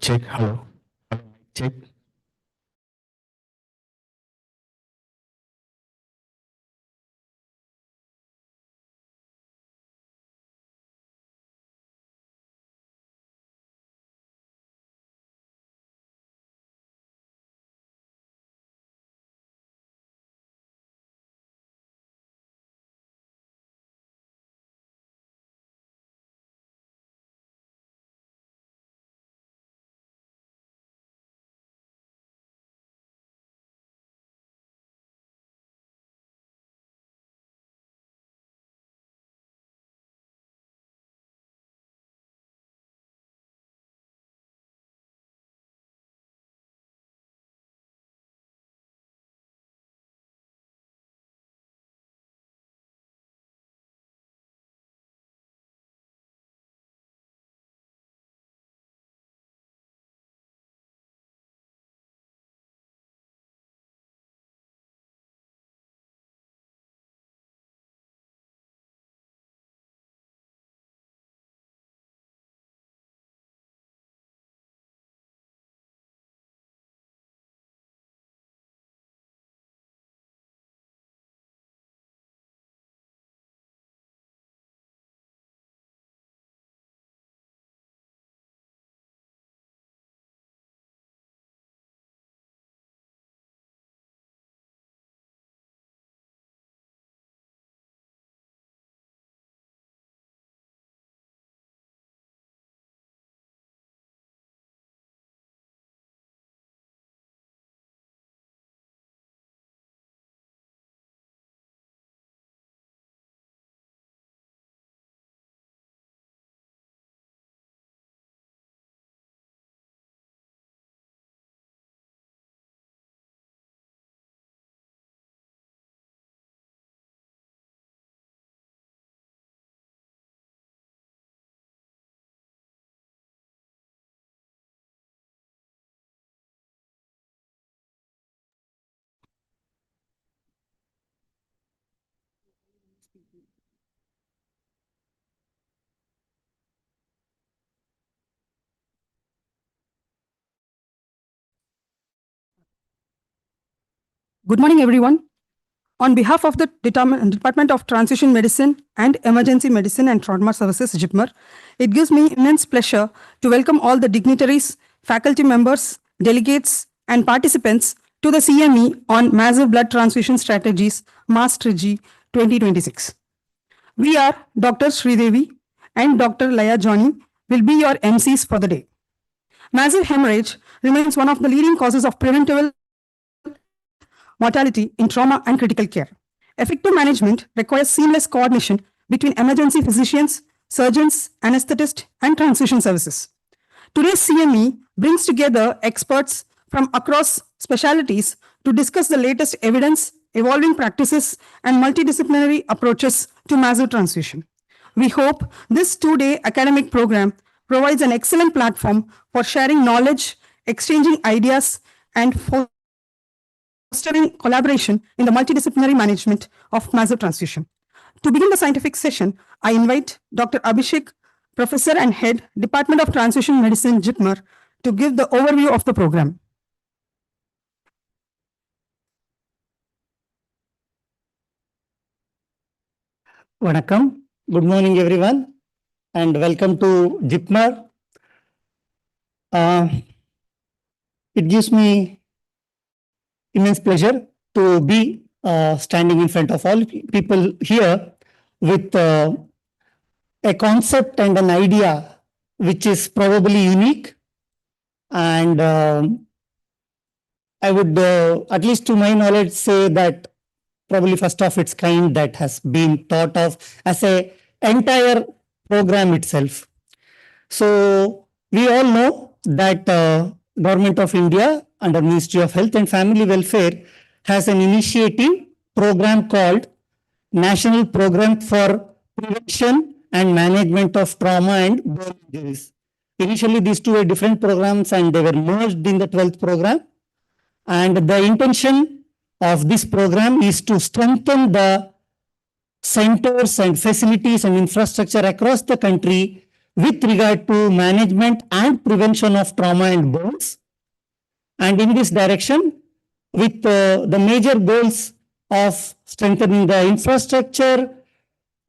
check. Hello. Hello, mic check. Good morning, everyone. On behalf of the Department of Transfusion Medicine and Emergency Medicine and Trauma Services, JIPMER, it gives me immense pleasure to welcome all the dignitaries, faculty members, delegates, and participants to the CME on Massive Blood Transfusion Strategies, MasTrgy 2026. We are Dr. Sridevi and Dr. Laya Johnny will be your MCs for the day. Massive hemorrhage remains one of the leading causes of preventable mortality in trauma and critical care. Effective management requires seamless coordination between emergency physicians, surgeons, anesthetists, and transfusion services. Today's CME brings together experts from across specialties to discuss the latest evidence, evolving practices, and multidisciplinary approaches to massive transfusion. We hope this two-day academic program provides an excellent platform for sharing knowledge, exchanging ideas, and fostering collaboration in the multidisciplinary management of massive transfusion. To begin the scientific session, I invite Dr. Abhishek, Professor and Head, Department of Transfusion Medicine, JIPMER, to give the overview of the program. Vanakkam. Good morning, everyone, and welcome to JIPMER. It gives me immense pleasure to be standing in front of all people here with a concept and an idea which is probably unique, and I would, at least to my knowledge, say that probably first of its kind that has been thought of as a entire program itself. So we all know that Government of India under Ministry of Health and Family Welfare has an initiative program called National Program for Prevention and Management of Trauma and Burn Injuries. Initially, these two were different programs and they were merged in the 12th program. And the intention of this program is to strengthen the centers and facilities and infrastructure across the country with regard to management and prevention of trauma and burns. And in this direction, with the major goals of strengthening the infrastructure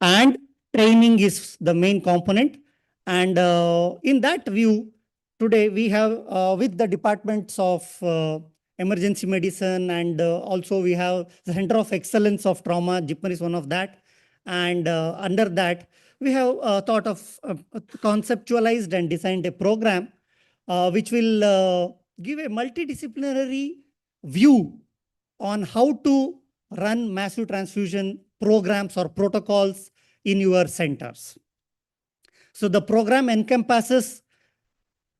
and training is the main component. And in that view, today we have with the departments of emergency medicine and also we have the Center of Excellence of Trauma, JIPMER is one of that. And under that, we have thought of conceptualized and designed a program which will give a multidisciplinary view on how to run massive transfusion programs or protocols in your centers. So the program encompasses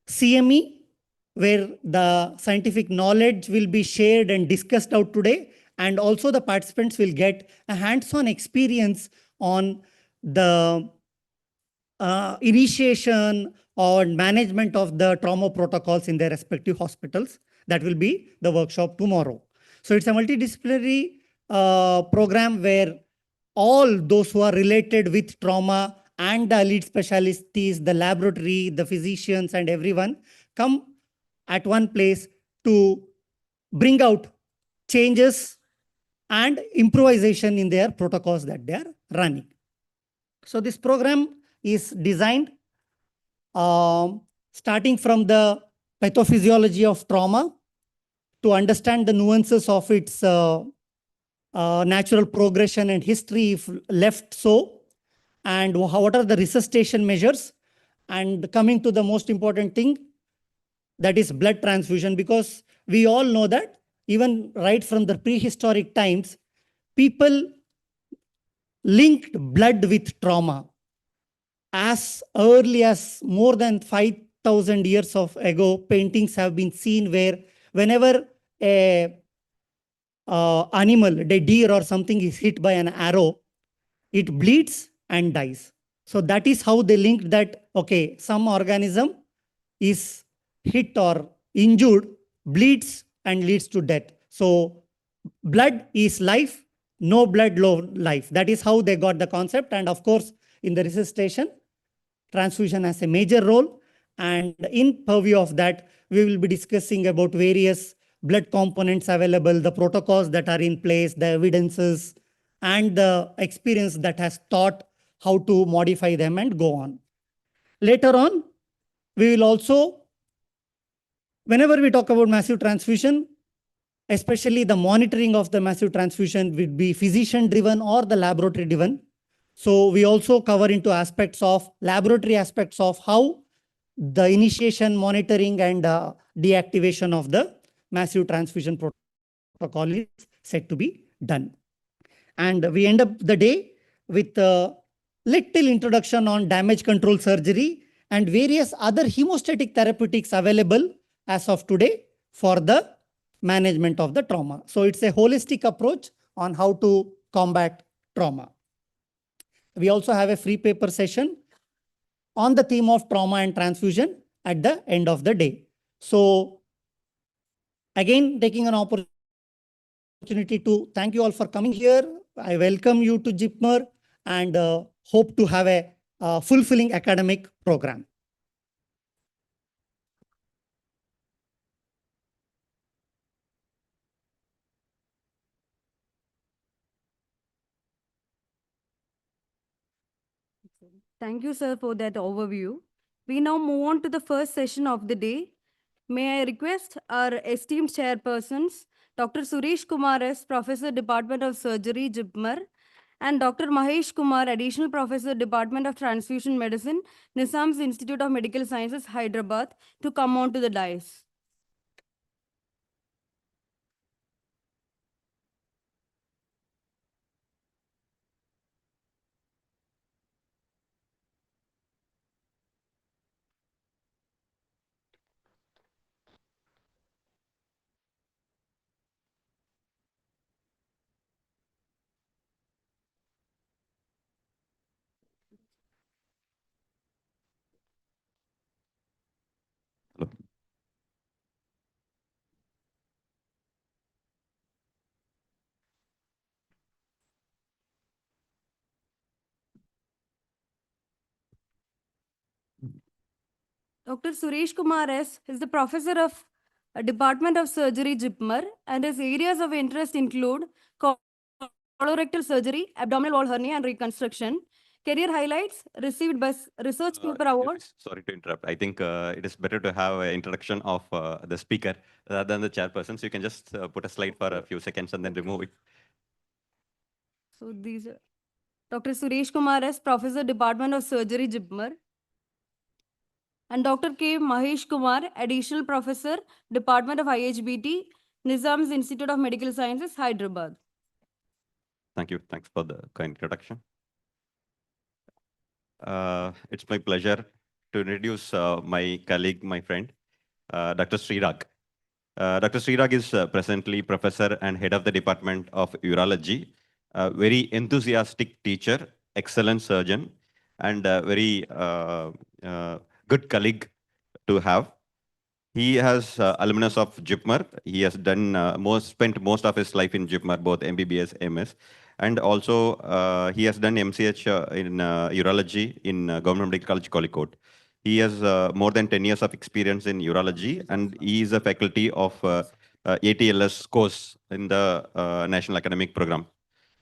CME, where the scientific knowledge will be shared and discussed out today, and also the participants will get a hands-on experience on the initiation or management of the trauma protocols in their respective hospitals. That will be the workshop tomorrow. So it's a multidisciplinary program where all those who are related with trauma and the lead specialists, the laboratory, the physicians and everyone come at one place to bring out changes and improvisation in their protocols that they are running. So this program is designed starting from the pathophysiology of trauma to understand the nuances of its natural progression and history if left so, and what are the resuscitation measures, and coming to the most important thing, that is blood transfusion, because we all know that even right from the prehistoric times, people linked blood with trauma. As early as more than 5,000 years ago, paintings have been seen where whenever a animal, a deer or something is hit by an arrow, it bleeds and dies. So that is how they linked that, okay, some organism is hit or injured, bleeds and leads to death. So blood is life, no blood, no life. That is how they got the concept. And of course, in the resuscitation, transfusion has a major role. And in purview of that, we will be discussing about various blood components available, the protocols that are in place, the evidences, and the experience that has taught how to modify them and go on. Later on, we will also, whenever we talk about massive transfusion, especially the monitoring of the massive transfusion would be physician driven or the laboratory driven. So we also cover into aspects of laboratory aspects of how the initiation, monitoring and deactivation of the massive transfusion protocol is said to be done. And we end up the day with a little introduction on damage control surgery and various other hemostatic therapeutics available as of today for the management of the trauma. So it's a holistic approach on how to combat trauma. We also have a free paper session on the theme of trauma and transfusion at the end of the day. So again, taking an opportunity to thank you all for coming here. I welcome you to JIPMER and hope to have a fulfilling academic program. Thank you, sir, for that overview. We now move on to the first session of the day. May I request our esteemed chairpersons, Dr. Suresh Kumar S., Professor, Department of Surgery, JIPMER, and Dr. Mahesh Kumar, Additional Professor, Department of Transfusion Medicine, Nizam's Institute of Medical Sciences, Hyderabad, to come on to the dais. Dr. Suresh Kumar S. is the professor of Department of Surgery, JIPMER, and his areas of interest include colorectal surgery, abdominal wall hernia, and reconstruction. Career highlights: received best research paper award. Sorry to interrupt. I think it is better to have an introduction of the speaker rather than the chairperson. So you can just put a slide for a few seconds and then remove it. So these are Dr. Suresh Kumar S, Professor, Department of Surgery, JIPMER, and Dr. K. Mahesh Kumar, Additional Professor, Department of IHBT, Nizam's Institute of Medical Sciences, Hyderabad. Thank you. Thanks for the kind introduction. It's my pleasure to introduce my colleague, my friend, Dr. Srirag. Dr. Srirag is presently professor and head of the Department of Urology, a very enthusiastic teacher, excellent surgeon, and a very good colleague to have. He has alumnus of JIPMER. He has done spent most of his life in JIPMER, both MBBS, MS, and also he has done MCH in urology in Government Medical College, Kozhikode. He has more than 10 years of experience in urology, and he is a faculty of ATLS course in the National Academic Program.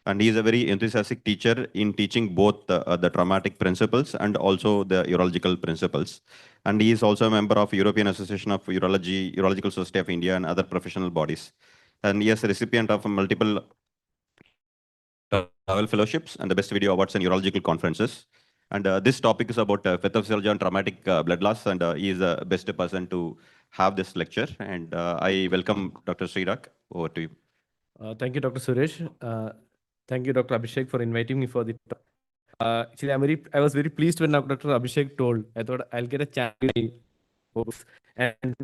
And he is a very enthusiastic teacher in teaching both the traumatic principles and also the urological principles. And he is also a member of European Association of Urology, Urological Society of India, and other professional bodies. And he is a recipient of multiple travel fellowships and the best video awards and urological conferences. And this topic is about pathophysiology and traumatic blood loss, and he is the best person to have this lecture. And I welcome Dr. Srirag. Over to you. Thank you, Dr. Suresh. Thank you, Dr. Abhishek, for inviting me for the talk. Actually, I was very pleased when Dr. Abhishek told. I thought I'll get a chance and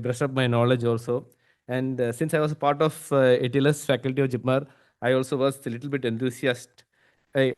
brush up my knowledge also. And since I was a part of ATLS faculty of JIPMER, I also was a little bit enthusiastic. I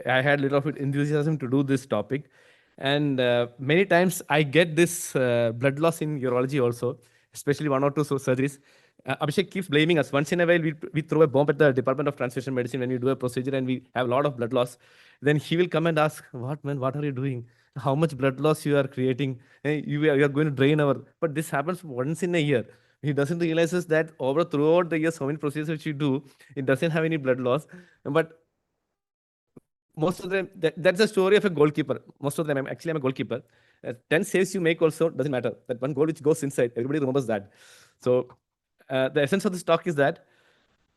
had a little of enthusiasm to do this topic. And many times I get this blood loss in urology also, especially one or two surgeries. Abhishek keeps blaming us. Once in a while, we throw a bomb at the Department of Transfusion Medicine when we do a procedure and we have a lot of blood loss. Then he will come and ask, what, man, what are you doing? How much blood loss you are creating? You are going to drain our... But this happens once in a year. He doesn't realize that throughout the years, how many procedures which you do, it doesn't have any blood loss. But most of them, that's the story of a goalkeeper. Most of them, I'm a goalkeeper. 10 saves you make also, doesn't matter. That one goal which goes inside, everybody remembers that. So the essence of this talk is that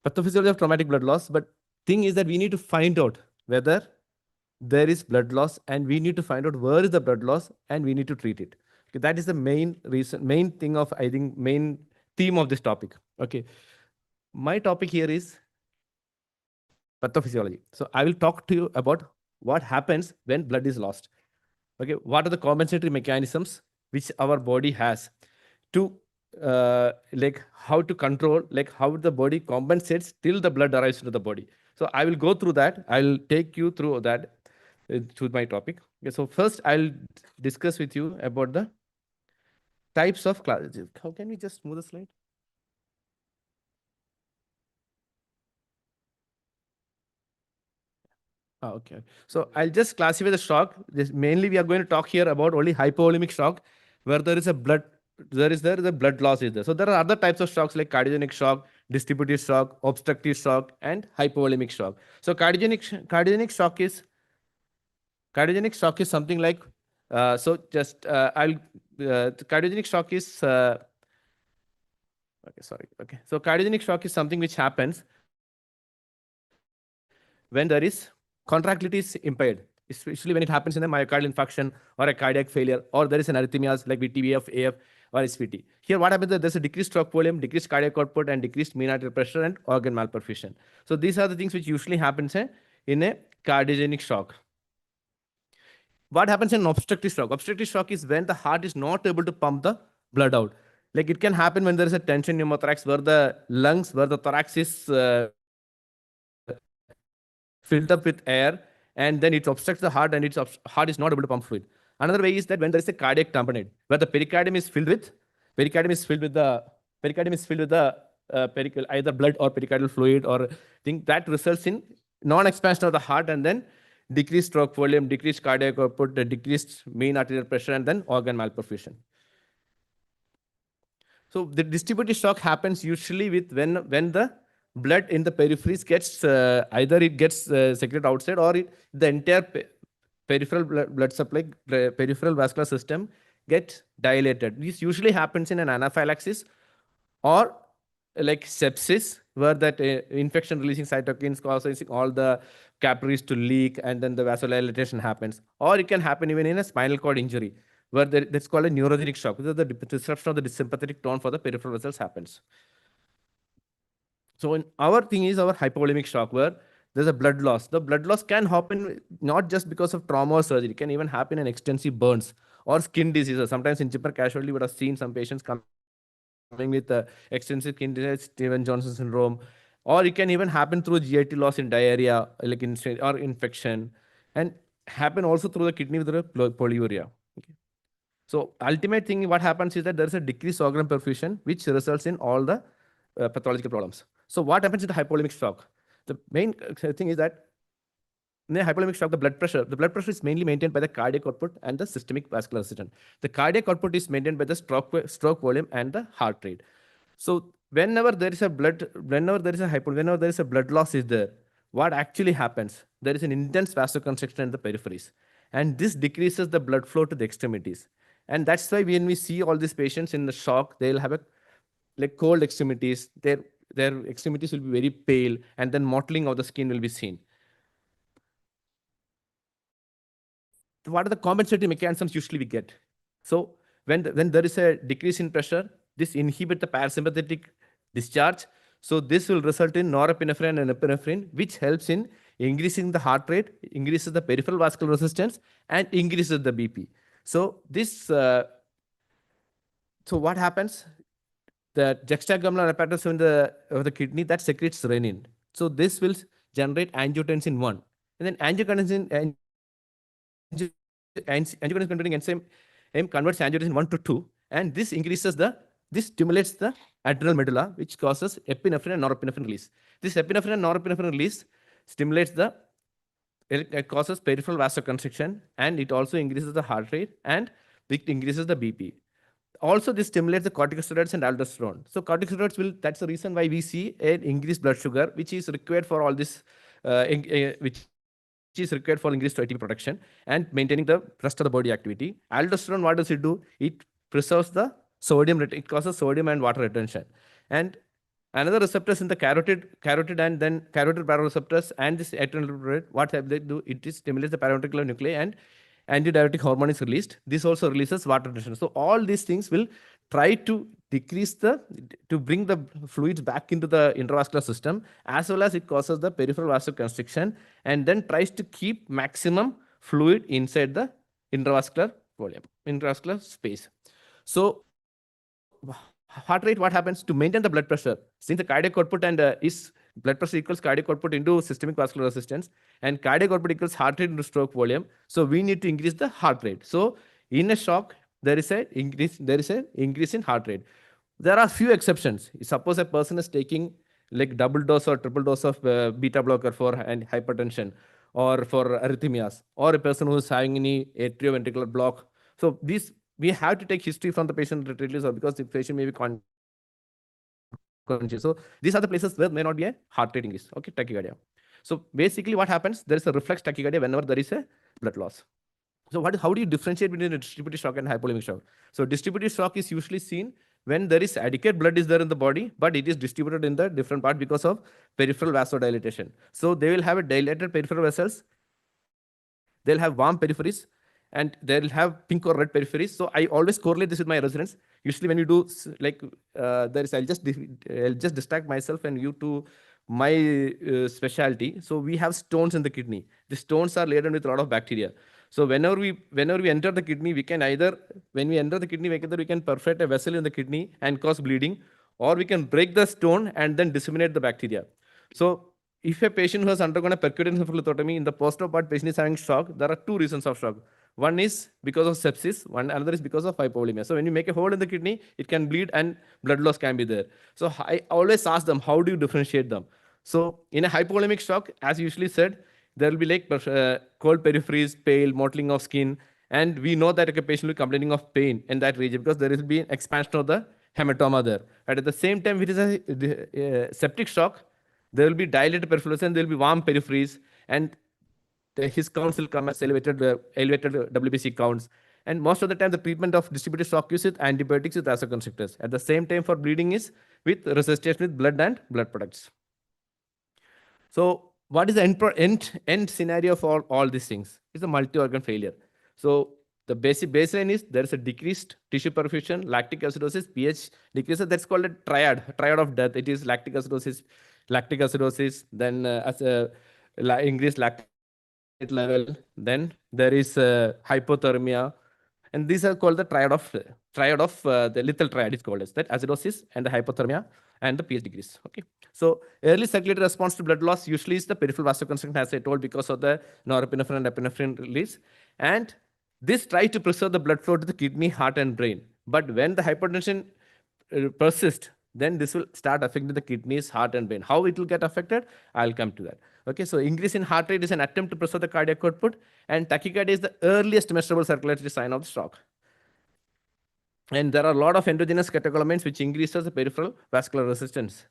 pathophysiology of traumatic blood loss, but thing is that we need to find out whether there is blood loss, and we need to find out where is the blood loss, and we need to treat it. Okay, that is the main reason, main thing of, I think, main theme of this topic. Okay, my topic here is pathophysiology. So I will talk to you about what happens when blood is lost. Okay, what are the compensatory mechanisms which our body has to like how to control, like how the body compensates till the blood arrives into the body. So I will go through that. I'll take you through that to my topic. Okay, so first I'll discuss with you about the types of classes. How can we just move the slide? Okay. So I'll just classify the shock. Mainly we are going to talk here about only hypovolemic shock, where there is a blood, there is a blood loss is there. So there are other types of shocks like cardiogenic shock, distributive shock, obstructive shock, and hypovolemic shock. So cardiogenic shock is something like cardiogenic shock is So cardiogenic shock is something which happens when there is contractility is impaired, especially when it happens in a myocardial infarction or a cardiac failure, or there is an arrhythmias like VTVF, AF, or SVT. Here, what happens is there's a decreased stroke volume, decreased cardiac output, and decreased mean arterial pressure and organ malperfusion. So these are the things which usually happens in a cardiogenic shock. What happens in obstructive shock? Obstructive shock is when the heart is not able to pump the blood out. Like it can happen when there is a tension pneumothorax, where the lungs, where the thorax is filled up with air, and then it obstructs the heart, and its heart is not able to pump fluid. Another way is that when there is a cardiac tamponade, where the pericardium is filled with either blood or pericardial fluid, or thing that results in non-expansion of the heart, and then decreased stroke volume, decreased cardiac output, decreased mean arterial pressure, and then organ malperfusion. So the distributed shock happens usually with when the blood in the peripheries gets either it gets secreted outside, or the entire peripheral blood supply, peripheral vascular system gets dilated. This usually happens in an anaphylaxis or like sepsis, where that infection releasing cytokines causes all the capillaries to leak, and then the vasodilatation happens. Or it can happen even in a spinal cord injury, where that's called a neurogenic shock. The disruption of the sympathetic tone for the peripheral vessels happens. So in our thing is our hypovolemic shock, where there's a blood loss. The blood loss can happen not just because of trauma or surgery. It can even happen in extensive burns or skin diseases. Sometimes in JIPMER casualty, we would have seen some patients coming with extensive skin disease, Stevens-Johnson syndrome, or it can even happen through GIT loss in diarrhea, like or infection, and happen also through the kidney with the polyuria. Okay. So ultimate thing, what happens is that there is a decreased organ perfusion, which results in all the pathological problems. So what happens in the hypovolemic shock? The main thing is that in the hypovolemic shock, the blood pressure is mainly maintained by the cardiac output and the systemic vascular resistance. The cardiac output is maintained by the stroke volume and the heart rate. So whenever there is a blood loss is there, what actually happens? There is an intense vasoconstriction in the peripheries, and this decreases the blood flow to the extremities. And that's why when we see all these patients in the shock, they'll have like cold extremities. Their extremities will be very pale, and then mottling of the skin will be seen. What are the compensatory mechanisms usually we get? So when there is a decrease in pressure, this inhibits the parasympathetic discharge. So this will result in norepinephrine and epinephrine, which helps in increasing the heart rate, increases the peripheral vascular resistance, and increases the BP. So this, so what happens? The juxtaglomeralar apparatus of the kidney that secretes renin. So this will generate angiotensin 1, and then angiotensin converting enzyme converts angiotensin 1 to 2, and this stimulates the adrenal medulla, which causes epinephrine and norepinephrine release. This epinephrine and norepinephrine release stimulates it causes peripheral vasoconstriction, and it also increases the heart rate, and it increases the BP. Also, this stimulates the corticosteroids and aldosterone. So corticosteroids that's the reason why we see an increased blood sugar, which is required for all this, which is required for increased ATP production and maintaining the rest of the body activity. Aldosterone, what does it do? It preserves the sodium, it causes sodium and water retention. And another receptors in the carotid and then carotid baroreceptors and this adrenal, what have they do? It stimulates the paraventricular nuclei, and antidiuretic hormone is released. This also releases water retention. So all these things will try to bring the fluids back into the intravascular system, as well as it causes the peripheral vasoconstriction, and then tries to keep maximum fluid inside the intravascular volume, intravascular space. So heart rate, what happens to maintain the blood pressure? Since the cardiac output and blood pressure equals cardiac output into systemic vascular resistance, and cardiac output equals heart rate into stroke volume. So we need to increase the heart rate. So in a shock, there is an increase in heart rate. There are few exceptions. Suppose a person is taking like double dose or triple dose of beta blocker for hypertension or for arrhythmias, or a person who is having any atrioventricular block. So these, we have to take history from the patient release, or because the patient may be conscious. So these are the places where may not be a heart rate increase. Okay, tachycardia. So basically what happens, there is a reflex tachycardia whenever there is a blood loss. So how do you differentiate between a distributed shock and hypovolemic shock? So distributed shock is usually seen when there is adequate blood is there in the body, but it is distributed in the different part because of peripheral vasodilatation. So they will have a dilated peripheral vessels, they'll have warm peripheries, and they'll have pink or red peripheries. So I always correlate this with my residents. Usually when you do like, I'll just distract myself and you to my specialty. So we have stones in the kidney. The stones are laden with a lot of bacteria. So whenever we enter the kidney, we can either, when we enter the kidney, we can perforate a vessel in the kidney and cause bleeding, or we can break the stone and then disseminate the bacteria. So if a patient who has undergone a percutaneous nephrolithotomy in the post-op part patient is having shock, there are two reasons of shock. One is because of sepsis, another is because of hypovolemia. So when you make a hole in the kidney, it can bleed and blood loss can be there. So I always ask them, how do you differentiate them? So in a hypovolemic shock, as usually said, there will be like cold peripheries, pale, mottling of skin, and we know that a patient will be complaining of pain in that region because there will be an expansion of the hematoma there. And at the same time, if it is a septic shock, there will be dilated peripheral and there will be warm peripheries, and his counts will come as elevated WBC counts. And most of the time, the treatment of distributed shock is with antibiotics with vasoconstrictors. At the same time, for bleeding is with resuscitation with blood and blood products. So what is the end scenario for all these things? It's a multi-organ failure. So the basic baseline is there is a decreased tissue perfusion, lactic acidosis, pH decreases. That's called a triad of death. It is lactic acidosis, then as a increased lactate level, then there is hypothermia, and these are called the triad of the lethal triad is called as that, acidosis and the hypothermia and the pH decrease. Okay. So early circulatory response to blood loss usually is the peripheral vasoconstriction, as I told, because of the norepinephrine and epinephrine release. And this tries to preserve the blood flow to the kidney, heart, and brain. But when the hypertension persists, then this will start affecting the kidneys, heart, and brain. How it will get affected, I'll come to that. Okay, so increase in heart rate is an attempt to preserve the cardiac output, and tachycardia is the earliest measurable circulatory sign of the stroke. And there are a lot of endogenous catecholamines which increases the peripheral vascular resistance.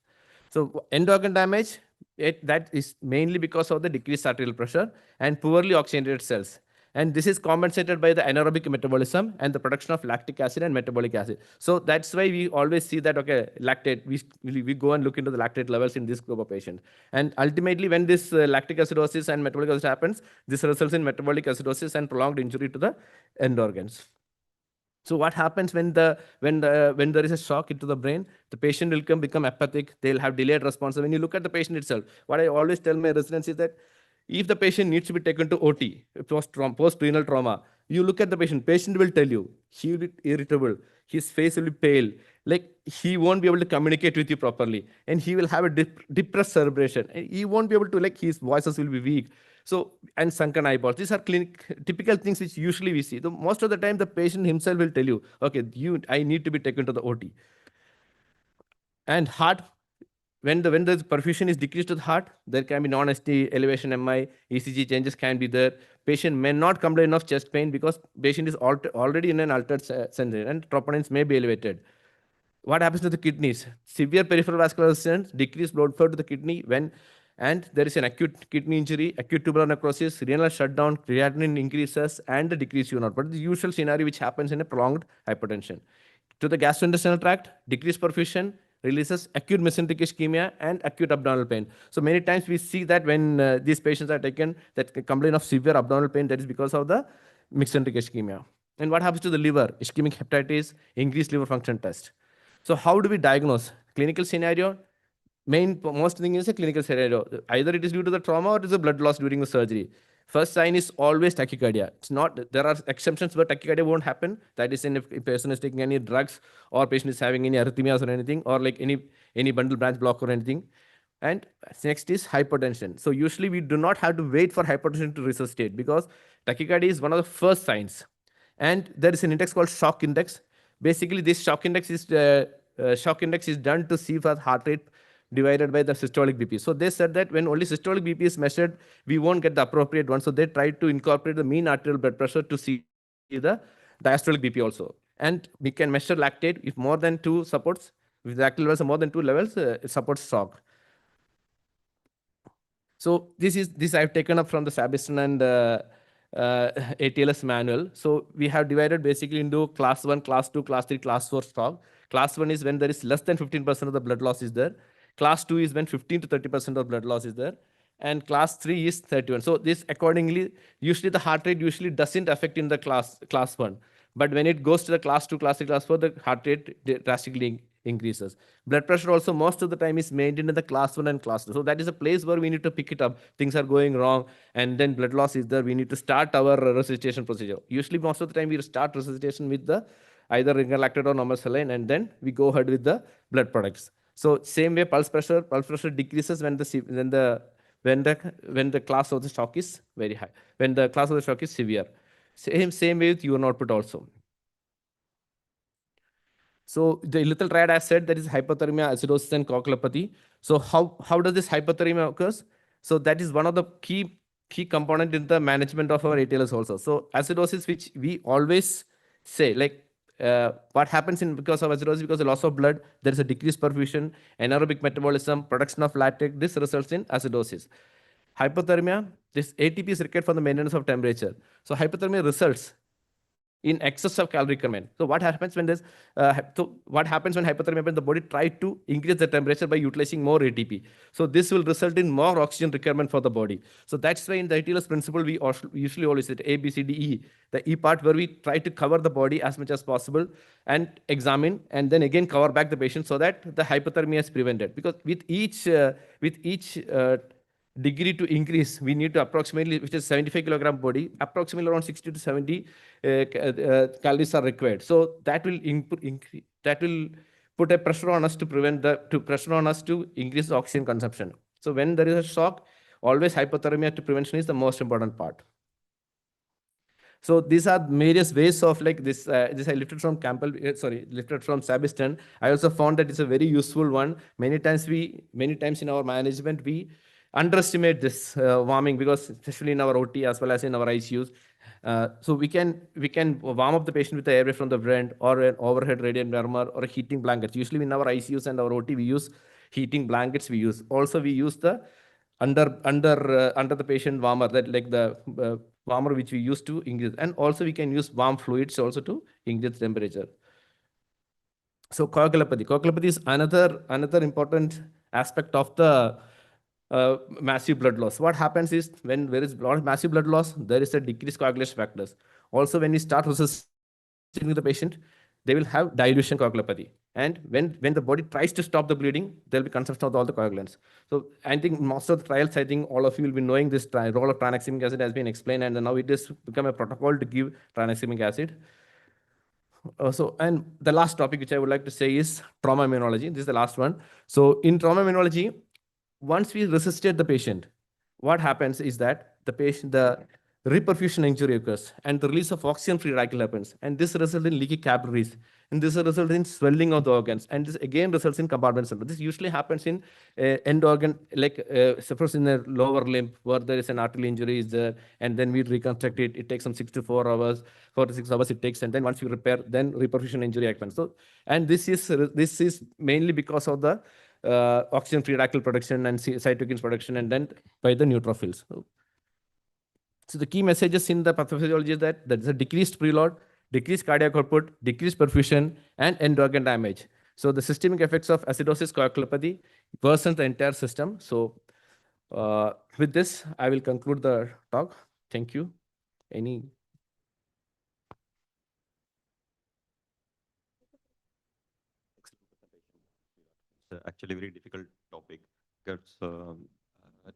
So end-organ damage, that is mainly because of the decreased arterial pressure and poorly oxygenated cells. And this is compensated by the anaerobic metabolism and the production of lactic acid and metabolic acid. So that's why we always see that, okay, lactate, we go and look into the lactate levels in this group of patients. And ultimately, when this lactic acidosis and metabolic acid happens, this results in metabolic acidosis and prolonged injury to the end organs. So what happens when there is a shock into the brain? The patient will become apathic. They'll have delayed response. So when you look at the patient itself, what I always tell my residents is that if the patient needs to be taken to OT, post-renal trauma, you look at the patient will tell you, he will be irritable, his face will be pale, like he won't be able to communicate with you properly, and he will have a depressed cerebration, and he won't be able to, like, his voices will be weak. So, and sunken eyeballs. These are typical things which usually we see. Most of the time, the patient himself will tell you, okay, I need to be taken to the OT. And heart, when the perfusion is decreased to the heart, there can be non-ST elevation MI, ECG changes can be there. Patient may not complain of chest pain because patient is already in an altered sensation, and troponins may be elevated. What happens to the kidneys? Severe peripheral vascular resistance, decreased blood flow to the kidney and there is an acute kidney injury, acute tubular necrosis, renal shutdown, creatinine increases, and the decreased urine output. The usual scenario which happens in a prolonged hypertension. To the gastrointestinal tract, decreased perfusion releases acute mesenteric ischemia and acute abdominal pain. So many times we see that when these patients are taken, that complain of severe abdominal pain, that is because of the mesenteric ischemia. And what happens to the liver? Ischemic hepatitis, increased liver function test. So how do we diagnose? Clinical scenario, most thing is a clinical scenario. Either it is due to the trauma or it is a blood loss during the surgery. First sign is always tachycardia. It's not, there are exceptions where tachycardia won't happen. That is if a person is taking any drugs or patient is having any arrhythmias or anything, or like any bundle branch block or anything. And next is hypertension. So usually we do not have to wait for hypertension to resuscitate because tachycardia is one of the first signs. And there is an index called shock index. Basically, this shock index is done to see for heart rate divided by the systolic BP. So they said that when only systolic BP is measured, we won't get the appropriate one. So they tried to incorporate the mean arterial blood pressure to see the diastolic BP also. And we can measure lactate if more than 2 supports. If the lactate levels are more than 2 levels, it supports shock. So this I've taken up from the Sabiston and ATLS manual. So we have divided basically into class 1, class 2, class 3, class 4 shock. Class 1 is when there is less than 15% of the blood loss is there. Class 2 is when 15 to 30% of blood loss is there. And class 3 is 31. So this accordingly, usually the heart rate usually doesn't affect in the class 1. But when it goes to the class 2, class 3, class 4, the heart rate drastically increases. Blood pressure also most of the time is maintained in the class 1 and class 2. So that is a place where we need to pick it up. Things are going wrong and then blood loss is there. We need to start our resuscitation procedure. Usually most of the time we start resuscitation with the either ringer lactate or normal saline, and then we go ahead with the blood products. So same way pulse pressure decreases when the class of the shock is very high, when the class of the shock is severe. Same way with urine output also. So the lethal triad, as said, that is hypothermia, acidosis, and coagulopathy. So how does this hypothermia occurs? So that is one of the key key component in the management of our ATLS also. So acidosis, which we always say, like what happens in because of acidosis, because of loss of blood, there is a decreased perfusion, anaerobic metabolism, production of lactate. This results in acidosis. Hypothermia, this ATP is required for the maintenance of temperature. So hypothermia results in excess of calorie requirement. So what happens when there's what happens when hypothermia happens? The body tries to increase the temperature by utilizing more ATP. So this will result in more oxygen requirement for the body. So that's why in the ATLS principle we usually always say A, B, C, D, E. The E part where we try to cover the body as much as possible and examine and then again cover back the patient so that the hypothermia is prevented. Because with each degree to increase, we need to approximately, which is 75 kilogram body, approximately around 60 to 70 calories are required. So that will increase, that will put a pressure on us to prevent pressure on us to increase the oxygen consumption. So when there is a shock, always hypothermia to prevention is the most important part. So these are various ways of like this. This I lifted from Campbell. Lifted from Sabiston. I also found that it's a very useful one. Many times in our management we underestimate this warming because especially in our OT as well as in our ICUs. So we can warm up the patient with the airway from the vent or an overhead radiant warmer or a heating blanket. Usually in our ICUs and our OT we use heating blankets. We use the under the patient warmer, that like the warmer which we use to increase, and also we can use warm fluids also to increase temperature. So coagulopathy is another important aspect of the massive blood loss. What happens is when there is massive blood loss, there is a decreased coagulation factors. Also, when we start resuscitating the patient, they will have dilution coagulopathy. And when the body tries to stop the bleeding, there will be consumption of all the coagulants. So I think most of the trials, I think all of you will be knowing this role of tranexamic acid has been explained, and now it has become a protocol to give tranexamic acid. And the last topic which I would like to say is trauma immunology. This is the last one. So in trauma immunology, once we resuscitate the patient, what happens is that the reperfusion injury occurs and the release of oxygen-free radical happens. And this results in leaky capillaries. And this results in swelling of the organs. And this again results in compartment syndrome. This usually happens in end organ, like suppose in the lower limb where there is an arterial injury is there, and then we reconstruct it. It takes some 4 to 6 hours it takes. And then once you repair, then reperfusion injury happens. So, and this is mainly because of the oxygen-free radical production and cytokines production, and then by the neutrophils. So the key messages in the pathophysiology is that there is a decreased preload, decreased cardiac output, decreased perfusion, and end organ damage. So the systemic effects of acidosis coagulopathy worsens the entire system. So with this, I will conclude the talk. Thank you. Any? It's actually a very difficult topic because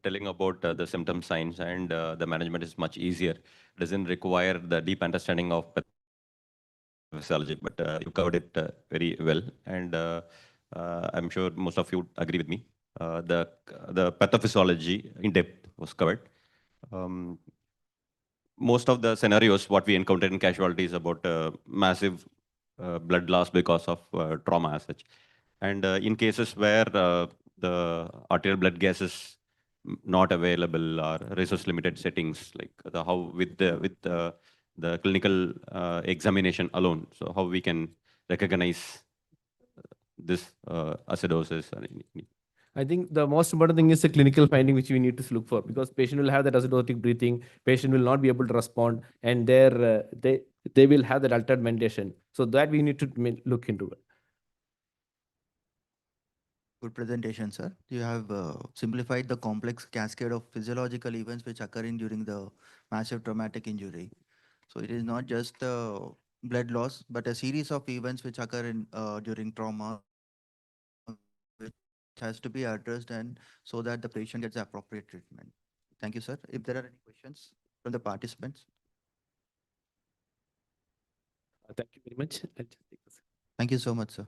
telling about the symptom signs and the management is much easier. Doesn't require the deep understanding of physiology, but you covered it very well, and I'm sure most of you agree with me. The pathophysiology in depth was covered. Most of the scenarios what we encountered in casualties about massive blood loss because of trauma as such. And in cases where the arterial blood gas is not available or resource limited settings, like how with the clinical examination alone, so how we can recognize this acidosis. I think the most important thing is the clinical finding which we need to look for, because patient will have that acidotic breathing, patient will not be able to respond, and they will have that altered mentation. So that we need to look into it. Good presentation, sir. You have simplified the complex cascade of physiological events which occur during the massive traumatic injury. So it is not just blood loss, but a series of events which occur during trauma, which has to be addressed, and so that the patient gets the appropriate treatment. Thank you, sir. If there are any questions from the participants. Thank you very much. Thank you so much, sir.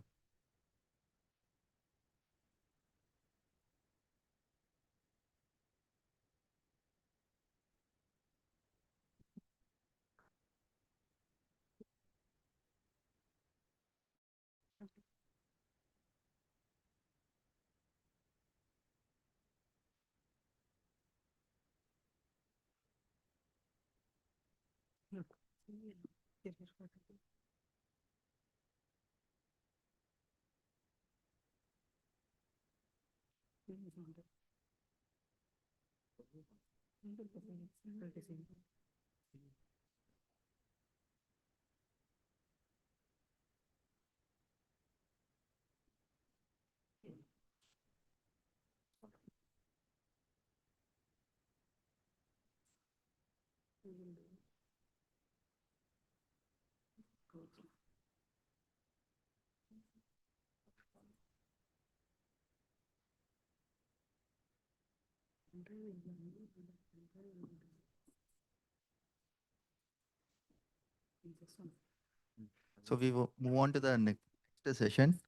So we will move on to the next session.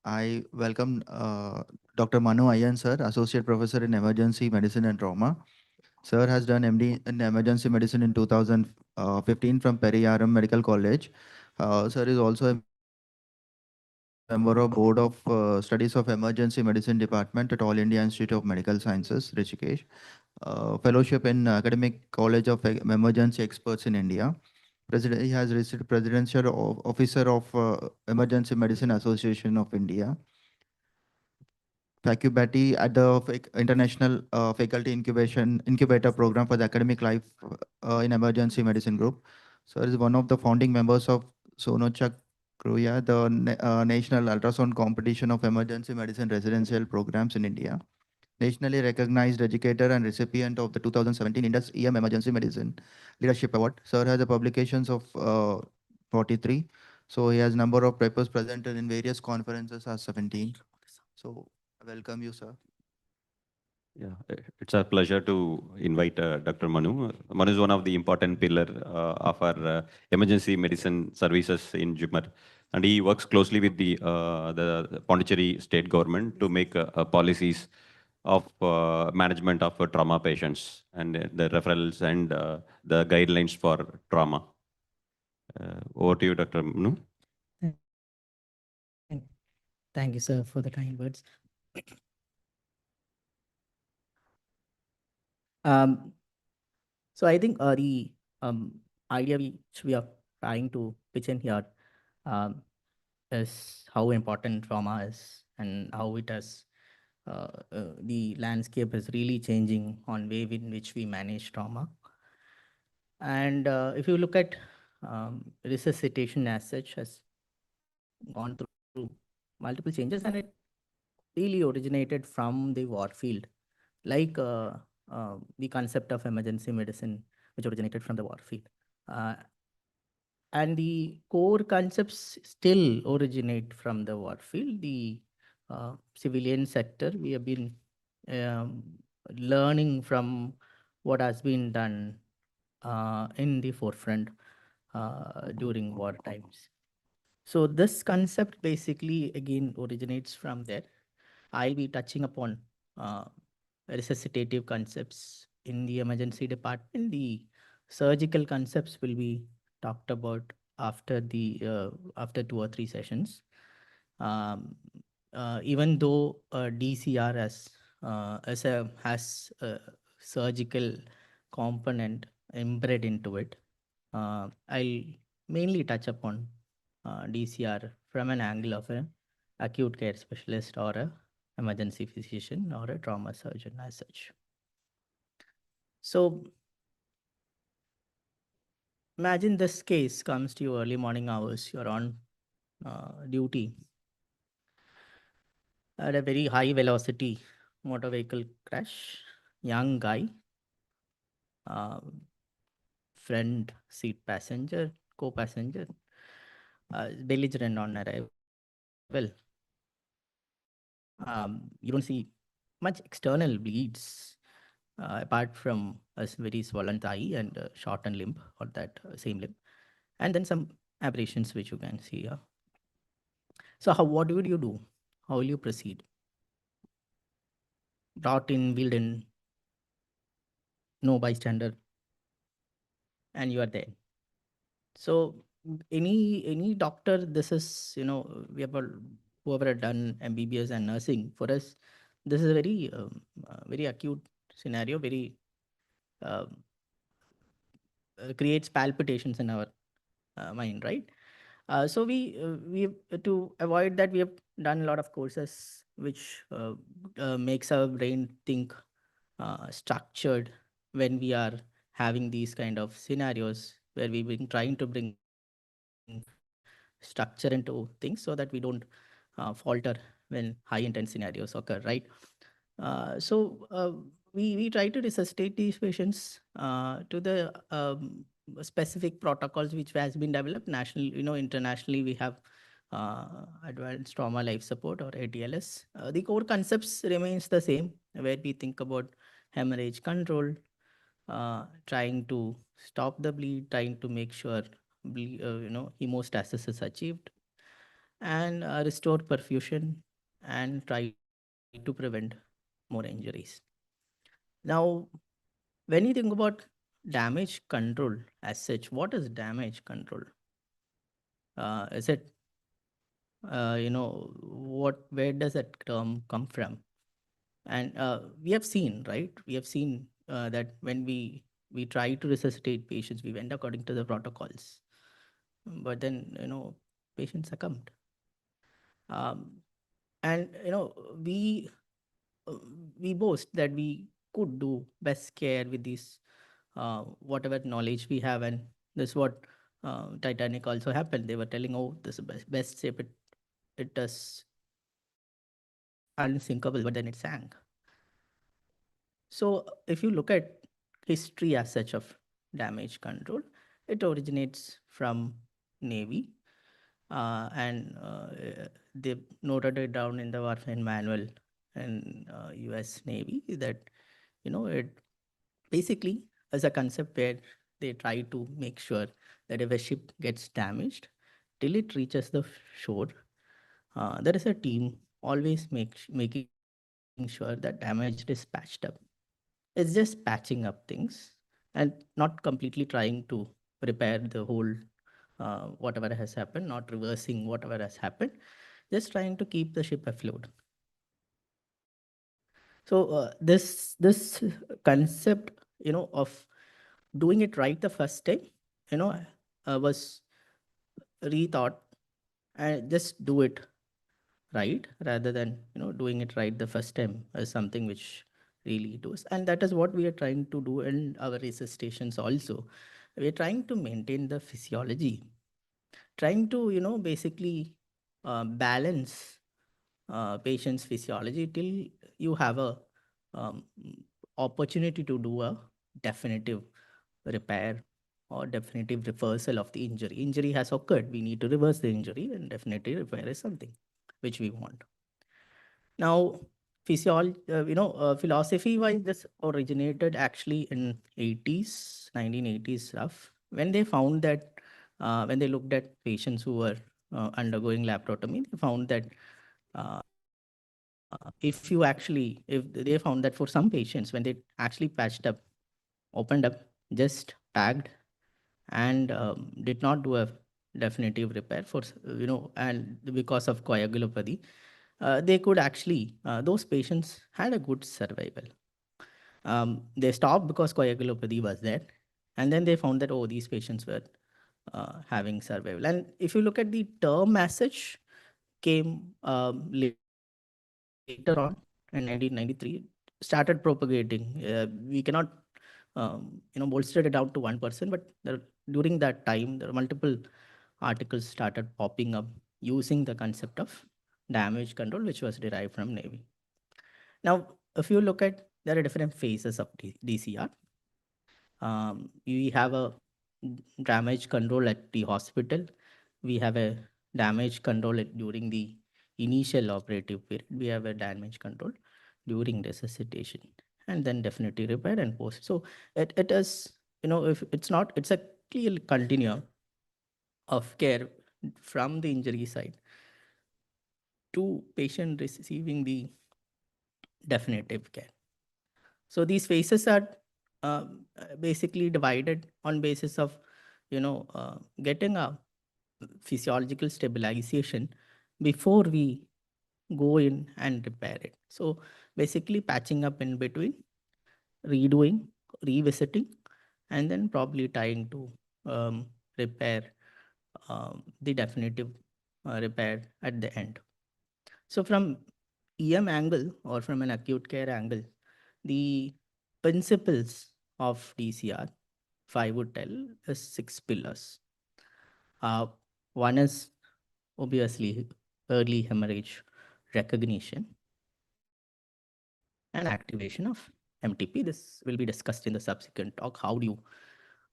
I welcome Dr. Manu Ayan, sir, Associate Professor in Emergency Medicine and Trauma. Sir has done MD in Emergency Medicine in 2015 from Periyaram Medical College. Sir is also a member of Board of Studies of Emergency Medicine Department at All India Institute of Medical Sciences, Rishikesh. Fellowship in Academic College of Emergency Experts in India. He has received Presidential Officer of Emergency Medicine Association of India. Faculty at the International Faculty Incubator Program for the Academic Life in Emergency Medicine Group. So is one of the founding members of Sonochak Kruya, the National Ultrasound Competition of Emergency Medicine Residential Programs in India. Nationally recognized educator and recipient of the 2017 Indus EM Emergency Medicine Leadership Award. Sir has the publications of 43. So he has number of papers presented in various conferences as 17. So I welcome you, sir. Yeah, it's a pleasure to invite Dr. Manu. Manu is one of the important pillar of our emergency medicine services in JIPMER, and he works closely with the Pondicherry state government to make policies of management of trauma patients and the referrals and the guidelines for trauma. Over to you, Dr. Manu. Thank you, sir, for the kind words. So I think the idea which we are trying to pitch in here is how important trauma is and how it has the landscape is really changing on way in which we manage trauma. And if you look at resuscitation as such has gone through multiple changes, and it really originated from the war field, like the concept of emergency medicine, which originated from the war field. And the core concepts still originate from the war field. The civilian sector, we have been learning from what has been done in the forefront during war times. So this concept basically again originates from there. I'll be touching upon resuscitative concepts in the emergency department. The surgical concepts will be talked about after the after 2 or 3 sessions. Even though DCR has a surgical component embedded into it, I'll mainly touch upon DCR from an angle of an acute care specialist or a emergency physician or a trauma surgeon as such. So imagine this case comes to you early morning hours, you're on duty at a very high velocity motor vehicle crash, young guy, front seat passenger, co-passenger, belligerent on arrival. You don't see much external bleeds apart from a very swollen thigh and shortened limb or that same limb, and then some aberrations which you can see here. So what would you do? How will you proceed? Brought in, wheeled in, no bystander, and you are there. So any doctor, this is, we have whoever had done MBBS and nursing, for us, this is a very acute scenario, very creates palpitations in our mind, right? So we to avoid that, we have done a lot of courses which makes our brain think structured when we are having these kind of scenarios where we've been trying to bring structure into things so that we don't falter when high intense scenarios occur, right? So we try to resuscitate these patients to the specific protocols which has been developed nationally. Internationally we have advanced trauma life support, or ATLS. The core concepts remains the same, where we think about hemorrhage control, trying to stop the bleed, trying to make sure hemostasis is achieved, and restore perfusion, and try to prevent more injuries. Now, when you think about damage control as such, what is damage control? Is it, where does that term come from? And we have seen, right? We have seen that when we try to resuscitate patients, we went according to the protocols, but then patients succumbed. Um, and we uh, we boast that we could do best care with these whatever knowledge we have, and this is what Titanic also happened. They were telling, oh, this is best ship, it does unsinkable, but then it sank. So if you look at history as such of damage control, it originates from Navy, and they noted it down in the warfare manual in US Navy, that it basically is a concept where they try to make sure that if a ship gets damaged, till it reaches the shore, there is a team always making sure that damage is patched up. It's just patching up things and not completely trying to repair the whole whatever has happened, not reversing whatever has happened, just trying to keep the ship afloat. So this concept, of doing it right the first time, was rethought, and just do it right rather than doing it right the first time is something which really does. And that is what we are trying to do in our resuscitations also. We're trying to maintain the physiology, trying to basically balance patient's physiology till you have a um, opportunity to do a definitive repair or definitive reversal of the injury. Injury has occurred, we need to reverse the injury, and definitive repair is something which we want. Now, philosophy-wise, this originated actually in 80s, 1980s rough, when they found that when they looked at patients who were undergoing laparotomy, they found that if they found that for some patients, when they actually patched up, opened up, just tagged, and did not do a definitive repair and because of coagulopathy, they could actually, those patients had a good survival. They stopped because coagulopathy was there, and then they found that, oh, these patients were having survival. And if you look at the term as such, came later on in 1993, started propagating. We cannot bolster it down to 1%, but during that time, there were multiple articles started popping up using the concept of damage control, which was derived from Navy. Now, if you look at, there are different phases of DCR. We have a damage control at the hospital. We have a damage control during the initial operative period. We have a damage control during resuscitation, and then definitive repair and post. So it is, if it's not, it's a clear continuum of care from the injury side to patient receiving the definitive care. So these phases are basically divided on basis of getting a physiological stabilization before we go in and repair it. So basically patching up in between, redoing, revisiting, and then probably trying to repair the definitive repair at the end. So from EM angle or from an acute care angle, the principles of DCR, if I would tell, is 6 pillars. One is obviously early hemorrhage recognition and activation of MTP. This will be discussed in the subsequent talk. How do you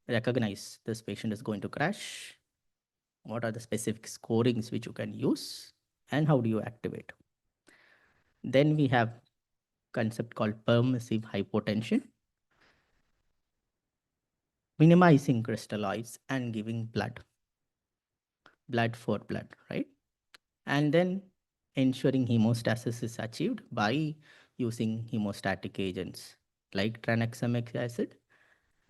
recognize this patient is going to crash? What are the specific scorings which you can use? And how do you activate? Then we have concept called permissive hypotension, minimizing crystalloids and giving blood for blood, right? And then ensuring hemostasis is achieved by using hemostatic agents like tranexamic acid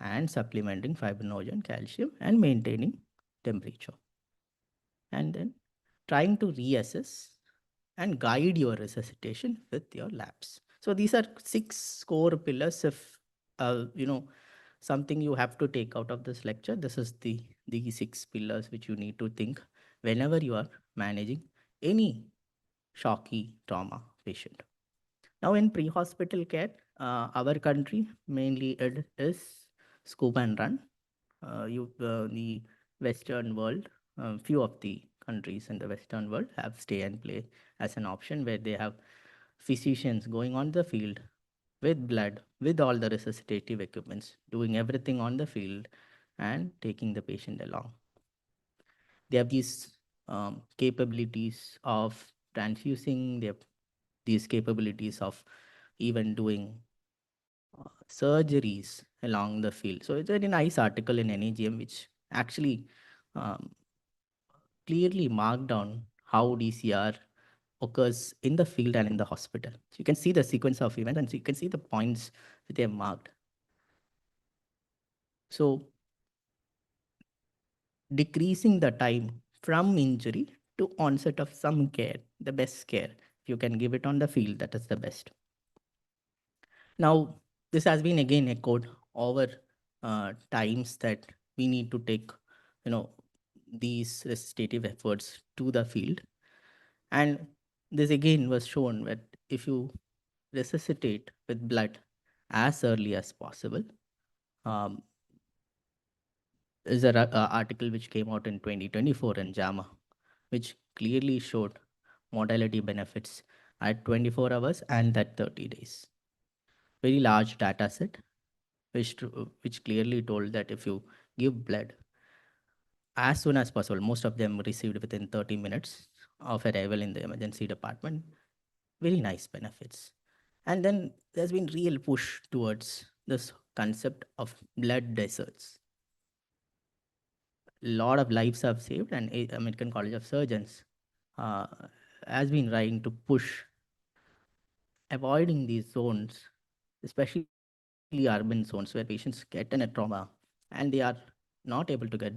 and supplementing fibrinogen, calcium, and maintaining temperature. And then trying to reassess and guide your resuscitation with your labs. So these are 6 core pillars. If something you have to take out of this lecture, this is the 6 pillars which you need to think whenever you are managing any shocky trauma patient. Now in pre-hospital care, our country mainly it is scoop and run. The Western world, few of the countries in the Western world have stay and play as an option, where they have physicians going on the field with blood, with all the resuscitative equipments, doing everything on the field and taking the patient along. They have these capabilities of transfusing, they have these capabilities of even doing surgeries along the field. So it's a very nice article in NAGM which actually um, clearly marked down how DCR occurs in the field and in the hospital. So you can see the sequence of events and so you can see the points that they have marked. So decreasing the time from injury to onset of some care, the best care. If you can give it on the field, that is the best. Now, this has been again echoed over times that we need to take, these resuscitative efforts to the field. And this again was shown that if you resuscitate with blood as early as possible, um, is an article which came out in 2024 in JAMA, which clearly showed mortality benefits at 24 hours and at 30 days. Very large data set, which clearly told that if you give blood as soon as possible, most of them received within 30 minutes of arrival in the emergency department, very nice benefits. And then there's been real push towards this concept of blood deserts. A lot of lives have saved, and American College of Surgeons uh, has been trying to push avoiding these zones, especially urban zones where patients get in a trauma and they are not able to get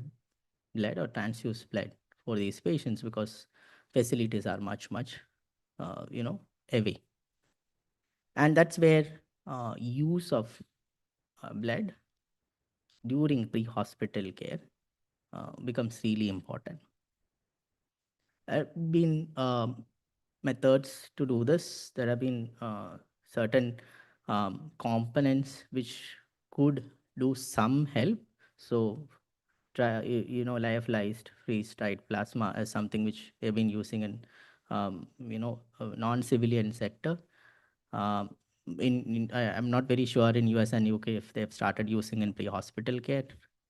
blood or transfuse blood for these patients because facilities are much away. And that's where use of blood during pre-hospital care becomes really important. There have been methods to do this. There have been certain components which could do some help. So, lyophilized freeze-dried plasma is something which they've been using in, non-civilian sector. I'm not very sure in US and UK if they've started using in pre-hospital care,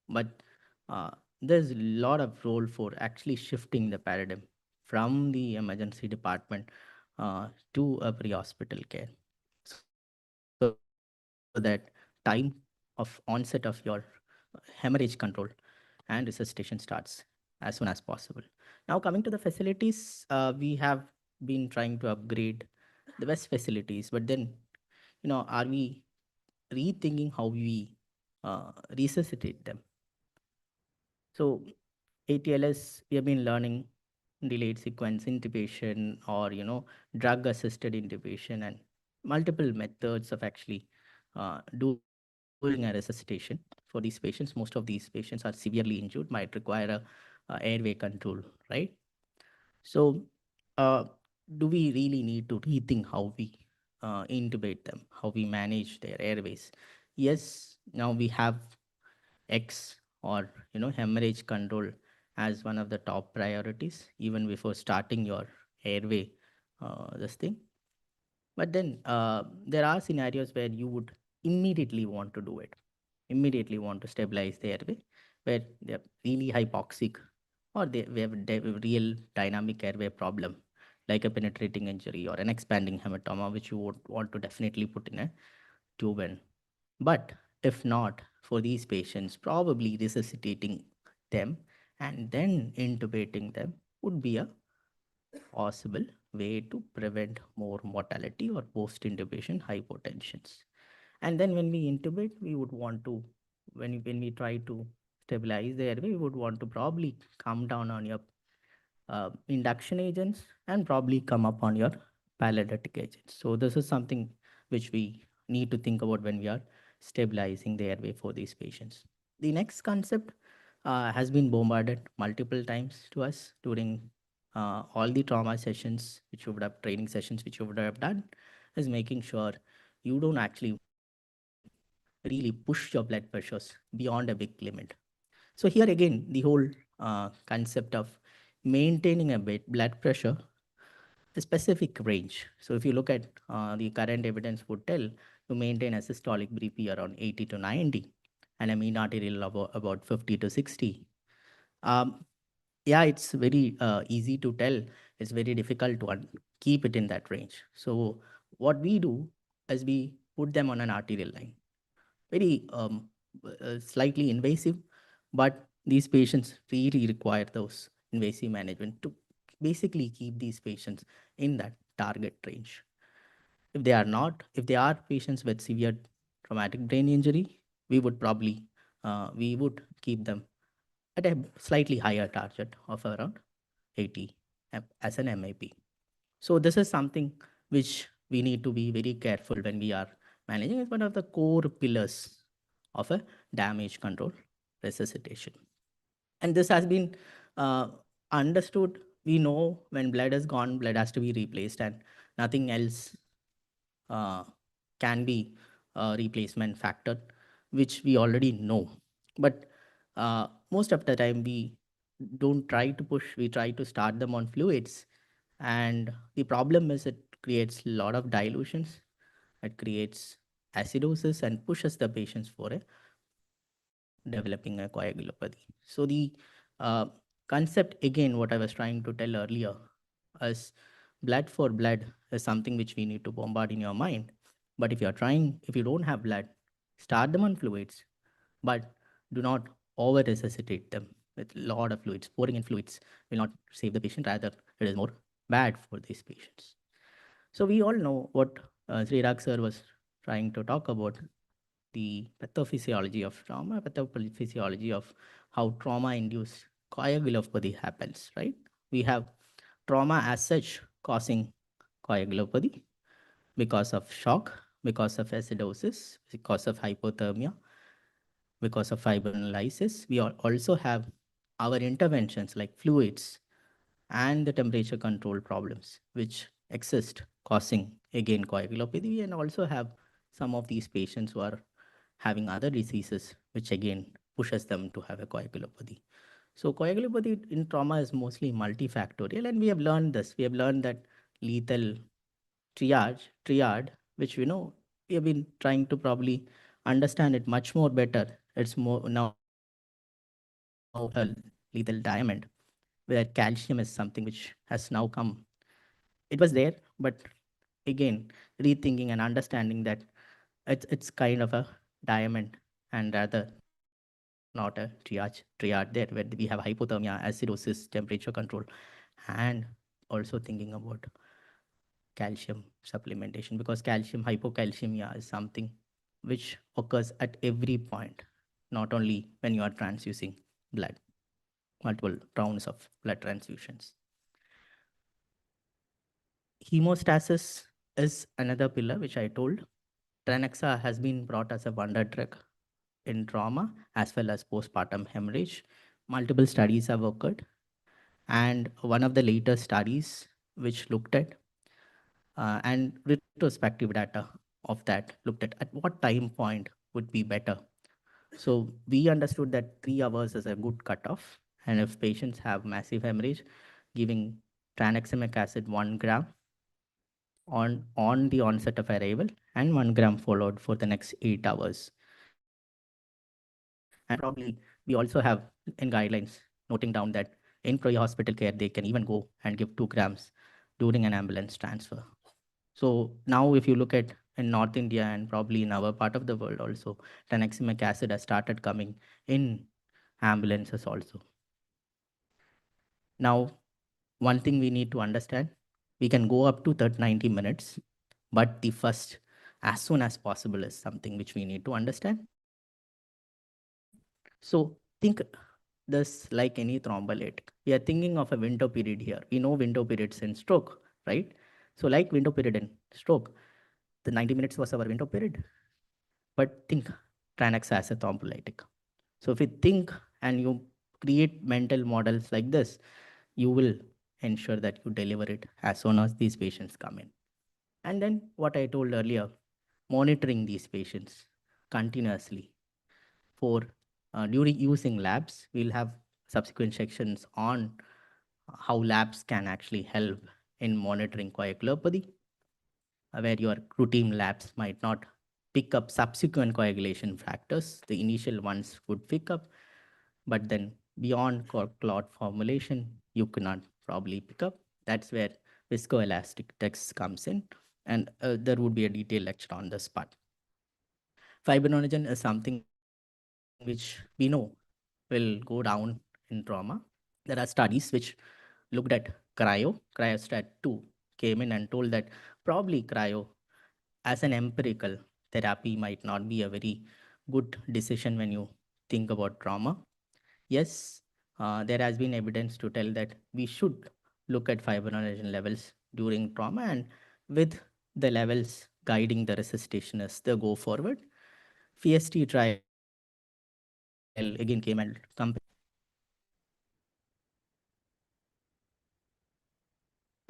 but there's a lot of role for actually shifting the paradigm from the emergency department to a pre-hospital care, so that time of onset of your hemorrhage control and resuscitation starts as soon as possible. Now, coming to the facilities, we have been trying to upgrade the best facilities, but then, are we rethinking how we resuscitate them? So ATLS, we have been learning delayed sequence intubation or, drug assisted intubation and multiple methods of actually doing this. doing a resuscitation for these patients. Most of these patients are severely injured, might require a airway control, right? So, do we really need to rethink how we intubate them, how we manage their airways? Yes, now we have X or hemorrhage control as one of the top priorities even before starting your airway this thing. But then there are scenarios where you would immediately want to do it, immediately want to stabilize the airway, where they're really hypoxic or we have a real dynamic airway problem, like a penetrating injury or an expanding hematoma, which you would want to definitely put in a tube in. But if not, for these patients, probably resuscitating them and then intubating them would be a possible way to prevent more mortality or post-intubation hypotensions. And then when we intubate, we would want to, when we try to stabilize the airway, we would want to probably come down on your induction agents and probably come up on your paralytic agents. So this is something which we need to think about when we are stabilizing the airway for these patients. The next concept has been bombarded multiple times to us during all the trauma sessions, which you would have training sessions, which you would have done, is making sure you don't actually really push your blood pressures beyond a big limit. So here again, the whole concept of maintaining a blood pressure, a specific range. So if you look at the current evidence would tell to maintain a systolic BP around 80 to 90 and a mean arterial about 50 to 60. Yeah, it's very easy to tell. It's very difficult to keep it in that range. So what we do is we put them on an arterial line. Very slightly invasive, but these patients really require those invasive management to basically keep these patients in that target range. If they are not, if they are patients with severe traumatic brain injury, we would probably we would keep them at a slightly higher target of around 80 as an MAP. So this is something which we need to be very careful when we are managing. It's one of the core pillars of a damage control resuscitation. And this has been understood. We know when blood is gone, blood has to be replaced and nothing else can be a replacement factor, which we already know. But most of the time we don't try to push, we try to start them on fluids. And the problem is it creates a lot of dilutions, it creates acidosis and pushes the patients for a developing a coagulopathy. So the concept again, what I was trying to tell earlier, is blood for blood is something which we need to bombard in your mind. But if you don't have blood, start them on fluids, but do not over resuscitate them with a lot of fluids. Pouring in fluids will not save the patient, rather it is more bad for these patients. So we all know what Srirak sir was trying to talk about, the pathophysiology of trauma, pathophysiology of how trauma-induced coagulopathy happens, right? We have trauma as such causing coagulopathy because of shock, because of acidosis, because of hypothermia, because of fibrinolysis. We also have our interventions like fluids and the temperature control problems, which exist, causing again coagulopathy, and also have some of these patients who are having other diseases, which again pushes them to have a coagulopathy. So coagulopathy in trauma is mostly multifactorial, and we have learned this. We have learned that lethal triad, which we have been trying to probably understand it much more better. It's more now a lethal diamond, where calcium is something which has now come. It was there, but again, rethinking and understanding that it's kind of a diamond and rather not a triad there, where we have hypothermia, acidosis, temperature control, and also thinking about calcium supplementation, because calcium hypocalcemia is something which occurs at every point, not only when you are transfusing blood, multiple rounds of blood transfusions. Hemostasis is another pillar which I told. Tranexa has been brought as a wonder drug in trauma as well as postpartum hemorrhage. Multiple studies have occurred, and one of the later studies which looked at and retrospective data of that looked at what time point would be better. So we understood that 3 hours is a good cutoff, and if patients have massive hemorrhage, giving tranexamic acid 1 gram on the onset of arrival and 1 gram followed for the next 8 hours. And probably we also have in guidelines noting down that in pre-hospital care, they can even go and give 2 grams during an ambulance transfer. So now if you look at in North India and probably in our part of the world also, tranexamic acid has started coming in ambulances also. Now, one thing we need to understand, we can go up to 90 minutes, but the first, as soon as possible is something which we need to understand. So think this like any thrombolytic. We are thinking of a window period here. We know window periods in stroke, right? So like window period in stroke, the 90 minutes was our window period. But think Tranax as a thrombolytic. So if you think and you create mental models like this, you will ensure that you deliver it as soon as these patients come in. And then what I told earlier, monitoring these patients continuously for during using labs. We'll have subsequent sections on how labs can actually help in monitoring coagulopathy, where your routine labs might not pick up subsequent coagulation factors. The initial ones would pick up, but then beyond clot formulation, you cannot probably pick up. That's where viscoelastic text comes in, and there would be a detailed lecture on this part. Fibrinogen is something which we know will go down in trauma. There are studies which looked at cryostat 2 came in and told that probably cryo as an empirical therapy might not be a very good decision when you think about trauma. Yes, there has been evidence to tell that we should look at fibrinogen levels during trauma, and with the levels guiding the resuscitation as the go forward. PST trial again came and compared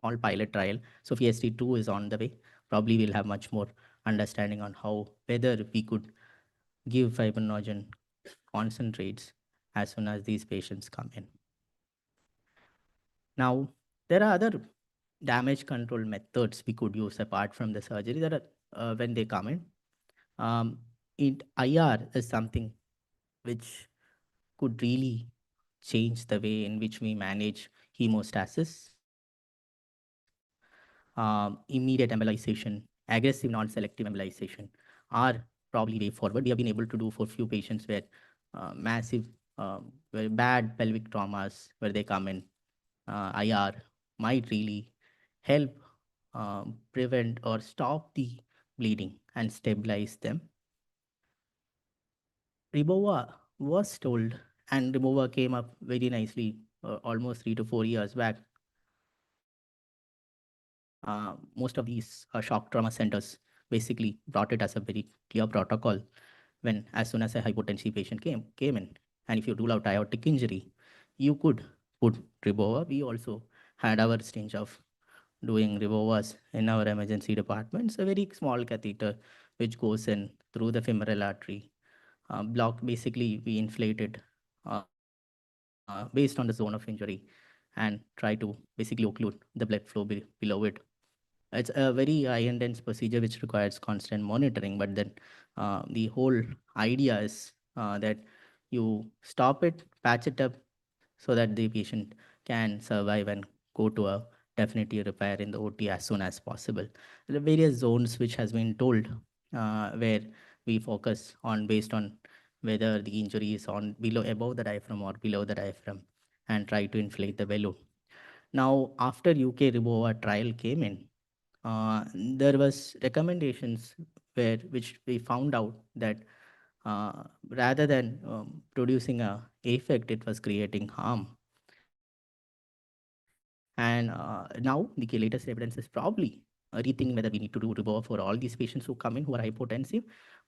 all pilot trial. So PST2 is on the way. Probably we'll have much more understanding on how whether we could give fibrinogen concentrates as soon as these patients come in. Now, there are other damage control methods we could use apart from the surgery that are when they come in. IR is something which could really change the way in which we manage hemostasis. Immediate embolization, aggressive non-selective embolization are probably way forward. We have been able to do for few patients where massive, very bad pelvic traumas where they come in. IR might really help prevent or stop the bleeding and stabilize them. Ribova was told, and Ribova came up very nicely almost 3 to 4 years back. Most of these shock trauma centers basically brought it as a very clear protocol when as soon as a hypotensive patient came in. And if you rule out aortic injury, you could put Ribova. We also had our stage of doing Ribovas in our emergency departments, a very small catheter which goes in through the femoral artery. Block, basically we inflate it based on the zone of injury and try to basically occlude the blood flow below it. It's a very high intense procedure which requires constant monitoring, but then the whole idea is that you stop it, patch it up so that the patient can survive and go to a definitive repair in the OT as soon as possible. There are various zones which has been told where we focus on based on whether the injury is on above the diaphragm or below the diaphragm and try to inflate the balloon. Now, after UK Ribova trial came in, there was recommendations which we found out that rather than producing a effect, it was creating harm. And now the latest evidence is probably rethinking whether we need to do Ribova for all these patients who come in who are hypotensive,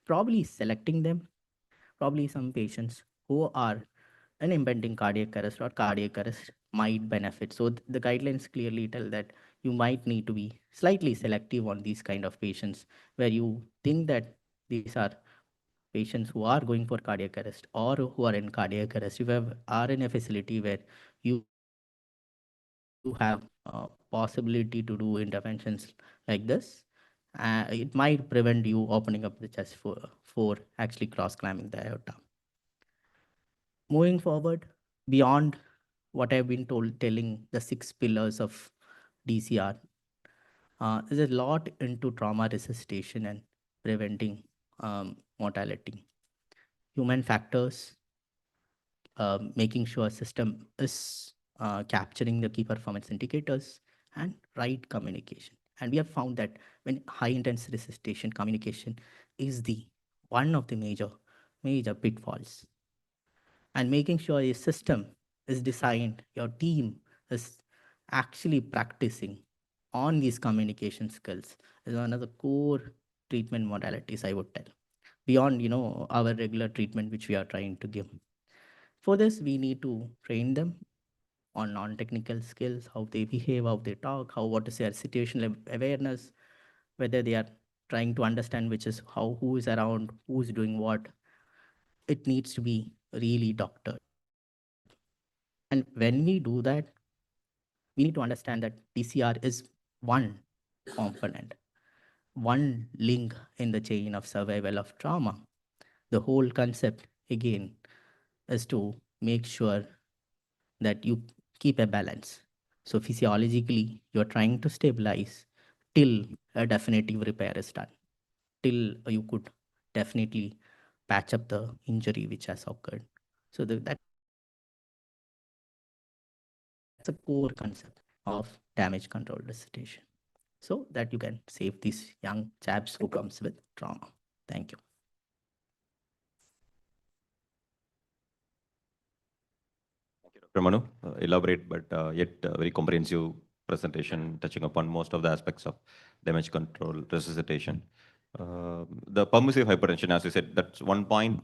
probably selecting them, probably some patients who are an impending cardiac arrest or cardiac arrest might benefit. So the guidelines clearly tell that you might need to be slightly selective on these kind of patients where you think that these are patients who are going for cardiac arrest or who are in cardiac arrest. If you are in a facility where you have possibility to do interventions like this, it might prevent you opening up the chest for actually cross-clamming the aorta. Moving forward, beyond what I've been telling the 6 pillars of DCR, there's a lot into trauma resuscitation and preventing mortality. Human factors, making sure system is capturing the key performance indicators and right communication. And we have found that when high intense resuscitation, communication is the one of the major pitfalls. And making sure your system is designed, your team is actually practicing on these communication skills is one of the core treatment modalities, I would tell, beyond our regular treatment which we are trying to give. For this, we need to train them on non-technical skills, how they behave, how they talk, what is their situational awareness, whether they are trying to understand who is around, who is doing what. It needs to be really doctored. And when we do that, we need to understand that DCR is one component, one link in the chain of survival of trauma. The whole concept, again, is to make sure that you keep a balance. So physiologically, you're trying to stabilize till a definitive repair is done, till you could definitely patch up the injury which has occurred. So that's a core concept of damage control resuscitation, so that you can save these young chaps who comes with trauma. Thank you. Dr. Manu, elaborate but yet very comprehensive presentation touching upon most of the aspects of damage control, resuscitation. The permissive hypertension, as you said, that's one point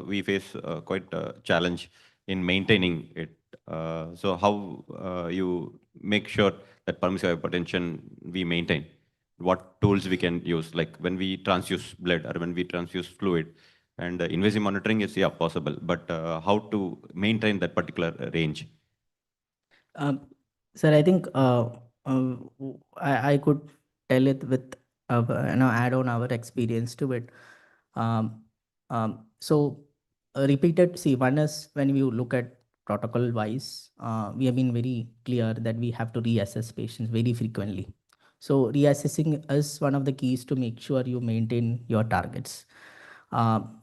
we face quite a challenge in maintaining it. So how you make sure that permissive hypertension we maintain? What tools we can use, like when we transfuse blood or when we transfuse fluid? And invasive monitoring is, yeah, possible, but how to maintain that particular range? Sir, I think I could tell it with add on our experience to it. So repeated. See, one is when we look at protocol wise, we have been very clear that we have to reassess patients very frequently. So reassessing is one of the keys to make sure you maintain your targets.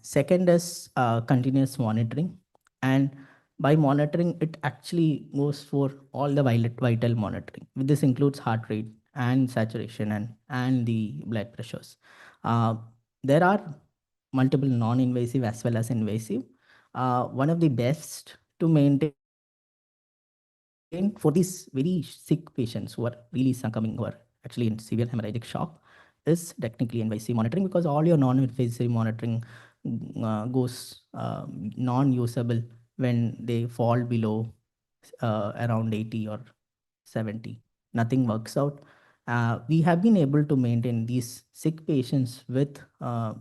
Second is continuous monitoring, and by monitoring, it actually goes for all the vital monitoring. This includes heart rate and saturation and the blood pressures. There are multiple non-invasive as well as invasive. One of the best to maintain for these very sick patients who are really succumbing, who are actually in severe hemorrhagic shock, is technically invasive monitoring, because all your non-invasive monitoring goes non-usable when they fall below around 80 or 70. Nothing works out. We have been able to maintain these sick patients with a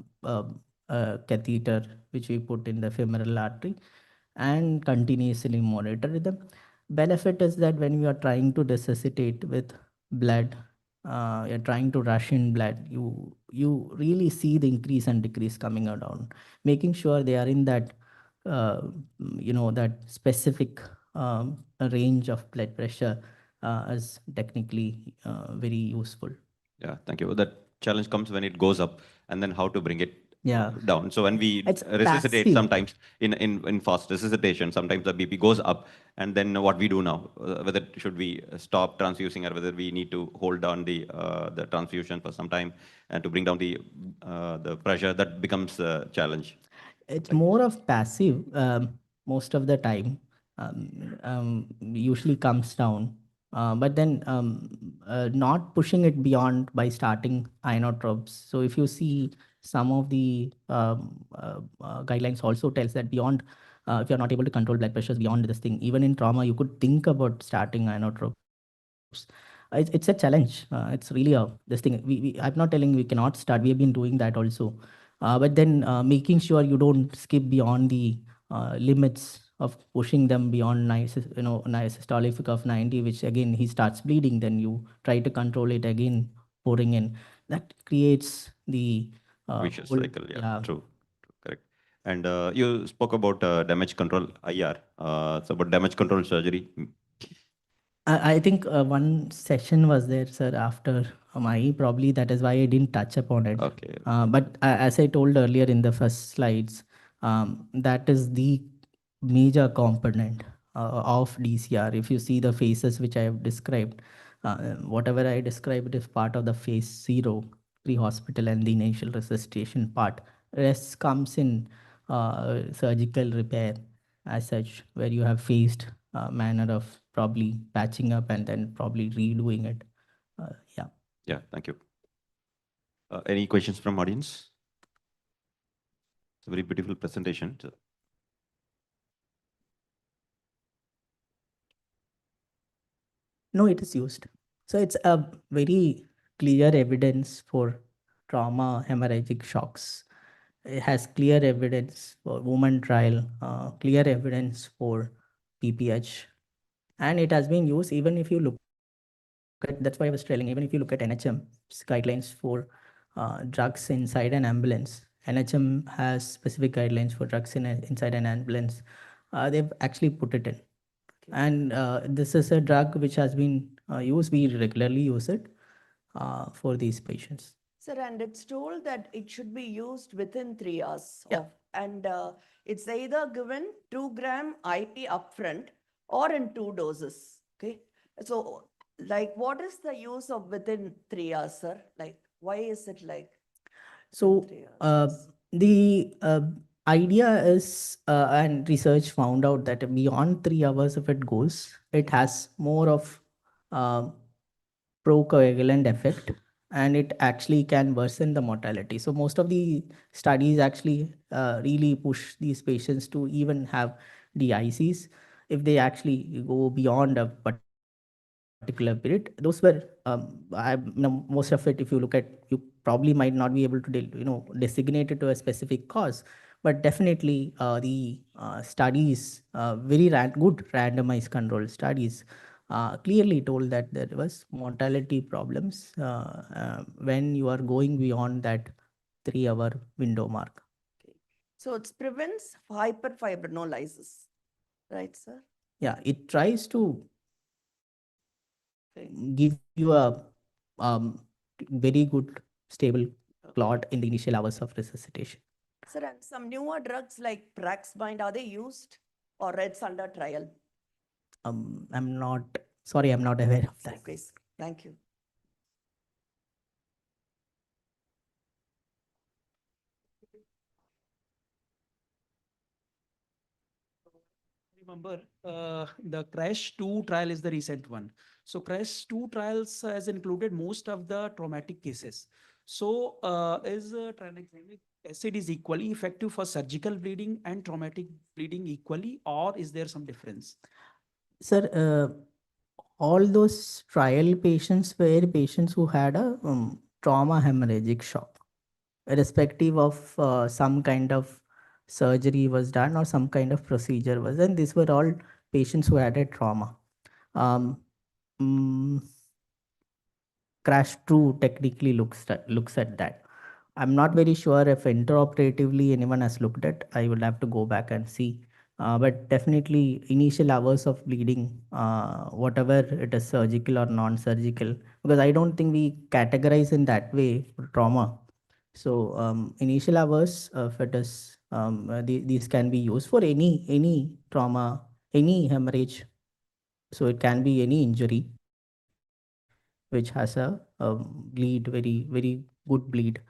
catheter which we put in the femoral artery and continuously monitor them. Benefit is that when you are trying to resuscitate with blood, you're trying to rush in blood, you really see the increase and decrease coming down. Making sure they are in that that specific range of blood pressure is technically very useful. Yeah, thank you. That challenge comes when it goes up, and then how to bring it down. So when we It's resuscitate, passive. sometimes in fast resuscitation, sometimes the BP goes up, and then what we do now, whether should we stop transfusing or whether we need to hold down the transfusion for some time and to bring down the pressure, that becomes a challenge. It's more of passive most of the time. Usually comes down, but then not pushing it beyond by starting inotropes. So if you see some of the guidelines also tells that beyond, if you're not able to control blood pressures beyond this thing, even in trauma, you could think about starting inotropes. It's a challenge. It's really this thing. I'm not telling we cannot start. We have been doing that also. But then making sure you don't skip beyond the limits of pushing them beyond systolic of 90, which again he starts bleeding. Then you try to control it again, pouring in. That creates the Vicious whole- cycle. Yeah, true. Correct. And you spoke about damage control IR. So about damage control surgery. I think one session was there, sir, after my, probably that is why I didn't touch upon it. Okay. But as I told earlier in the first slides, that is the major component of DCR. If you see the phases which I have described, whatever I described is part of the phase 0, pre-hospital and the initial resuscitation part. Rest comes in surgical repair as such, where you have phased manner of probably patching up and then probably redoing it. Yeah. Yeah, thank you. Any questions from audience? It's a very beautiful presentation. No, it is used. So it's a very clear evidence for trauma hemorrhagic shocks. It has clear evidence for woman trial, clear evidence for PPH. And it has been used even if you look at, that's why I was telling, even if you look at NHM's guidelines for drugs inside an ambulance, NHM has specific guidelines for drugs inside an ambulance. They've actually put it in. And this is a drug which has been used. We regularly use it for these patients. Sir, and it's told that it should be used within 3 hours. Yeah. And it's either given 2 gram IP upfront or in 2 doses. Okay. So, like, what is the use of within 3 hours, sir? Like, why is it like? So, 3 hours? the idea is, and research found out that beyond 3 hours, if it goes, it has more of procoagulant effect, and it actually can worsen the mortality. So most of the studies actually really push these patients to even have DICs if they actually go beyond a particular period. Those were most of it, if you look at, you probably might not be able to designate it to a specific cause, but definitely the studies, very good randomized control studies, clearly told that there was mortality problems when you are going beyond that 3-hour window mark. So it prevents hyperfibrinolysis, right, sir? Yeah, it tries to give you a very good stable clot in the initial hours of resuscitation. Sir, and some newer drugs like Praxbind, are they used or it's under trial? I'm not aware of that. Okay, thank you. Remember, the CRASH 2 trial is the recent one. So CRASH 2 trials has included most of the traumatic cases. So is tranexamic acid is equally effective for surgical bleeding and traumatic bleeding equally, or is there some difference? Sir, all those trial patients were patients who had a trauma hemorrhagic shock, irrespective of some kind of surgery was done or some kind of procedure was done. These were all patients who had a trauma. CRASH 2 technically looks at that. I'm not very sure if interoperatively anyone has looked at. I will have to go back and see. But definitely initial hours of bleeding, whatever it is surgical or non-surgical, because I don't think we categorize in that way for trauma. So initial hours, if it is, these can be used for any trauma, any hemorrhage. So it can be any injury which has a bleed, very good bleed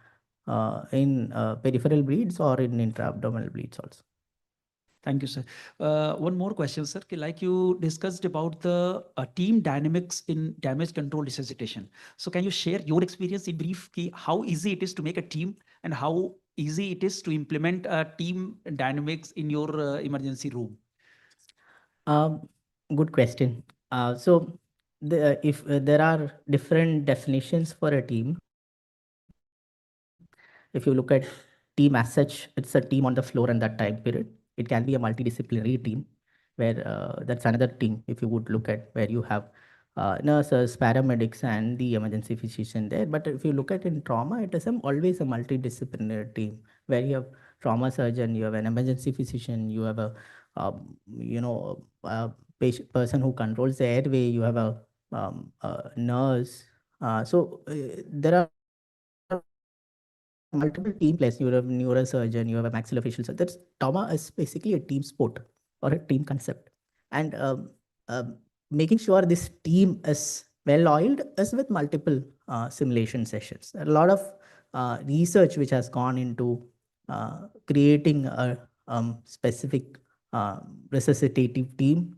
in peripheral bleeds or in intra-abdominal bleeds also. Thank you, sir. One more question, sir. Like you discussed about the team dynamics in damage control resuscitation. So can you share your experience in brief, how easy it is to make a team and how easy it is to implement team dynamics in your emergency room? Good question. So, if there are different definitions for a team, if you look at team as such, it's a team on the floor in that time period. It can be a multidisciplinary team, where that's another team. If you would look at where you have nurses, paramedics, and the emergency physician there. But if you look at in trauma, it is always a multidisciplinary team where you have trauma surgeon, you have an emergency physician, you have a person who controls the airway, you have a nurse. There are multiple team players. You have a neurosurgeon, you have a maxillofacial surgeon. That's trauma is basically a team sport or a team concept, and making sure this team is well oiled is with multiple simulation sessions. A lot of research which has gone into creating a specific resuscitative team.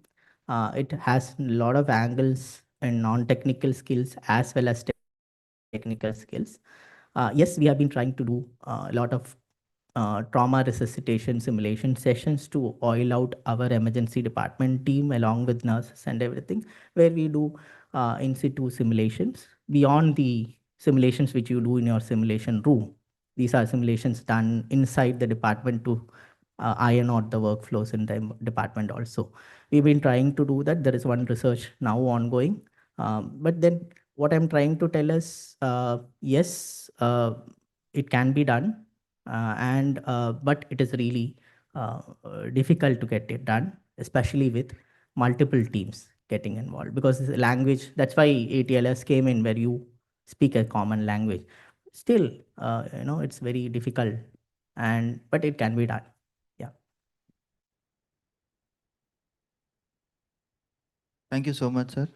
It has a lot of angles and non-technical skills as well as technical skills. Yes, we have been trying to do a lot of trauma resuscitation simulation sessions to oil out our emergency department team along with nurses and everything, where we do in situ simulations beyond the simulations which you do in your simulation room. These are simulations done inside the department to iron out the workflows in the department also. We've been trying to do that. There is one research now ongoing. But then what I'm trying to tell is, yes, it can be done, but it is really difficult to get it done, especially with multiple teams getting involved, because the language, that's why ATLS came in, where you speak a common language. Still, it's very difficult, but it can be done. Yeah. Thank you so much, sir.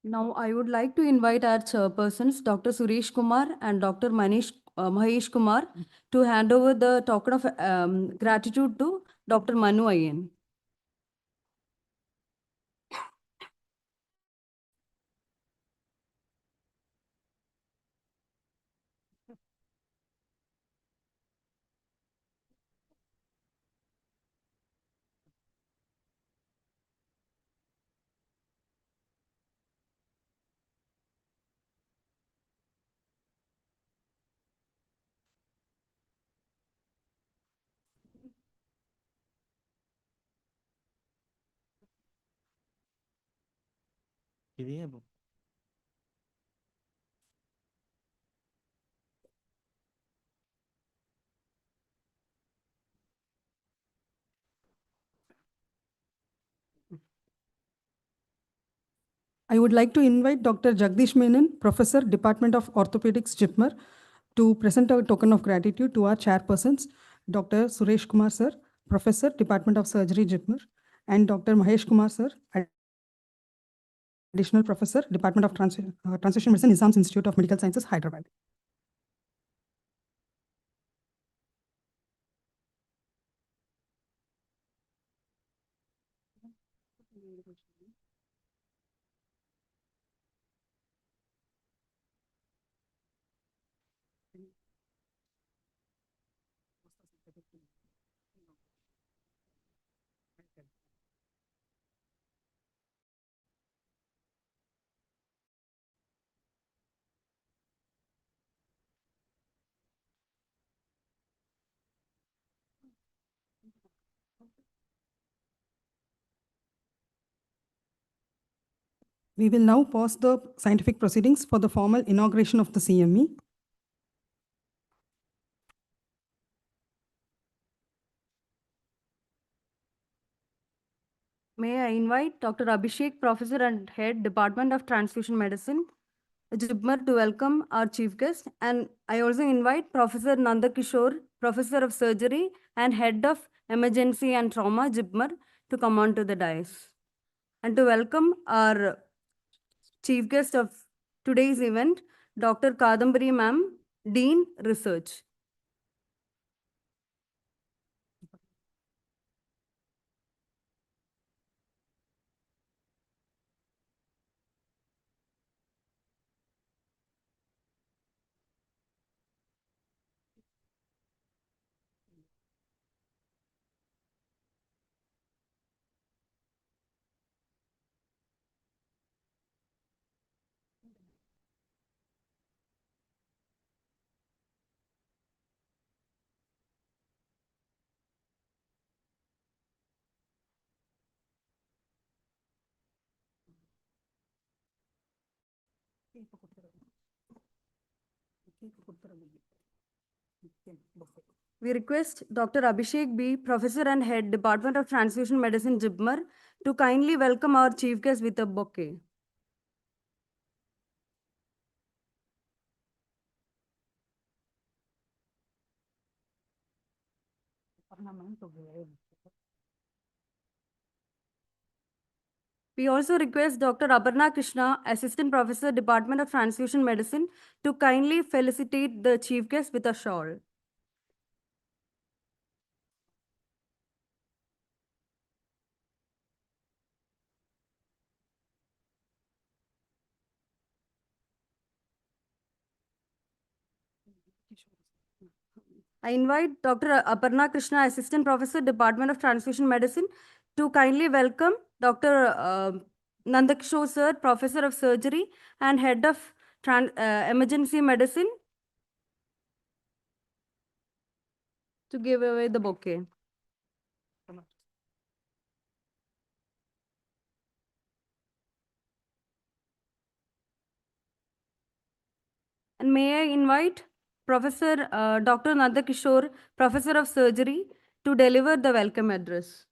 Now, I would like to invite our chairpersons, Dr. Suresh Kumar and Dr. Mahesh Kumar, to hand over the token of gratitude to Dr. Manu Iyen. I would like to invite Dr. Jagdish Menon, Professor, Department of Orthopedics, JIPMER, to present a token of gratitude to our chairpersons, Dr. Suresh Kumar, sir, Professor, Department of Surgery, JIPMER, and Dr. Mahesh Kumar, sir, Additional Professor, Department of Transition Medicine, Nizam's Institute of Medical Sciences, Hyderabad. We will now pause the scientific proceedings for the formal inauguration of the CME. May I invite Dr. Abhishek, Professor and Head, Department of Transfusion Medicine, JIPMER, to welcome our chief guest. And I also invite Professor Nandakishore, Professor of Surgery and Head of Emergency and Trauma, JIPMER, to come on to the dais. And to welcome our chief guest of today's event, Dr. Kadambari Ma'am, Dean, Research. We request Dr. Abhishek B., Professor and Head, Department of Transfusion Medicine, JIPMER, to kindly welcome our chief guest with a bouquet. We also request Dr. Aparna Krishna, Assistant Professor, Department of Transfusion Medicine, to kindly felicitate the chief guest with a shawl. I invite Dr. Aparna Krishna, Assistant Professor, Department of Transfusion Medicine, to kindly welcome Dr. Nandakishore Sir, Professor of Surgery and Head of Emergency Medicine, to give away the bouquet. And may I invite Professor Dr. Nandakishore, Professor of Surgery, to deliver the welcome address.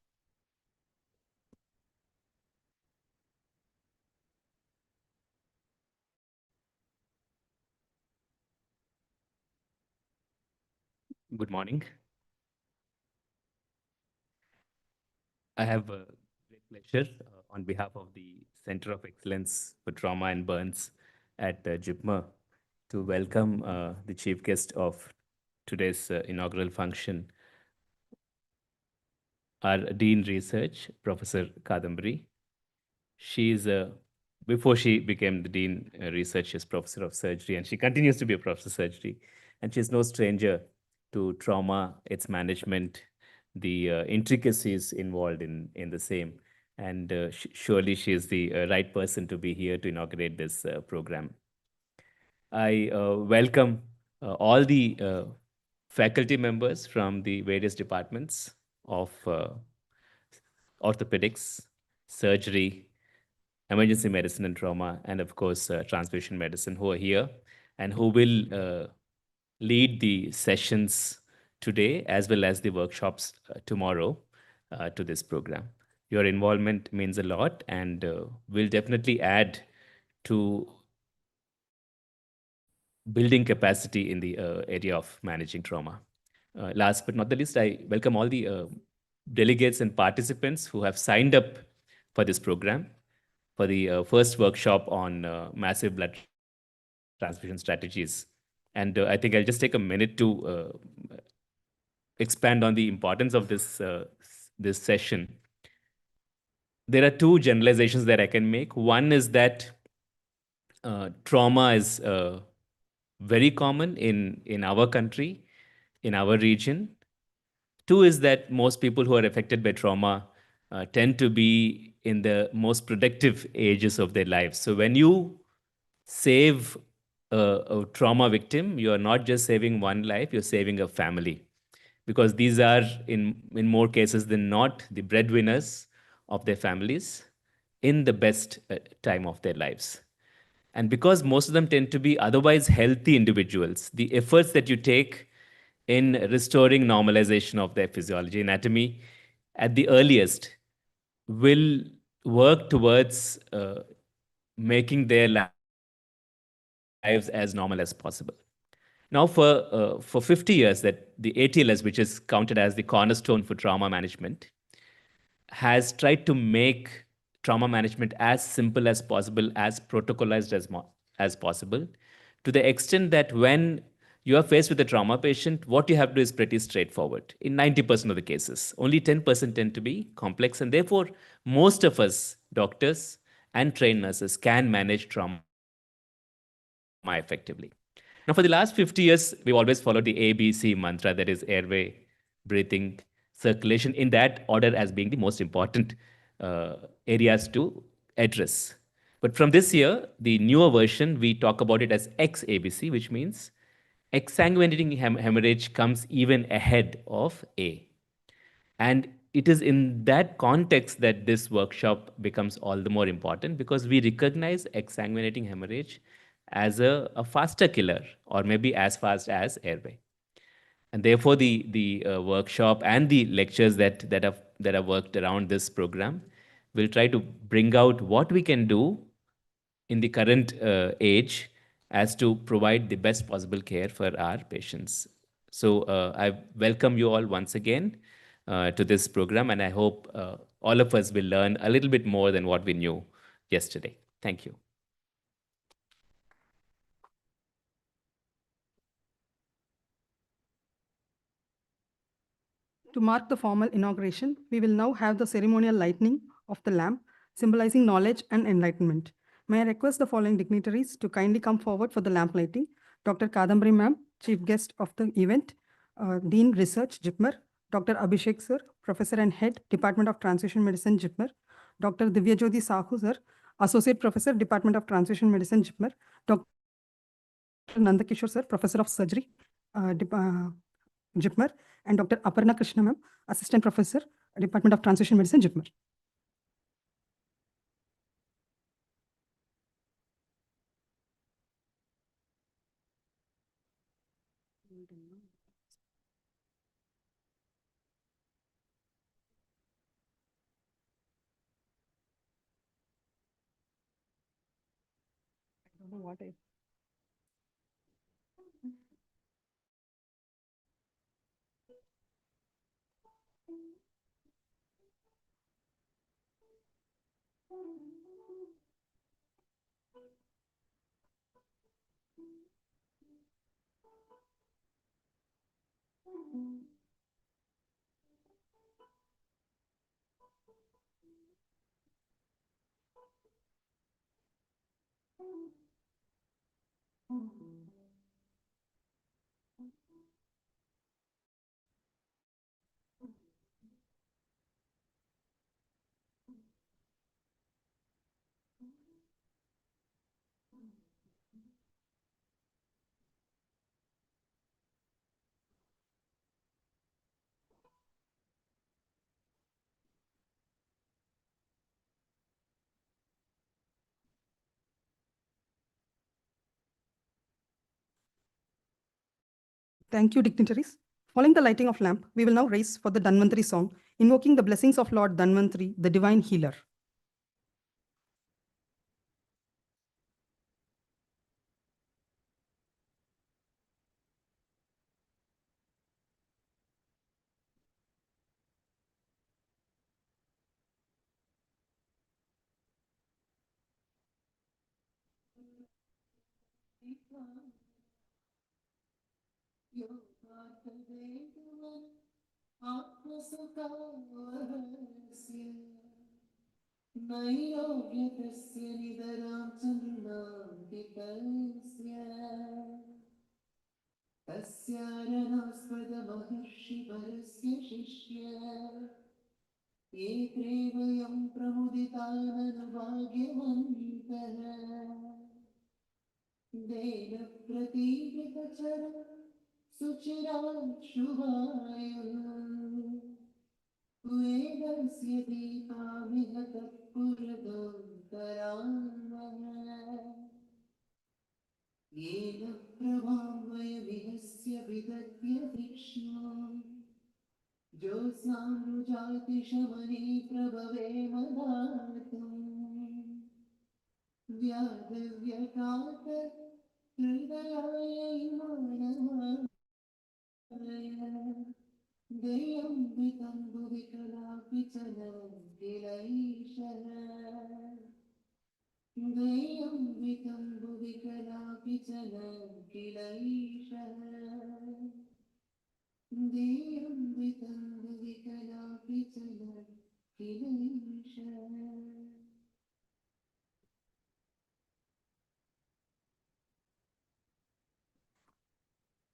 Good morning. I have a great pleasure on behalf of the Center of Excellence for Trauma and Burns at JIPMER to welcome the chief guest of today's inaugural function, our Dean Research, Professor Kadambari. She is before she became the Dean Research, she's Professor of Surgery, and she continues to be a Professor of Surgery. And she's no stranger to trauma, its management, the intricacies involved in the same. And surely she is the right person to be here to inaugurate this program. I welcome all the faculty members from the various departments of orthopedics, surgery, emergency medicine and trauma, and of course, transfusion medicine, who are here and who will lead the sessions today as well as the workshops tomorrow to this program. Your involvement means a lot and will definitely add to building capacity in the area of managing trauma. Last but not the least, I welcome all the delegates and participants who have signed up for this program, for the first workshop on massive blood transfusion strategies. And I think I'll just take a minute to expand on the importance of this session. There are two generalizations that I can make. One is that trauma is very common in our country, in our region. Two is that most people who are affected by trauma tend to be in the most productive ages of their lives. So when you save a trauma victim, you're not just saving one life, you're saving a family. Because these are, in more cases than not, the breadwinners of their families in the best time of their lives. And because most of them tend to be otherwise healthy individuals, the efforts that you take in restoring normalization of their physiology, anatomy, at the earliest, will work towards making their lives as normal as possible. Now, for 50 years, that the ATLS, which is counted as the cornerstone for trauma management, has tried to make trauma management as simple as possible, as protocolized as possible, to the extent that when you are faced with a trauma patient, what you have to do is pretty straightforward in 90% of the cases. Only 10% tend to be complex, and therefore, most of us, doctors and trained nurses, can manage trauma effectively. Now, for the last 50 years, we've always followed the ABC mantra, that is airway, breathing, circulation, in that order as being the most important areas to address. But from this year, the newer version, we talk about it as XABC, which means exsanguinating hemorrhage comes even ahead of A. And it is in that context that this workshop becomes all the more important, because we recognize exsanguinating hemorrhage as a faster killer, or maybe as fast as airway. And therefore, the workshop and the lectures that are worked around this program will try to bring out what we can do in the current age as to provide the best possible care for our patients. So I welcome you all once again to this program, and I hope all of us will learn a little bit more than what we knew yesterday. Thank you. To mark the formal inauguration, we will now have the ceremonial lighting of the lamp, symbolizing knowledge and enlightenment. May I request the following dignitaries to kindly come forward for the lamp lighting: Dr. Kadambari Ma'am, Chief Guest of the event, Dean Research, JIPMER; Dr. Abhishek Sir, Professor and Head, Department of Transfusion Medicine, JIPMER; Dr. Divyajyoti Sahu Sir, Associate Professor, Department of Transfusion Medicine, JIPMER; Dr. Nandakishore Sir, Professor of Surgery, JIPMER; and Dr. Aparna Krishna Ma'am, Assistant Professor, Department of Transfusion Medicine, JIPMER. I don't know what I... Thank you, dignitaries. Following the lighting of lamp, we will now raise for the Dhanvantari song, invoking the blessings of Lord Dhanvantari, the divine healer. नैरोग्यतस्य निदरां चन्द्रान्तिकस्य तस्यारणास्पदमहर्षिवरस्य शिष्य ये त्रेवयं प्रमुदिताननुभाग्यवन्तः देवप्रतीकृतचर सुचिराशुभायुः वेदस्य दीपामिह तत्पुरदोत्तरामः येन प्रभां वयमिहस्य विदग्ध्य तीक्ष्णाम् ज्योत्स्नामृजातिशमने प्रभवे मदातुम् व्याधव्यकात हृदयाय इमानवाय दयम्बितम्बुविकलापि च न किलैषः दयम्बितं भुवि कलापि चलं किलैषः दयम्बितं भुवि कलापि चलं किलैषः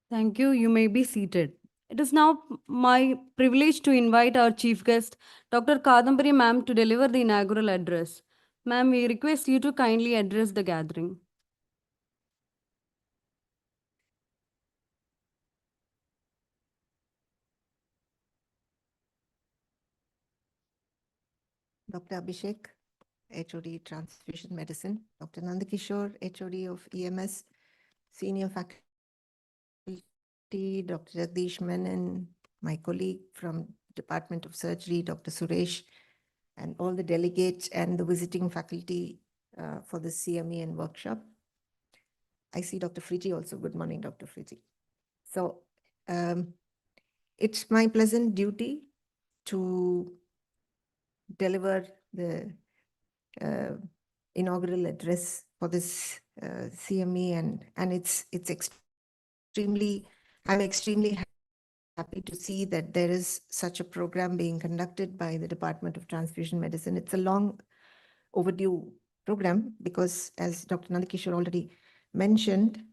Thank you. You may be seated. It is now my privilege to invite our chief guest, Dr. Kadambari ma'am, to deliver the inaugural address. Ma'am, we request you to kindly address the gathering. Dr. Abhishek, HOD Transfusion Medicine, Dr. Nandakishore, HOD of EMS, Senior Faculty, Dr. Jagdish Menon, my colleague from Department of Surgery, Dr. Suresh, and all the delegates and the visiting faculty for the CME and workshop. I see Dr. Friji also. Good morning, Dr. Friji. So it's my pleasant duty to deliver the inaugural address for this CME, and it's extremely, I'm extremely happy to see that there is such a program being conducted by the Department of Transfusion Medicine. It's a long overdue program because, as Dr. Nandakishore already mentioned,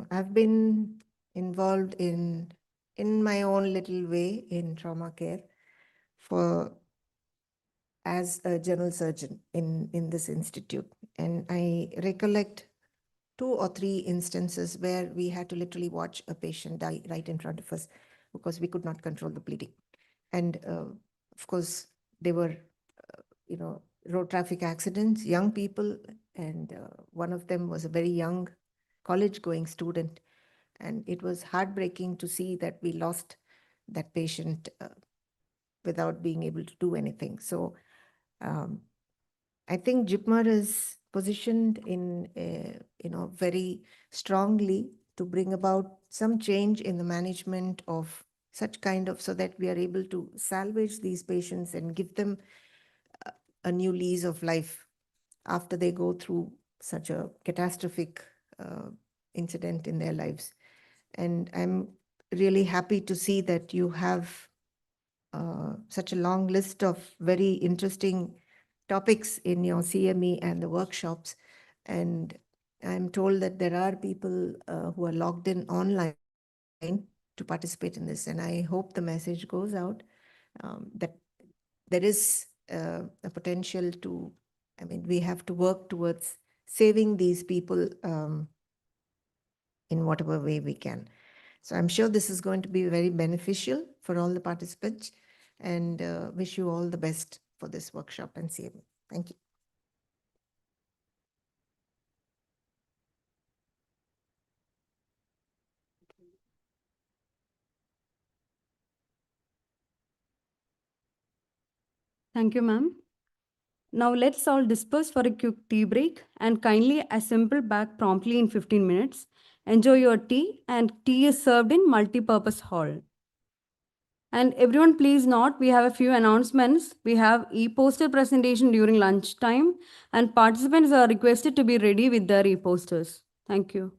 I've been involved in my own little way in trauma care for as a general surgeon in this institute. And I recollect 2 or 3 instances where we had to literally watch a patient die right in front of us because we could not control the bleeding. And of course, they were, road traffic accidents, young people, and one of them was a very young college-going student. And it was heartbreaking to see that we lost that patient without being able to do anything. So I think JIPMER is positioned in, very strongly to bring about some change in the management of such kind of, so that we are able to salvage these patients and give them a new lease of life after they go through such a catastrophic incident in their lives. And I'm really happy to see that you have such a long list of very interesting topics in your CME and the workshops. And I'm told that there are people who are logged in online to participate in this. And I hope the message goes out that there is a potential to, we have to work towards saving these people in whatever way we can. So I'm sure this is going to be very beneficial for all the participants, and wish you all the best for this workshop and CME. Thank you. Thank you, ma'am. Now let's all disperse for a quick tea break and kindly assemble back promptly in 15 minutes. Enjoy your tea, and tea is served in multi-purpose hall. And everyone please note, we have a few announcements. We have e-poster presentation during lunchtime, and participants are requested to be ready with their e-posters. Thank you.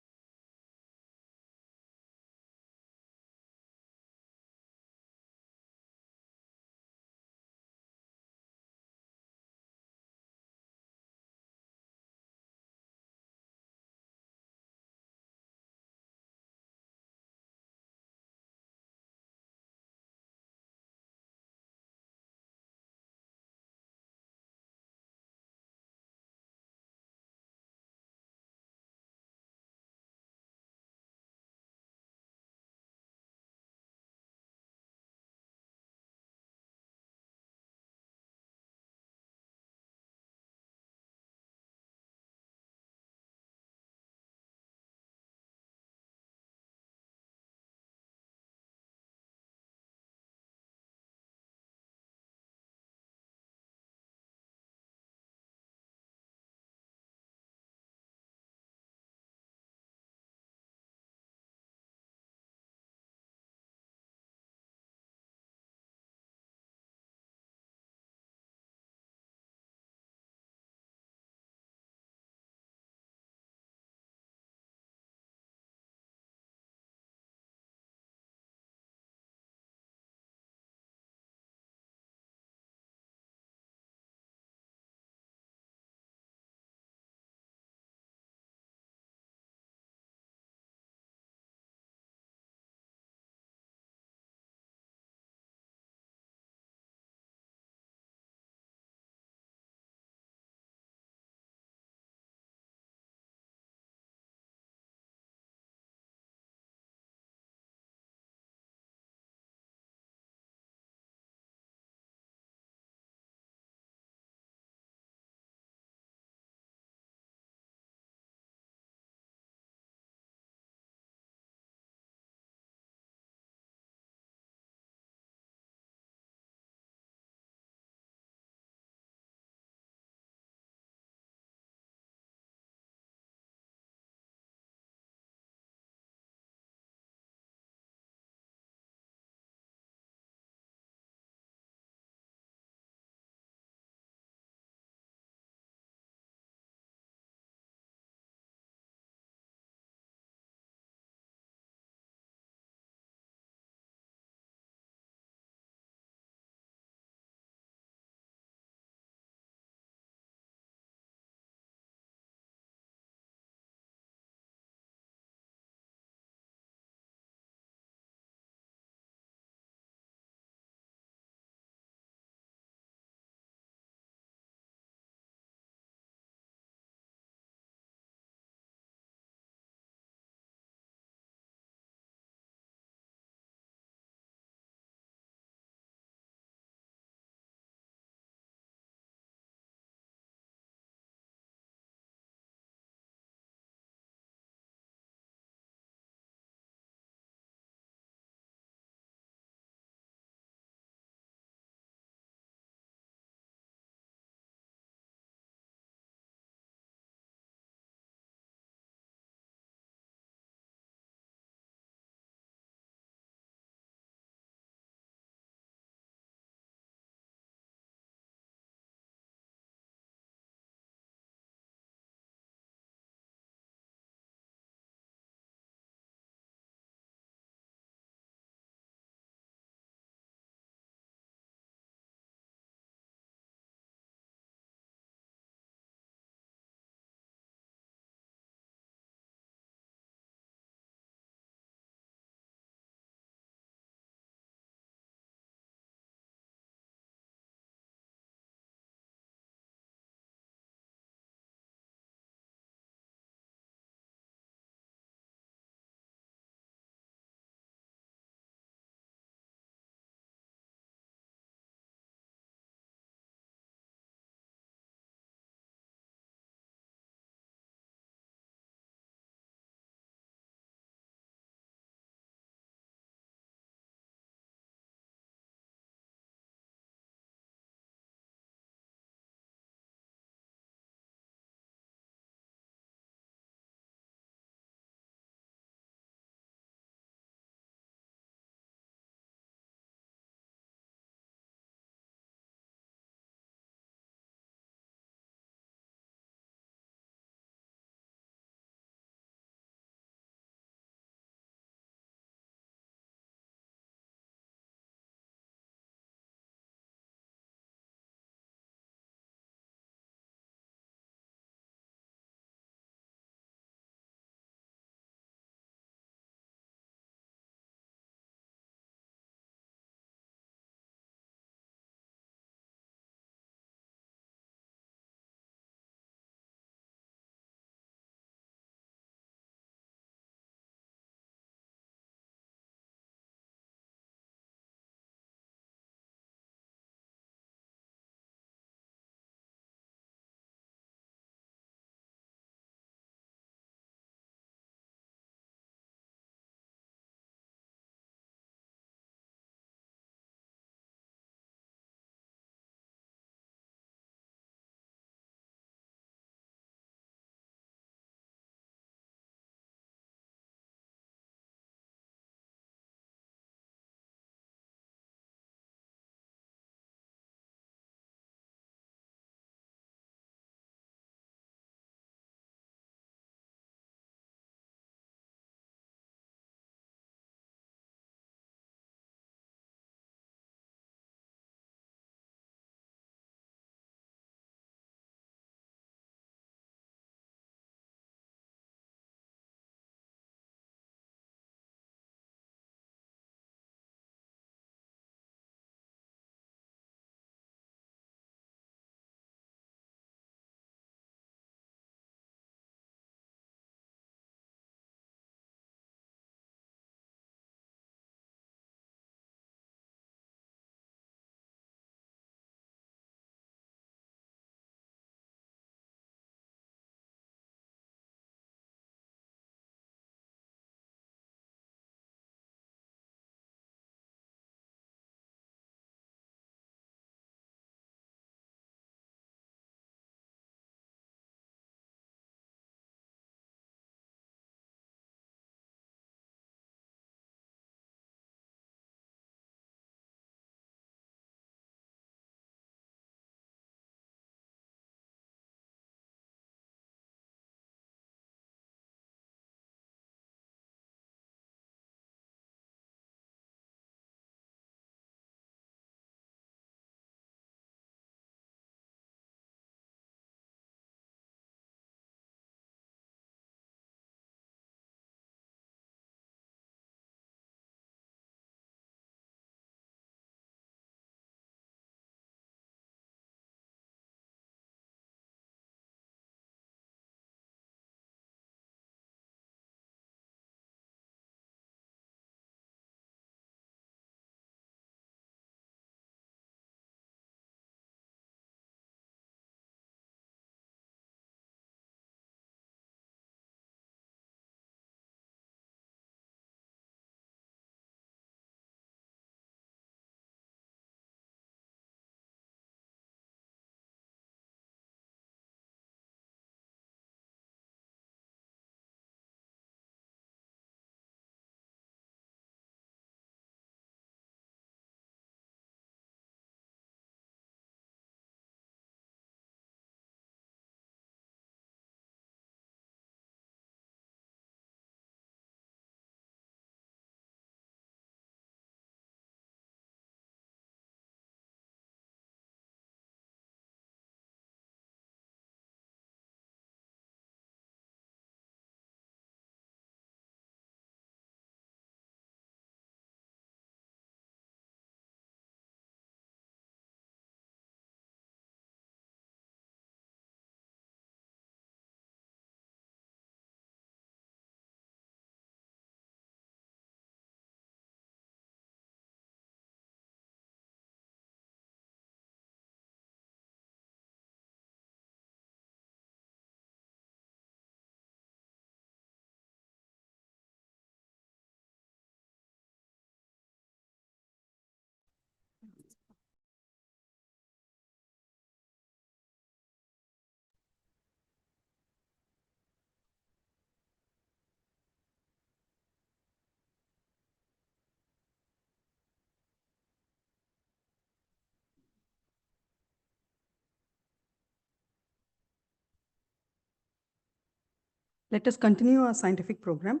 Let us continue our scientific program.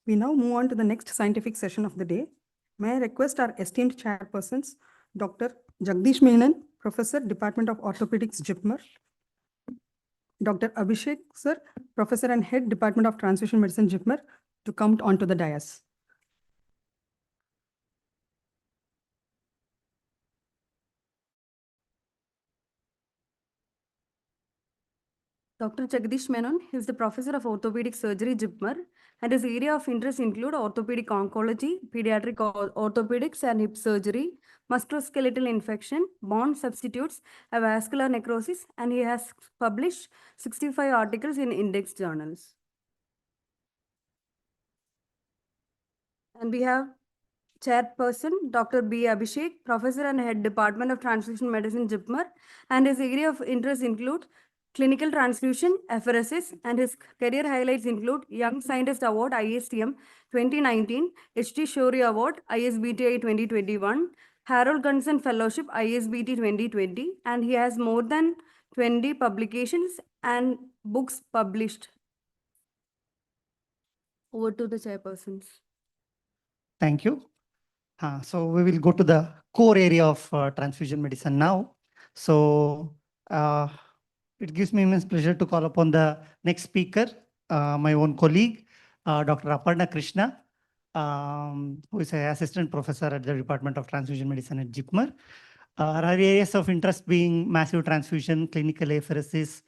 We now move on to the next scientific session of the day. May I request our esteemed chairpersons, Dr. Jagdish Menon, Professor, Department of Orthopedics, JIPMER, Dr. Abhishek, sir, Professor and Head, Department of Transfusion Medicine, JIPMER, to come onto the dais. Dr. Jagdish Menon is the Professor of Orthopedic Surgery, JIPMER, and his area of interest include orthopedic oncology, pediatric orthopedics and hip surgery, musculoskeletal infection, bone substitutes, avascular necrosis, and he has published 65 articles in index journals. And we have Chairperson Dr. B. Abhishek, Professor and Head Department of Transfusion Medicine, JIPMER, and his area of interest include clinical transfusion, apheresis, and his career highlights include Young Scientist Award, ISTM 2019, H.T. Shourie Award, ISBTI 2021, Harold Gunson Fellowship, ISBT 2020, and he has more than 20 publications and books published. Over to the chairpersons. Thank you. So we will go to the core area of transfusion medicine now. So it gives me immense pleasure to call upon the next speaker, my own colleague, Dr. Aparna Krishna, who is an assistant professor at the Department of Transfusion Medicine at JIPMER. Our areas of interest being massive transfusion, clinical apheresis,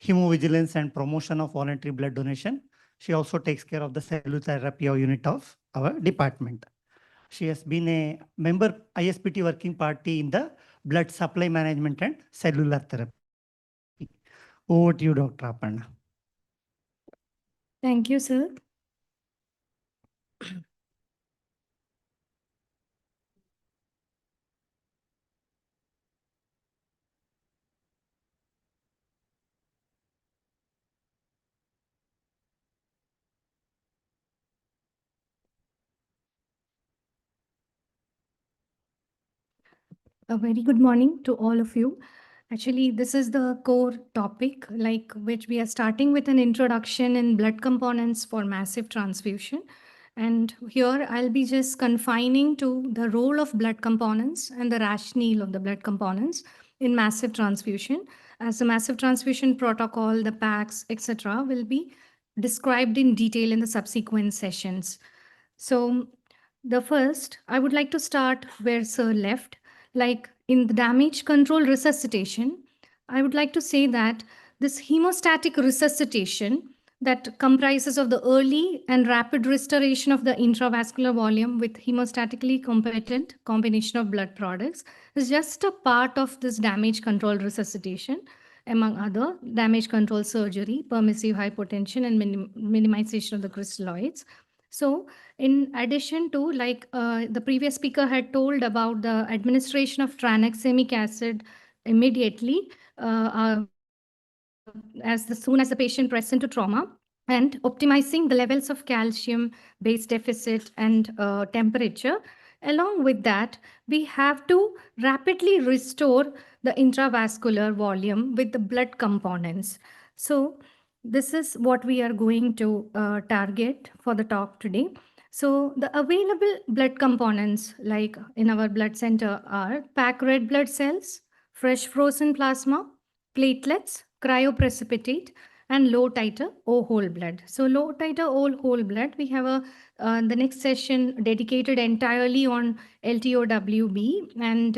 hemovigilance, and promotion of voluntary blood donation. She also takes care of the cellular therapy unit of our department. She has been a member ISPT working party in the blood supply management and cellular therapy. Over to you, Dr. Aparna. Thank you, sir. A very good morning to all of you. Actually, this is the core topic, like which we are starting with an introduction in blood components for massive transfusion. And here I'll be just confining to the role of blood components and the rationale of the blood components in massive transfusion. As the massive transfusion protocol, the packs, etc., will be described in detail in the subsequent sessions. So the first, I would like to start where Sir left. Like in the damage control resuscitation, I would like to say that this hemostatic resuscitation that comprises of the early and rapid restoration of the intravascular volume with hemostatically competent combination of blood products is just a part of this damage control resuscitation, among other damage control surgery, permissive hypotension, and minimization of the crystalloids. So in addition to, like the previous speaker had told about the administration of tranexamic acid immediately as soon as the patient presents to trauma, and optimizing the levels of calcium, base deficit, and temperature. Along with that, we have to rapidly restore the intravascular volume with the blood components. So this is what we are going to target for the talk today. So the available blood components, like in our blood center, are packed red blood cells, fresh frozen plasma, platelets, cryoprecipitate, and low titer O whole blood. So low titer O whole blood, we have the next session dedicated entirely on LTOWB, and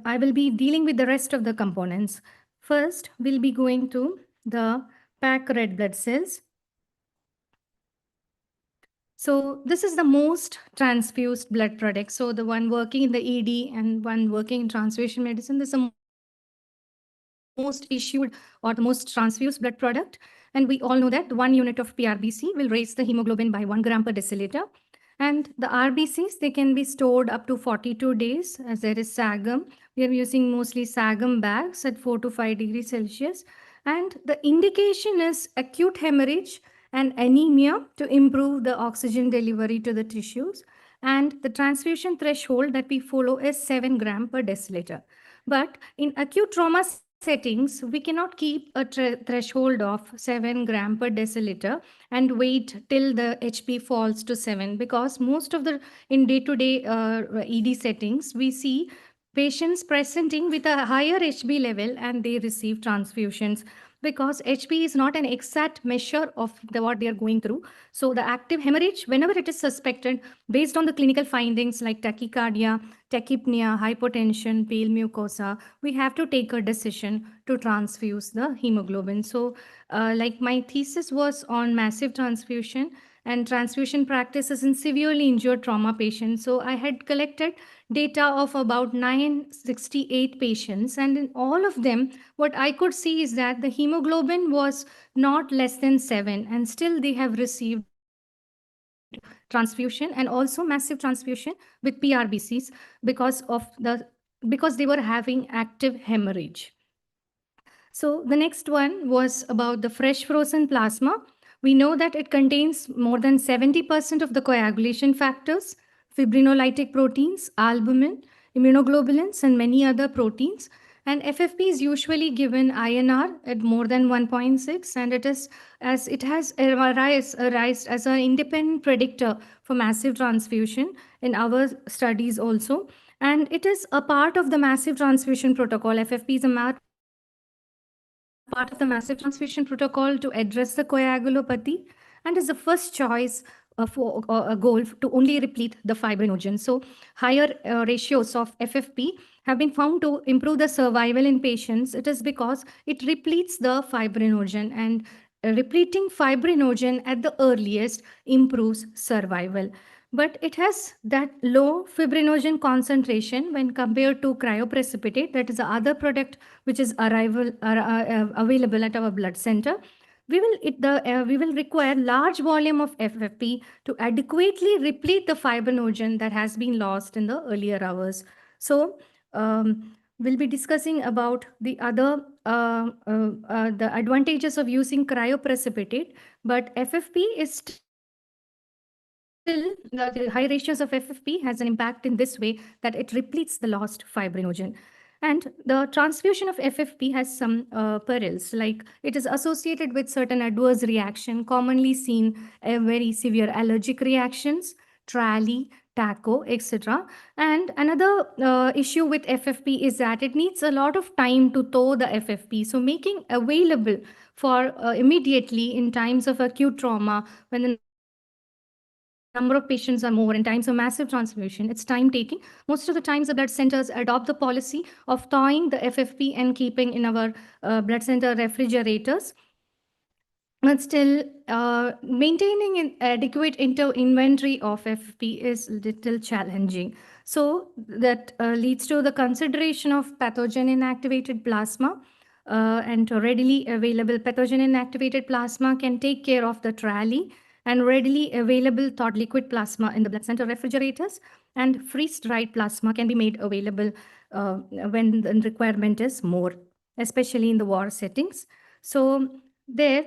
I will be dealing with the rest of the components. First, we'll be going to the packed red blood cells. So this is the most transfused blood product. So the one working in the ED and one working in transfusion medicine, this is the most issued or the most transfused blood product. And we all know that 1 unit of PRBC will raise the hemoglobin by 1 gram per deciliter. And the RBCs, they can be stored up to 42 days as there is SAGM. We are using mostly SAGM bags at 4 to 5 degrees Celsius. And the indication is acute hemorrhage and anemia to improve the oxygen delivery to the tissues. And the transfusion threshold that we follow is 7 gram per deciliter. But in acute trauma settings, we cannot keep a threshold of 7 gram per deciliter and wait till the HP falls to 7, because most of the in day-to-day ED settings, we see patients presenting with a higher HB level and they receive transfusions, because HB is not an exact measure of what they are going through. So the active hemorrhage, whenever it is suspected, based on the clinical findings like tachycardia, tachypnea, hypotension, pale mucosa, we have to take a decision to transfuse the hemoglobin. So like my thesis was on massive transfusion and transfusion practices in severely injured trauma patients. So I had collected data of about 968 patients, and in all of them, what I could see is that the hemoglobin was not less than 7, and still they have received transfusion and also massive transfusion with PRBCs because they were having active hemorrhage. So the next one was about the fresh frozen plasma. We know that it contains more than 70% of the coagulation factors, fibrinolytic proteins, albumin, immunoglobulins, and many other proteins. And FFP is usually given INR at more than 1.6, and it has arisen as an independent predictor for massive transfusion in our studies also. And it is a part of the massive transfusion protocol. FFP is a part of the massive transfusion protocol to address the coagulopathy, and is the first choice for a goal to only replete the fibrinogen. So higher ratios of FFP have been found to improve the survival in patients. It is because it repletes the fibrinogen, and repleting fibrinogen at the earliest improves survival. But it has that low fibrinogen concentration when compared to cryoprecipitate, that is the other product which is available at our blood center. We will require large volume of FFP to adequately replete the fibrinogen that has been lost in the earlier hours. So we'll be discussing about the other the advantages of using cryoprecipitate, but FFP is still the high ratios of FFP has an impact in this way that it repletes the lost fibrinogen. And the transfusion of FFP has some perils, like it is associated with certain adverse reaction, commonly seen very severe allergic reactions, trally, taco, etc. And another issue with FFP is that it needs a lot of time to thaw the FFP. So making available for immediately in times of acute trauma, when the number of patients are more in times of massive transfusion, it's time taking. Most of the times the blood centers adopt the policy of thawing the FFP and keeping in our blood center refrigerators. But still, maintaining an adequate inventory of FFP is little challenging. So that leads to the consideration of pathogen inactivated plasma. And readily available pathogen inactivated plasma can take care of the trally, and readily available thawed liquid plasma in the blood center refrigerators and freeze-dried plasma can be made available when the requirement is more, especially in the war settings. So there,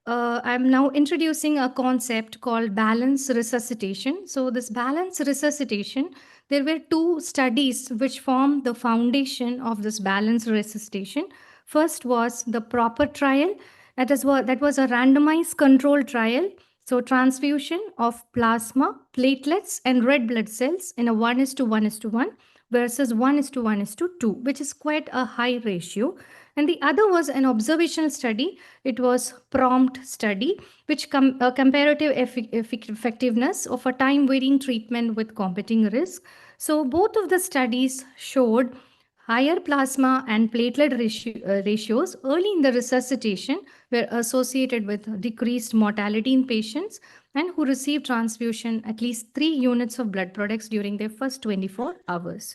I'm now introducing a concept called balance resuscitation. So this balance resuscitation, there were two studies which formed the foundation of this balance resuscitation. First was the proper trial. That was a randomized control trial. So transfusion of plasma, platelets, and red blood cells in a 1:1:1 versus 1:1:2, which is quite a high ratio. And the other was an observational study. It was prompt study, which comparative effectiveness of a time-varying treatment with competing risk. So both of the studies showed higher plasma and platelet ratios early in the resuscitation were associated with decreased mortality in patients and who received transfusion at least 3 units of blood products during their first 24 hours.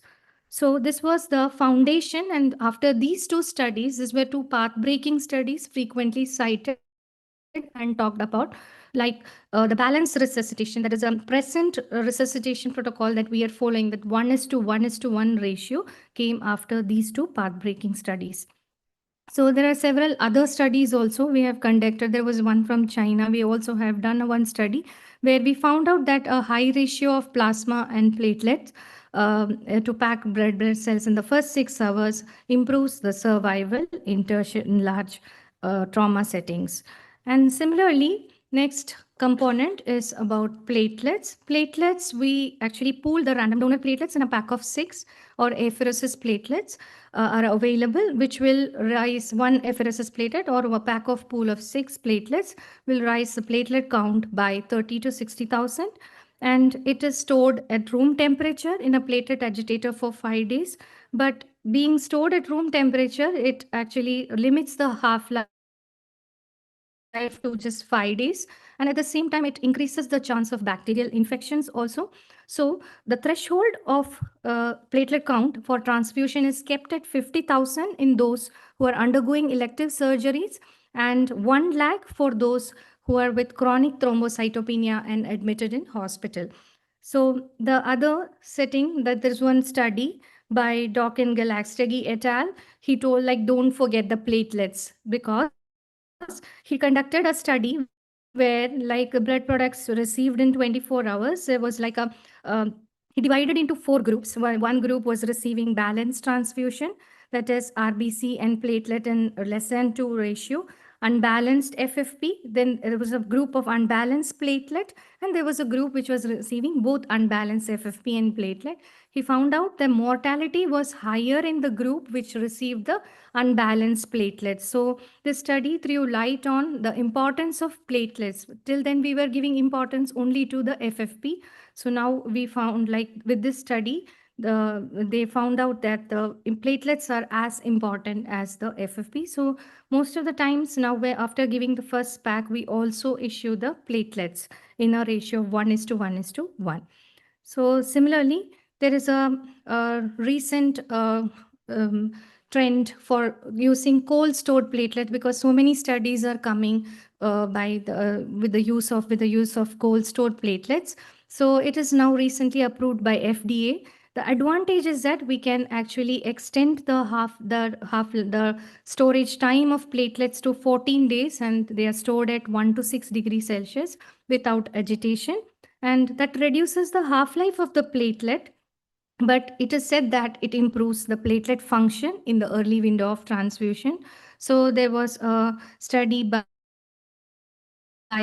So this was the foundation, and after these two studies, these were two path-breaking studies frequently cited and talked about, like the balanced resuscitation, that is a present resuscitation protocol that we are following, that 1:1:1 ratio came after these two path-breaking studies. So there are several other studies also we have conducted. There was one from China. We also have done one study where we found out that a high ratio of plasma and platelets to pack blood cells in the first 6 hours improves the survival in large trauma settings. And similarly, next component is about platelets. Platelets, we actually pool the random donor platelets in a pack of 6 or apheresis platelets are available, which will rise one apheresis platelet or a pack of pool of 6 platelets will rise the platelet count by 30 to 60,000. And it is stored at room temperature in a platelet agitator for 5 days. But being stored at room temperature, it actually limits the half-life to just 5 days, and at the same time it increases the chance of bacterial infections also. So the threshold of platelet count for transfusion is kept at 50,000 in those who are undergoing elective surgeries, and 1 lakh for those who are with chronic thrombocytopenia and admitted in hospital. So the other setting, that there's one study by Doc and MasTrgy et al. He told, like, don't forget the platelets, because he conducted a study where, like, blood products received in 24 hours, there was like a he divided into 4 groups. One group was receiving balanced transfusion, that is RBC and platelet in less than 2 ratio, unbalanced FFP. Then there was a group of unbalanced platelet, and there was a group which was receiving both unbalanced FFP and platelet. He found out the mortality was higher in the group which received the unbalanced platelets. So this study threw light on the importance of platelets. Till then we were giving importance only to the FFP. So now we found, like, with this study, they found out that the platelets are as important as the FFP. So most of the times now, after giving the first pack, we also issue the platelets in a ratio of 1:1:1. So similarly, there is a recent trend for using cold stored platelet, because so many studies are coming with the use of cold stored platelets. So it is now recently approved by FDA. The advantage is that we can actually extend the storage time of platelets to 14 days, and they are stored at 1 to 6 degrees Celsius without agitation, and that reduces the half-life of the platelet. But it is said that it improves the platelet function in the early window of transfusion. So there was a study by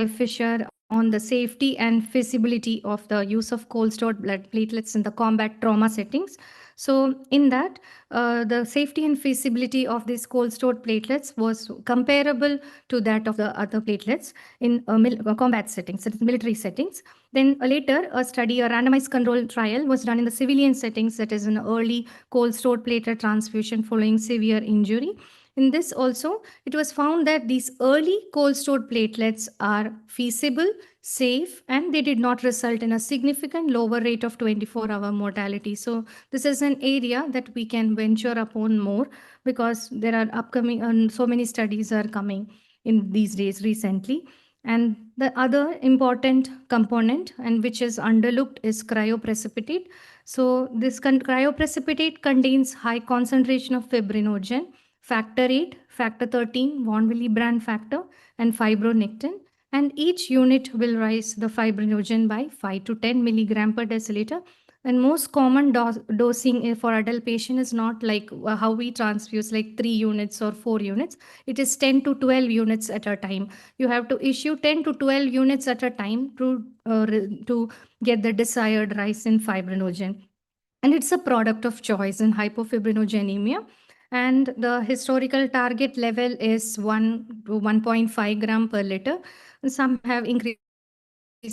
Fisher on the safety and feasibility of the use of cold stored blood platelets in the combat trauma settings. So in that, the safety and feasibility of these cold stored platelets was comparable to that of the other platelets in combat settings, military settings. Then later, a randomized control trial was done in the civilian settings, that is an early cold stored platelet transfusion following severe injury. In this also, it was found that these early cold stored platelets are feasible, safe, and they did not result in a significant lower rate of 24-hour mortality. So this is an area that we can venture upon more, because there are upcoming and so many studies are coming in these days recently. And the other important component, and which is underlooked, is cryoprecipitate. So this cryoprecipitate contains high concentration of fibrinogen, factor 8, factor 13, von Willebrand factor, and fibronectin. And each unit will rise the fibrinogen by 5 to 10 milligram per deciliter. And most common dosing for adult patient is not like how we transfuse, like 3 units or 4 units. It is 10 to 12 units at a time. You have to issue 10 to 12 units at a time to get the desired rise in fibrinogen. And it's a product of choice in hypofibrinogenemia. And the historical target level is 1 to 1.5 gram per liter. And some have increased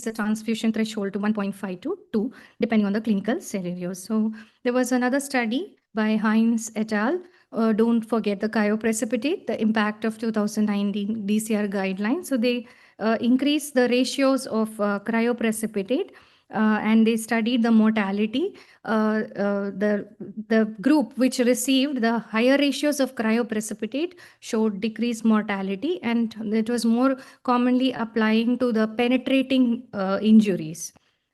the transfusion threshold to 1.5 to 2, depending on the clinical scenarios. So there was another study by Hines et al. Don't forget the cryoprecipitate, the impact of 2019 DCR guidelines. So they increased the ratios of cryoprecipitate, and they studied the mortality. The group which received the higher ratios of cryoprecipitate showed decreased mortality, and it was more commonly applying to the penetrating injuries.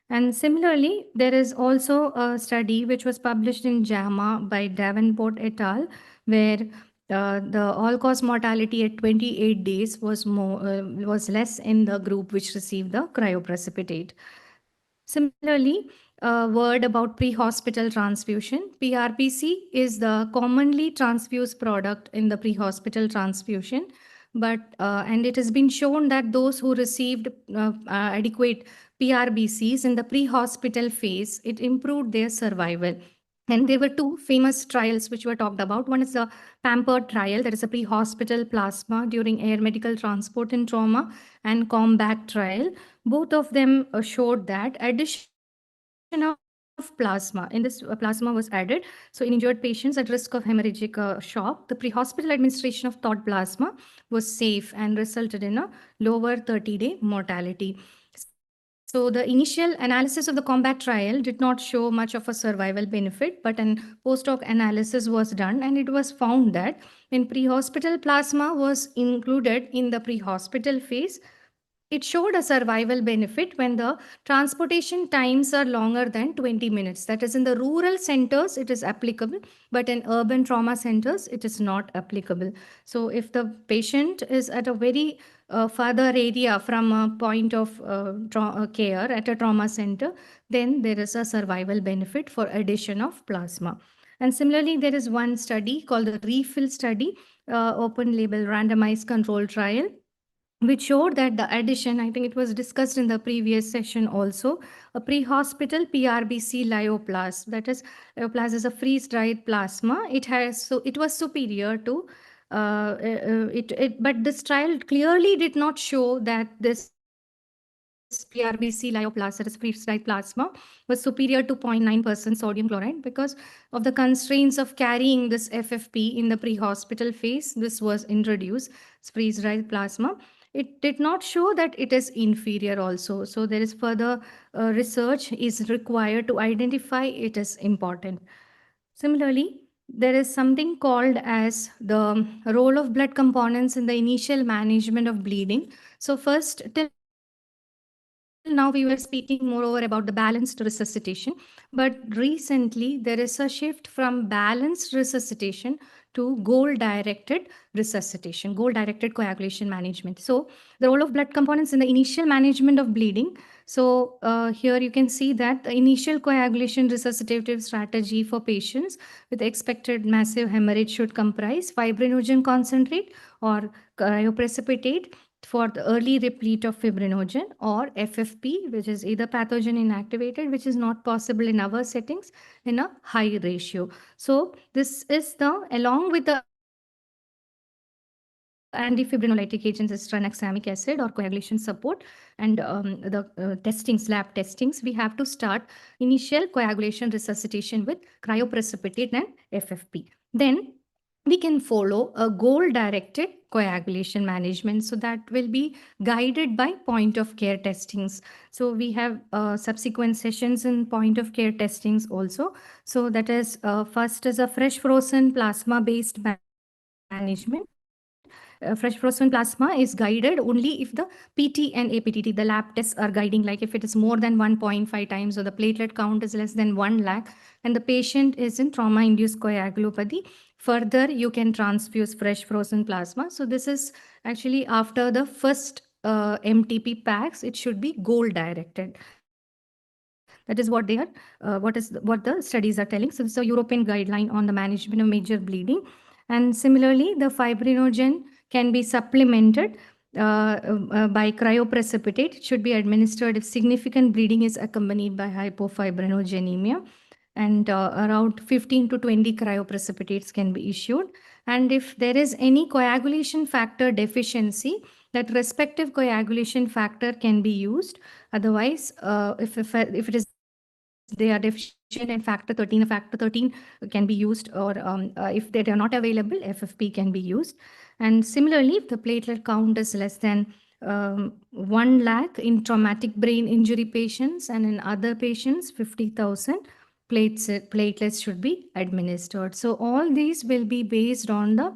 And similarly, there is also a study which was published in JAMA by Davenport et al., where the all-cause mortality at 28 days was less in the group which received the cryoprecipitate. Similarly, a word about pre-hospital transfusion. PRPC is the commonly transfused product in the pre-hospital transfusion, but and it has been shown that those who received adequate PRBCs in the pre-hospital phase, it improved their survival. And there were two famous trials which were talked about. One is the PAMPERED trial, that is a pre-hospital plasma during air medical transport in trauma, and COMBAT trial. Both of them showed that addition of plasma, in this plasma was added. So in injured patients at risk of hemorrhagic shock, the pre-hospital administration of thawed plasma was safe and resulted in a lower 30-day mortality. So the initial analysis of the COMBAT trial did not show much of a survival benefit, but an post-hoc analysis was done, and it was found that when pre-hospital plasma was included in the pre-hospital phase, it showed a survival benefit when the transportation times are longer than 20 minutes. That is, in the rural centers, it is applicable, but in urban trauma centers, it is not applicable. So if the patient is at a very further area from a point of care at a trauma center, then there is a survival benefit for addition of plasma. And similarly, there is one study called the refill study, open label randomized control trial, which showed that the addition, I think it was discussed in the previous session also, a pre-hospital PRBC lyoplast, that is, lyoplast is a freeze-dried plasma. It was superior to but this trial clearly did not show that this PRBC lyoplast, that is freeze-dried plasma, was superior to 0.9% sodium chloride because of the constraints of carrying this FFP in the pre-hospital phase. This was introduced, freeze-dried plasma. It did not show that it is inferior also. So there is further research is required to identify it is important. Similarly, there is something called as the role of blood components in the initial management of bleeding. So first, till now we were speaking moreover about the balanced resuscitation, but recently there is a shift from balanced resuscitation to goal-directed resuscitation, goal-directed coagulation management. So the role of blood components in the initial management of bleeding. So here you can see that the initial coagulation resuscitative strategy for patients with expected massive hemorrhage should comprise fibrinogen concentrate or cryoprecipitate for the early replete of fibrinogen, or FFP, which is either pathogen inactivated, which is not possible in our settings, in a high ratio. So this is along with the antifibrinolytic agents is tranexamic acid or coagulation support, and the lab testings, we have to start initial coagulation resuscitation with cryoprecipitate and FFP. Then we can follow a goal-directed coagulation management. So that will be guided by point of care testings. So we have subsequent sessions in point of care testings also. So that is first is a fresh frozen plasma-based management. Fresh frozen plasma is guided only if the PT and APTT, the lab tests, are guiding, like if it is more than 1.5 times or the platelet count is less than 1 lakh and the patient is in trauma-induced coagulopathy, further you can transfuse fresh frozen plasma. So this is actually after the first MTP packs, it should be goal-directed. That is what they are, what the studies are telling. So this is a European guideline on the management of major bleeding. And similarly, the fibrinogen can be supplemented by cryoprecipitate. It should be administered if significant bleeding is accompanied by hypofibrinogenemia. And around 15 to 20 cryoprecipitates can be issued. And if there is any coagulation factor deficiency, that respective coagulation factor can be used. Otherwise, if it is they are deficient in factor 13, a factor 13 can be used, or if they are not available, FFP can be used. And similarly, if the platelet count is less than 1 lakh in traumatic brain injury patients, and in other patients, 50,000 platelets should be administered. So all these will be based on the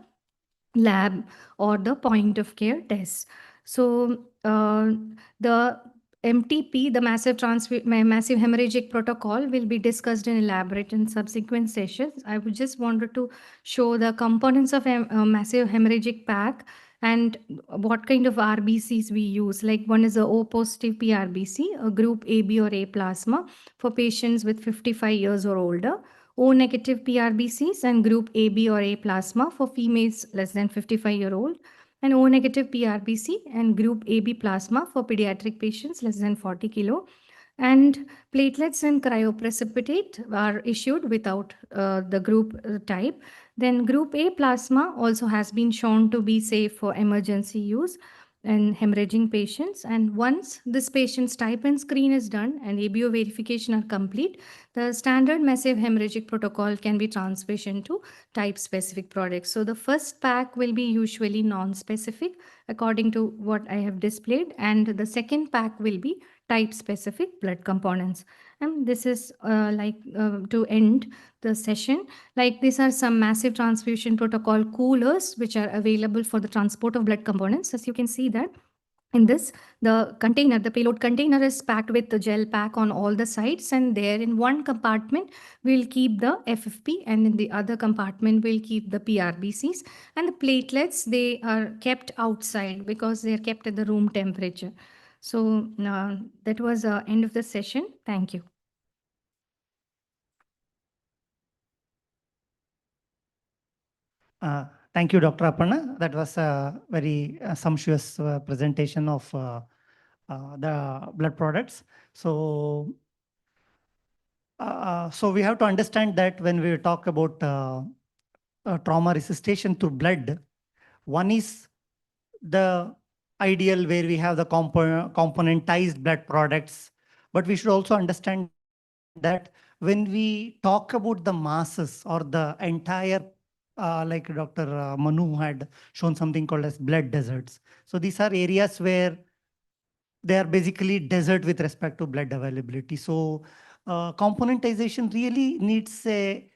lab or the point of care tests. So the MTP, the massive hemorrhagic protocol, will be discussed in elaborate in subsequent sessions. I would just wanted to show the components of a massive hemorrhagic pack and what kind of RBCs we use. Like one is a O positive PRBC, a group AB or A plasma for patients with 55 years or older. O negative PRBCs and group AB or A plasma for females less than 55-year-old, and O negative PRBC and group AB plasma for pediatric patients less than 40 kilo. And platelets and cryoprecipitate are issued without the group type. Then group A plasma also has been shown to be safe for emergency use in hemorrhaging patients. And once this patient's type and screen is done and ABO verification are complete, the standard massive hemorrhagic protocol can be transitioned to type-specific products. So the first pack will be usually non-specific according to what I have displayed, and the second pack will be type-specific blood components. And this is to end the session. Like these are some massive transfusion protocol coolers which are available for the transport of blood components. As you can see that in this, the container, the payload container is packed with the gel pack on all the sides, and there in one compartment we'll keep the FFP, and in the other compartment we'll keep the PRBCs, and the platelets, they are kept outside because they are kept at the room temperature. So that was the end of the session. Thank you. Thank you, Dr. Aparna. That was a very sumptuous presentation of the blood products. So, so we have to understand that when we talk about trauma resuscitation through blood, one is the ideal where we have the componentized blood products, but we should also understand that when we talk about the masses or the entire like Dr. Manu had shown something called as blood deserts. So these are areas where they are basically desert with respect to blood availability. So componentization really needs a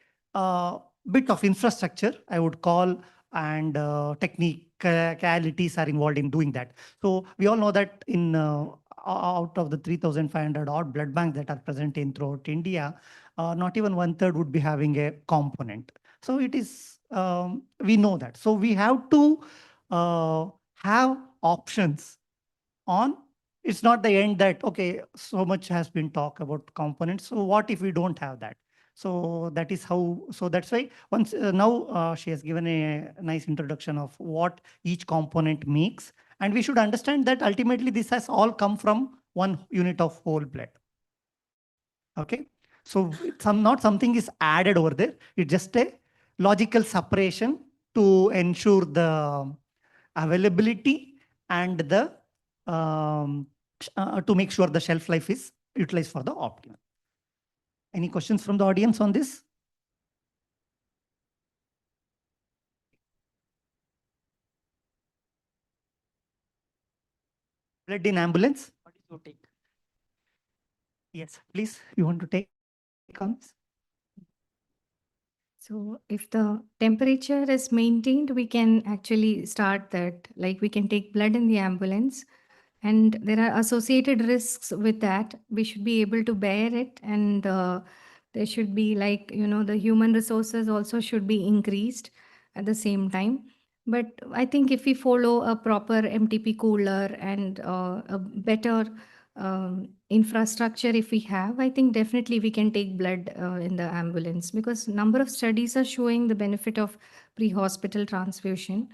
bit of infrastructure, I would call, and technicalities are involved in doing that. So we all know that in out of the 3,500 odd blood banks that are present in throughout India, not even 1/3 would be having a component. So it is, we know that. So we have to have options on, it's not the end that, okay, so much has been talked about components. So what if we don't have that? So that is how, so that's why once now she has given a nice introduction of what each component makes. And we should understand that ultimately this has all come from one unit of whole blood. Okay. So not something is added over there. It's just a logical separation to ensure the availability and the to make sure the shelf life is utilized for the optimum. Any questions from the audience on this? Blood in ambulance? What is your take? Yes, please, you want to take on this? So if the temperature is maintained, we can actually start that. Like we can take blood in the ambulance, and there are associated risks with that. We should be able to bear it, and there should be, like, the human resources also should be increased at the same time. But I think if we follow a proper MTP cooler and a better infrastructure, if we have, I think definitely we can take blood in the ambulance, because number of studies are showing the benefit of pre-hospital transfusion.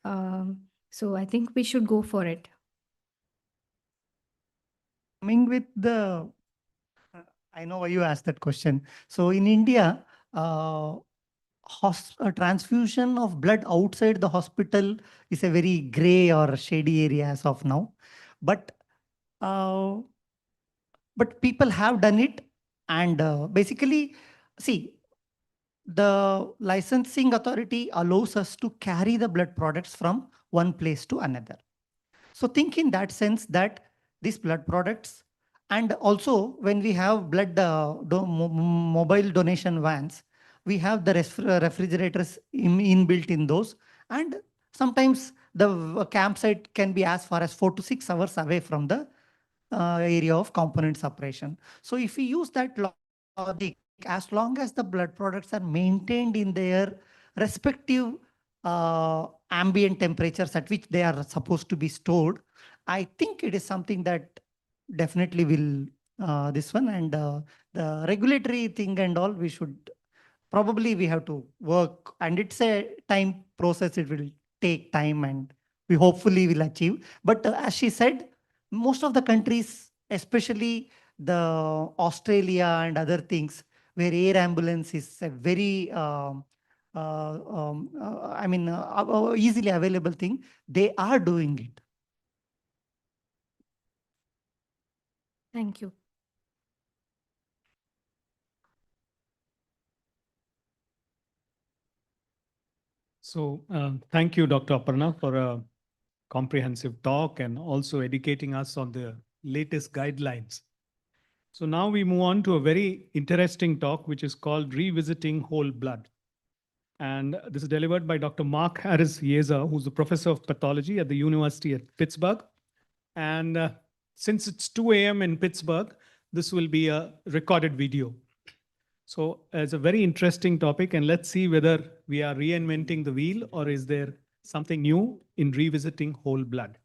So I think we should go for it. Coming with the, I know why you asked that question. So in India, transfusion of blood outside the hospital is a very gray or shady area as of now. But people have done it, and basically, see, the licensing authority allows us to carry the blood products from one place to another. So think in that sense that these blood products, and also when we have blood mobile donation vans, we have the refrigerators inbuilt in those, and sometimes the campsite can be as far as 4 to 6 hours away from the area of component separation. So if we use that logic, as long as the blood products are maintained in their respective ambient temperatures at which they are supposed to be stored, I think it is something that definitely will this one, and the regulatory thing and all, we should probably we have to work, and it's a time process. It will take time, and we hopefully will achieve. But as she said, most of the countries, especially the Australia and other things, where air ambulance is a very easily available thing, they are doing it. Thank you. So thank you, Dr. Aparna, for a comprehensive talk and also educating us on the latest guidelines. So now we move on to a very interesting talk, which is called Revisiting Whole Blood. And this is delivered by Dr. Mark Harris Yeza, who's a professor of pathology at the University of Pittsburgh. And since it's 2 a.m. in Pittsburgh, this will be a recorded video. So it's a very interesting topic, and let's see whether we are reinventing the wheel or is there something new in revisiting whole blood.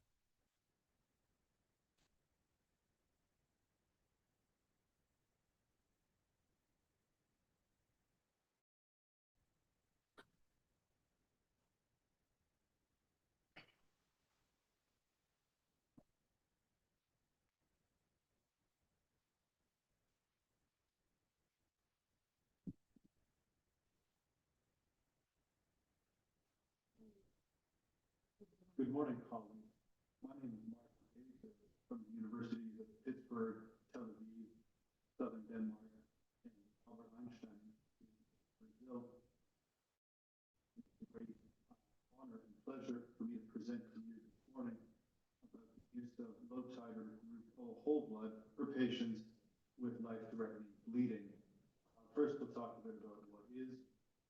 Good morning, colleagues. My name is Mark Davis from the Universities of Pittsburgh, Tel Aviv, Southern Denmark, and Albert Einstein in Brazil. It's a great honor and pleasure for me to present to you this morning about the use of low titer group O whole blood for patients with life-threatening bleeding. First, we'll talk a bit about what is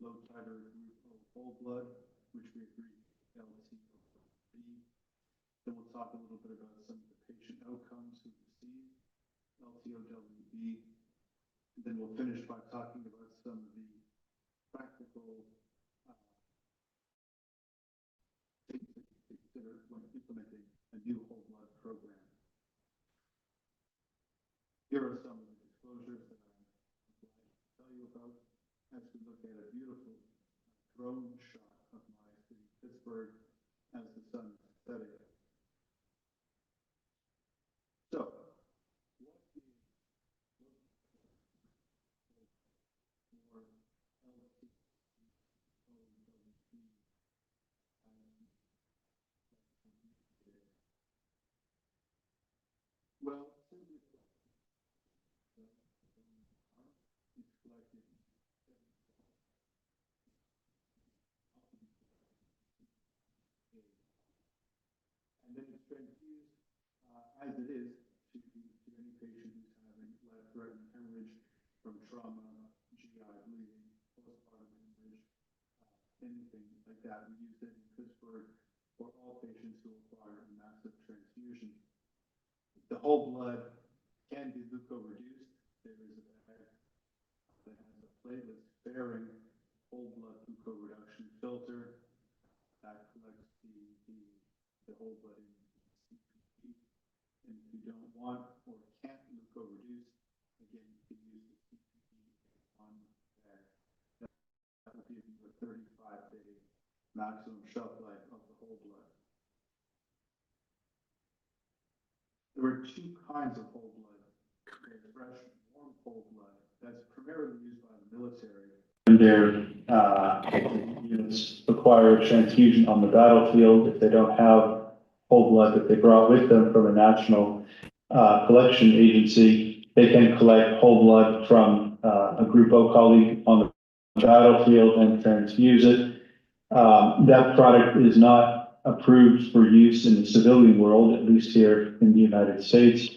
low titer group O whole blood, which we agree LT. Then we'll talk a little bit about some of the patient outcomes who receive LTOWB. And then we'll finish by talking about some of the practical things that you consider when implementing a new whole blood program. Here are some of the disclosures that I'm going to tell you about as we look at a beautiful drone shot of my city, Pittsburgh, as the sun is setting. So, what is well, simply put, it's collected and then it's transfused as it is to any patient who's having life-threatening hemorrhage from trauma, GI bleeding, postpartum hemorrhage, anything like that. We use it in Pittsburgh for all patients who require a massive transfusion. The whole blood can be leukoreduced. There is a bag that has a platelet-sparing whole blood leukoreduction filter that collects the whole blood in CPP. And if you don't want or can't leukoreduce, again, you can use the CPP on bag. That will give you a 35-day maximum shelf life of the whole blood. There are two kinds of whole blood. There's fresh, warm whole blood that's primarily used by the military. And their units require transfusion on the battlefield if they don't have whole blood that they brought with them from a national collection agency. They can collect whole blood from a Group O colleague on the battlefield and transfuse it. That product is not approved for use in the civilian world, at least here in the United States.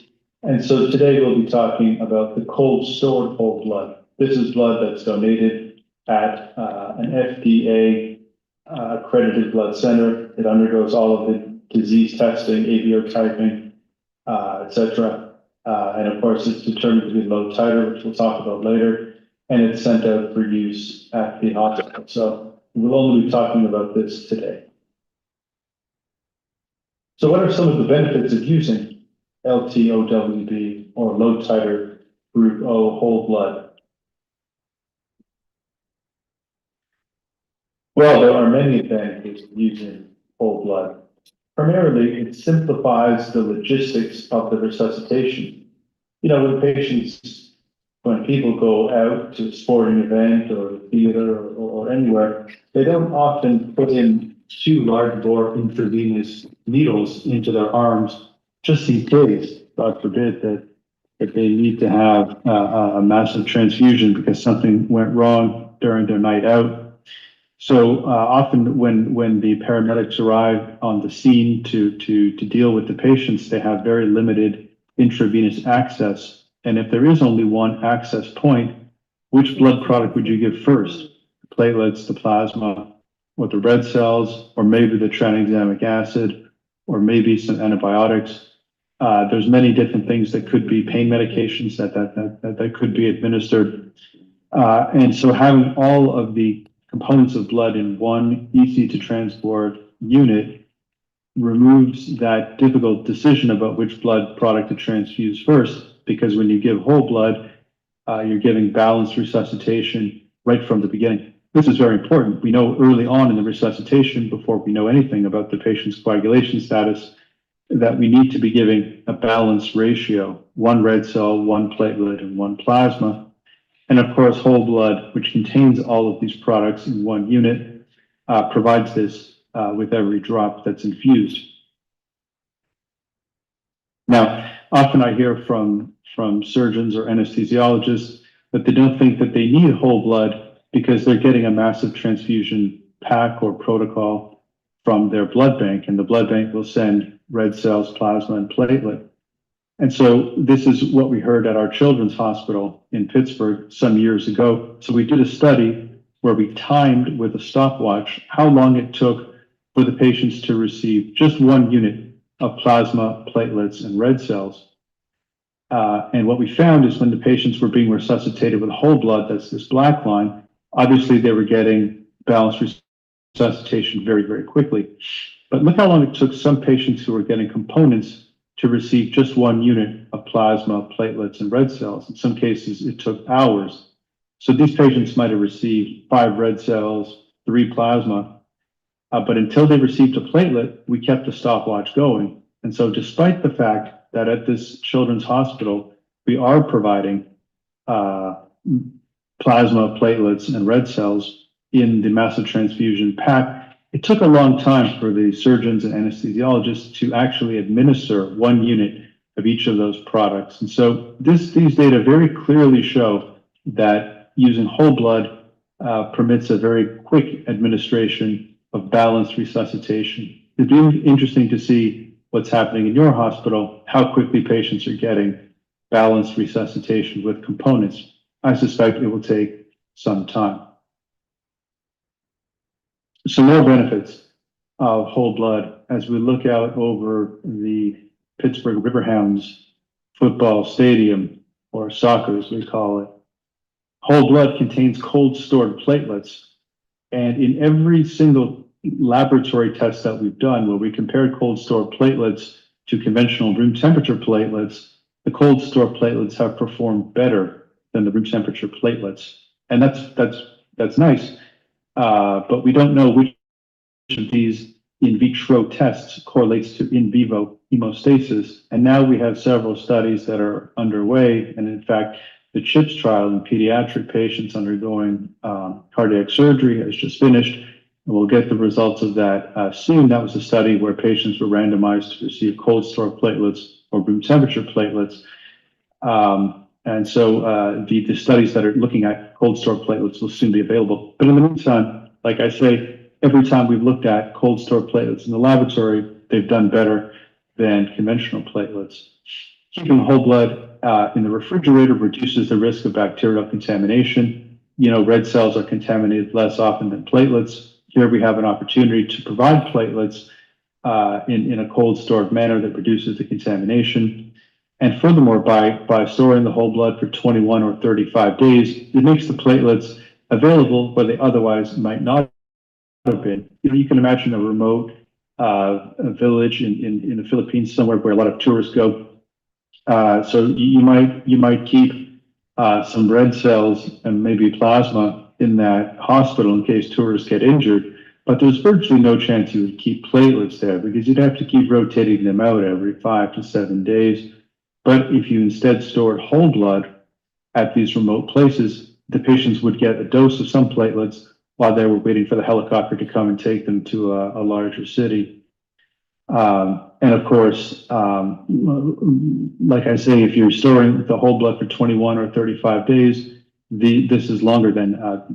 And so today we'll be talking about the cold stored whole blood. This is blood that's donated at an FDA accredited blood center. It undergoes all of the disease testing, aviotyping, etc. And of course, it's determined to be low titer, which we'll talk about later, and it's sent out for use at the hospital. So we'll only be talking about this today. So what are some of the benefits of using LTOWB or low titer group O whole blood? Well, there are many advantages of using whole blood. Primarily, it simplifies the logistics of the resuscitation. You know, when people go out to a sporting event or theater or anywhere, they don't often put in 2 large bore intravenous needles into their arms, just in case, God forbid, that if they need to have a massive transfusion because something went wrong during their night out. So often when the paramedics arrive on the scene to deal with the patients, they have very limited intravenous access. And if there is only one access point, which blood product would you give first? The platelets, the plasma, or the red cells, or maybe the tranexamic acid, or maybe some antibiotics. There's many different things that could be pain medications that could be administered. And so having all of the components of blood in one easy to transport unit removes that difficult decision about which blood product to transfuse first, because when you give whole blood, you're giving balanced resuscitation right from the beginning. This is very important. We know early on in the resuscitation, before we know anything about the patient's coagulation status, that we need to be giving a balanced ratio, 1 red cell, 1 platelet, and 1 plasma. And of course, whole blood, which contains all of these products in one unit, provides this with every drop that's infused. Now, often I hear from surgeons or anesthesiologists that they don't think that they need whole blood because they're getting a massive transfusion pack or protocol from their blood bank, and the blood bank will send red cells, plasma, and platelet. And so this is what we heard at our children's hospital in Pittsburgh some years ago. So we did a study where we timed with a stopwatch how long it took for the patients to receive just 1 unit of plasma, platelets, and red cells. And what we found is when the patients were being resuscitated with whole blood, that's this black line, obviously they were getting balanced resuscitation very, very quickly. But look how long it took some patients who were getting components to receive just 1 unit of plasma, platelets, and red cells. In some cases, it took hours. So these patients might have received 5 red cells, 3 plasma, but until they received a platelet, we kept the stopwatch going. And so despite the fact that at this children's hospital, we are providing plasma, platelets, and red cells in the massive transfusion pack, it took a long time for the surgeons and anesthesiologists to actually administer 1 unit of each of those products. And so these data very clearly show that using whole blood permits a very quick administration of balanced resuscitation. It'd be interesting to see what's happening in your hospital, how quickly patients are getting balanced resuscitation with components. I suspect it will take some time. Some more benefits of whole blood as we look out over the Pittsburgh Riverhounds football stadium, or soccer as we call it. Whole blood contains cold stored platelets. And in every single laboratory test that we've done where we compared cold stored platelets to conventional room temperature platelets, the cold stored platelets have performed better than the room temperature platelets. And that's nice. But we don't know which of these in vitro tests correlates to in vivo hemostasis. And now we have several studies that are underway. And in fact, the CHIPS trial in pediatric patients undergoing cardiac surgery has just finished. And we'll get the results of that soon. That was a study where patients were randomized to receive cold stored platelets or room temperature platelets. And so the studies that are looking at cold stored platelets will soon be available. But in the meantime, like I say, every time we've looked at cold stored platelets in the laboratory, they've done better than conventional platelets. Keeping whole blood in the refrigerator reduces the risk of bacterial contamination. You know, red cells are contaminated less often than platelets. Here we have an opportunity to provide platelets in a cold stored manner that reduces the contamination. And furthermore, by storing the whole blood for 21 or 35 days, it makes the platelets available where they otherwise might not have been. You can imagine a remote a village in the Philippines, somewhere where a lot of tourists go. So you might keep some red cells and maybe plasma in that hospital in case tourists get injured, but there's virtually no chance you would keep platelets there because you'd have to keep rotating them out every 5 to 7 days. But if you instead stored whole blood at these remote places, the patients would get a dose of some platelets while they were waiting for the helicopter to come and take them to a larger city. And of course, like I say, if you're storing the whole blood for 21 or 35 days, this is longer than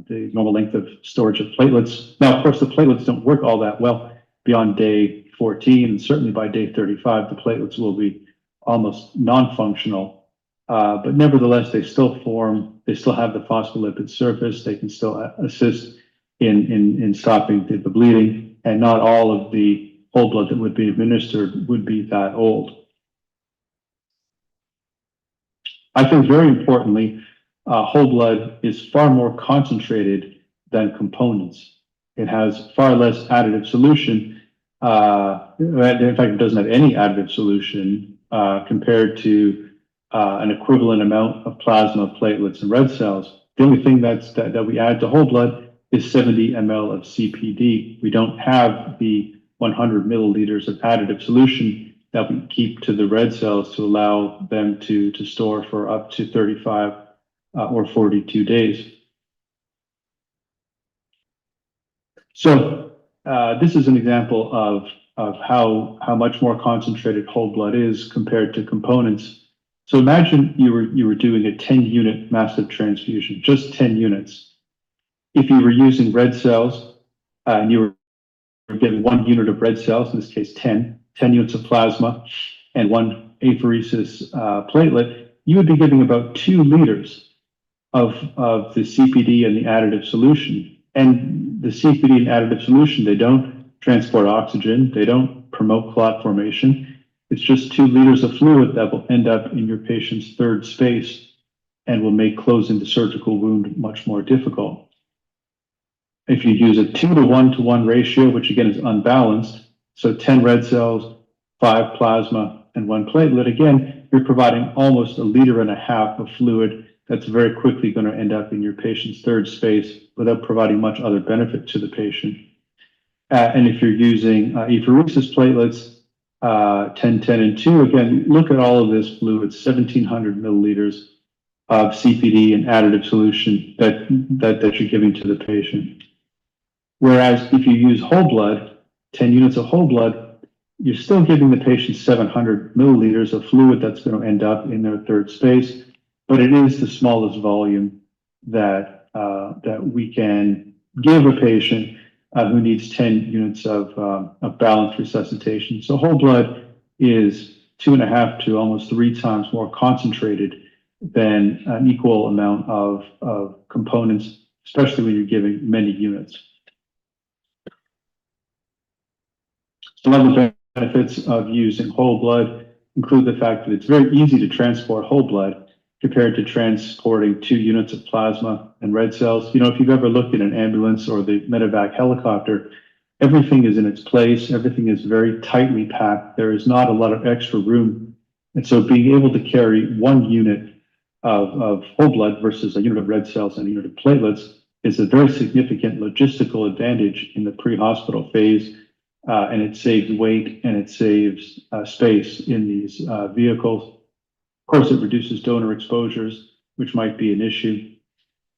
the normal length of storage of platelets. Now, of course, the platelets don't work all that well beyond day 14, and certainly by day 35, the platelets will be almost non-functional. But nevertheless, they still have the phospholipid surface. They can still assist in stopping the bleeding, and not all of the whole blood that would be administered would be that old. I think very importantly, whole blood is far more concentrated than components. It has far less additive solution. In fact, it doesn't have any additive solution compared to an equivalent amount of plasma, platelets, and red cells. The only thing that we add to whole blood is 70 ml of CPD. We don't have the 100 milliliters of additive solution that we keep to the red cells to allow them to store for up to 35 or 42 days. So this is an example of how much more concentrated whole blood is compared to components. So imagine you were doing a 10-unit massive transfusion, just 10 units. If you were using red cells and you were getting 1 unit of red cells, in this case 10 units of plasma, and 1 apheresis platelet, you would be giving about 2 liters of the CPD and the additive solution. And the CPD and additive solution, they don't transport oxygen, they don't promote clot formation. It's just 2 liters of fluid that will end up in your patient's third space and will make closing the surgical wound much more difficult. If you use a 2-to-1-to-1 ratio, which again is unbalanced, so 10 red cells, 5 plasma, and 1 platelet, again, you're providing almost 1.5 liters of fluid that's very quickly going to end up in your patient's third space without providing much other benefit to the patient. And if you're using apheresis platelets, 10, 10, and 2, again, look at all of this fluid, 1,700 milliliters of CPD and additive solution that you're giving to the patient. Whereas if you use whole blood, 10 units of whole blood, you're still giving the patient 700 milliliters of fluid that's going to end up in their third space, but it is the smallest volume that we can give a patient who needs 10 units of balanced resuscitation. So whole blood is 2.5 to almost 3 times more concentrated than an equal amount of components, especially when you're giving many units. Some other benefits of using whole blood include the fact that it's very easy to transport whole blood compared to transporting 2 units of plasma and red cells. You know, if you've ever looked at an ambulance or the medevac helicopter, everything is in its place. Everything is very tightly packed. There is not a lot of extra room. And so being able to carry 1 unit of whole blood versus a unit of red cells and a unit of platelets is a very significant logistical advantage in the pre-hospital phase. And it saves weight and it saves space in these vehicles. Of course, it reduces donor exposures, which might be an issue.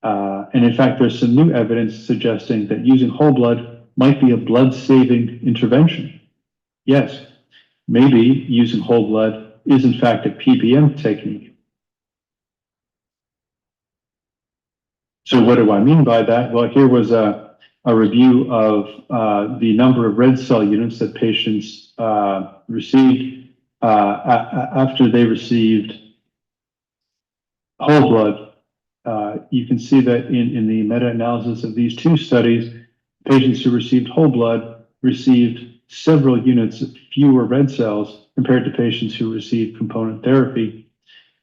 And in fact, there's some new evidence suggesting that using whole blood might be a blood-saving intervention. Yes, maybe using whole blood is in fact a PBM technique. So what do I mean by that? Well, here was a review of the number of red cell units that patients received after they received whole blood. You can see that in the meta-analysis of these 2 studies, patients who received whole blood received several units fewer red cells compared to patients who received component therapy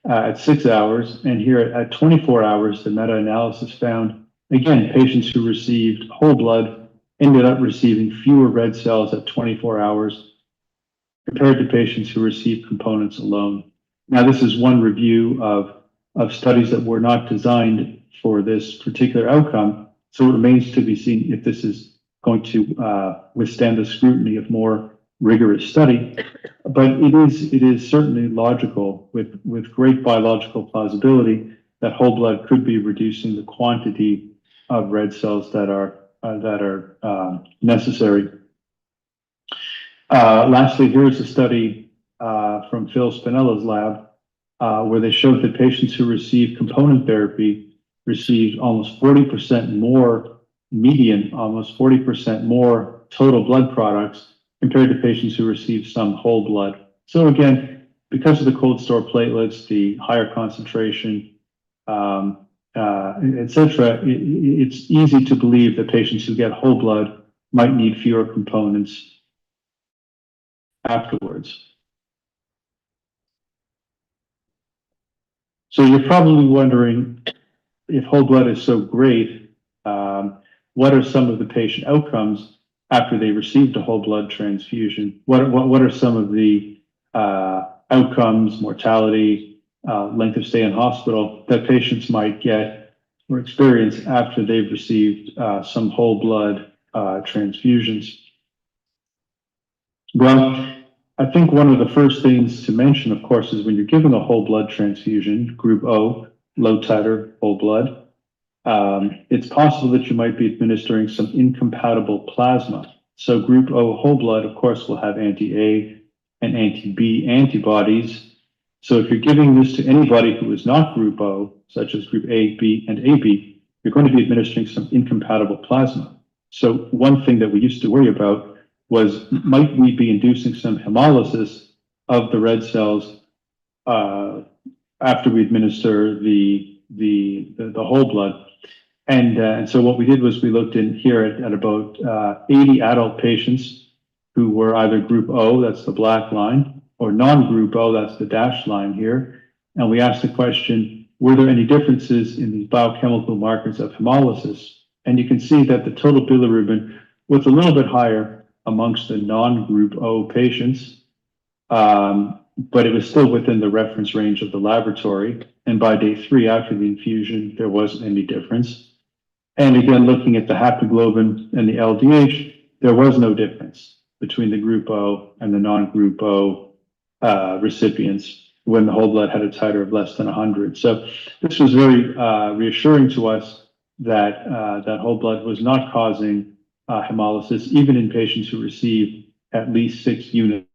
at 6 hours. And here at 24 hours, the meta-analysis found, again, patients who received whole blood ended up receiving fewer red cells at 24 hours compared to patients who received components alone. Now, this is one review of studies that were not designed for this particular outcome. So it remains to be seen if this is going to withstand the scrutiny of more rigorous study. But it is certainly logical with great biological plausibility that whole blood could be reducing the quantity of red cells that are necessary. Lastly, here's a study from Phil Spinella's lab where they showed that patients who received component therapy received almost 40% more median, almost 40% more total blood products compared to patients who received some whole blood. So again, because of the cold store platelets, the higher concentration, etc., it's easy to believe that patients who get whole blood might need fewer components afterwards. So you're probably wondering, if whole blood is so great, what are some of the patient outcomes after they received a whole blood transfusion? What are some of the outcomes, mortality, length of stay in hospital that patients might get or experience after they've received some whole blood transfusions? Well, I think one of the first things to mention, of course, is when you're giving a whole blood transfusion, group O, low titer whole blood, it's possible that you might be administering some incompatible plasma. So group O whole blood, of course, will have anti-A and anti-B antibodies. So if you're giving this to anybody who is not group O, such as group A, B, and AB, you're going to be administering some incompatible plasma. So one thing that we used to worry about was, might we be inducing some hemolysis of the red cells after we administer the whole blood? And so what we did was we looked in here at about 80 adult patients who were either group O, that's the black line, or non-group O, that's the dashed line here. And we asked the question, were there any differences in these biochemical markers of hemolysis? And you can see that the total bilirubin was a little bit higher amongst the non-group O patients, but it was still within the reference range of the laboratory. And by day 3 after the infusion, there wasn't any difference. And again, looking at the haptoglobin and the LDH, there was no difference between the group O and the non-group O recipients when the whole blood had a titer of less than 100. So this was very reassuring to us that that whole blood was not causing hemolysis, even in patients who received at least 6 units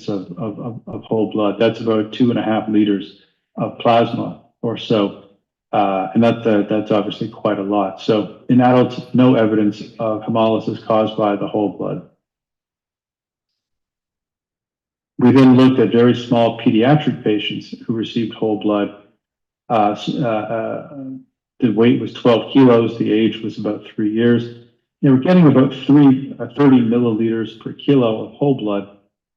of whole blood. That's about 2.5 liters of plasma or so. And that's obviously quite a lot. So in adults, no evidence of hemolysis caused by the whole blood. We then looked at very small pediatric patients who received whole blood. The weight was 12 kilos. The age was about 3 years. They were getting about 30 milliliters per kilo of whole blood,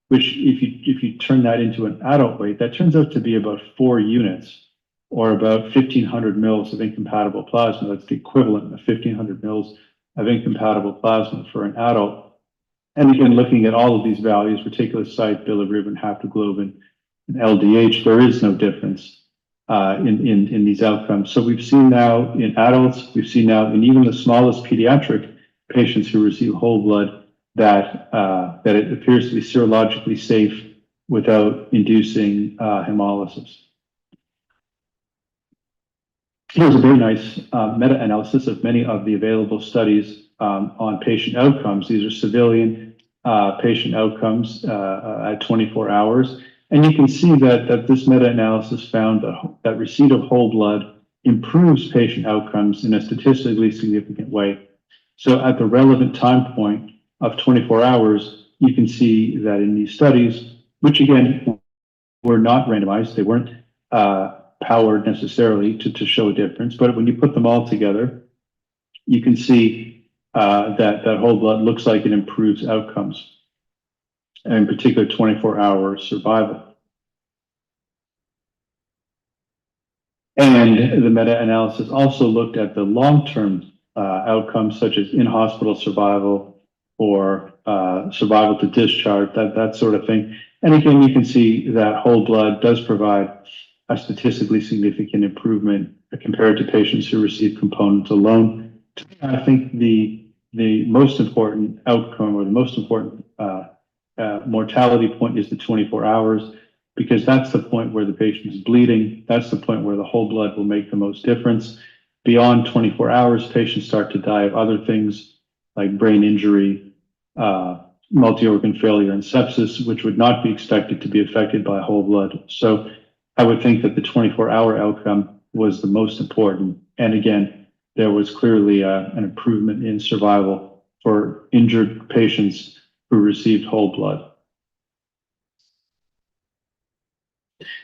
which if you turn that into an adult weight, that turns out to be about 4 units, or about 1,500 mils of incompatible plasma. That's the equivalent of 1,500 mils of incompatible plasma for an adult. And again, looking at all of these values, reticulocyte, bilirubin, haptoglobin, and LDH, there is no difference in these outcomes. So we've seen now in adults, we've seen now in even the smallest pediatric patients who receive whole blood that it appears to be serologically safe without inducing hemolysis. Here's a very nice meta-analysis of many of the available studies on patient outcomes. These are civilian patient outcomes at 24 hours. And you can see that this meta-analysis found that receipt of whole blood improves patient outcomes in a statistically significant way. So at the relevant time point of 24 hours, you can see that in these studies, which again, were not randomized, they weren't powered necessarily to show a difference, but when you put them all together, you can see that whole blood looks like it improves outcomes, in particular 24-hour survival. And the meta-analysis also looked at the long-term outcomes, such as in-hospital survival or survival to discharge, that sort of thing. And again, you can see that whole blood does provide a statistically significant improvement compared to patients who receive components alone. I think the most important outcome or the most important mortality point is the 24 hours, because that's the point where the patient is bleeding. That's the point where the whole blood will make the most difference. Beyond 24 hours, patients start to die of other things like brain injury, multi-organ failure, and sepsis, which would not be expected to be affected by whole blood. So I would think that the 24-hour outcome was the most important. And again, there was clearly an improvement in survival for injured patients who received whole blood.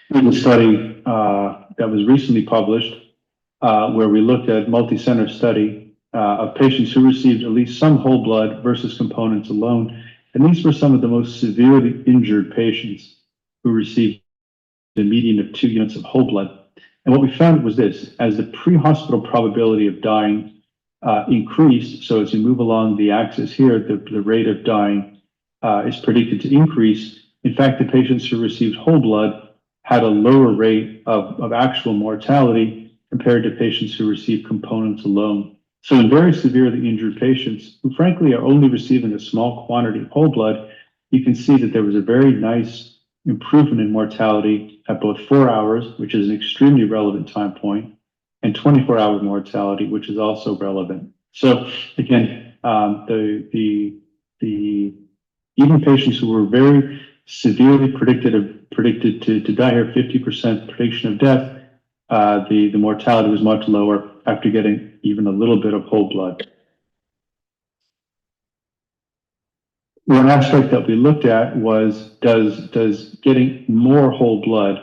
In a study that was recently published, where we looked at multi-center study of patients who received at least some whole blood versus components alone. And these were some of the most severely injured patients who received the median of 2 units of whole blood. And what we found was this: as the pre-hospital probability of dying increased, so as you move along the axis here, the rate of dying is predicted to increase. In fact, the patients who received whole blood had a lower rate of actual mortality compared to patients who received components alone. So in very severely injured patients who frankly are only receiving a small quantity of whole blood, you can see that there was a very nice improvement in mortality at both 4 hours, which is an extremely relevant time point, and 24-hour mortality, which is also relevant. So again, even patients who were very severely predicted to die here, 50% prediction of death, the mortality was much lower after getting even a little bit of whole blood. One aspect that we looked at was, does getting more whole blood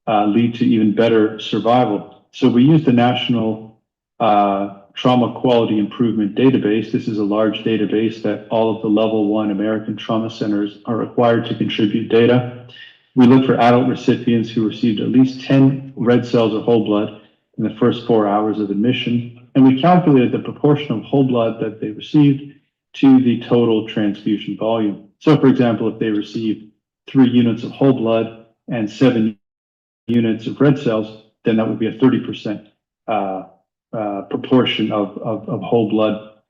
lead to even better survival? So we used the National Trauma Quality Improvement Database. This is a large database that all of the level 1 American trauma centers are required to contribute data. We looked for adult recipients who received at least 10 red cells of whole blood in the first 4 hours of admission, and we calculated the proportion of whole blood that they received to the total transfusion volume. So for example, if they received 3 units of whole blood and 7 units of red cells, then that would be a 30% proportion of whole blood.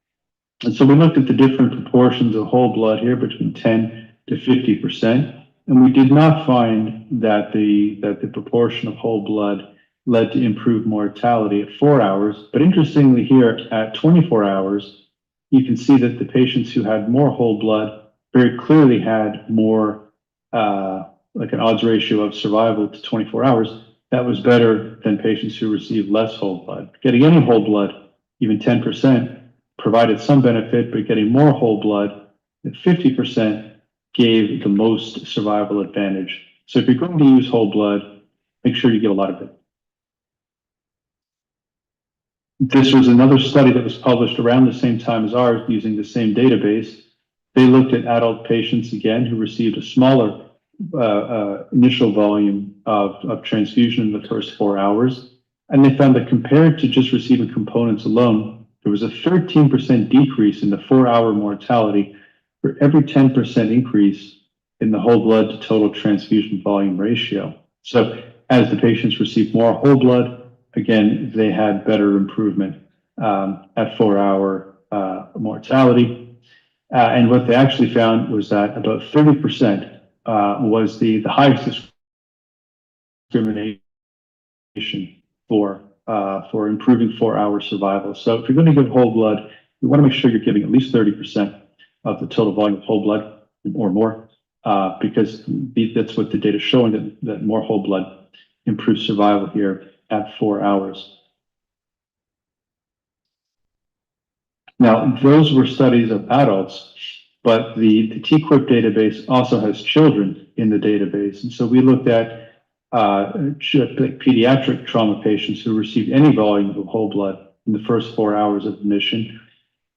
And so we looked at the different proportions of whole blood here between 10 to 50%. And we did not find that the proportion of whole blood led to improved mortality at 4 hours. But interestingly here at 24 hours, you can see that the patients who had more whole blood very clearly had more, like an odds ratio of survival to 24 hours. That was better than patients who received less whole blood. Getting any whole blood, even 10%, provided some benefit, but getting more whole blood at 50% gave the most survival advantage. So if you're going to use whole blood, make sure you get a lot of it. This was another study that was published around the same time as ours using the same database. They looked at adult patients again who received a smaller initial volume of transfusion in the first 4 hours. And they found that compared to just receiving components alone, there was a 13% decrease in the 4-hour mortality for every 10% increase in the whole blood to total transfusion volume ratio. So as the patients received more whole blood, again, they had better improvement at 4-hour mortality. And what they actually found was that about 30% was the highest discrimination for improving 4-hour survival. So if you're going to give whole blood, you want to make sure you're giving at least 30% of the total volume of whole blood or more, because that's what the data is showing, that more whole blood improves survival here at 4 hours. Now, those were studies of adults, but the TQIP database also has children in the database. And so we looked at pediatric trauma patients who received any volume of whole blood in the first 4 hours of admission.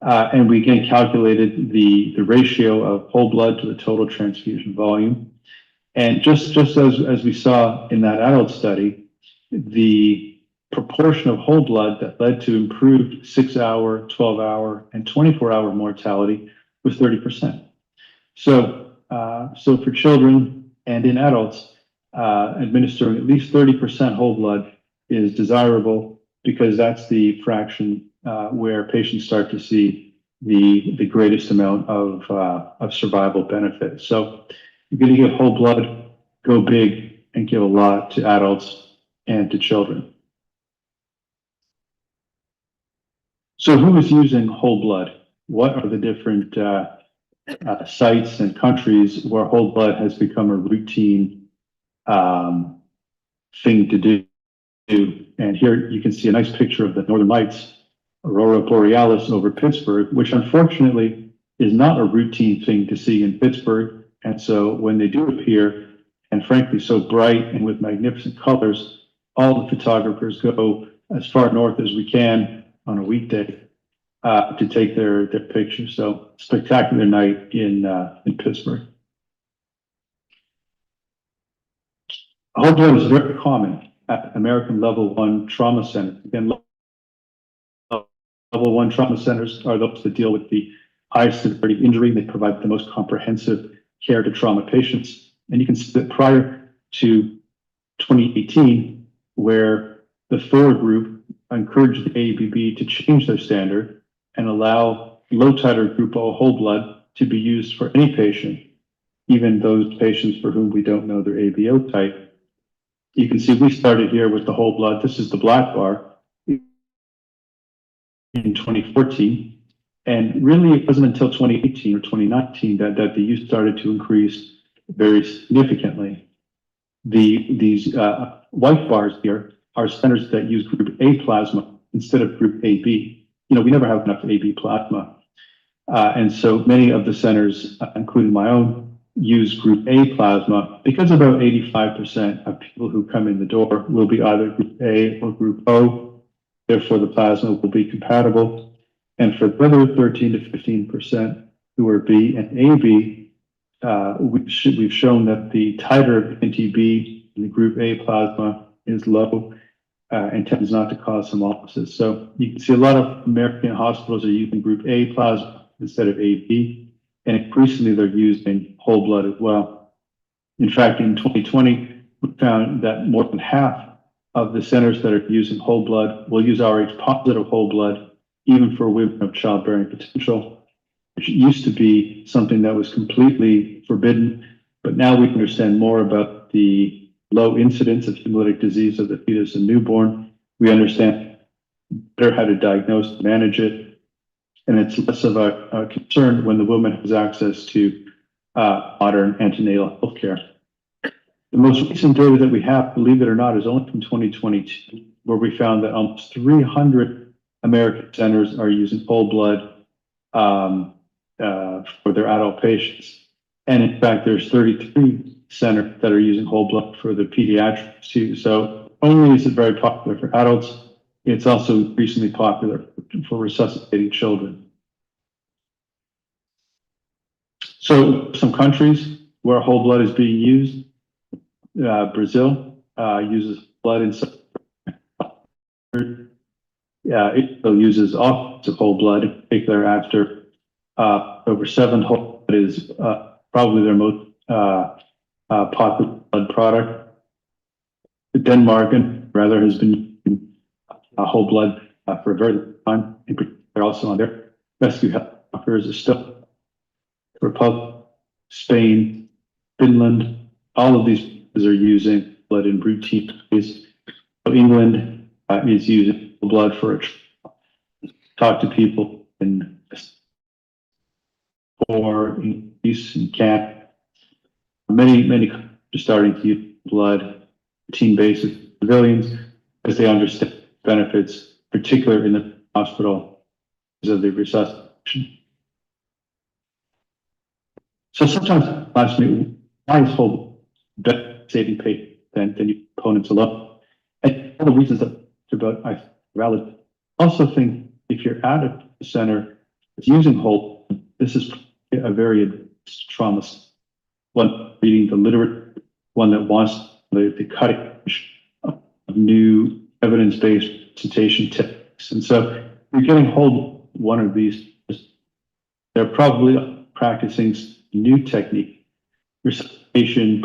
And we again calculated the ratio of whole blood to the total transfusion volume. And just as we saw in that adult study, the proportion of whole blood that led to improved 6-hour, 12-hour, and 24-hour mortality was 30%. So for children and in adults, administering at least 30% whole blood is desirable because that's the fraction where patients start to see the greatest amount of survival benefit. So you're going to give whole blood, go big, and give a lot to adults and to children. So who is using whole blood? What are the different sites and countries where whole blood has become a routine thing to do? And here you can see a nice picture of the Northern Lights, Aurora Borealis over Pittsburgh, which unfortunately is not a routine thing to see in Pittsburgh. And so when they do appear, and frankly so bright and with magnificent colors, all the photographers go as far north as we can on a weekday to take their pictures. So spectacular night in Pittsburgh. Whole blood is very common at American Level 1 trauma centers. Again, Level 1 trauma centers are those that deal with the highest severity injury. They provide the most comprehensive care to trauma patients. And you can see that prior to 2018, where the Thor group encouraged the AABB to change their standard and allow low titer group O whole blood to be used for any patient, even those patients for whom we don't know their ABO type. You can see we started here with the whole blood. This is the black bar in 2014. And really, it wasn't until 2018 or 2019 that the use started to increase very significantly. These white bars here are centers that use group A plasma instead of group AB. You know, we never have enough AB plasma. And so many of the centers, including my own, use group A plasma because about 85% of people who come in the door will be either group A or group O. Therefore, the plasma will be compatible. And for the other 13 to 15% who are B and AB, we've shown that the titer of NTB in the group A plasma is low and tends not to cause hemolysis. So you can see a lot of American hospitals are using group A plasma instead of AB, and increasingly they're using whole blood as well. In fact, in 2020, we found that more than half of the centers that are using whole blood will use Rh positive whole blood, even for women of childbearing potential, which used to be something that was completely forbidden. But now we understand more about the low incidence of hemolytic disease of the fetus and newborn. We understand better how to diagnose and manage it. And it's less of a concern when the woman has access to modern antenatal health care. The most recent data that we have, believe it or not, is only from 2022, where we found that almost 300 American centers are using whole blood for their adult patients. And in fact, there's 33 centers that are using whole blood for the pediatrics too. So only is it very popular for adults, it's also increasingly popular for resuscitating children. So some countries where whole blood is being used, Brazil uses blood in some, Israel uses offensive whole blood, in particular after over 7 whole blood is probably their most popular blood product. Denmark, and rather, has been whole blood for a very long time. In particular, also on their rescue helicopters is still Republic, Spain, Finland. All of these are using blood in routine ways. So England is using blood for talk to people in or in Greece and Canada. Many are starting to use blood routine basis civilians because they understand benefits, particularly in the hospital, because of the resuscitation. So sometimes ask me, why is whole better saving patients than your opponents alone? And all the reasons that are about I valid. Also think if you're at a center it's using whole. This is a very advanced trauma. One reading the literature, one that wants the cutting edge of new evidence-based resuscitation techniques. And so you're getting hold of one of these, they're probably practicing new technique, resuscitation,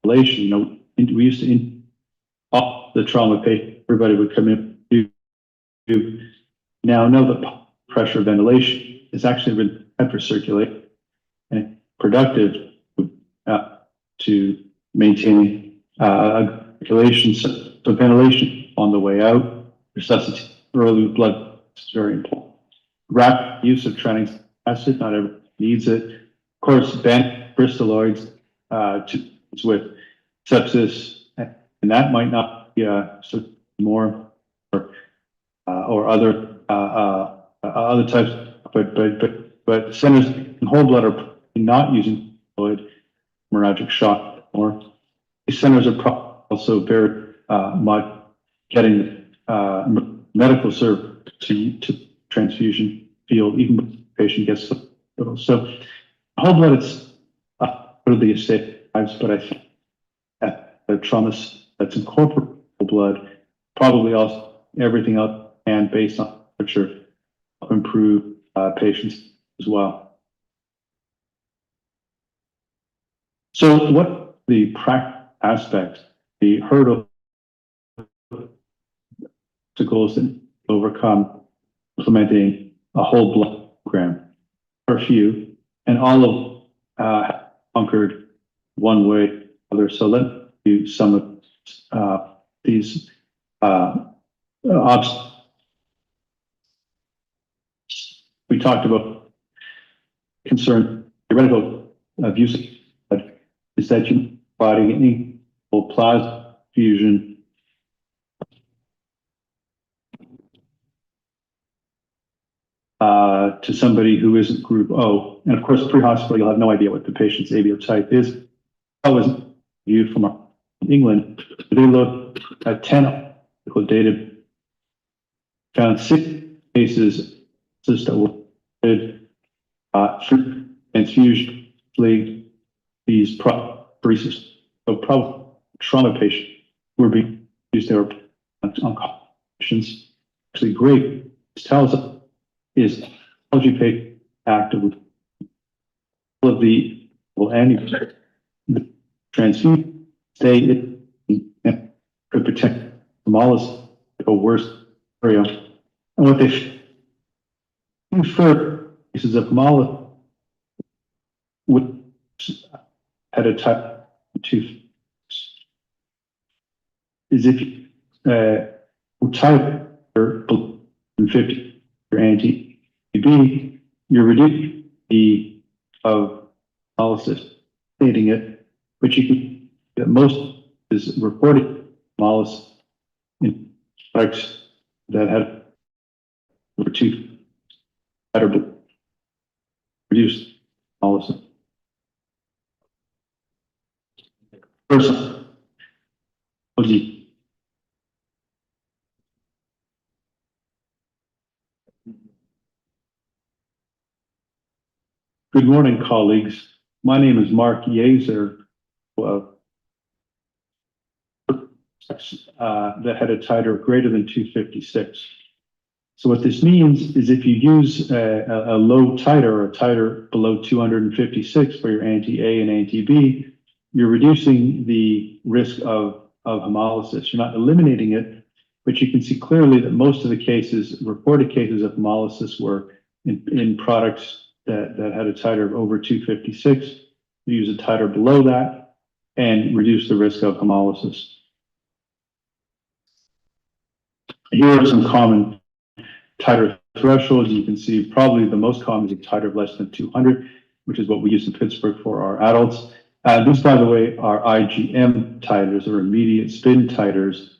coagulation. You know, we used to off the trauma patient, everybody would come in. Do now know that pressure ventilation is actually been hypercirculate and productive to maintaining circulation. So ventilation on the way out, resuscitate early blood is very important. Rapid use of tranexamic acid, not everyone needs it. Of course, crystalloids with sepsis, and that might not be so more or other types, but centers in whole blood are not using fluid hemorrhagic shock or these centers are also very much getting medical service to transfusion field even when the patient gets to the hospital. So whole blood is really a safe lives, but I think the traumas that's incorporated whole blood probably also everything else and based on literature improve patients as well. So what the practical aspects, the hurdle obstacles that overcome implementing a whole blood program are a few, and all of conquered one way or other. So let me do some of these obstacles. We talked about concern theoretical of use is that you providing any plasma fusion to somebody who isn't group O. And of course, pre-hospital, you'll have no idea what the patient's ABO type is. That was viewed from England. They looked at 10 clinical data, found 6 cases that were through transfusion, these apheresis. So probably trauma patients were being used there on complications. Actually, great. This tells us is oncology patient active with all of the the transfusion stay and could protect hemolysis to a worse area. And what they infer cases of hemolysis with at a type 2 is if you type or 50 your anti-B, you're reducing the of hemolysis, stating it, but you can get most is reported hemolysis in products that had over 2 better reduced hemolysis. First, good morning, colleagues. My name is Mark Yeazer, that had a titer greater than 256. So what this means is if you use a low titer or a titer below 256 for your anti-A and anti-B, you're reducing the risk of hemolysis. You're not eliminating it, but you can see clearly that most of the cases, reported cases of hemolysis were in products that had a titer of over 256. You use a titer below that and reduce the risk of hemolysis. Here are some common titer thresholds. You can see probably the most common is a titer of less than 200, which is what we use in Pittsburgh for our adults. These, by the way, are IgM titers or immediate spin titers.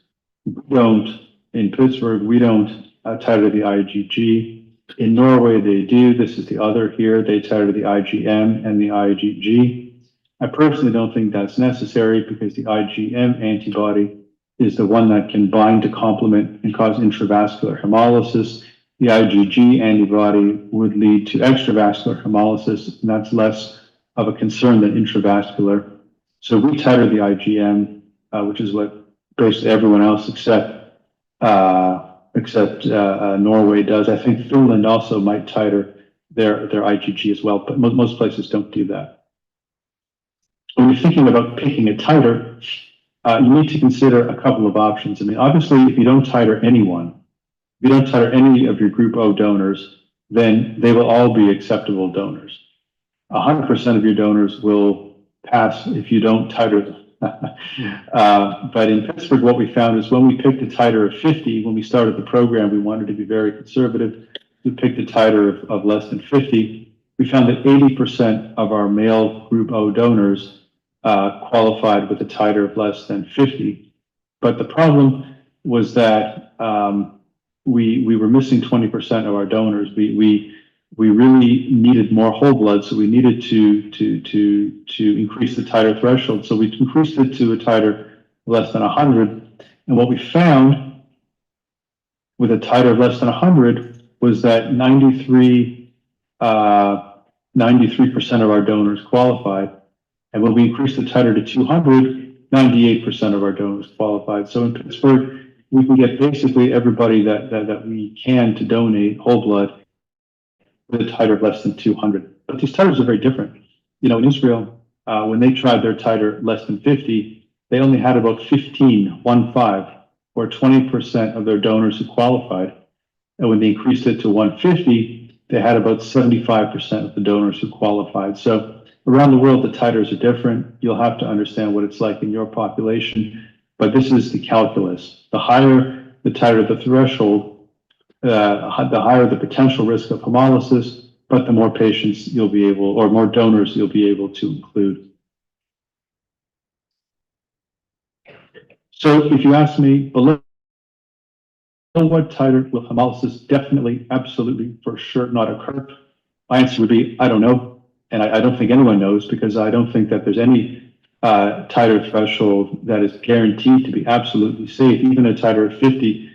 In Pittsburgh, we don't titer the IgG. In Norway, they do. This is the other here. They titer the IgM and the IgG. I personally don't think that's necessary because the IgM antibody is the one that can bind to complement and cause intravascular hemolysis. the IgG antibody would lead to extravascular hemolysis, and that's less of a concern than intravascular. So we titer the IgM, which is what basically everyone else except Norway does. I think Finland also might titer their IgG as well, but most places don't do that. When you're thinking about picking a titer, you need to consider a couple of options. I mean, obviously, if you don't titer anyone, if you don't titer any of your group O donors, then they will all be acceptable donors. 100% of your donors will pass if you don't titer them. But in Pittsburgh, what we found is when we picked a titer of 50, when we started the program, we wanted to be very conservative. We picked a titer of less than 50. We found that 80% of our male group O donors qualified with a titer of less than 50. But the problem was that we were missing 20% of our donors. We really needed more whole blood, so we needed to increase the titer threshold. So we increased it to a titer less than 100. And what we found with a titer of less than 100 was that 93% of our donors qualified. And when we increased the titer to 200, 98% of our donors qualified. So in Pittsburgh, we can get basically everybody that we can to donate whole blood with a titer of less than 200. But these titers are very different. You know, in Israel, when they tried their titer less than 50, they only had about 15, or 20% of their donors who qualified. And when they increased it to 150, they had about 75% of the donors who qualified. So around the world, the titers are different. You'll have to understand what it's like in your population. But this is the calculus. The higher the titer, the threshold, the higher the potential risk of hemolysis, but the more patients you'll be able, or more donors you'll be able to include. So if you ask me, below what titer will hemolysis definitely, absolutely, for sure not occur? My answer would be, I don't know. And I don't think anyone knows, because I don't think that there's any titer threshold that is guaranteed to be absolutely safe. Even a titer of 50,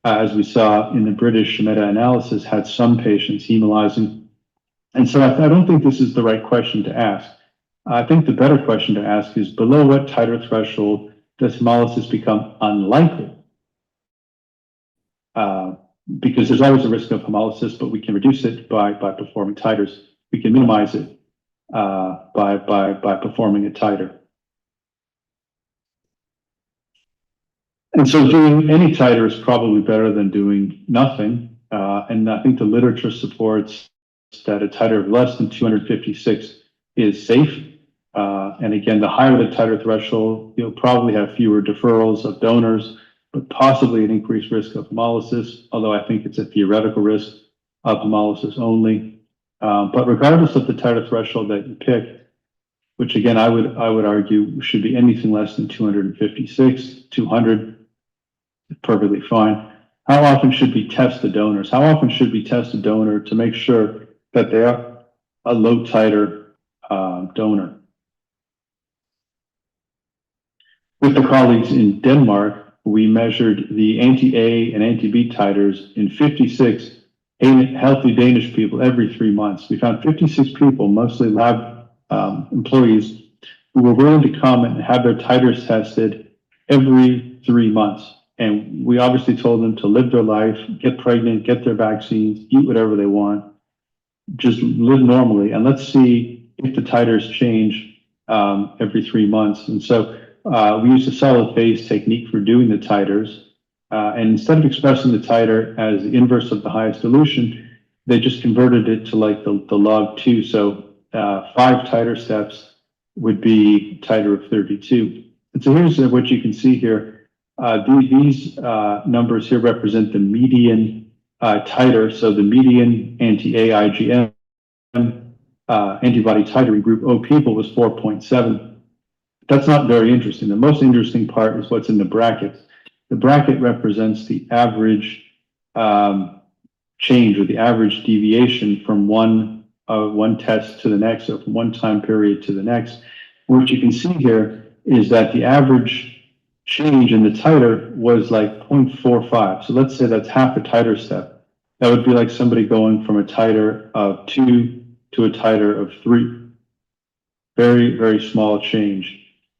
as we saw in the British meta-analysis, had some patients hemolyzing. And so I don't think this is the right question to ask. I think the better question to ask is, below what titer threshold does hemolysis become unlikely? Because there's always a risk of hemolysis, but we can reduce it by performing titers. We can minimize it by performing a titer. And so doing any titer is probably better than doing nothing. And I think the literature supports that a titer of less than 256 is safe. And again, the higher the titer threshold, you'll probably have fewer deferrals of donors, but possibly an increased risk of hemolysis, although I think it's a theoretical risk of hemolysis only. But regardless of the titer threshold that you pick, which again, I would argue should be anything less than 256, 200, perfectly fine. How often should we test the donors? How often should we test a donor to make sure that they are a low titer donor? With the colleagues in Denmark, we measured the anti-A and anti-B titers in 56 healthy Danish people every 3 months. We found 56 people, mostly lab employees, who were willing to come and have their titers tested every 3 months. And we obviously told them to live their life, get pregnant, get their vaccines, eat whatever they want, just live normally. And let's see if the titers change every 3 months. And so we used a solid phase technique for doing the titers. And instead of expressing the titer as the inverse of the highest dilution, they just converted it to like the log 2. So 5 titer steps would be titer of 32. And so here's what you can see here. These numbers here represent the median titer. So the median anti-A IgM antibody titer in group O people was 4.7. That's not very interesting. The most interesting part is what's in the brackets. The bracket represents the average change, or the average deviation from one test to the next, or from one time period to the next. What you can see here is that the average change in the titer was like 0.45. So let's say that's half a titer step. That would be like somebody going from a titer of 2 to a titer of 3. Very, very small change.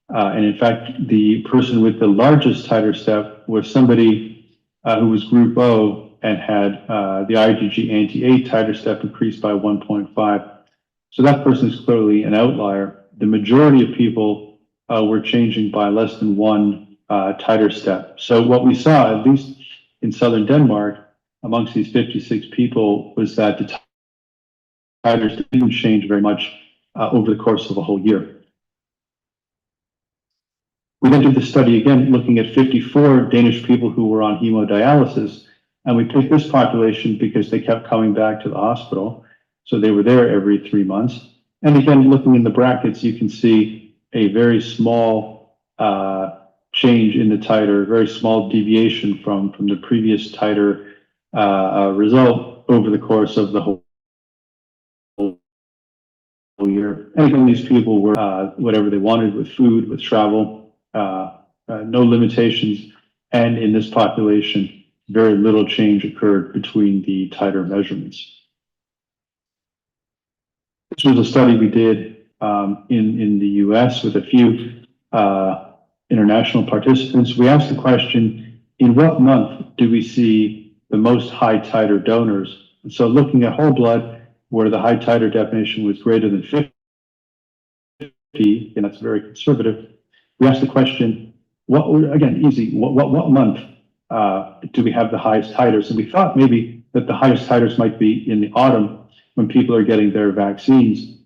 And in fact, the person with the largest titer step was somebody who was group O and had the IgG anti-A titer step increased by 1.5. So that person is clearly an outlier. The majority of people were changing by less than 1 titer step. So what we saw, at least in southern Denmark, amongst these 56 people, was that the titers didn't change very much over the course of a whole year. We then did the study again, looking at 54 Danish people who were on hemodialysis, and we picked this population because they kept coming back to the hospital. So they were there every 3 months. And again, looking in the brackets, you can see a very small change in the titer, very small deviation from the previous titer result over the course of the whole year. And again, these people were whatever they wanted with food, with travel, no limitations. And in this population, very little change occurred between the titer measurements. This was a study we did in the US with a few international participants. We asked the question, in what month do we see the most high titer donors? And so looking at whole blood, where the high titer definition was greater than 50, and that's very conservative, we asked the question, again, easy, what month do we have the highest titers? And we thought maybe that the highest titers might be in the autumn when people are getting their vaccines.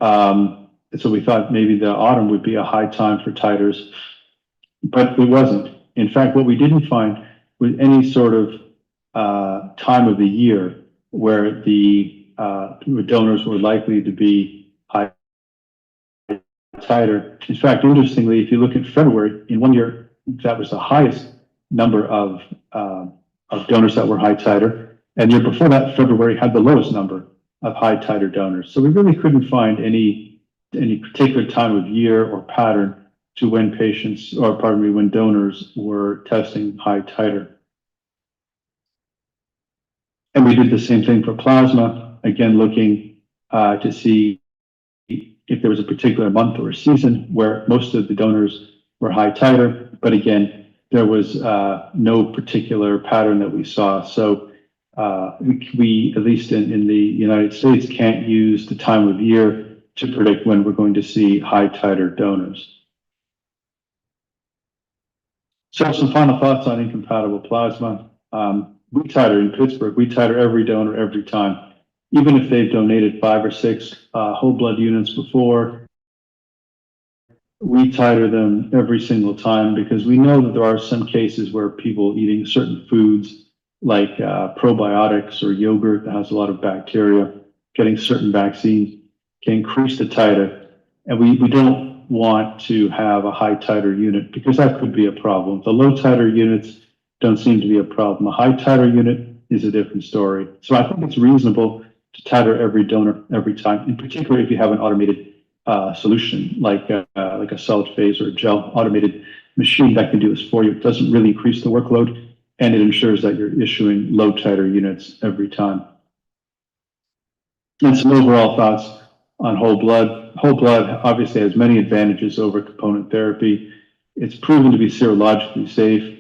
So we thought maybe the autumn would be a high time for titers, but it wasn't. In fact, what we didn't find was any sort of time of the year where the donors were likely to be high titer. In fact, interestingly, if you look at February, in 1 year, that was the highest number of donors that were high titer. And the year before that, February had the lowest number of high titer donors. So we really couldn't find any particular time of year or pattern to when patients, or pardon me, when donors were testing high titer. And we did the same thing for plasma, again, looking to see if there was a particular month or season where most of the donors were high titer. But again, there was no particular pattern that we saw. So we, at least in the United States, can't use the time of year to predict when we're going to see high titer donors. So some final thoughts on incompatible plasma. We titer in Pittsburgh, we titer every donor every time. Even if they've donated 5 or 6 whole blood units before, we titer them every single time because we know that there are some cases where people eating certain foods like probiotics or yogurt that has a lot of bacteria, getting certain vaccines can increase the titer. And we don't want to have a high titer unit because that could be a problem. The low titer units don't seem to be a problem. A high titer unit is a different story. So I think it's reasonable to titer every donor every time, in particular if you have an automated solution like a solid phase or a gel automated machine that can do this for you. It doesn't really increase the workload, and it ensures that you're issuing low titer units every time. And some overall thoughts on whole blood. Whole blood obviously has many advantages over component therapy. It's proven to be serologically safe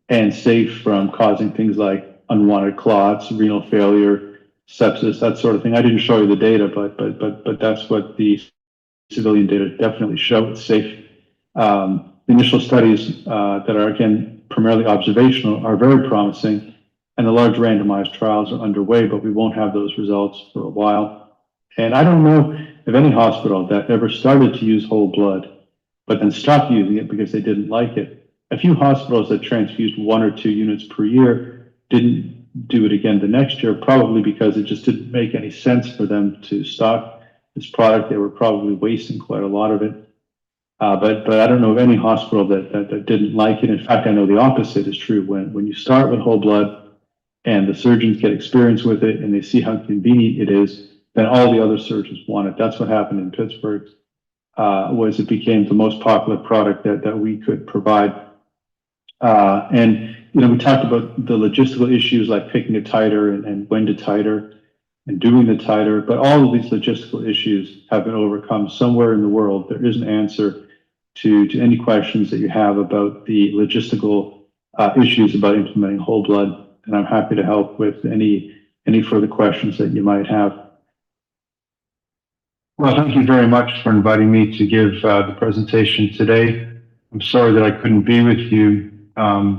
and safe from causing things like unwanted clots, renal failure, sepsis, that sort of thing. I didn't show you the data, but that's what the civilian data definitely show. It's safe. Initial studies that are, again, primarily observational are very promising, and the large randomized trials are underway, but we won't have those results for a while. And I don't know of any hospital that ever started to use whole blood, but then stopped using it because they didn't like it. A few hospitals that transfused 1 or 2 units per year didn't do it again the next year, probably because it just didn't make any sense for them to stock this product. They were probably wasting quite a lot of it. But I don't know of any hospital that didn't like it. In fact, I know the opposite is true. When you start with whole blood and the surgeons get experience with it and they see how convenient it is, then all the other surgeons want it. That's what happened in Pittsburgh, was it became the most popular product that we could provide. And we talked about the logistical issues like picking a titer and when to titer and doing the titer, but all of these logistical issues have been overcome. Somewhere in the world, there is an answer to any questions that you have about the logistical issues about implementing whole blood, and I'm happy to help with any further questions that you might have. Well, thank you very much for inviting me to give the presentation today. I'm sorry that I couldn't be with you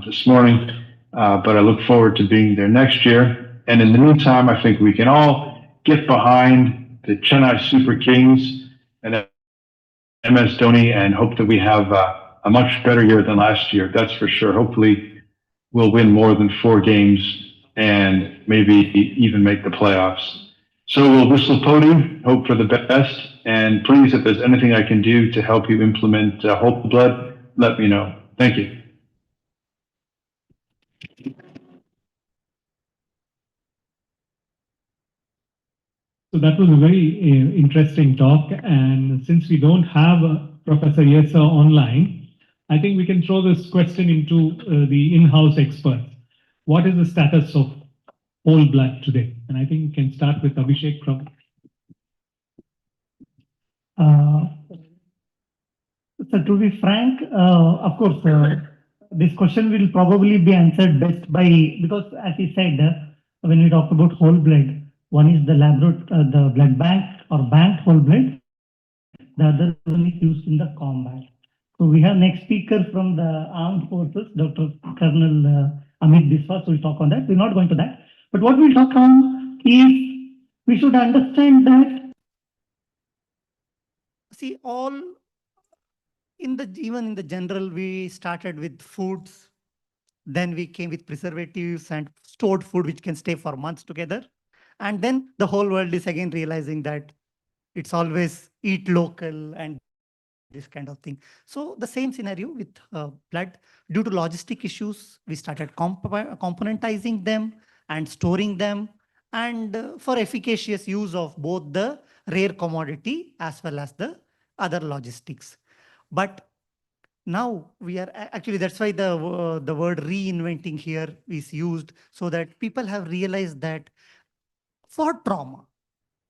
this morning, but I look forward to being there next year. And in the meantime, I think we can all get behind the Chennai Super Kings and MS Dhoni and hope that we have a much better year than last year. That's for sure. Hopefully, we'll win more than 4 games and maybe even make the playoffs. So we'll whistle podium, hope for the best, and please, if there's anything I can do to help you implement whole blood, let me know. Thank you. So that was a very interesting talk. And since we don't have Professor Yesa online, I think we can throw this question into the in-house experts. What is the status of whole blood today? And I think we can start with Abhishek from. So to be frank, of course, this question will probably be answered best by, because as he said, when we talk about whole blood, one is the blood bank or banked whole blood, the other one is used in the combat. So we have next speaker from the armed forces, Dr. Colonel Amit Biswas will talk on that. We're not going to that. But what we'll talk on is we should understand that, see, all even in the general, we started with foods, then we came with preservatives and stored food, which can stay for months together. And then the whole world is again realizing that it's always eat local and this kind of thing. So the same scenario with blood, due to logistic issues, we started componentizing them and storing them, and for efficacious use of both the rare commodity as well as the other logistics. But now we are actually, that's why the word reinventing here is used, so that people have realized that for trauma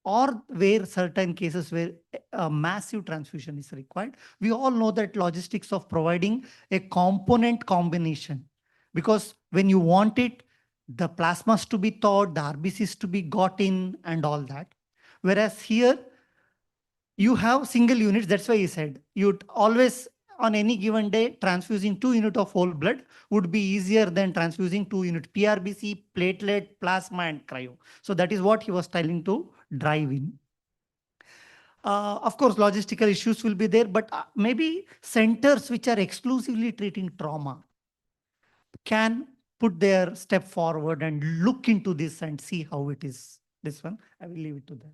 or where certain cases where a massive transfusion is required, we all know that logistics of providing a component combination, because when you want it, the plasmas to be thawed, the RBCs to be got in and all that. Whereas here, you have single units. That's why he said you'd always, on any given day, transfusing 2 units of whole blood would be easier than transfusing 2 units PRBC, platelet, plasma, and cryo. So that is what he was trying to drive in. Of course, logistical issues will be there, but maybe centers which are exclusively treating trauma can put their step forward and look into this and see how it is. This one, I will leave it to them.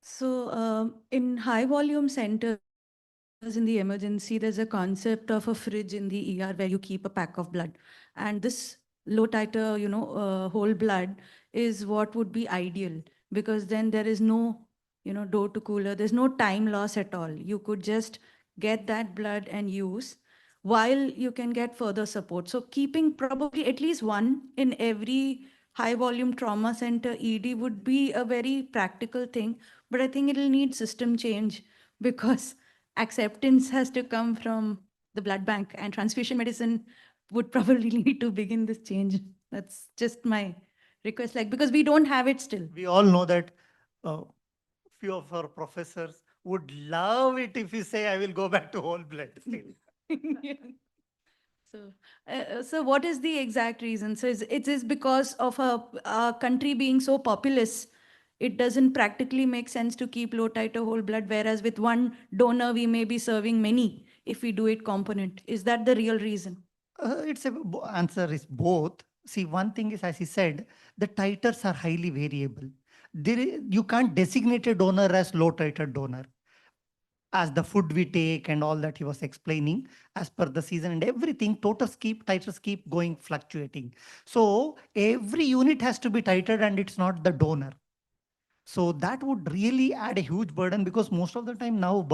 So in high volume centers in the emergency, there's a concept of a fridge in the ER where you keep a pack of blood. And this low titer, whole blood is what would be ideal, because then there is no, door to cooler. There's no time loss at all. You could just get that blood and use while you can get further support. So keeping probably at least one in every high volume trauma center ED would be a very practical thing, but I think it'll need system change, because acceptance has to come from the blood bank, and transfusion medicine would probably need to begin this change. That's just my request, because we don't have it still. We all know that few of our professors would love it if you say, I will go back to whole blood. Yeah. So what is the exact reason? So it is because of a country being so populous, it doesn't practically make sense to keep low titer whole blood, whereas with one donor, we may be serving many if we do it component. Is that the real reason? Answer is both. See, one thing is, as he said, the titers are highly variable. You can't designate a donor as low titer donor. as the food we take and all that he was explaining as per the season and everything, titers keep going fluctuating. So every unit has to be titrated and it's not the donor. So that would really add a huge burden because most of the time now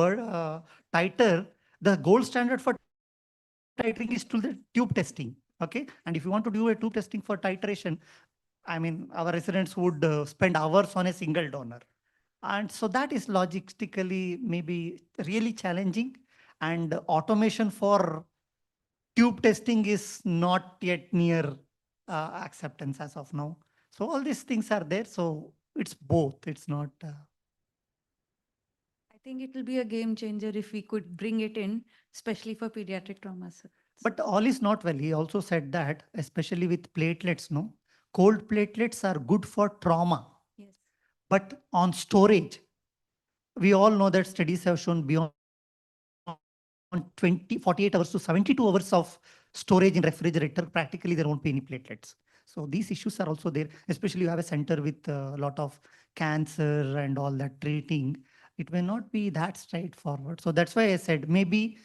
titer, the gold standard for titering is to the tube testing. Okay. And if you want to do a tube testing for titration, I mean, our residents would spend hours on a single donor. And so that is logistically maybe really challenging. And automation for tube testing is not yet near acceptance as of now. So all these things are there. So it's both. It's not. I think it will be a game changer if we could bring it in, especially for pediatric trauma. Sir. But all is not well. He also said that, especially with platelets, no, cold platelets are good for trauma. Yes. But on storage, we all know that studies have shown beyond 48 hours to 72 hours of storage in refrigerator, practically there won't be any platelets. So these issues are also there, especially you have a center with a lot of cancer and all that treating. It may not be that straightforward. So that's why I said maybe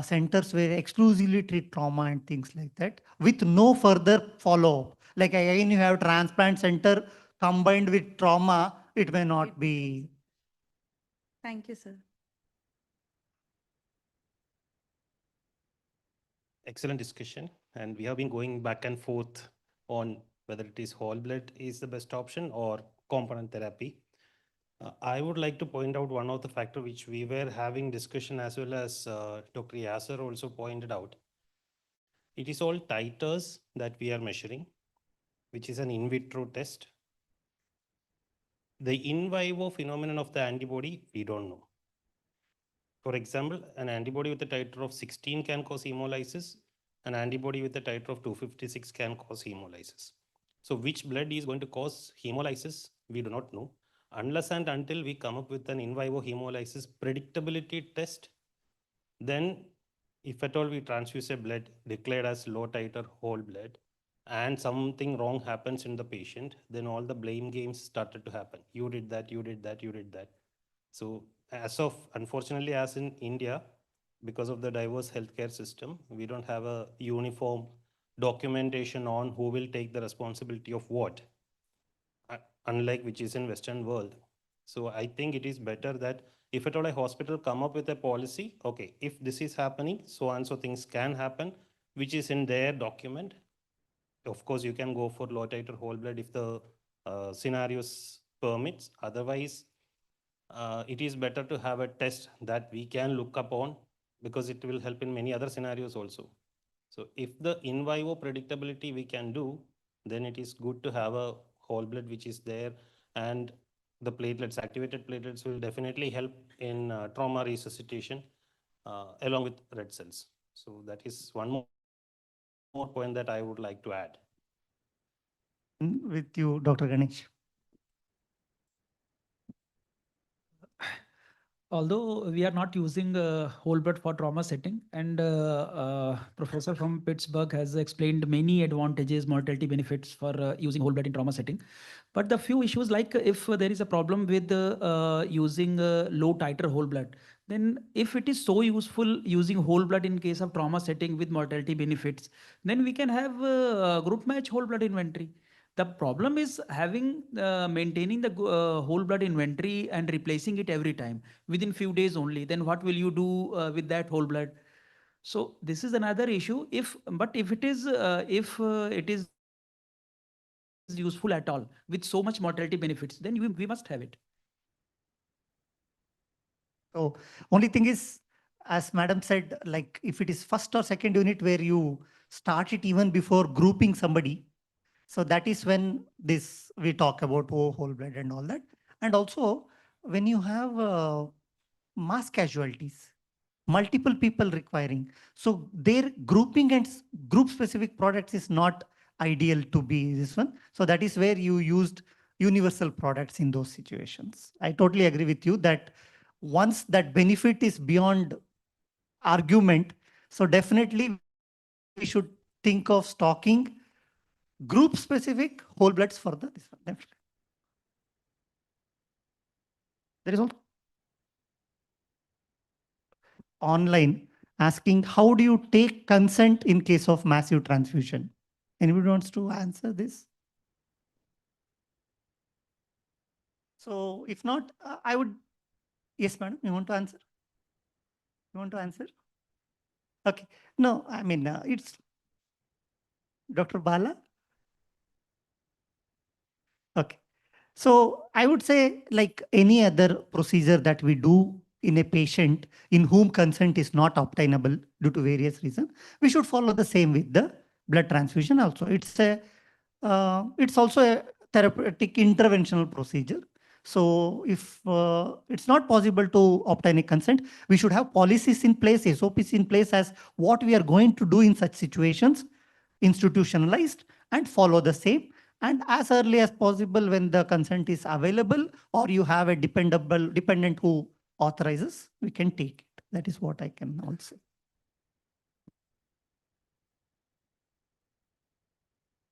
centers where exclusively treat trauma and things like that with no further follow-up. Like again, you have transplant center combined with trauma, it may not be. Thank you, sir. Excellent discussion, and we have been going back and forth on whether it is whole blood is the best option or component therapy. I would like to point out one of the factor which we were having discussion as well as Dr. Yasser also pointed out. It is all titers that we are measuring, which is an in vitro test. The in vivo phenomenon of the antibody, we don't know. For example, an antibody with a titer of 16 can cause hemolysis. An antibody with a titer of 256 can cause hemolysis. So which blood is going to cause hemolysis, we do not know. Unless and until we come up with an in vivo hemolysis predictability test, then if at all we transfuse a blood declared as low titer whole blood and something wrong happens in the patient, then all the blame games started to happen. You did that, you did that, you did that. So as of, unfortunately, as in India, because of the diverse healthcare system, we don't have a uniform documentation on who will take the responsibility of what, unlike which is in Western world. So I think it is better that if at all a hospital come up with a policy, okay, if this is happening, so and so things can happen, which is in their document. Of course, you can go for low titer whole blood if the scenarios permits. Otherwise, it is better to have a test that we can look upon because it will help in many other scenarios also. So if the in vivo predictability we can do, then it is good to have a whole blood which is there, and the platelets, activated platelets will definitely help in trauma resuscitation along with red cells. So that is one more point that I would like to add. With you, Dr. Ganesh. Although we are not using whole blood for trauma setting, and professor from Pittsburgh has explained many advantages, mortality benefits for using whole blood in trauma setting. But the few issues, like if there is a problem with using low titer whole blood, then if it is so useful using whole blood in case of trauma setting with mortality benefits, then we can have group match whole blood inventory. The problem is having maintaining the whole blood inventory and replacing it every time within few days only. Then what will you do with that whole blood? So this is another issue. But if it is useful at all with so much mortality benefits, then we must have it. So only thing is, as madam said, like if it is first or second unit where you start it even before grouping somebody, so that is when this we talk about whole blood and all that. And also when you have mass casualties, multiple people requiring, so their grouping and group specific products is not ideal to be this one. So that is where you used universal products in those situations. I totally agree with you that once that benefit is beyond argument, so definitely we should think of stocking group specific whole bloods for the this one. Definitely. There is also online asking, how do you take consent in case of massive transfusion? Anybody wants to answer this? So if not, I would, yes, madam, you want to answer? You want to answer? Okay. No, I mean, it's Dr. Bala. Okay. So I would say, like any other procedure that we do in a patient in whom consent is not obtainable due to various reasons, we should follow the same with the blood transfusion also. It's also a therapeutic interventional procedure. So if it's not possible to obtain a consent, we should have policies in place, SOPs in place as what we are going to do in such situations, institutionalized, and follow the same. And as early as possible when the consent is available or you have a dependent who authorizes, we can take it. That is what I can also say.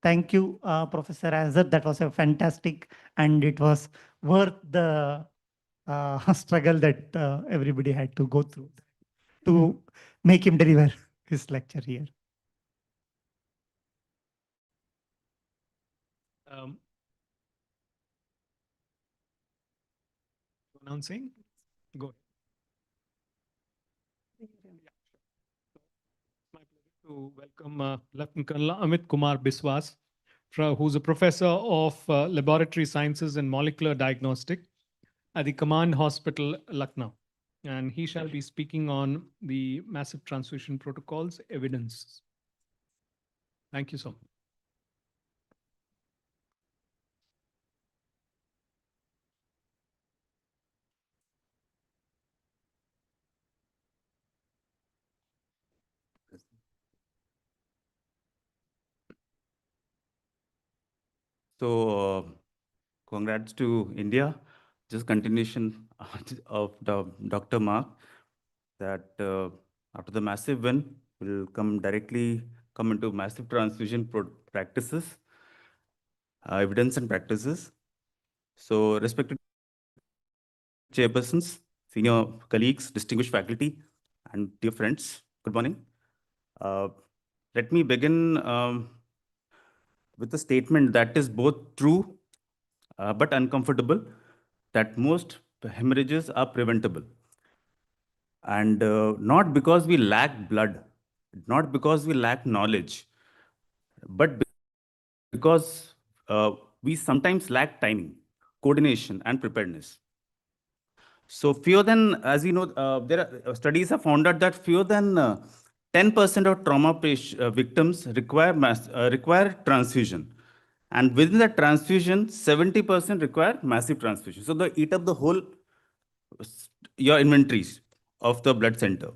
Thank you, Professor Azhar. That was a fantastic, and it was worth the struggle that everybody had to go through to make him deliver his lecture here. Announcing? Go. My pleasure to welcome Lieutenant Colonel Amit Kumar Biswas, who's a professor of laboratory sciences and molecular diagnostic at the Command Hospital, Lucknow. And he shall be speaking on the massive transfusion protocols evidence. Thank you so much. So, congrats to India. Just continuation of the Dr. Mark that after the massive win, will come into massive transfusion practices, evidence and practices. So, respected chairpersons, senior colleagues, distinguished faculty, and dear friends, good morning. Let me begin with a statement that is both true but uncomfortable, that most hemorrhages are preventable. And not because we lack blood, not because we lack knowledge, but because we sometimes lack timing, coordination, and preparedness. So fewer than, as you know, there are studies have found out that fewer than 10% of trauma victims require transfusion. And within that transfusion, 70% require massive transfusion. So they eat up the whole, your inventories of the blood center.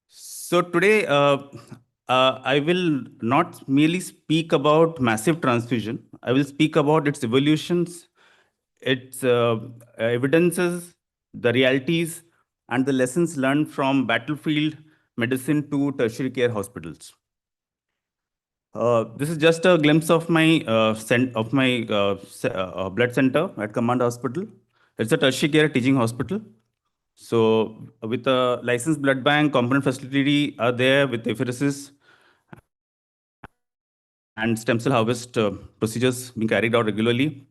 So today, I will not merely speak about massive transfusion. I will speak about its evolutions, its evidences, the realities, and the lessons learned from battlefield medicine to tertiary care hospitals. This is just a glimpse of my blood center at Command Hospital. It's a tertiary care teaching hospital. So with a licensed blood bank, component facility are there with apheresis and stem cell harvest procedures being carried out regularly.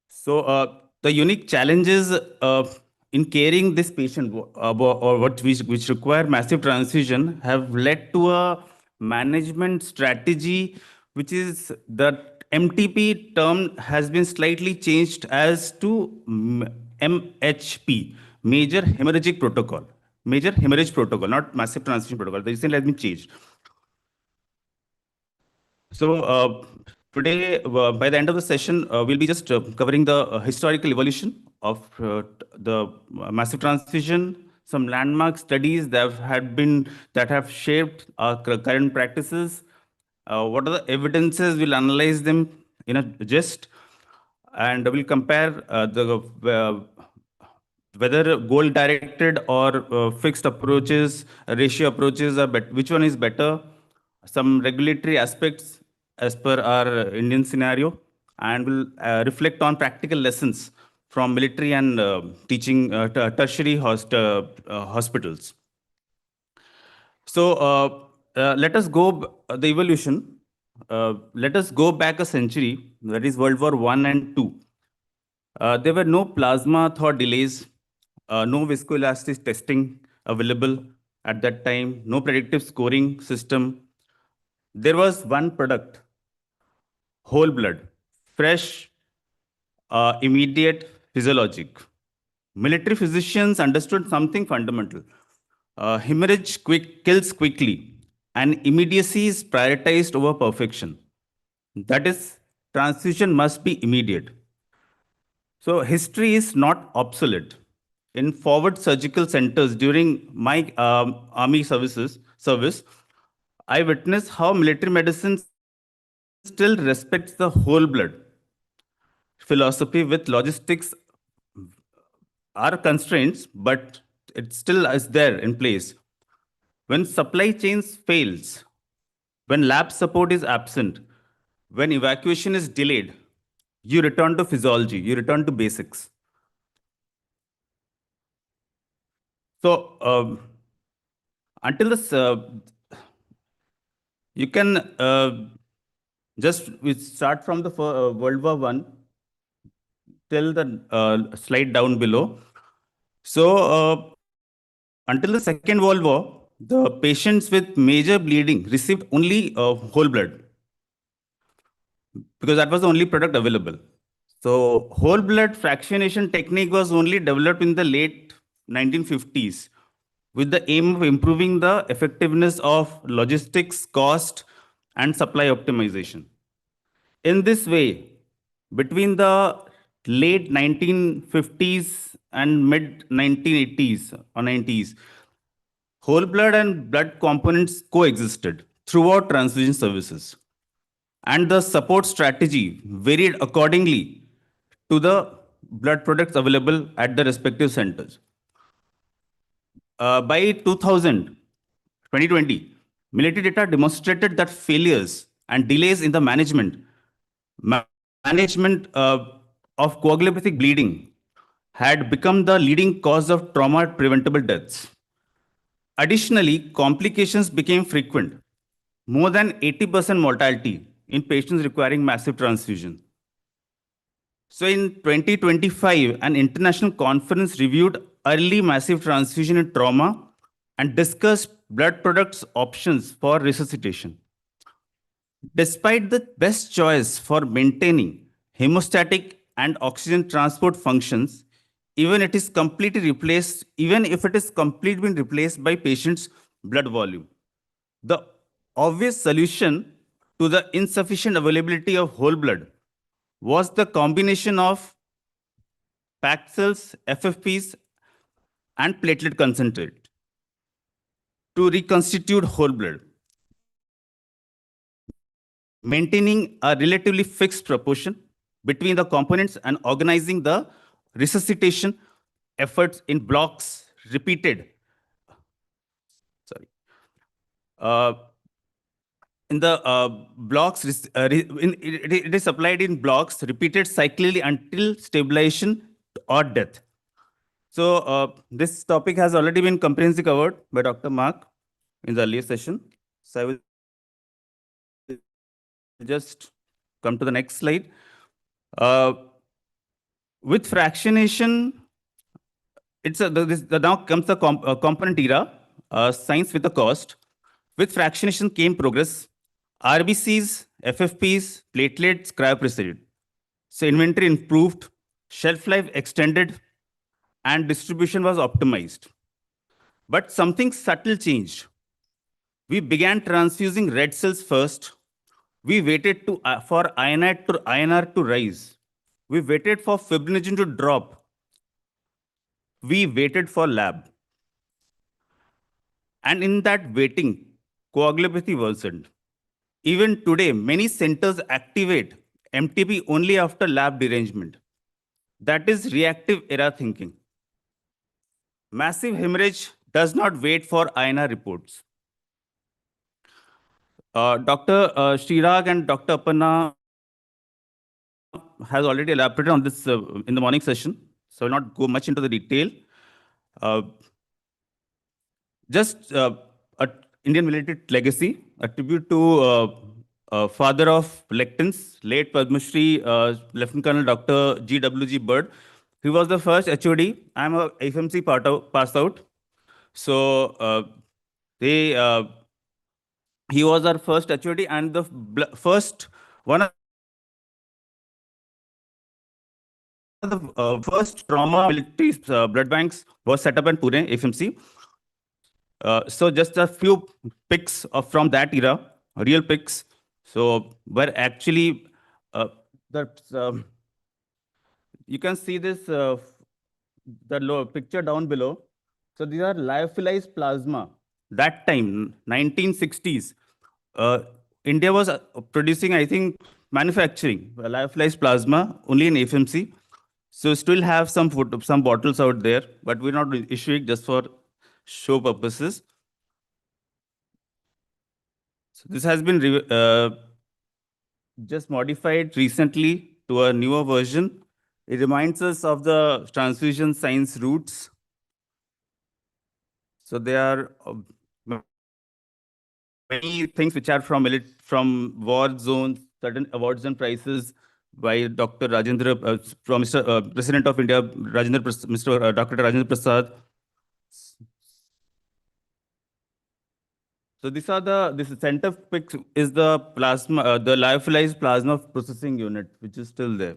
So the unique challenges in caring this patient which require massive transfusion have led to a management strategy, which is that MTP term has been slightly changed as to MHP, Major Hemorrhagic Protocol. Major Hemorrhage Protocol, not Massive Transfusion Protocol. The recently has been changed. So today, by the end of the session, we'll be just covering the historical evolution of the massive transfusion, some landmark studies that have shaped our current practices. What are the evidences? We'll analyze them in a gist, and we'll compare whether goal-directed or fixed approaches, ratio approaches are better. Which one is better? Some regulatory aspects as per our Indian scenario, and we'll reflect on practical lessons from military and teaching tertiary hospitals. So let us go the evolution. Let us go back a century, that is World War I and II. There were no plasma thaw delays, no viscoelastic testing available at that time, no predictive scoring system. There was one product, whole blood, fresh, immediate, physiologic. Military physicians understood something fundamental. Hemorrhage kills quickly, and immediacy is prioritized over perfection. That is, transfusion must be immediate. So history is not obsolete. In forward surgical centers during my army service, I witnessed how military medicine still respects the whole blood philosophy with logistics are constraints, but it still is there in place. When supply chains fails, when lab support is absent, when evacuation is delayed, you return to physiology, you return to basics. So until this, you can just we start from the World War I till the slide down below. So until the Second World War, the patients with major bleeding received only whole blood because that was the only product available. So whole blood fractionation technique was only developed in the late 1950s with the aim of improving the effectiveness of logistics, cost, and supply optimization. In this way, between the late 1950s and mid 1980s or 90s, whole blood and blood components coexisted throughout transfusion services. And the support strategy varied accordingly to the blood products available at the respective centers. By 2020, military data demonstrated that failures and delays in the management of coagulopathic bleeding had become the leading cause of trauma preventable deaths. Additionally, complications became frequent, more than 80% mortality in patients requiring massive transfusion. So in 2025, an international conference reviewed early massive transfusion in trauma and discussed blood products options for resuscitation. Despite the best choice for maintaining hemostatic and oxygen transport functions, even if it is completely been replaced by patient's blood volume. The obvious solution to the insufficient availability of whole blood was the combination of packed cells, FFPs, and platelet concentrate to reconstitute whole blood, maintaining a relatively fixed proportion between the components and organizing the resuscitation efforts in blocks repeated. Sorry. In the blocks, it is supplied in blocks repeated cyclically until stabilization or death. So this topic has already been comprehensively covered by Dr. Mark in the earlier session. So I will just come to the next slide. With fractionation, now comes the component era, science with a cost. With fractionation came progress, RBCs, FFPs, platelets, cryoprecipitate. So inventory improved, shelf life extended, and distribution was optimized. But something subtle changed. We began transfusing red cells first. We waited for INR to rise. We waited for fibrinogen to drop. We waited for lab. And in that waiting, coagulopathy worsened. Even today, many centers activate MTP only after lab derangement. That is reactive era thinking. Massive hemorrhage does not wait for INR reports. Dr. Srirag and Dr. Aparna has already elaborated on this in the morning session, so I will not go much into the detail. Just a Indian military legacy, a tribute to father of lectins, late Padma Shri, Lieutenant Colonel Dr. G.W.G. Bird. He was the first HOD. I'm a FMC pass out. So he was our first HOD and the first one of the first trauma military blood banks was set up in Pune, FMC. So just a few pics from that era, real pics. So where actually you can see this picture down below. So these are lyophilized plasma. That time, 1960s, India was producing, I think, manufacturing lyophilized plasma only in FMC. So still have some bottles out there, but we're not issuing just for show purposes. So this has been just modified recently to a newer version. It reminds us of the transfusion science roots. So there are many things which are from war zones, certain awards and prizes by Dr. Rajendra, from Mr. President of India, Mr. Dr. Rajendra Prasad. So these are this center pic is the plasma, the lyophilized plasma processing unit, which is still there.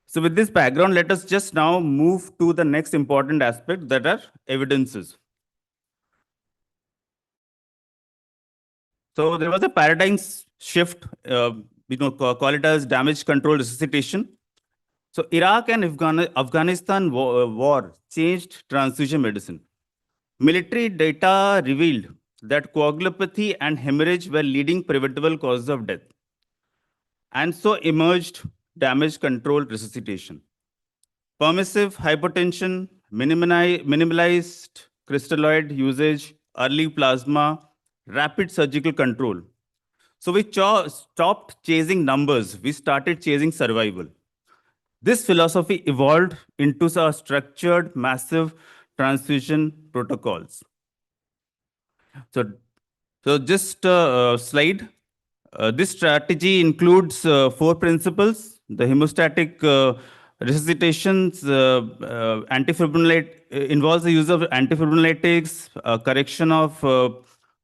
So with this background, let us just now move to the next important aspect, that are evidences. So there was a paradigm shift, call it as damage control resuscitation. So Iraq and Afghanistan war changed transfusion medicine. Military data revealed that coagulopathy and hemorrhage were leading preventable causes of death. And so emerged damage control resuscitation. Permissive hypotension, minimalized crystalloid usage, early plasma, rapid surgical control. So we stopped chasing numbers. We started chasing survival. This philosophy evolved into a structured, massive transfusion protocols. So just a slide. This strategy includes 4 principles: the hemostatic resuscitations, involves the use of antifibrillatics, correction of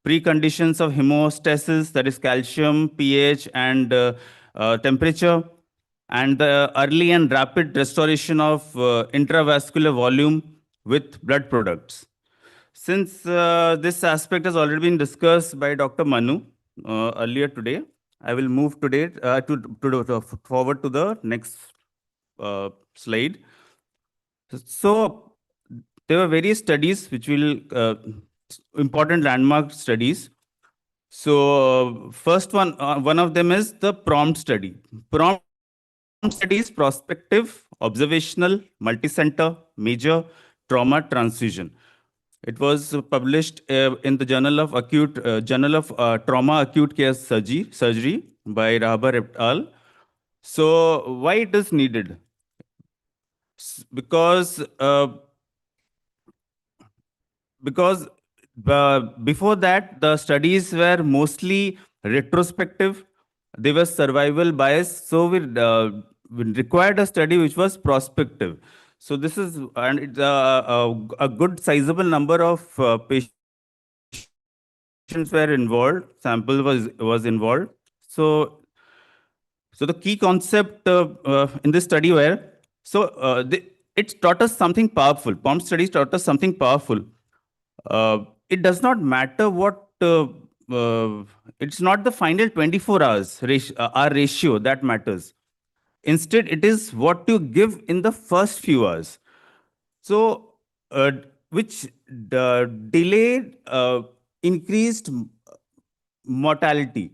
preconditions of hemostasis, that is calcium, pH, and temperature, and the early and rapid restoration of intravascular volume with blood products. Since this aspect has already been discussed by Dr. Manu earlier today, I will move today forward to the next slide. So there were various studies which will important landmark studies. So first one of them is the PROMPT study. PROMPT study is prospective, observational, multicenter, major trauma transfusion. It was published in the Journal of Trauma Acute Care Surgery by Rahabar et al. So why it is needed? Because before that, the studies were mostly retrospective. They were survival biased. So we required a study which was prospective. So this is, and it's a good sizable number of patients were involved, sample was involved. So the key concept in this study were, it taught us something powerful. POMP studies taught us something powerful. It does not matter what, it's not the final 24 hours hour ratio that matters. Instead, it is what you give in the first few hours. So, which delayed increased mortality.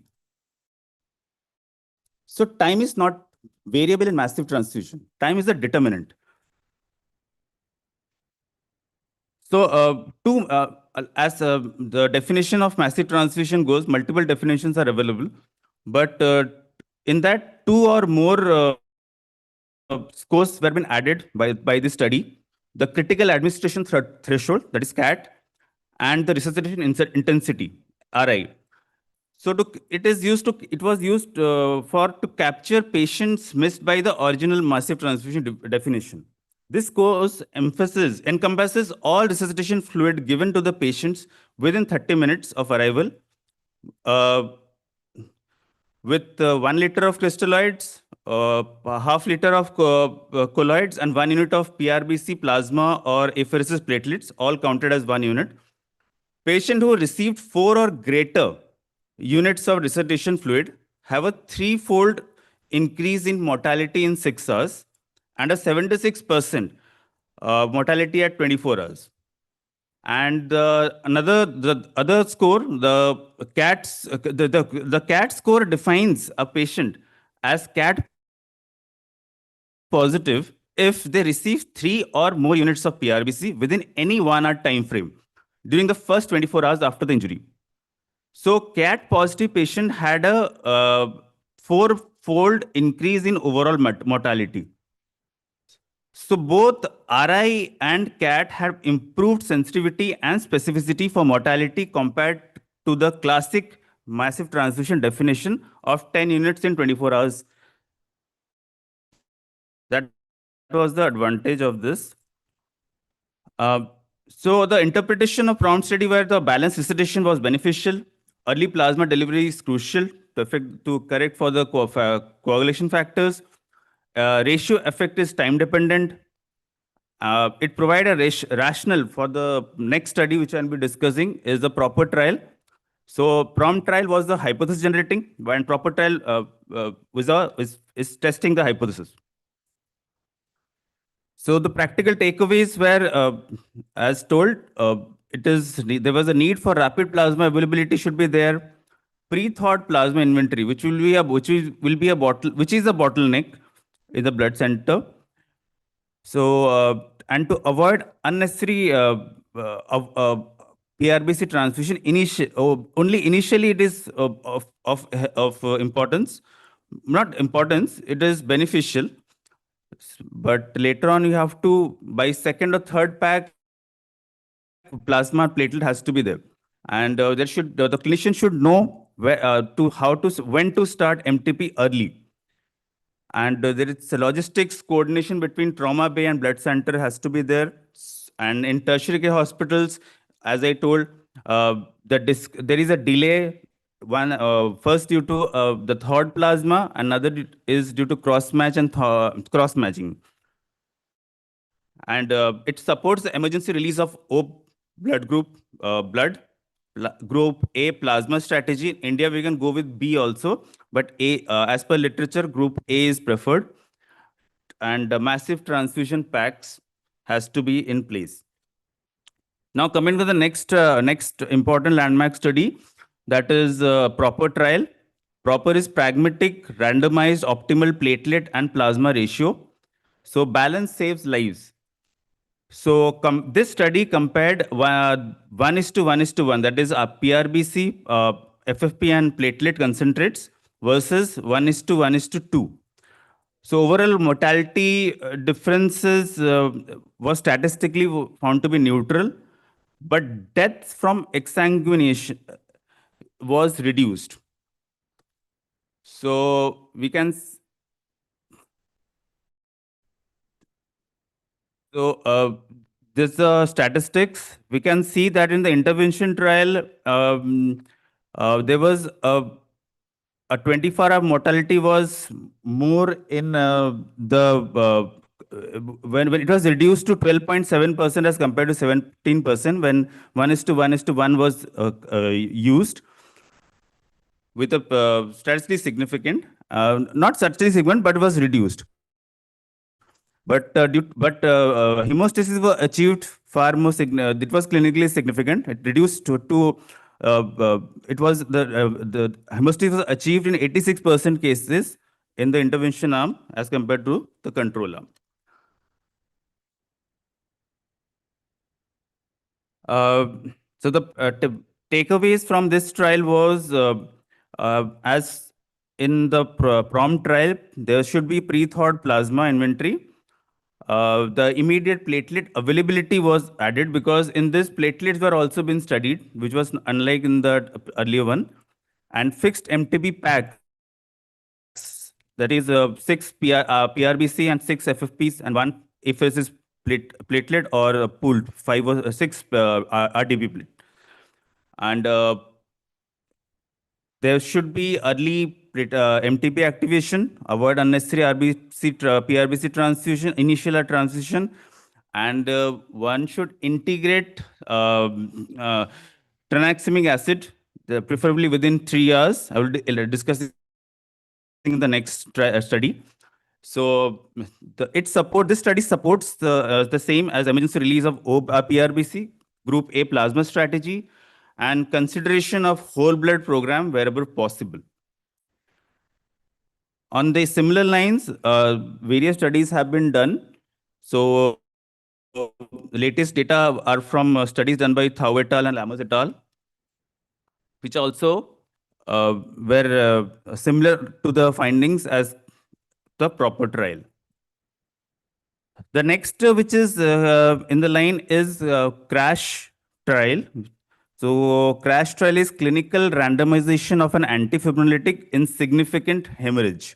So time is not variable in massive transfusion. Time is the determinant. So as the definition of massive transfusion goes, multiple definitions are available. But in that, two or more scores were been added by the study. The critical administration threshold, that is CAT, and the resuscitation intensity, RI. So it was used for to capture patients missed by the original massive transfusion definition. This course encompasses all resuscitation fluid given to the patients within 30 minutes of arrival, with 1 liter of crystalloids, half liter of colloids, and 1 unit of PRBC plasma or apheresis platelets, all counted as 1 unit. Patient who received 4 or greater units of resuscitation fluid have a 3-fold increase in mortality in 6 hours and a 76% mortality at 24 hours. And the other score, the CAT score defines a patient as CAT positive if they receive 3 or more units of PRBC within any 1 hour time frame during the first 24 hours after the injury. So CAT positive patient had a 4-fold increase in overall mortality. So both RI and CAT have improved sensitivity and specificity for mortality compared to the classic massive transfusion definition of 10 units in 24 hours. That was the advantage of this. So the interpretation of prompt study where the balanced resuscitation was beneficial, early plasma delivery is crucial to correct for the coagulation factors. Ratio effect is time dependent. It provides a rationale for the next study, which I'll be discussing, is the proper trial. So prompt trial was the hypothesis generating, and proper trial is testing the hypothesis. So the practical takeaways were, as told, there was a need for rapid plasma availability should be there, pre-thought plasma inventory, which is a bottleneck in the blood center. So and to avoid unnecessary PRBC transfusion, only initially it is of importance, not importance, it is beneficial. But later on, you have to, by second or third pack, plasma platelet has to be there, and the clinician should know when to start MTP early. And there is a logistics coordination between trauma bay and blood center has to be there. And in tertiary care hospitals, as I told, there is a delay. First due to the thawed plasma, another is due to cross match and cross matching. And it supports the emergency release of O blood group group A plasma strategy. In India, we can go with B also, but A, as per literature, group A is preferred. And massive transfusion packs has to be in place. Now coming to the next important landmark study, that is proper trial. Proper is pragmatic, randomized, optimal platelet and plasma ratio. So balance saves lives. So this study compared 1:1:1, that is PRBC, FFP and platelet concentrates versus 1:1:2. So overall mortality differences was statistically found to be neutral, but deaths from exsanguination was reduced. So we can this statistics. We can see that in the intervention trial, there was a 24-hour mortality was more in when it was reduced to 12.7% as compared to 17% when 1:1:1 was used with a statistically significant, not statistically significant, but it was reduced. But hemostasis was achieved far more it was clinically significant. It reduced it was the hemostasis was achieved in 86% cases in the intervention arm as compared to the control arm. So the takeaways from this trial was as in the PROM trial, there should be pre-thawed plasma inventory. The immediate platelet availability was added because in this platelets were also been studied, which was unlike in the earlier one, and fixed MTB packs, that is 6 PRBC and 6 FFPs and 1 apheresis platelet or pooled 5 or 6 RDP plate. And there should be early MTP activation, avoid unnecessary PRBC transfusion, initial transfusion, and one should integrate tranexamic acid, preferably within 3 hours. I will discuss it in the next study. So this study supports the same as emergency release of PRBC, group A plasma strategy, and consideration of whole blood program wherever possible. On the similar lines, various studies have been done. So the latest data are from studies done by Thao et al. And Lammers et al., which also were similar to the findings as the proper trial. The next, which is in the line, is CRASH trial. So CRASH trial is clinical randomization of an antifibrinolytic in significant hemorrhage.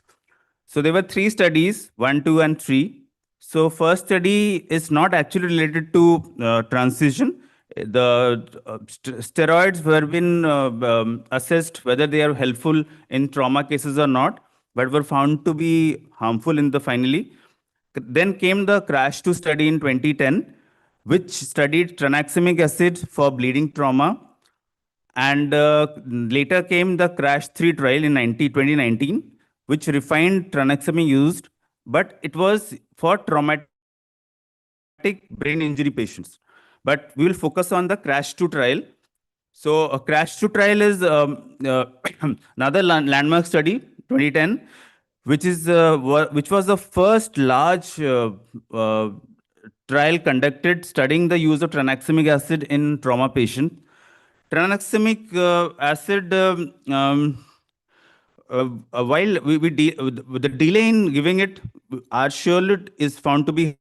So there were 3 studies, 1, 2, and 3. So first study is not actually related to transfusion. The steroids were been assessed whether they are helpful in trauma cases or not, but were found to be harmful in the finally. Then came the CRASH-2 study in 2010, which studied tranexamic acid for bleeding trauma. And later came the CRASH-3 trial in 2019, which refined tranexamic used, but it was for traumatic brain injury patients. But we will focus on the CRASH-2 trial. So a CRASH-2 trial is another landmark study, 2010, which was the first large trial conducted studying the use of tranexamic acid in trauma patients. Tranexamic acid, while the delay in giving it, arshiolit is found to be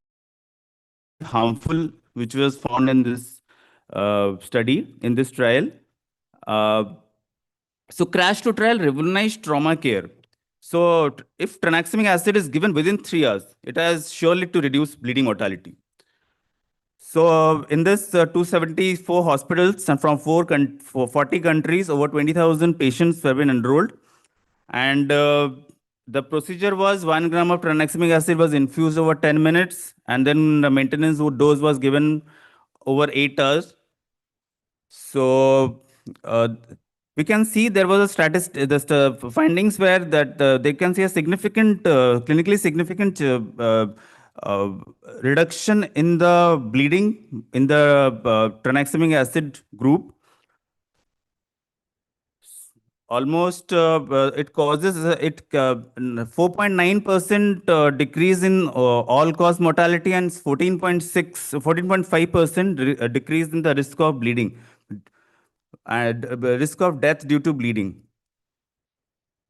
harmful, which was found in this study, in this trial. So CRASH-2 trial revolutionized trauma care. So if tranexamic acid is given within 3 hours, it has surely to reduce bleeding mortality. So in this 274 hospitals and from 40 countries, over 20,000 patients have been enrolled. And the procedure was 1 gram of tranexamic acid was infused over 10 minutes, and then the maintenance dose was given over 8 hours. So we can see there was a statistic. The findings were that they can see a significant, clinically significant reduction in the bleeding in the tranexamic acid group. Almost it causes 4.9% decrease in all-cause mortality and 14.5% decrease in the risk of bleeding and risk of death due to bleeding.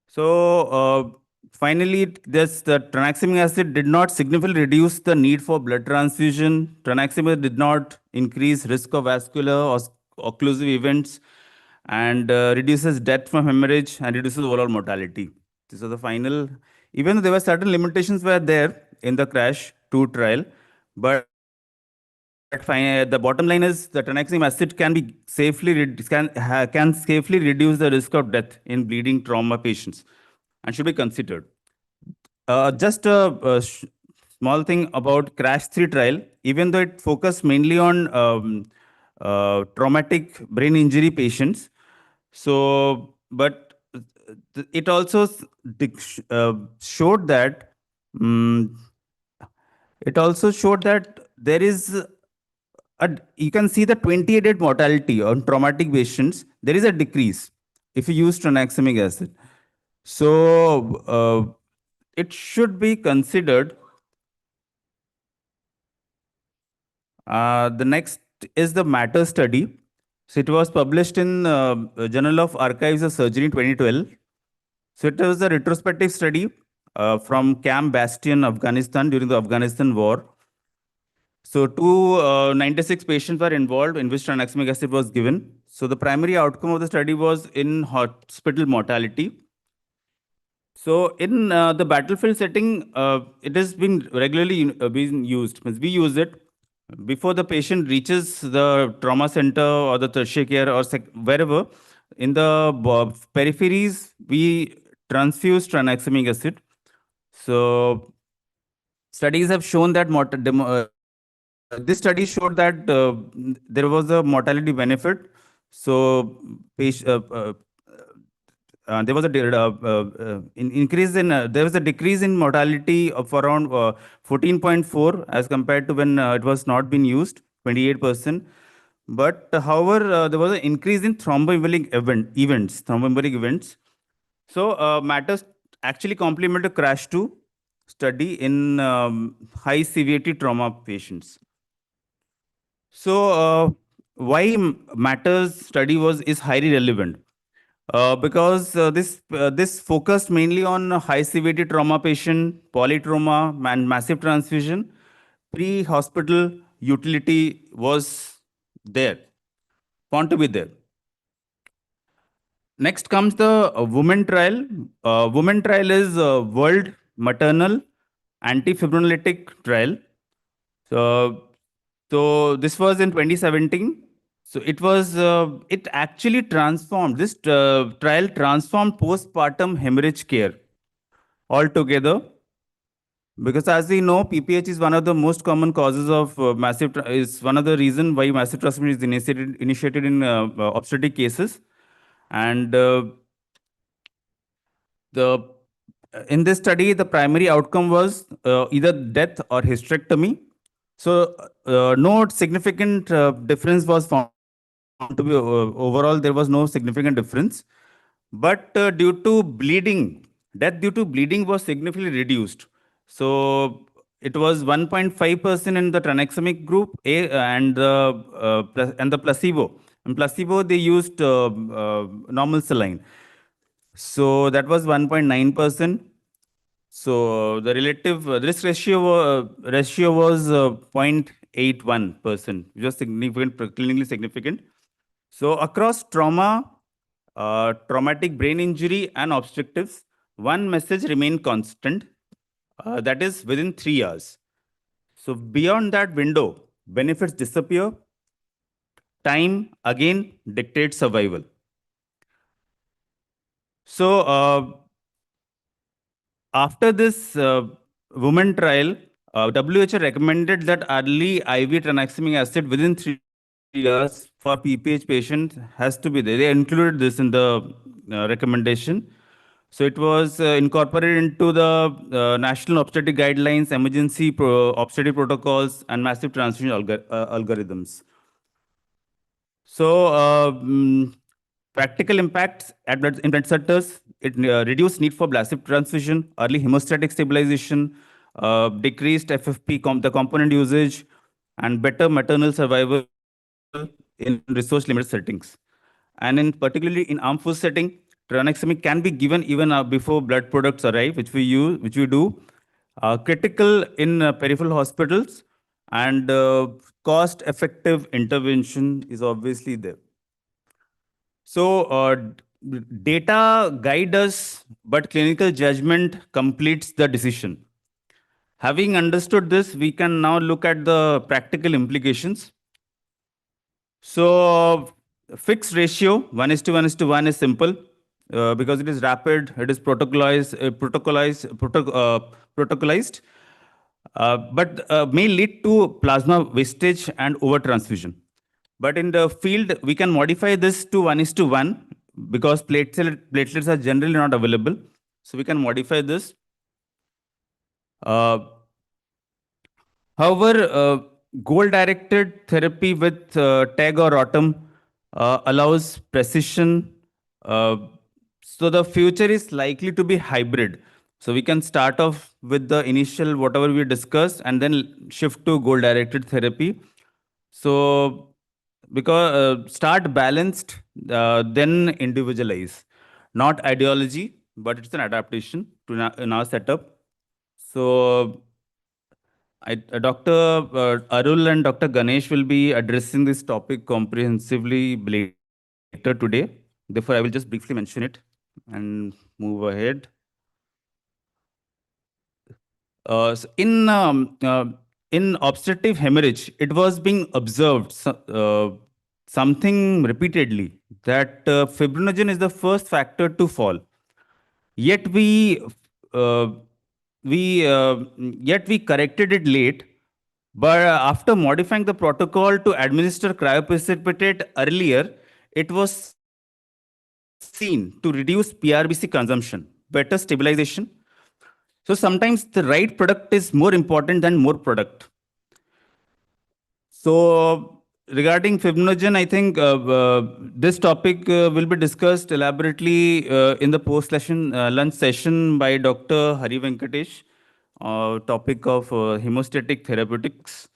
So finally, the tranexamic acid did not significantly reduce the need for blood transfusion. Tranexamic did not increase risk of vascular or occlusive events, and reduces death from hemorrhage and reduces overall mortality. These are the final. Even though there were certain limitations were there in the CRASH-2 trial, but the bottom line is that tranexamic acid can be safely can safely reduce the risk of death in bleeding trauma patients and should be considered. Just a small thing about CRASH-3 trial, even though it focused mainly on traumatic brain injury patients. So, but it also showed that there is you can see the 28-day mortality on traumatic patients. There is a decrease if you use tranexamic acid. So it should be considered. The next is the MATTER study. So it was published in Journal of Archives of Surgery in 2012. So it was a retrospective study from Camp Bastion, Afghanistan during the Afghanistan war. So 296 patients were involved in which tranexamic acid was given. So the primary outcome of the study was in hospital mortality. So in the battlefield setting, it is being regularly being used. Means we use it before the patient reaches the trauma center or the tertiary care or wherever. In the peripheries, we transfuse tranexamic acid. So studies have shown that this study showed that there was a mortality benefit. So there was a increase in there was a decrease in mortality of around 14.4 as compared to when it was not being used, 28%. But however, there was an increase in thromboembolic events. So matters actually complement a crash 2 study in high severity trauma patients. So why matters study is highly relevant? Because this focused mainly on high severity trauma patient, polytrauma, and massive transfusion. Pre-hospital utility was there, found to be there. Next comes the women trial. Women trial is World Maternal Antifibrinolytic Trial. So this was in 2017. So it actually transformed, this trial transformed postpartum hemorrhage care altogether. Because as we know, PPH is one of the most common causes of is one of the reasons why massive transfusion is initiated in obstetric cases. And in this study, the primary outcome was either death or hysterectomy. So no significant difference was found to be overall. There was no significant difference, but due to bleeding, death due to bleeding was significantly reduced. So it was 1.5% in the tranexamic group and the placebo. In placebo, they used normal saline. So that was 1.9%. So the relative risk ratio was 0.81%, which was significant, clinically significant. So across trauma, traumatic brain injury, and obstructives, one message remained constant, that is within 3 hours. So beyond that window, benefits disappear. Time again dictates survival. So after this woman trial, WHO recommended that early IV tranexamic acid within 3 years for PPH patients has to be there. They included this in the recommendation. So it was incorporated into the National Obstetric Guidelines, Emergency Obstetric Protocols, and Massive Transfusion algorithms. So practical impacts in blood centers, it reduced need for massive transfusion, early hemostatic stabilization, decreased FFP, the component usage, and better maternal survival in resource limited settings. And in particularly in armed force setting, tranexamic can be given even before blood products arrive, which we do. Critical in peripheral hospitals, and cost-effective intervention is obviously there. So data guide us, but clinical judgment completes the decision. Having understood this, we can now look at the practical implications. So fixed ratio 1:1:1 is simple because it is rapid, it is protocolized, but may lead to plasma wastage and overtransfusion. But in the field, we can modify this to 1:1 because platelets are generally not available. So we can modify this. However, goal-directed therapy with TAG or ROTM allows precision. So the future is likely to be hybrid. So we can start off with the initial whatever we discussed and then shift to goal-directed therapy. So because start balanced, then individualize, not ideology, but it's an adaptation to in our setup. So Dr. Arul and Dr. Ganesh will be addressing this topic comprehensively later today. Therefore, I will just briefly mention it and move ahead. In obstructive hemorrhage, it was being observed something repeatedly that fibrinogen is the first factor to fall. Yet we corrected it late. But after modifying the protocol to administer cryoprecipitate earlier, it was seen to reduce PRBC consumption, better stabilization. So sometimes the right product is more important than more product. So regarding fibrinogen, I think this topic will be discussed elaborately in the post-session lunch session by Dr. Hari Venkatesh, topic of hemostatic therapeutics.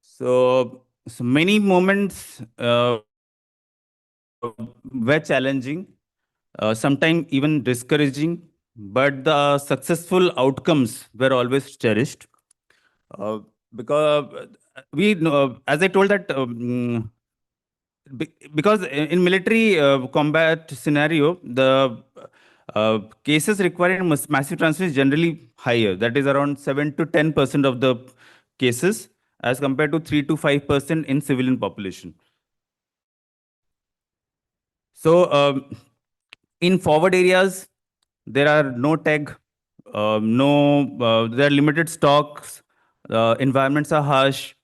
So many moments were challenging, sometimes even discouraging, but the successful outcomes were always cherished. Because we know, as I told that, because in military combat scenario, the cases requiring massive transfusion is generally higher. That is around 7 to 10% of the cases, as compared to 3 to 5% in civilian population. So in forward areas, there are no tag, there are limited stocks, environments are harsh,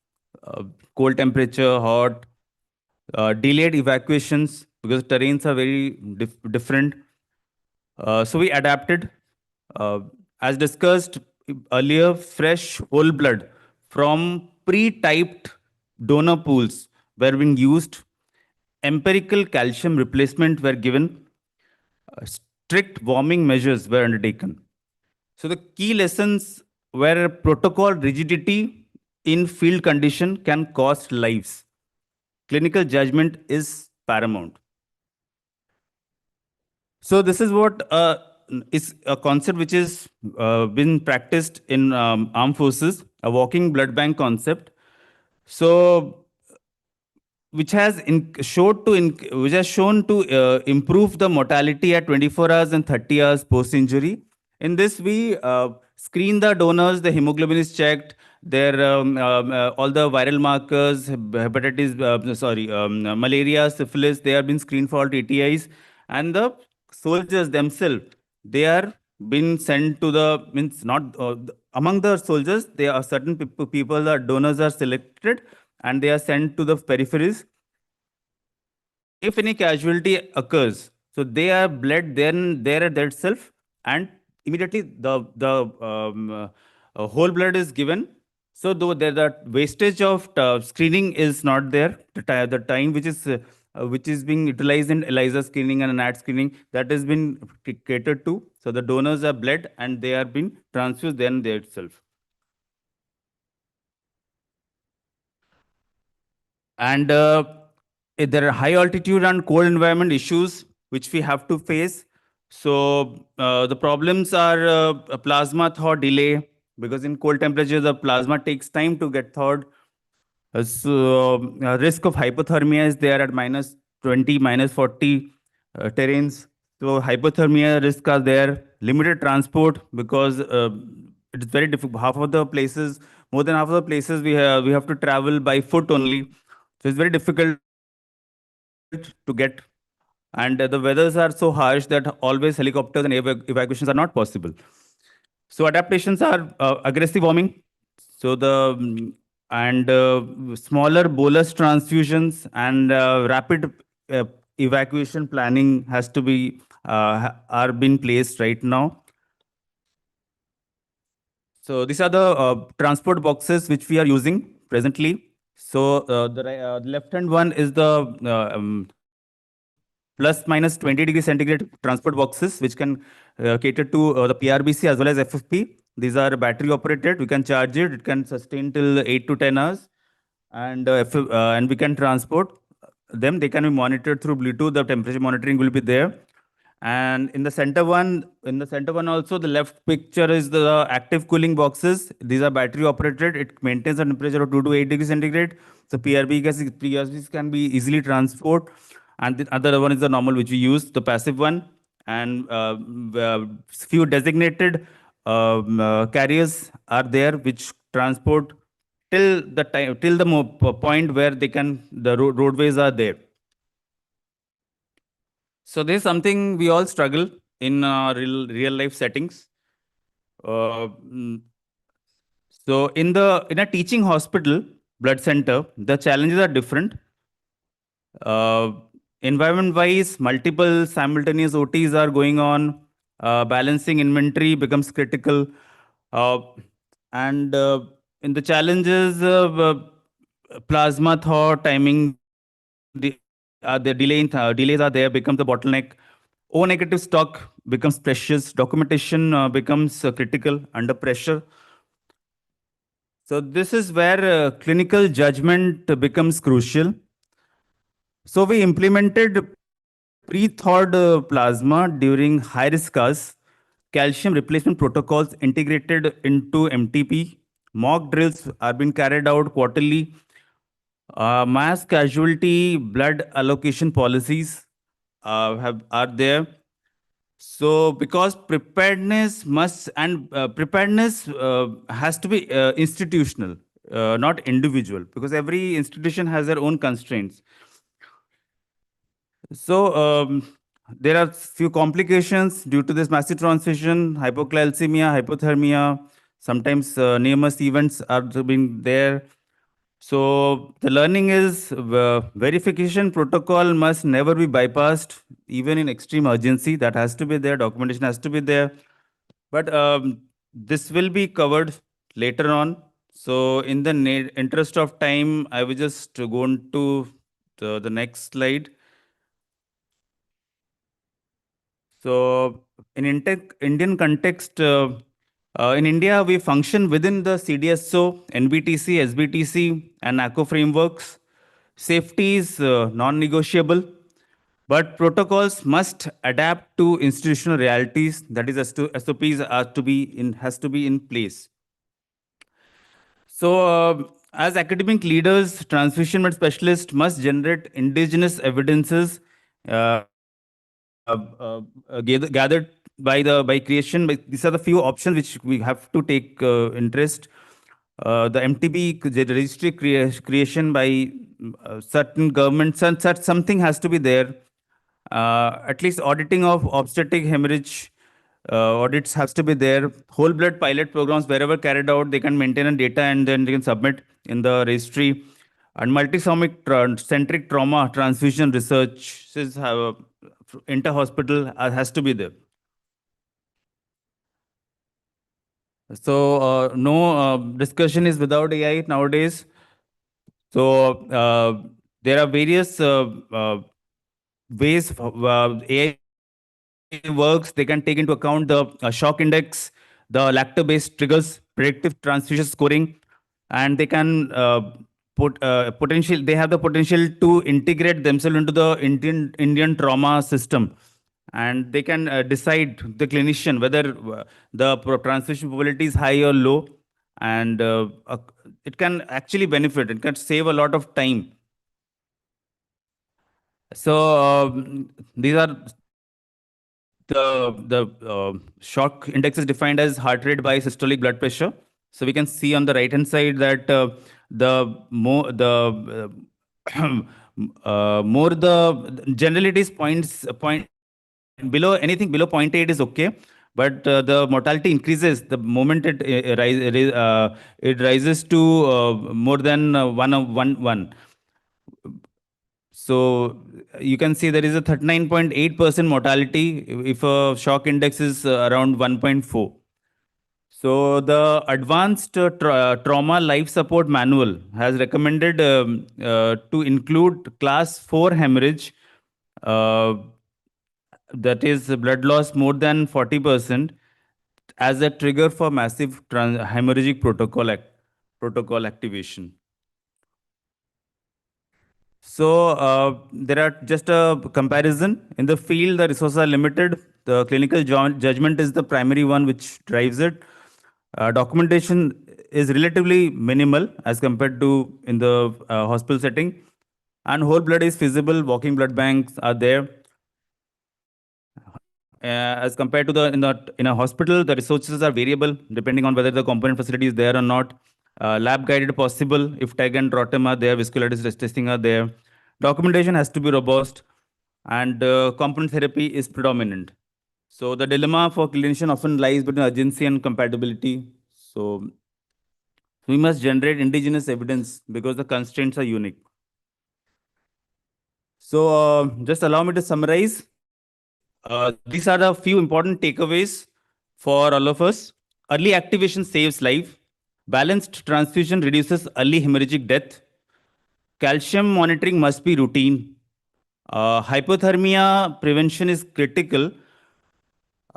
cold temperature, hot, delayed evacuations because terrains are very different. So we adapted. As discussed earlier, fresh whole blood from pre-typed donor pools were being used. Empirical calcium replacement were given. Strict warming measures were undertaken. So the key lessons were protocol rigidity in field condition can cost lives. Clinical judgment is paramount. So this is what is a concept which is been practiced in armed forces, a walking blood bank concept. So which has shown to improve the mortality at 24 hours and 30 hours post injury. In this, we screen the donors, the hemoglobin is checked, their all the viral markers, hepatitis, malaria, syphilis, they have been screened for all TTIs, and the soldiers themselves, they are been sent to the among the soldiers, there are certain people, the donors are selected, and they are sent to the peripheries. If any casualty occurs, so they are bled there at itself, and immediately the whole blood is given. So though the wastage of screening is not there, the time which is being utilized in ELISA screening and NAT screening, that has been catered to. So the donors are bled and they are being transfused then there itself. And there are high altitude and cold environment issues which we have to face. So the problems are plasma thaw delay, because in cold temperature, the plasma takes time to get thawed. Risk of hypothermia is there at -20, -40 terrains. So hypothermia risks are there. Limited transport, because it is very difficult. More than half of the places we have to travel by foot only. So it's very difficult to get. And the weathers are so harsh that always helicopters and evacuations are not possible. So adaptations are aggressive warming. So smaller bolus transfusions and rapid evacuation planning has to be are being placed right now. So these are the transport boxes which we are using presently. So the left-hand one is the ±20°C transport boxes, which can cater to the PRBC as well as FFP. These are battery operated. We can charge it. It can sustain till 8 to 10 hours. And we can transport them. They can be monitored through Bluetooth. The temperature monitoring will be there. And in the center one also, the left picture is the active cooling boxes. These are battery operated. It maintains a temperature of 2 to 8 degrees centigrade. So PRBs can be easily transport. And the other one is the normal, which we use, the passive one. And few designated carriers are there, which transport till the point where the roadways are there. So this is something we all struggle in real life settings. So in a teaching hospital, blood center, the challenges are different. Environment wise, multiple simultaneous OTs are going on. Balancing inventory becomes critical. And in the challenges, plasma thaw, timing, the delays are there, becomes the bottleneck. O negative stock becomes precious. Documentation becomes critical under pressure. So this is where clinical judgment becomes crucial. So we implemented pre-thawed plasma during high-risk CAS, calcium replacement protocols integrated into MTP, mock drills are being carried out quarterly, mass casualty blood allocation policies are there. So because preparedness has to be institutional, not individual, because every institution has their own constraints. So there are few complications due to this massive transfusion, hypocalcemia, hypothermia. Sometimes near-miss events are being there. So the learning is verification protocol must never be bypassed, even in extreme urgency. That has to be there. Documentation has to be there. But this will be covered later on. So in the interest of time, I will just go on to the next slide. So in Indian context, in India, we function within the CDSO, NBTC, SBTC, and ACO frameworks. Safety is non-negotiable, but protocols must adapt to institutional realities. That is, SOPs has to be in place. So, as academic leaders, transfusion med specialists must generate indigenous evidences gathered by creation. These are the few options which we have to take interest. The MTB registry creation by certain governments, and such something has to be there. At least auditing of obstetric hemorrhage audits has to be there. Whole blood pilot programs, wherever carried out, they can maintain a data and then they can submit in the registry. And multisomic centric trauma transfusion research is inter-hospital has to be there. So no discussion is without AI nowadays. So there are various ways AI works. They can take into account the shock index, the lacto-based triggers, predictive transfusion scoring, and they can they have the potential to integrate themselves into the Indian trauma system. And they can decide, the clinician, whether the transfusion probability is high or low. And it can actually benefit. It can save a lot of time. So these are the shock index is defined as heart rate by systolic blood pressure. So we can see on the right hand side that generally it is point below, anything below 0.8 is okay, but the mortality increases the moment it rises to more than 1. So you can see there is a 39.8% mortality if a shock index is around 1.4. So the Advanced Trauma Life Support Manual has recommended to include class 4 hemorrhage, that is blood loss more than 40%, as a trigger for massive hemorrhagic protocol activation. So there are just a comparison. In the field, the resources are limited. The clinical judgment is the primary one which drives it. Documentation is relatively minimal as compared to in the hospital setting. And whole blood is feasible. Walking blood banks are there. As compared to in a hospital, the resources are variable depending on whether the component facility is there or not. Lab guided possible if TEG and ROTEM are there, viscolysis testing are there. Documentation has to be robust, and component therapy is predominant. So the dilemma for clinician often lies between urgency and compatibility. So we must generate indigenous evidence because the constraints are unique. So just allow me to summarize. These are the few important takeaways for all of us. Early activation saves life. Balanced transfusion reduces early hemorrhagic death. Calcium monitoring must be routine. Hypothermia prevention is critical.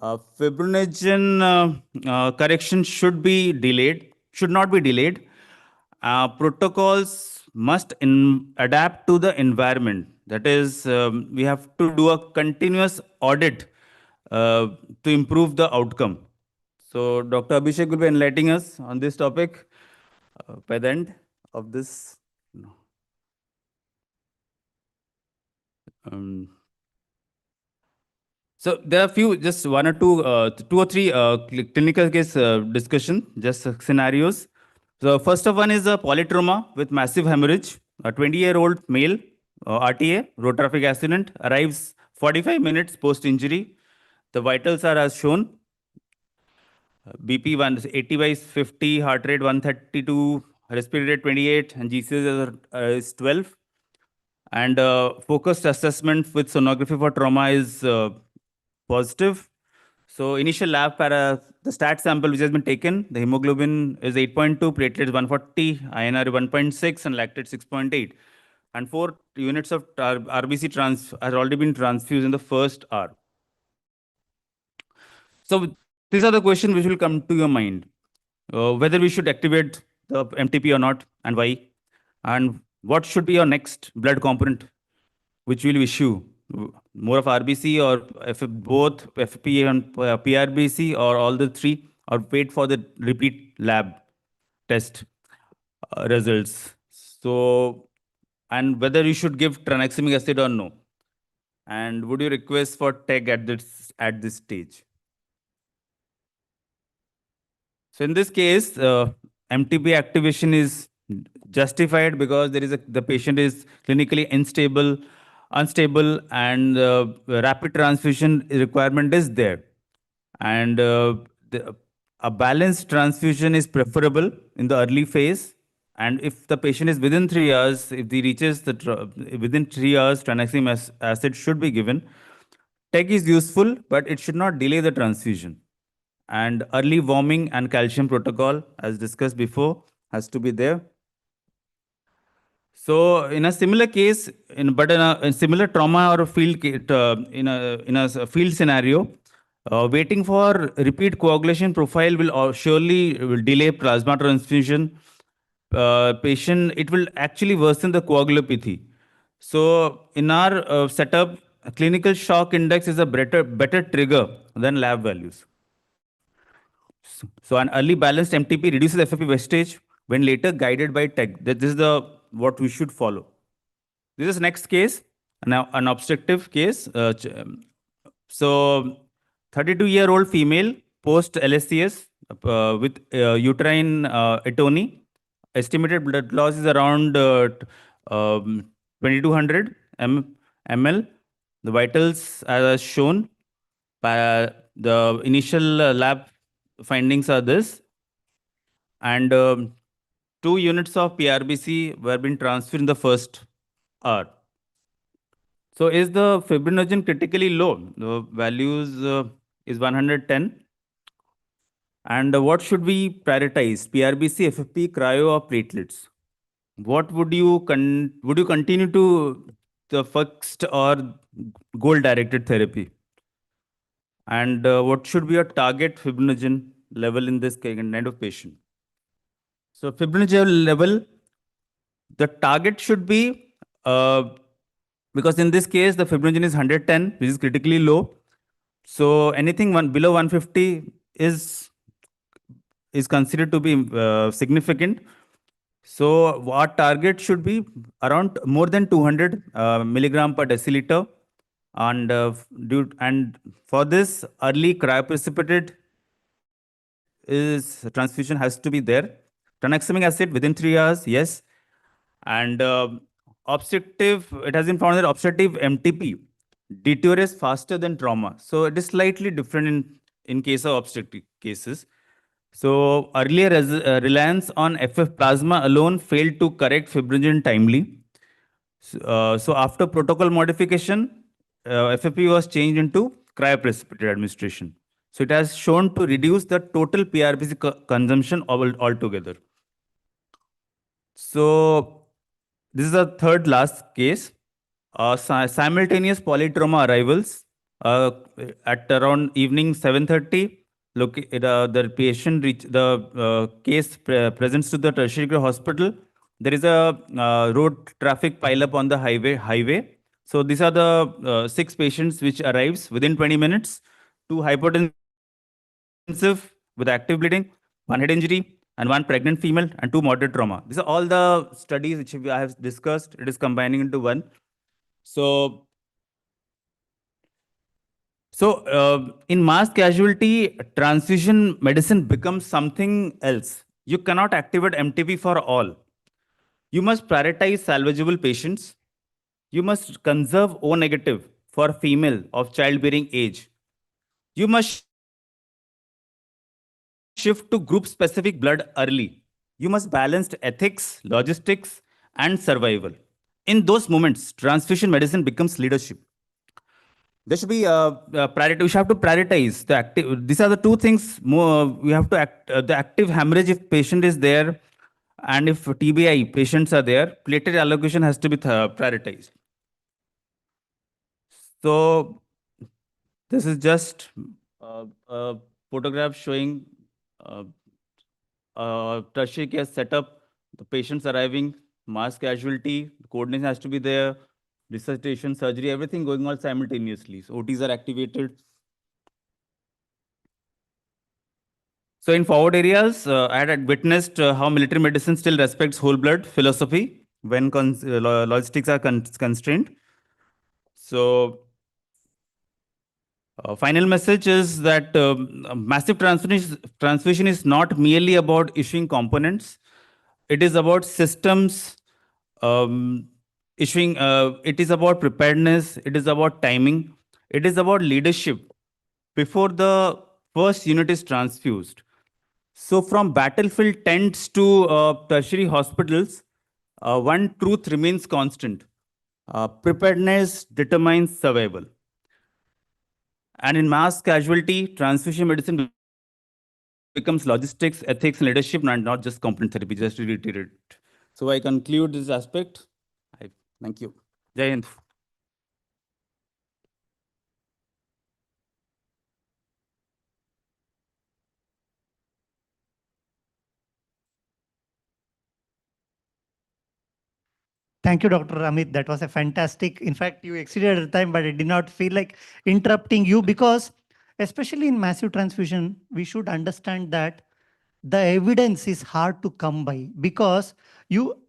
Fibrinogen correction should not be delayed. Protocols must adapt to the environment. That is, we have to do a continuous audit to improve the outcome. So Dr. Abhishek will be enlightening us on this topic by the end of this. So there are few, just one or two or three clinical case discussion, just scenarios. So first of one is a polytrauma with massive hemorrhage. A 20-year-old male, RTA, road traffic accident, arrives 45 minutes post-injury. The vitals are as shown. BP 180 by 50, heart rate 132, respiratory rate 28, and GCS is 12. And focused assessment with sonography for trauma is positive. So initial lab the stat sample which has been taken, the hemoglobin is 8.2, platelet is 140, INR 1.6, and lactate 6.8. And 4 units of RBC has already been transfused in the first hour. So these are the questions which will come to your mind. Whether we should activate the MTP or not, and why. And what should be your next blood component which will issue. More of RBC or both FP and PRBC or all the three, or wait for the repeat lab test results. So, and whether you should give tranexamic acid or no. And would you request for TEG at this stage? So in this case, MTP activation is justified because the patient is clinically unstable, and rapid transfusion requirement is there. And a balanced transfusion is preferable in the early phase. And if the patient is within 3 hours, if he reaches within 3 hours, tranexamic acid should be given. TEG is useful, but it should not delay the transfusion. And early warming and calcium protocol, as discussed before, has to be there. So in a similar case, in a similar trauma or a field in a field scenario, waiting for repeat coagulation profile will surely delay plasma transfusion. Patient, it will actually worsen the coagulopathy. So in our setup, clinical shock index is a better trigger than lab values. So an early balanced MTP reduces FFP wastage when later guided by TEG. This is what we should follow. This is next case, now an obstructive case. So 32-year-old female post LSCS with uterine atony. Estimated blood loss is around 2200 ml. The vitals as shown. The initial lab findings are this. And 2 units of PRBC were being transferred in the first hour. So is the fibrinogen critically low? The values is 110. And what should we prioritize? PRBC, FFP, cryo, or platelets? What would you continue to the fixed or goal-directed therapy? And what should be your target fibrinogen level in this kind of patient? So fibrinogen level, the target should be because in this case, the fibrinogen is 110, which is critically low. So anything below 150 is considered to be significant. So our target should be around more than 200 milligram per deciliter. And for this, early cryoprecipitate transfusion has to be there. Tranexamic acid within 3 hours, yes. And obstructive, it has been found that obstructive MTP deteriorates faster than trauma. So it is slightly different in case of obstructive cases. So earlier reliance on FF plasma alone failed to correct fibrinogen timely. So after protocol modification, FFP was changed into cryoprecipitate administration. So it has shown to reduce the total PRBC consumption altogether. So this is the third last case. Simultaneous polytrauma arrivals at around evening 7:30. Look, the patient the case presents to the tertiary care hospital. There is a road traffic pileup on the highway. So these are the 6 patients which arrives within 20 minutes. 2 hypotensive with active bleeding, 1 head injury, and 1 pregnant female, and 2 moderate trauma. These are all the studies which I have discussed. It is combining into one. So in mass casualty, transfusion medicine becomes something else. You cannot activate MTP for all. You must prioritize salvageable patients. You must conserve O negative for female of childbearing age. You must shift to group specific blood early. You must balance ethics, logistics, and survival. In those moments, transfusion medicine becomes leadership. There should be priority. We have to prioritize the active. These are the 2 things more we have to act. The active hemorrhage if patient is there, and if TBI patients are there, platelet allocation has to be prioritized. So this is just a photograph showing tertiary care setup. The patients arriving, mass casualty, coordination has to be there. Resuscitation, surgery, everything going on simultaneously. So OTs are activated. So in forward areas, I had witnessed how military medicine still respects whole blood philosophy when logistics are constrained. So final message is that massive transfusion is not merely about issuing components. It is about systems, issuing, it is about preparedness, it is about timing, it is about leadership before the first unit is transfused. So from battlefield tents to tertiary hospitals, one truth remains constant. Preparedness determines survival. And in mass casualty, transfusion medicine becomes logistics, ethics, and leadership, not just component therapy, just to reiterate. So I conclude this aspect. Thank you. Jai Hind. Thank you, Dr. Amit. That was a fantastic. In fact, you exceeded the time, but I did not feel like interrupting you because, especially in massive transfusion, we should understand that the evidence is hard to come by because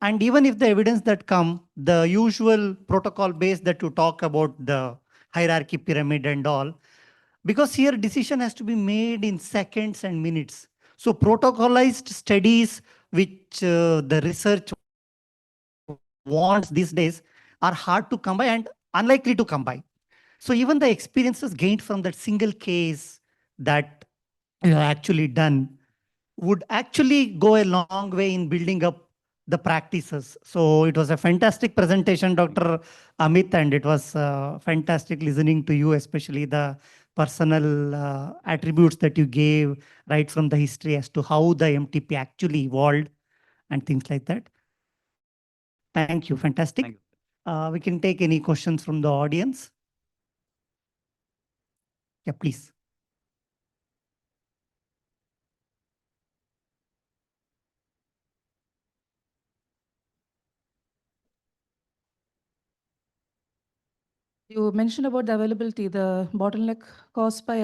and even if the evidence that come, the usual protocol base that you talk about, the hierarchy pyramid and all, because here decision has to be made in seconds and minutes. So protocolized studies, which the research wants these days, are hard to come by and unlikely to come by. So even the experiences gained from that single case that you have actually done would actually go a long way in building up the practices. So it was a fantastic presentation, Dr. Amit, and it was fantastic listening to you, especially the personal attributes that you gave right from the history as to how the MTP actually evolved and things like that. Thank you. Fantastic. Thank you. We can take any questions from the audience. Yeah, please. You mentioned about the availability, the bottleneck caused by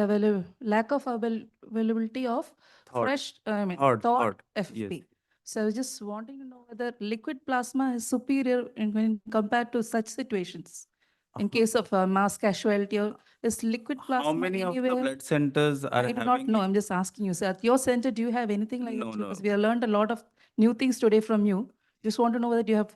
lack of availability of Thought. fresh, Thought. Yes. FP. So I was just wanting to know whether liquid plasma is superior when compared to such situations. In case of mass casualty, or is liquid plasma How many of the anywhere? blood centers are I do having not know. it? I'm just asking you. So at your center, do you have anything like No, that? no. Because we have learned a lot of new things today from you. Just want to know whether you have.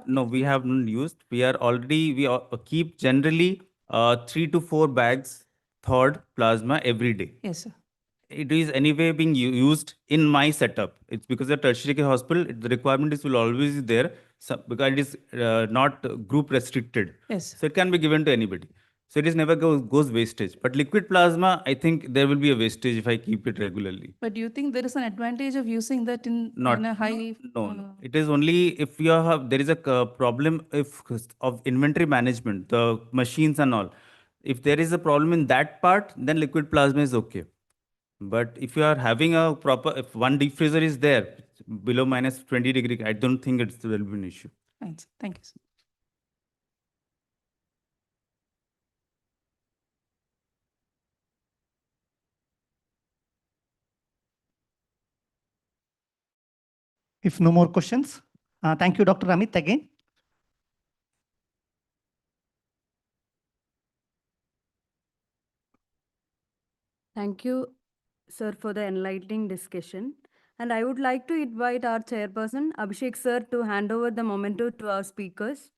No, we have not used. We are already, keep generally 3 to 4 bags thawed plasma every day. Yes, sir. It is anyway being used in my setup. It's because the tertiary care hospital, the requirement is will always be there, because it is not group restricted. Yes. So it can be given to anybody. So it is never goes wastage. But liquid plasma, I think there will be a wastage if I keep it regularly. But do you think there is an advantage of using that in Not a high? no. It is only if you have there is a problem if of inventory management, the machines and all. If there is a problem in that part, then liquid plasma is okay. But if you are having a proper, if one deep freezer is there below minus 20 degree, I don't think it will be an issue. Thanks. Thank you, sir. If no more questions, thank you, Dr. Amit, again. Thank you, sir, for the enlightening discussion. And I would like to invite our chairperson, Abhishek sir, to hand over the memento to our speakers.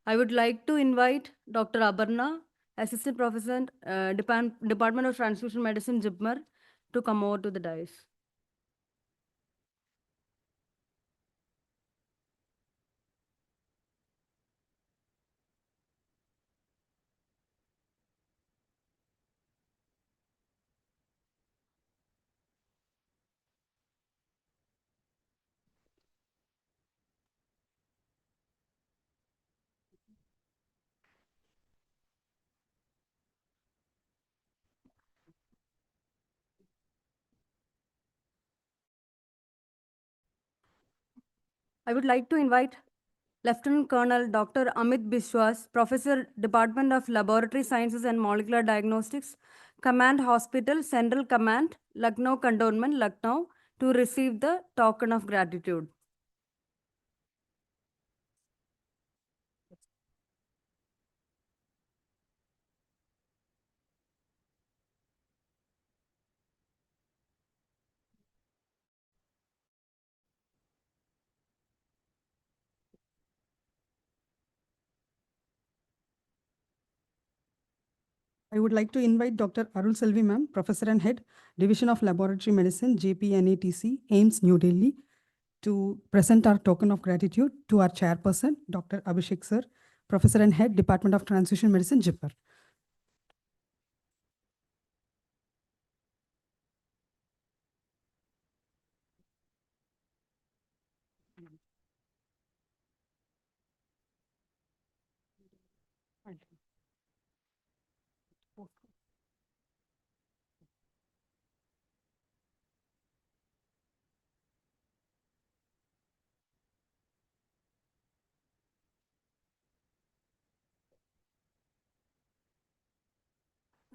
I would like to invite Dr. Aparna, Assistant Professor, Department of Transfusion Medicine, JIPMER, to come over to the dais. I would like to invite Lieutenant Colonel Dr. Amit Biswas, Professor, Department of Laboratory Sciences and Molecular Diagnostics, Command Hospital, Central Command, Lucknow Cantonment, Lucknow, to receive the token of gratitude. I would like to invite Dr. Arul Selvi ma'am, Professor and Head, Division of Laboratory Medicine, JPNATC, AIMS, New Delhi, to present our token of gratitude to our chairperson, Dr. Abhishek sir, Professor and Head, Department of Transfusion Medicine, JIPMER.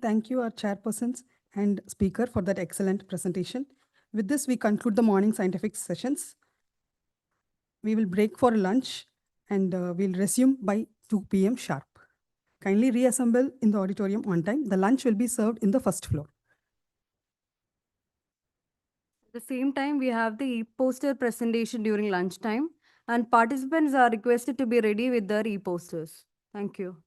Thank you, our chairpersons and speaker, for that excellent presentation. With this, we conclude the morning scientific sessions. We will break for lunch and we'll resume by 2 p.m. sharp. Kindly reassemble in the auditorium on time. The lunch will be served in the first floor. At the same time, we have the e-poster presentation during lunchtime, and participants are requested to be ready with their e-posters. Thank you.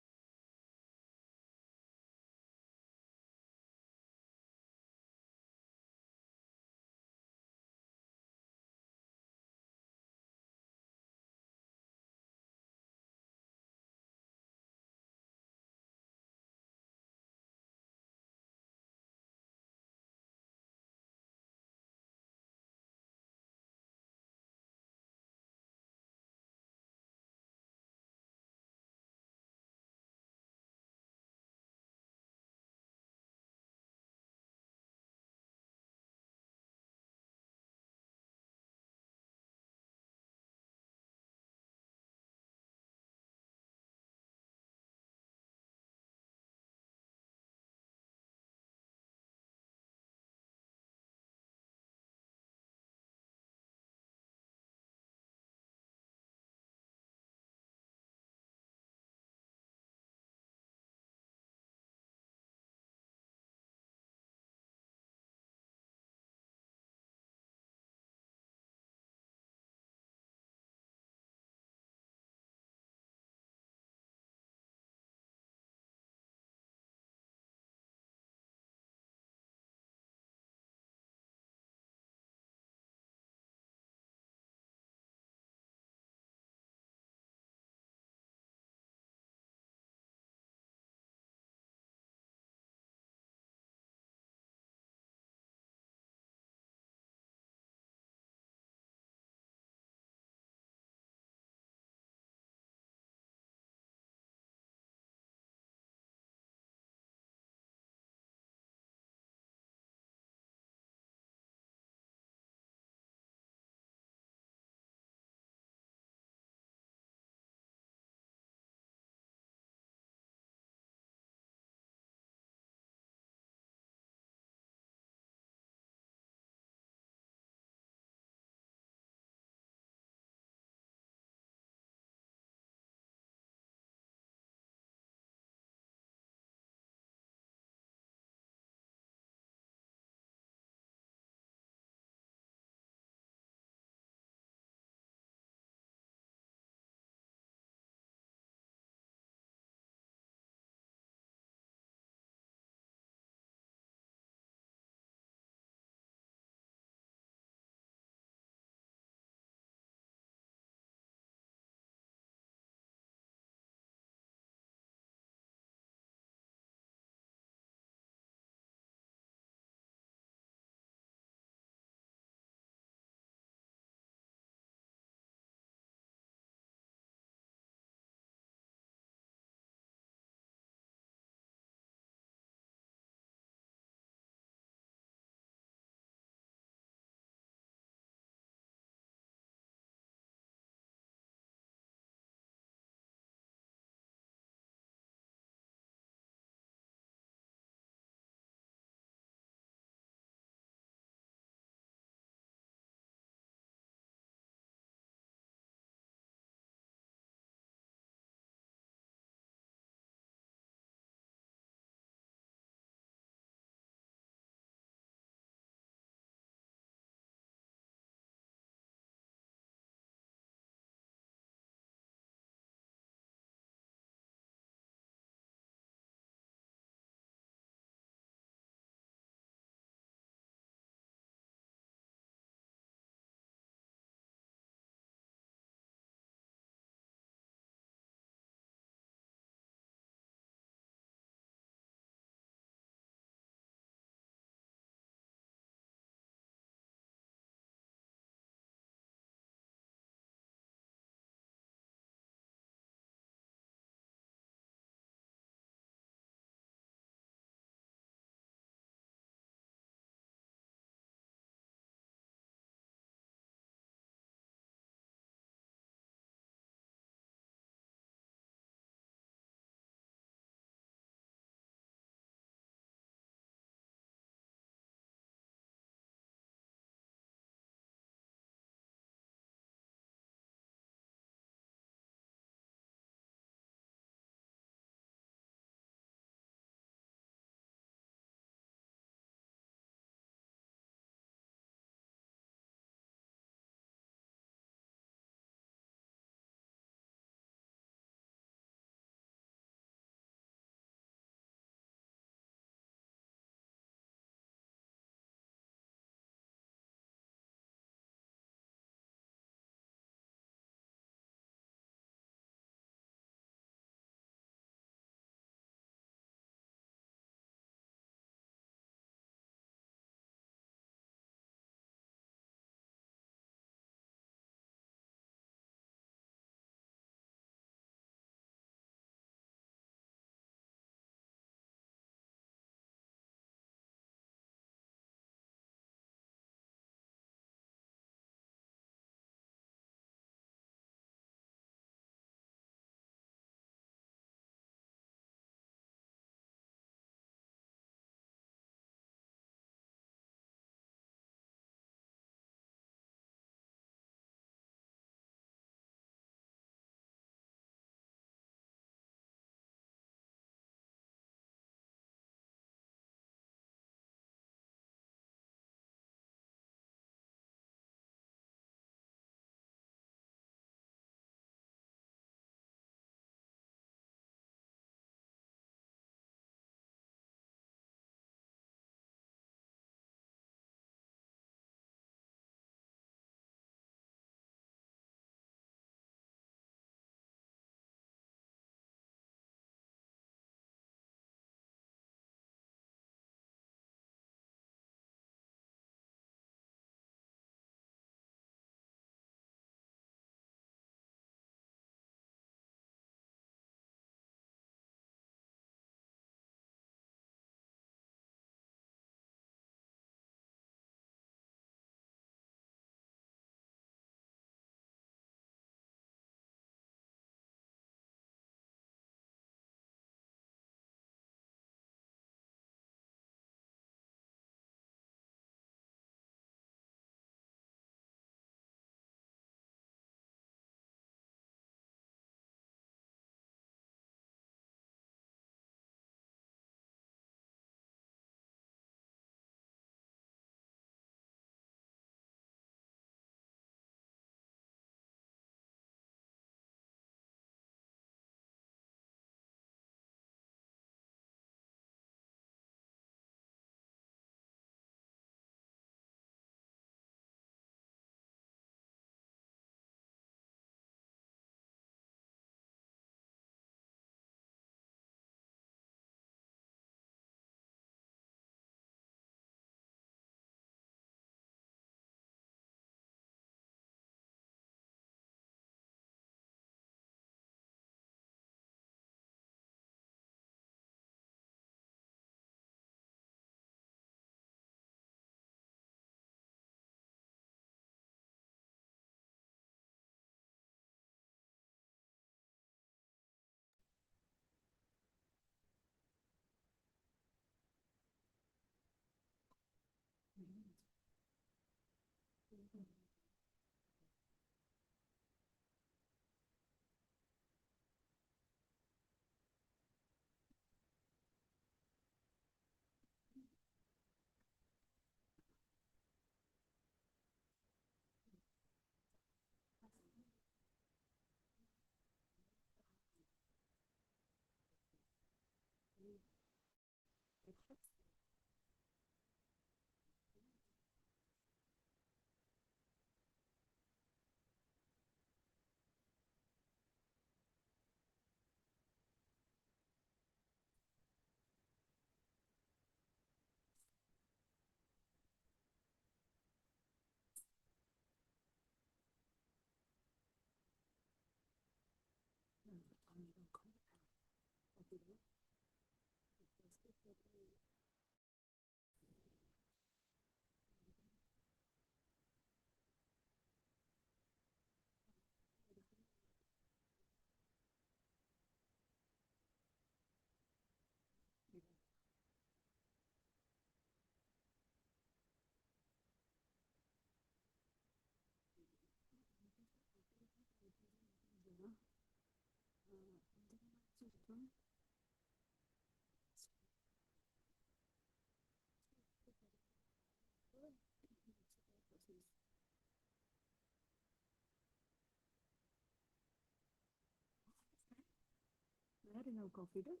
Where you have copied it?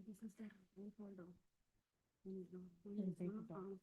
This is the folder. One, two, three, five,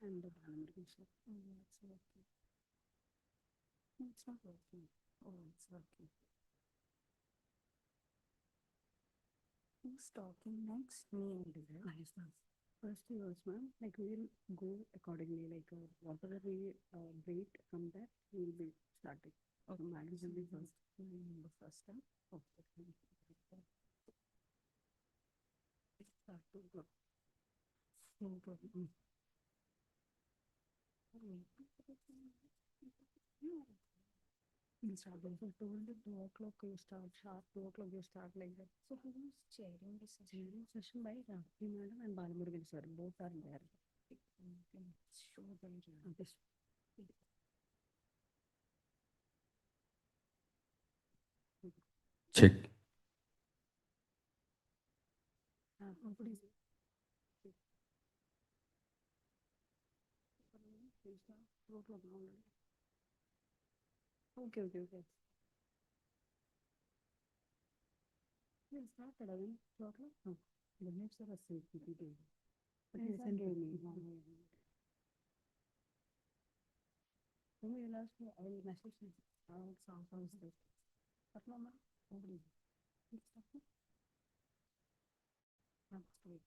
and the band is it's working. It's not working. Oh, it's working. Who's talking next? Me and Desire. Nice, ma'am. First yours, ma'am. Like we'll go accordingly. Like whatever we wait from that, we'll be starting. Okay, madam will be first. The first time. Okay. Start to go. No problem. We'll start also told at 2 o'clock you start sharp, 2 o'clock you start like that. So who is chairing this session by Rafi madam and Balamurugan sir, both are there. You can show them this. Check. What is it? Okay, okay, okay. Yes, started again. Total? No. The next are CPT. But Yes, you sir. send me. When you last I will message you. Sounds good. But no, man. Nobody. It's not. That's great.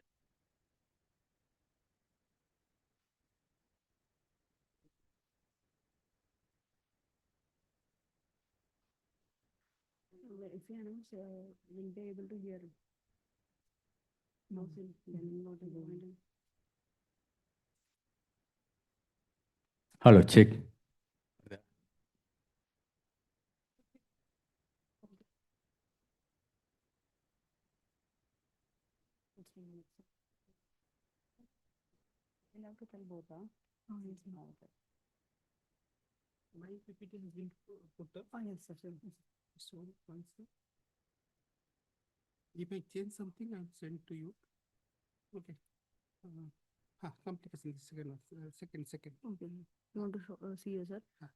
If you announce, we'll be able to hear. No, then not a point. Hello, check. You'll have to tell both, huh? Oh, yes, no. My PPT has been put up. Oh, yes, sir. So once if I change something, I'll send to you. Okay. Complication second. Okay. You want to show, see you, sir? It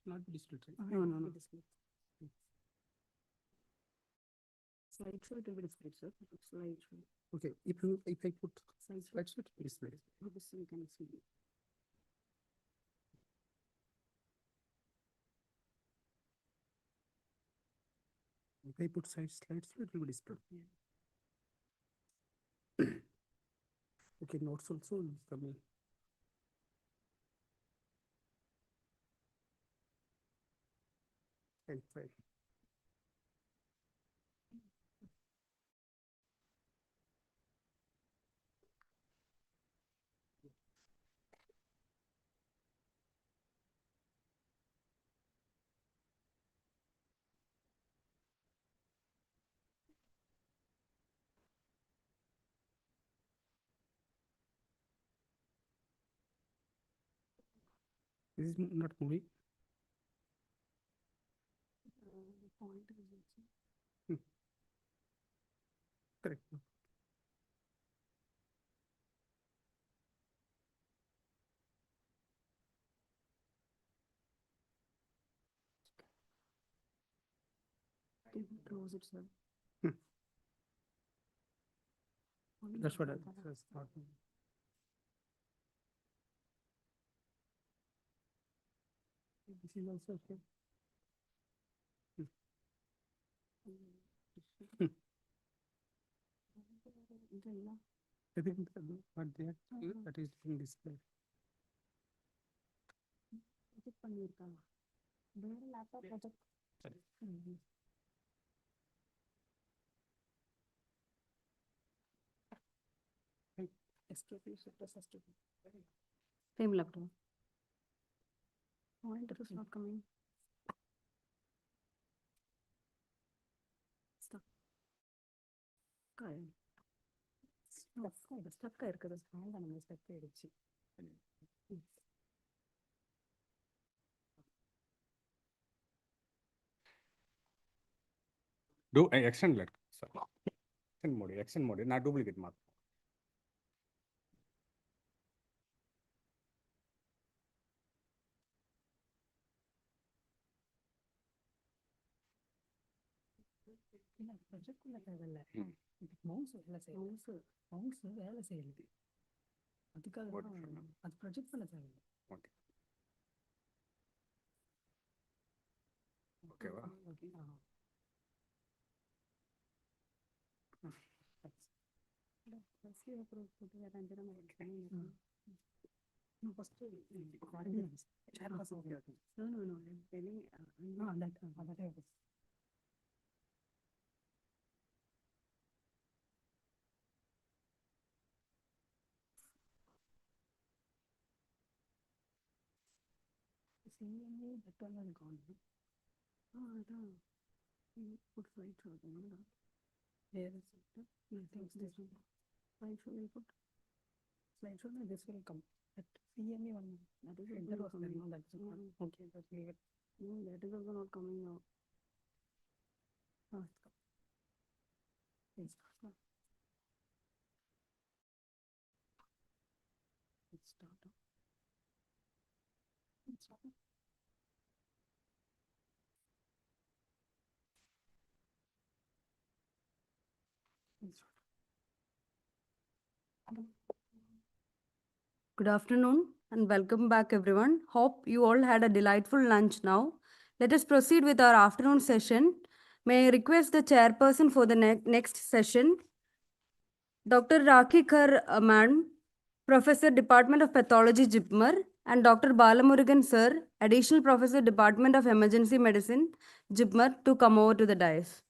will not be displayed, right? No, no, no. Slideshow, it will be displayed, sir. Slideshow. Okay. If I put slideshow, it will be displayed. This you can see. If I put slideshow, it will be displayed. Okay, notes also coming. And file. This is not moving. Point is Correct. close it, sir. That's what I was thought. This is also okay. I think what they are that is being displayed. Project பண்ணிருக்காங்க. வேற laptop project. Escape Same laptop. Pointer is not coming. Stuck. Stuck இருக்குது. Stand நம்ம stuck ஆயிடுச்சு. Do extend let sir. Extend mode, not duplicate mark. இல்ல project உள்ள தேவையில்ல. Mouse வேலை செய்யுது. மவுஸ் வேலை செய்யுது. அதுக்காக அது ப்ரொஜெக்ட் பண்ண தேவையில்லை. ஓகேவா? Okay. No, first chair person. No, I'm telling that is. CME that one has gone. அதான் put slideshow again. Where is it? I think this one. Slideshow will put. Slideshow, this will come. But CME one, That is enter was coming. there, no, that's okay, just leave it. No, that is also not coming now. It's come. It's come. Let's start. Good afternoon and welcome back, everyone. Hope you all had a delightful lunch now. Let us proceed with our afternoon session. May I request the chairperson for the next session, Dr. Rakhi Kar, Madam, Professor, Department of Pathology, JIPMER, and Dr. Balamurugan, Sir, Additional Professor, Department of Emergency Medicine, JIPMER, to come over to the dais.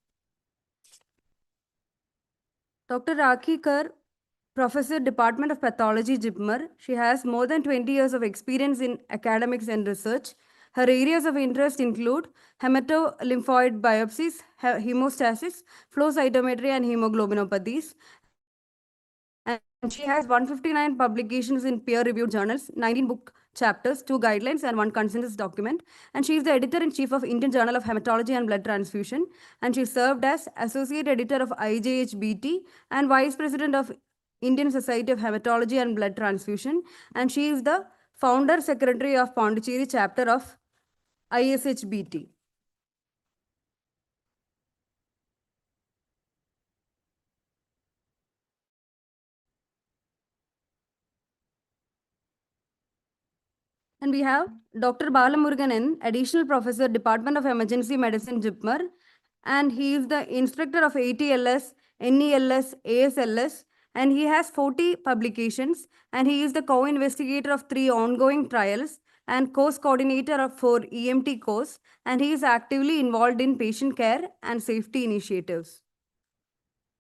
Dr. Rakhi Kar, Professor, Department of Pathology, JIPMER. She has more than 20 years of experience in academics and research. Her areas of interest include hematolymphoid biopsies, hemostasis, flow cytometry, and hemoglobinopathies. And she has 159 publications in peer-reviewed journals, 19 book chapters, 2 guidelines, and 1 consensus document. And she is the editor-in-chief of Indian Journal of Hematology and Blood Transfusion. And she served as associate editor of IJHBT and vice president of Indian Society of Hematology and Blood Transfusion. And she is the founder secretary of Puducherry chapter of ISHBT. And we have Dr. Balamurugan, additional professor, Department of Emergency Medicine, JIPMER, and he is the instructor of ATLS, NELS, ASLS, and he has 40 publications, and he is the co-investigator of 3 ongoing trials and course coordinator for EMT course, and he is actively involved in patient care and safety initiatives.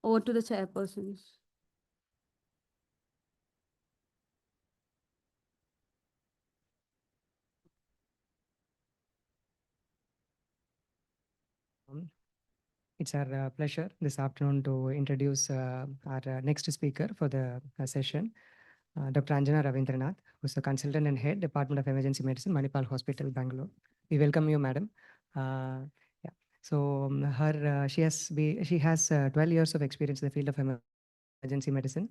Over to the chairpersons. It's our pleasure this afternoon to introduce our next speaker for the session, Dr. Anjana Ravindranath, who's the consultant and head, Department of Emergency Medicine, Manipal Hospital, Bangalore. We welcome you, madam. Yeah. So she has 12 years of experience in the field of emergency medicine.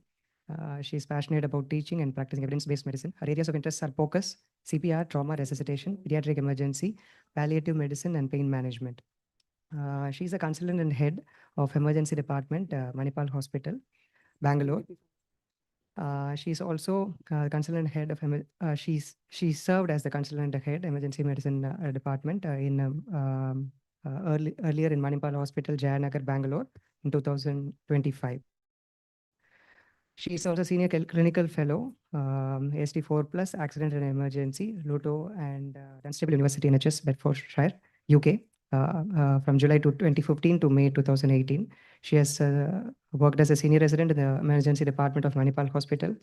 She is passionate about teaching and practicing evidence-based medicine. Her areas of interest are POCUS, CPR, trauma, resuscitation, pediatric emergency, palliative medicine, and pain management. She's a consultant and head of emergency department, Manipal Hospital, Bangalore. She's also consultant head of she served as the consultant head emergency medicine department earlier in Manipal Hospital, Jayanagar, Bangalore in 2025. She is also senior clinical fellow, ST4+, accident and emergency, Luto and Dunstable University, NHS, Bedfordshire, UK. From July 2015 to May 2018. She has worked as a senior resident in the emergency department of Manipal Hospital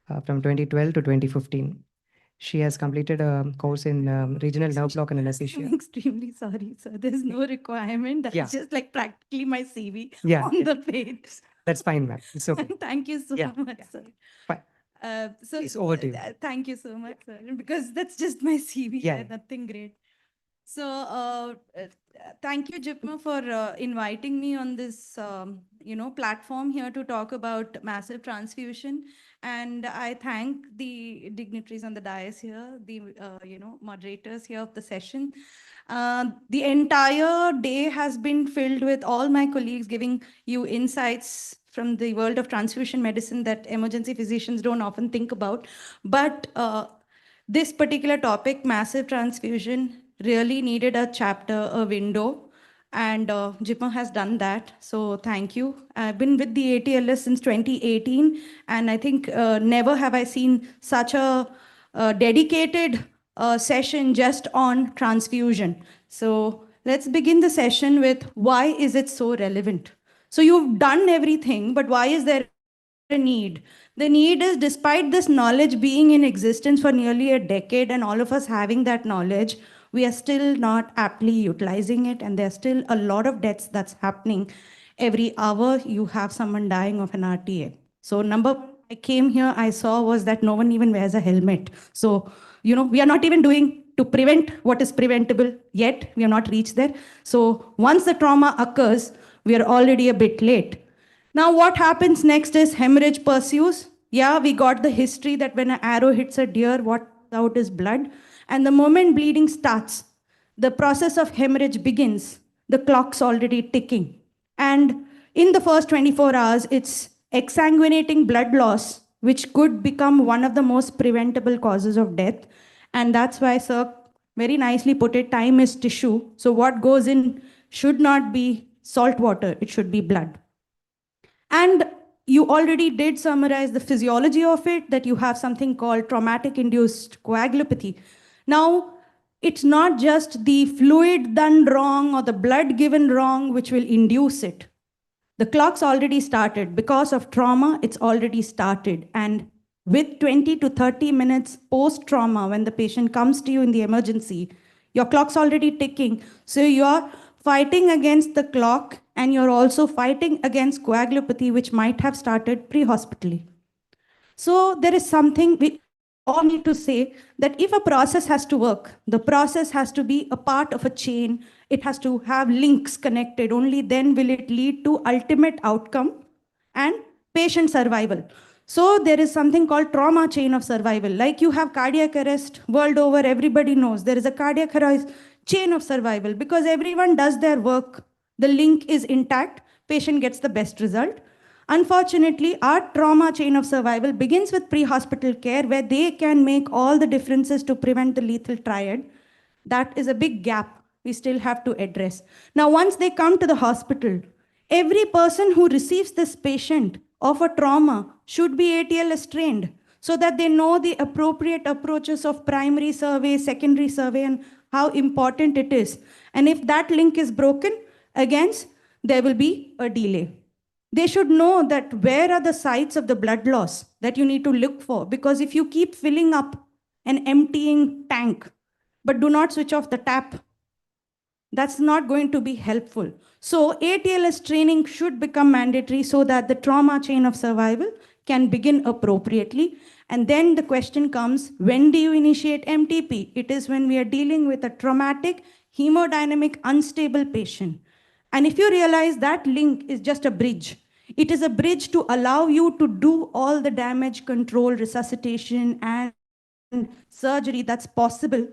from 2012 to 2015. She has completed a course in regional nerve block and anesthesia. I'm extremely sorry, sir. There's no requirement. That's Yeah. just like practically my CV Yeah. on the page. That's fine, ma'am. It's okay. Thank you so much, sir. Fine. It's over to you. Thank you so much, sir. Because that's just my CV. Yeah. Nothing great. So thank you, JIPMER, for inviting me on this platform here to talk about massive transfusion. And I thank the dignitaries on the dais here, the moderators here of the session. The entire day has been filled with all my colleagues giving you insights from the world of transfusion medicine that emergency physicians don't often think about. But this particular topic, massive transfusion, really needed a chapter, a window, and JIPMER has done that. So thank you. I've been with the ATLS since 2018, and I think never have I seen such a dedicated session just on transfusion. So let's begin the session with why is it so relevant? So you've done everything, but why is there a need? The need is, despite this knowledge being in existence for nearly a decade and all of us having that knowledge, we are still not aptly utilizing it, and there's still a lot of deaths that's happening. Every hour you have someone dying of an RTA. So I came here, I saw was that no one even wears a helmet. So, we are not even doing to prevent what is preventable yet. We have not reached there. So once the trauma occurs, we are already a bit late. Now what happens next is hemorrhage pursues. Yeah, we got the history that when an arrow hits a deer, what out is blood. And the moment bleeding starts, the process of hemorrhage begins. The clock's already ticking. And in the first 24 hours, it's exsanguinating blood loss, which could become one of the most preventable causes of death. And that's why Sir very nicely put it, time is tissue. So what goes in should not be salt water, it should be blood. And you already did summarize the physiology of it, that you have something called traumatic-induced coagulopathy. Now, it's not just the fluid done wrong or the blood given wrong which will induce it. The clock's already started. Because of trauma, it's already started. And with 20 to 30 minutes post-trauma, when the patient comes to you in the emergency, your clock's already ticking. So you're fighting against the clock, and you're also fighting against coagulopathy, which might have started pre-hospitally. So there is something we all need to say, that if a process has to work, the process has to be a part of a chain. It has to have links connected. Only then will it lead to ultimate outcome and patient survival. So there is something called trauma chain of survival. Like you have cardiac arrest world over, everybody knows there is a cardiac arrest chain of survival, because everyone does their work. The link is intact, patient gets the best result. Unfortunately, our trauma chain of survival begins with pre-hospital care, where they can make all the differences to prevent the lethal triad. That is a big gap we still have to address. Now, once they come to the hospital, every person who receives this patient of a trauma should be ATLS trained, so that they know the appropriate approaches of primary survey, secondary survey, and how important it is. And if that link is broken, again, there will be a delay. They should know that where are the sites of the blood loss that you need to look for, because if you keep filling up an emptying tank, but do not switch off the tap, that's not going to be helpful. So ATLS training should become mandatory so that the trauma chain of survival can begin appropriately. And then the question comes, when do you initiate MTP? It is when we are dealing with a traumatic, hemodynamic, unstable patient. And if you realize that link is just a bridge, it is a bridge to allow you to do all the damage control, resuscitation, and surgery that's possible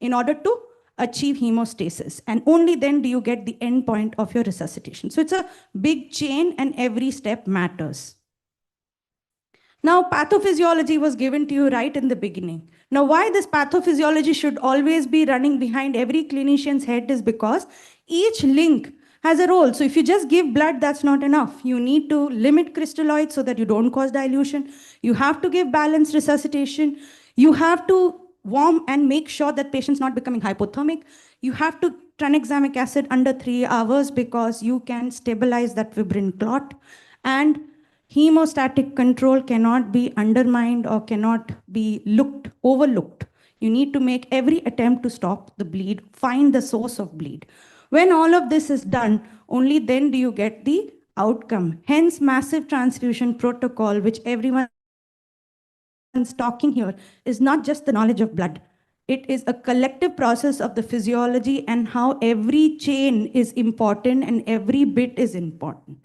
in order to achieve hemostasis. And only then do you get the end point of your resuscitation. So it's a big chain, and every step matters. Now, pathophysiology was given to you right in the beginning. Now, why this pathophysiology should always be running behind every clinician's head is because each link has a role. So if you just give blood, that's not enough. You need to limit crystalloids so that you don't cause dilution. You have to give balanced resuscitation. You have to warm and make sure that patient's not becoming hypothermic. You have to tranexamic acid under 3 hours because you can stabilize that fibrin clot. And hemostatic control cannot be undermined or cannot be overlooked. You need to make every attempt to stop the bleed, find the source of bleed. When all of this is done, only then do you get the outcome. Hence, massive transfusion protocol, which everyone is talking here, is not just the knowledge of blood. It is a collective process of the physiology and how every chain is important and every bit is important.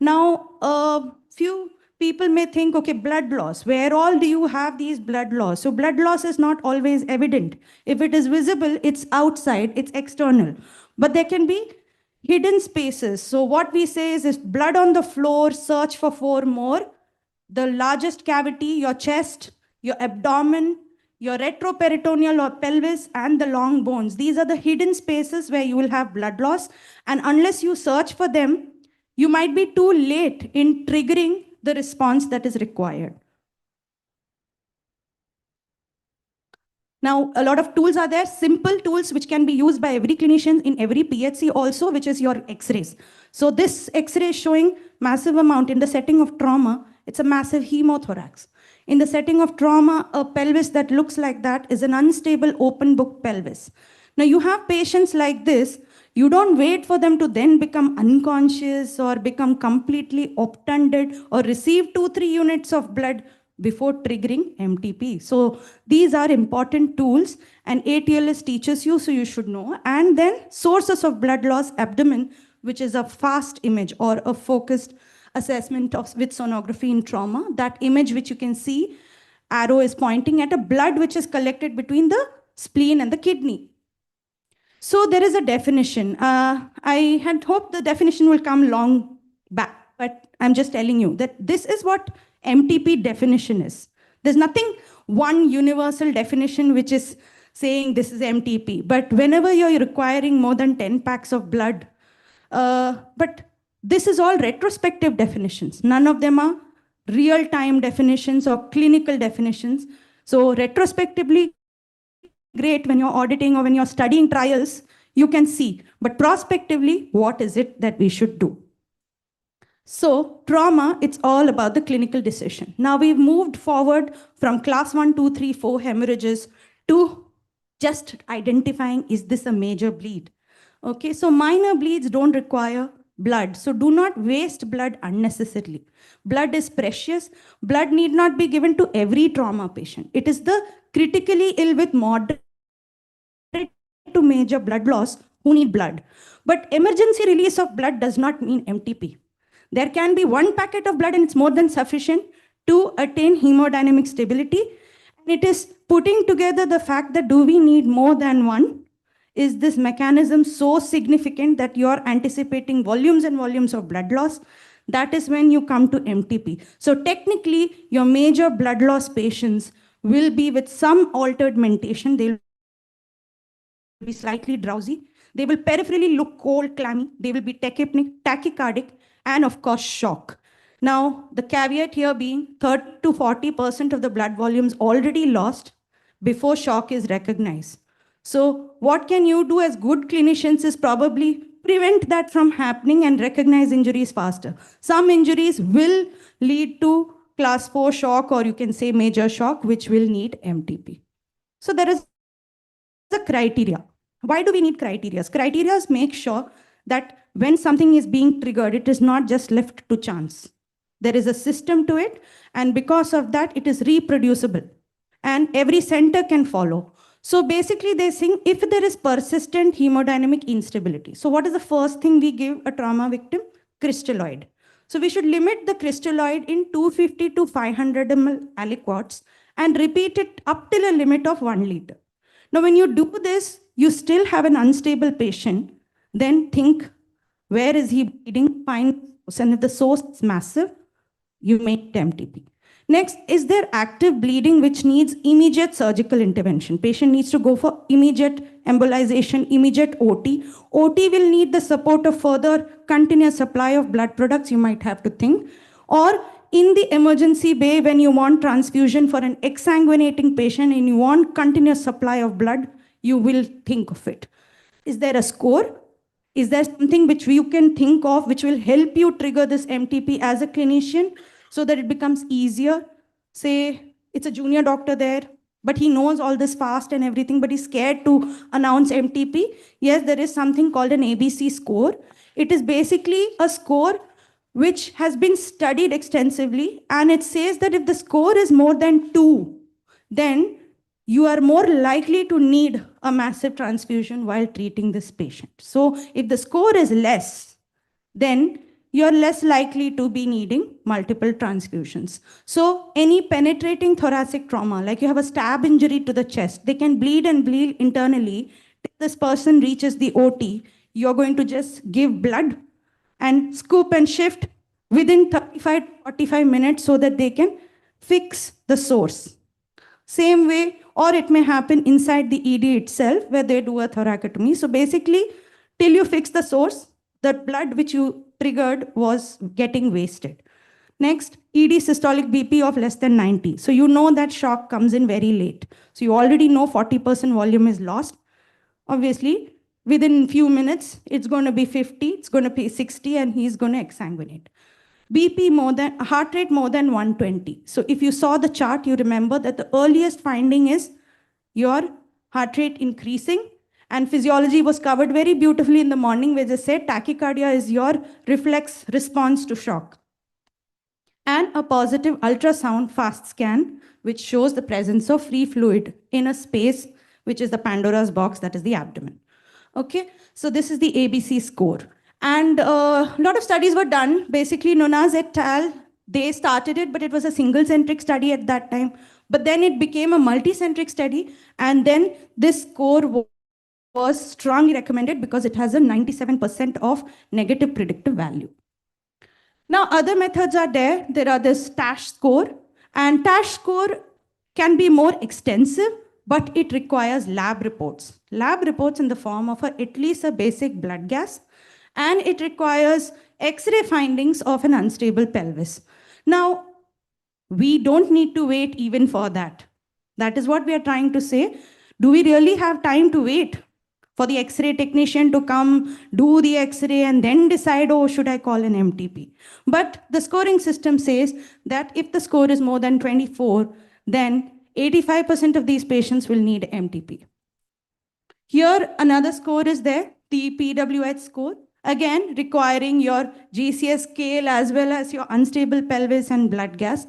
Now, a few people may think, okay, blood loss, where all do you have these blood loss? So blood loss is not always evident. If it is visible, it's outside, it's external. But there can be hidden spaces. So what we say is blood on the floor, search for 4 more. The largest cavity, your chest, your abdomen, your retroperitoneal or pelvis, and the long bones. These are the hidden spaces where you will have blood loss. And unless you search for them, you might be too late in triggering the response that is required. Now, a lot of tools are there, simple tools which can be used by every clinician in every PHC also, which is your X-rays. So this X-ray is showing massive amount. In the setting of trauma, it's a massive hemothorax. In the setting of trauma, a pelvis that looks like that is an unstable open book pelvis. Now you have patients like this, you don't wait for them to then become unconscious or become completely obtunded or receive 2-3 units of blood before triggering MTP. So these are important tools and ATLS teaches you, so you should know. And then sources of blood loss, abdomen, which is a fast image or a focused assessment with sonography in trauma. That image which you can see arrow is pointing at a blood which is collected between the spleen and the kidney. So there is a definition. I had hoped the definition will come long back, but I'm just telling you that this is what MTP definition is. There's nothing one universal definition which is saying this is MTP, but whenever you're requiring more than 10 packs of blood, but this is all retrospective definitions. None of them are real-time definitions or clinical definitions. So retrospectively, great when you're auditing or when you're studying trials, you can see. But prospectively, what is it that we should do? So trauma, it's all about the clinical decision. Now we've moved forward from class 1, 2, 3, 4 hemorrhages to just identifying, is this a major bleed? Okay, so minor bleeds don't require blood. So do not waste blood unnecessarily. Blood is precious. Blood need not be given to every trauma patient. It is the critically ill with moderate to major blood loss who need blood. But emergency release of blood does not mean MTP. There can be one packet of blood and it's more than sufficient to attain hemodynamic stability. And it is putting together the fact that do we need more than one? Is this mechanism so significant that you're anticipating volumes and volumes of blood loss? That is when you come to MTP. So technically, your major blood loss patients will be with some altered mentation. They'll be slightly drowsy. They will peripherally look cold, clammy. They will be tachypneic, tachycardic, and of course, shock. Now, the caveat here being 30 to 40% of the blood volumes already lost before shock is recognized. So what can you do as good clinicians is probably prevent that from happening and recognize injuries faster. Some injuries will lead to class 4 shock, or you can say major shock, which will need MTP. So there is the criteria. Why do we need criteria? Criteria make sure that when something is being triggered, it is not just left to chance. There is a system to it, and because of that, it is reproducible, and every center can follow. So basically, they think if there is persistent hemodynamic instability. So what is the first thing we give a trauma victim? Crystalloid. So we should limit the crystalloid in 250 to 500 ml aliquots and repeat it up till a limit of 1 liter. Now, when you do this, you still have an unstable patient, then think, where is he bleeding? Find, and if the source is massive, you make MTP. Next, is there active bleeding which needs immediate surgical intervention? Patient needs to go for immediate embolization, immediate OT. OT will need the support of further continuous supply of blood products, you might have to think. Or in the emergency bay, when you want transfusion for an exsanguinating patient and you want continuous supply of blood, you will think of it. Is there a score? Is there something which you can think of which will help you trigger this MTP as a clinician so that it becomes easier? Say it's a junior doctor there, but he knows all this fast and everything, but he's scared to announce MTP. Yes, there is something called an ABC score. It is basically a score which has been studied extensively, and it says that if the score is more than 2, then you are more likely to need a massive transfusion while treating this patient. So if the score is less, then you're less likely to be needing multiple transfusions. So any penetrating thoracic trauma, like you have a stab injury to the chest, they can bleed and bleed internally. If this person reaches the OT, you're going to just give blood and scoop and shift within 35 to 45 minutes so that they can fix the source. Same way, or it may happen inside the ED itself where they do a thoracotomy. So basically, till you fix the source, the blood which you triggered was getting wasted. Next, ED systolic BP of less than 90. So you know that shock comes in very late. So you already know 40% volume is lost. Obviously, within few minutes, it's going to be 50, it's going to be 60, and he's going to exsanguinate. BP more than, heart rate more than 120. So if you saw the chart, you remember that the earliest finding is your heart rate increasing, and physiology was covered very beautifully in the morning where they said tachycardia is your reflex response to shock. And a positive ultrasound fast scan, which shows the presence of free fluid in a space, which is the Pandora's box, that is the abdomen. Okay, so this is the ABC score. And a lot of studies were done. Basically, Nunaz et al., they started it, but it was a single-centric study at that time. But then it became a multicentric study, and then this score was strongly recommended because it has a 97% of negative predictive value. Now, other methods are there. There are this TASH score, and TASH score can be more extensive, but it requires lab reports. Lab reports in the form of at least a basic blood gas, and it requires X-ray findings of an unstable pelvis. Now, we don't need to wait even for that. That is what we are trying to say. Do we really have time to wait for the X-ray technician to come, do the X-ray, and then decide, oh, should I call an MTP? But the scoring system says that if the score is more than 24, then 85% of these patients will need MTP. Here, another score is there, the PWH score, again, requiring your GCS scale as well as your unstable pelvis and blood gas.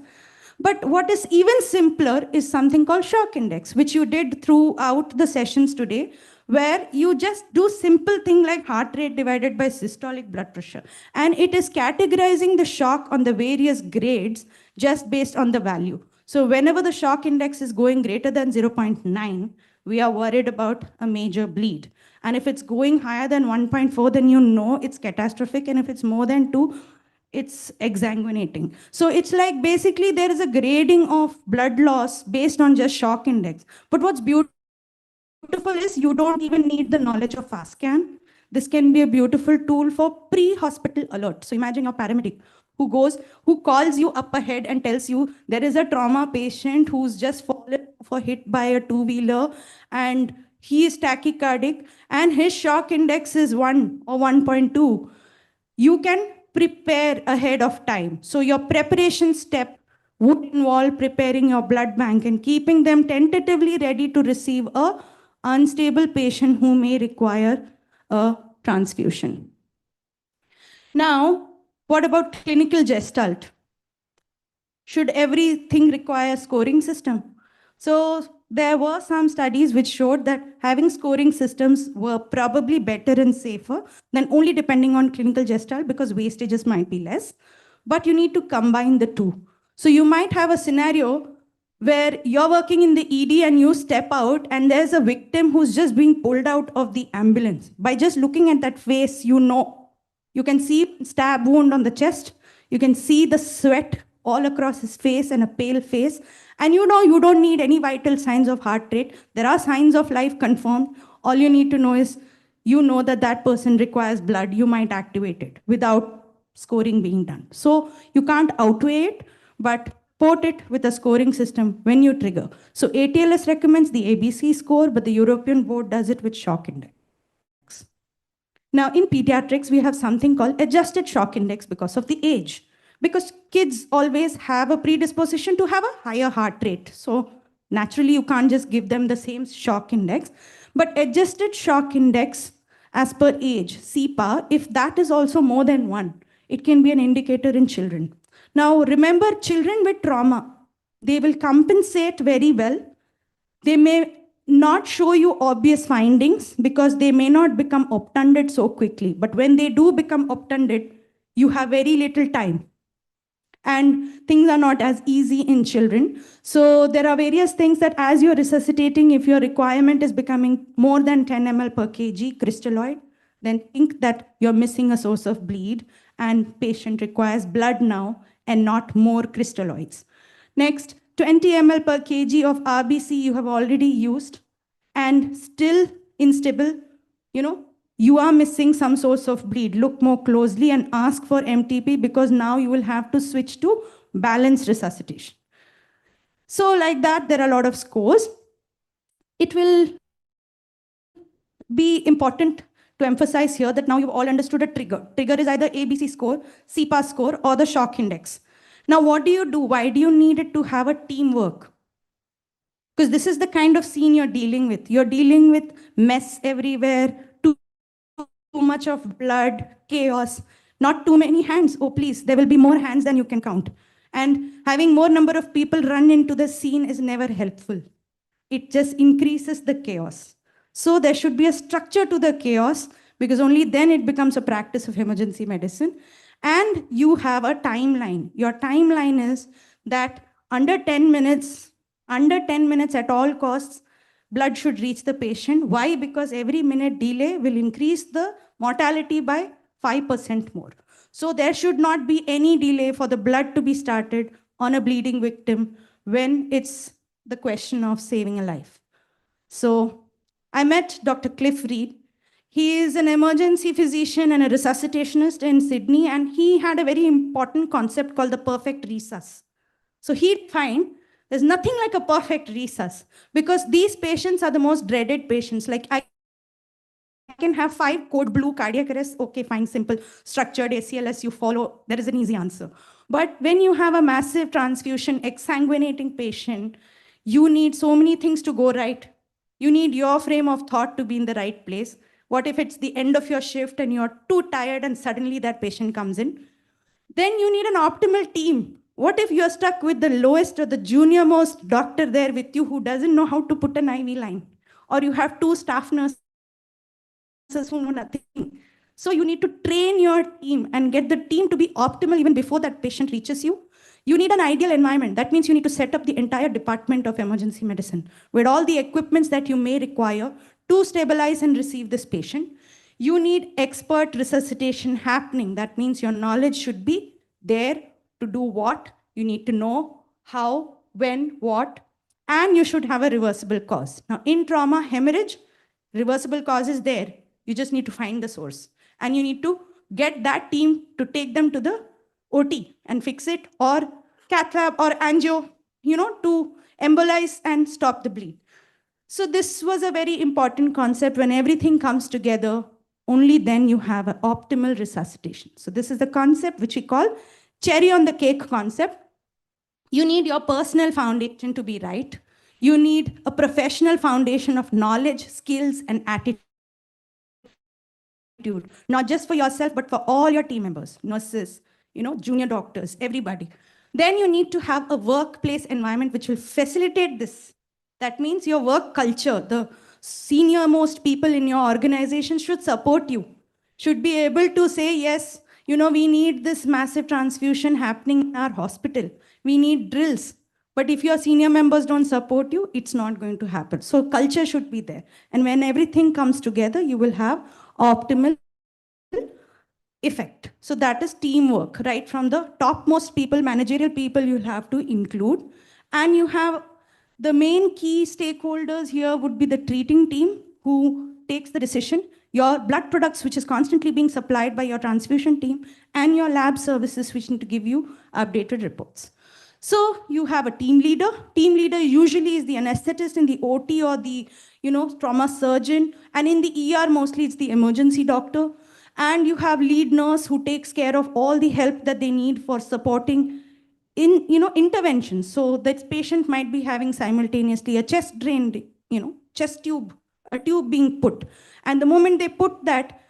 But what is even simpler is something called shock index, which you did throughout the sessions today, where you just do simple thing like heart rate divided by systolic blood pressure. And it is categorizing the shock on the various grades just based on the value. So whenever the shock index is going greater than 0.9, we are worried about a major bleed. And if it's going higher than 1.4, then you know it's catastrophic. And if it's more than 2, it's exsanguinating. So it's like basically there is a grading of blood loss based on just shock index. But what's beautiful is you don't even need the knowledge of fast scan. This can be a beautiful tool for pre-hospital alert. So imagine a paramedic who calls you up ahead and tells you there is a trauma patient who's just fallen for hit by a two-wheeler and he is tachycardic and his shock index is 1 or 1.2. You can prepare ahead of time. So your preparation step would involve preparing your blood bank and keeping them tentatively ready to receive a unstable patient who may require a transfusion. Now, what about clinical gestalt? Should everything require a scoring system? So there were some studies which showed that having scoring systems were probably better and safer than only depending on clinical gestalt because wastages might be less. But you need to combine the two. So you might have a scenario where you're working in the ED and you step out and there's a victim who's just being pulled out of the ambulance. By just looking at that face, you know. You can see stab wound on the chest. You can see the sweat all across his face and a pale face. And you know you don't need any vital signs of heart rate. There are signs of life confirmed. All you need to know is you know that that person requires blood. You might activate it without scoring being done. So you can't outweigh it, but port it with a scoring system when you trigger. So ATLS recommends the ABC score, but the European board does it with shock index. Now, in pediatrics, we have something called adjusted shock index because of the age. Because kids always have a predisposition to have a higher heart rate. So naturally, you can't just give them the same shock index. But adjusted shock index as per age, CPA, if that is also more than 1, it can be an indicator in children. Now, remember, children with trauma, they will compensate very well. They may not show you obvious findings because they may not become obtunded so quickly. But when they do become obtunded, you have very little time. And things are not as easy in children. So there are various things that as you're resuscitating, if your requirement is becoming more than 10 ml per kg crystalloid, then think that you're missing a source of bleed and patient requires blood now and not more crystalloids. Next, 20 ml per kg of RBC you have already used and still unstable, you are missing some source of bleed. Look more closely and ask for MTP because now you will have to switch to balanced resuscitation. So like that, there are a lot of scores. It will be important to emphasize here that now you've all understood a trigger. Trigger is either ABC score, CPA score, or the shock index. Now, what do you do? Why do you need it to have a teamwork? Because this is the kind of scene you're dealing with. You're dealing with mess everywhere, too much of blood, chaos, not too many hands. Oh, please, there will be more hands than you can count. And having more number of people run into the scene is never helpful. It just increases the chaos. So there should be a structure to the chaos because only then it becomes a practice of emergency medicine. And you have a timeline. Your timeline is that under 10 minutes, under 10 minutes at all costs, blood should reach the patient. Why? Because every minute delay will increase the mortality by 5% more. So there should not be any delay for the blood to be started on a bleeding victim when it's the question of saving a life. So I met Dr. Cliff Reed. He is an emergency physician and a resuscitationist in Sydney, and he had a very important concept called the perfect resus. So he'd find there's nothing like a perfect resus because these patients are the most dreaded patients. Like I can have 5 code blue cardiac arrest. Okay, fine, simple, structured ACLS, you follow, there is an easy answer. But when you have a massive transfusion, exsanguinating patient, you need so many things to go right. You need your frame of thought to be in the right place. What if it's the end of your shift and you're too tired and suddenly that patient comes in? Then you need an optimal team. What if you're stuck with the lowest or the junior most doctor there with you who doesn't know how to put an IV line? Or you have 2 staff nurses who know nothing. So you need to train your team and get the team to be optimal even before that patient reaches you. You need an ideal environment. That means you need to set up the entire department of emergency medicine with all the equipments that you may require to stabilize and receive this patient. You need expert resuscitation happening. That means your knowledge should be there to do what. You need to know how, when, what, and you should have a reversible cause. Now, in trauma, hemorrhage, reversible cause is there. You just need to find the source. And you need to get that team to take them to the OT and fix it, or cath lab or angio, to embolize and stop the bleed. So this was a very important concept. When everything comes together, only then you have an optimal resuscitation. So this is the concept which we call cherry on the cake concept. You need your personal foundation to be right. You need a professional foundation of knowledge, skills, and attitude. Not just for yourself, but for all your team members, nurses, junior doctors, everybody. Then you need to have a workplace environment which will facilitate this. That means your work culture, the senior most people in your organization should support you, should be able to say, yes, we need this massive transfusion happening in our hospital. We need drills. But if your senior members don't support you, it's not going to happen. So culture should be there. And when everything comes together, you will have optimal effect. So that is teamwork, right? From the topmost people, managerial people, you'll have to include. And you have the main key stakeholders here would be the treating team who takes the decision, your blood products, which is constantly being supplied by your transfusion team, and your lab services, which need to give you updated reports. So you have a team leader. Team leader usually is the anesthetist in the OT or the trauma surgeon. And in the ER, mostly it's the emergency doctor. And you have lead nurse who takes care of all the help that they need for supporting in interventions. So that patient might be having simultaneously a chest drain, chest tube, a tube being put. And the moment they put that,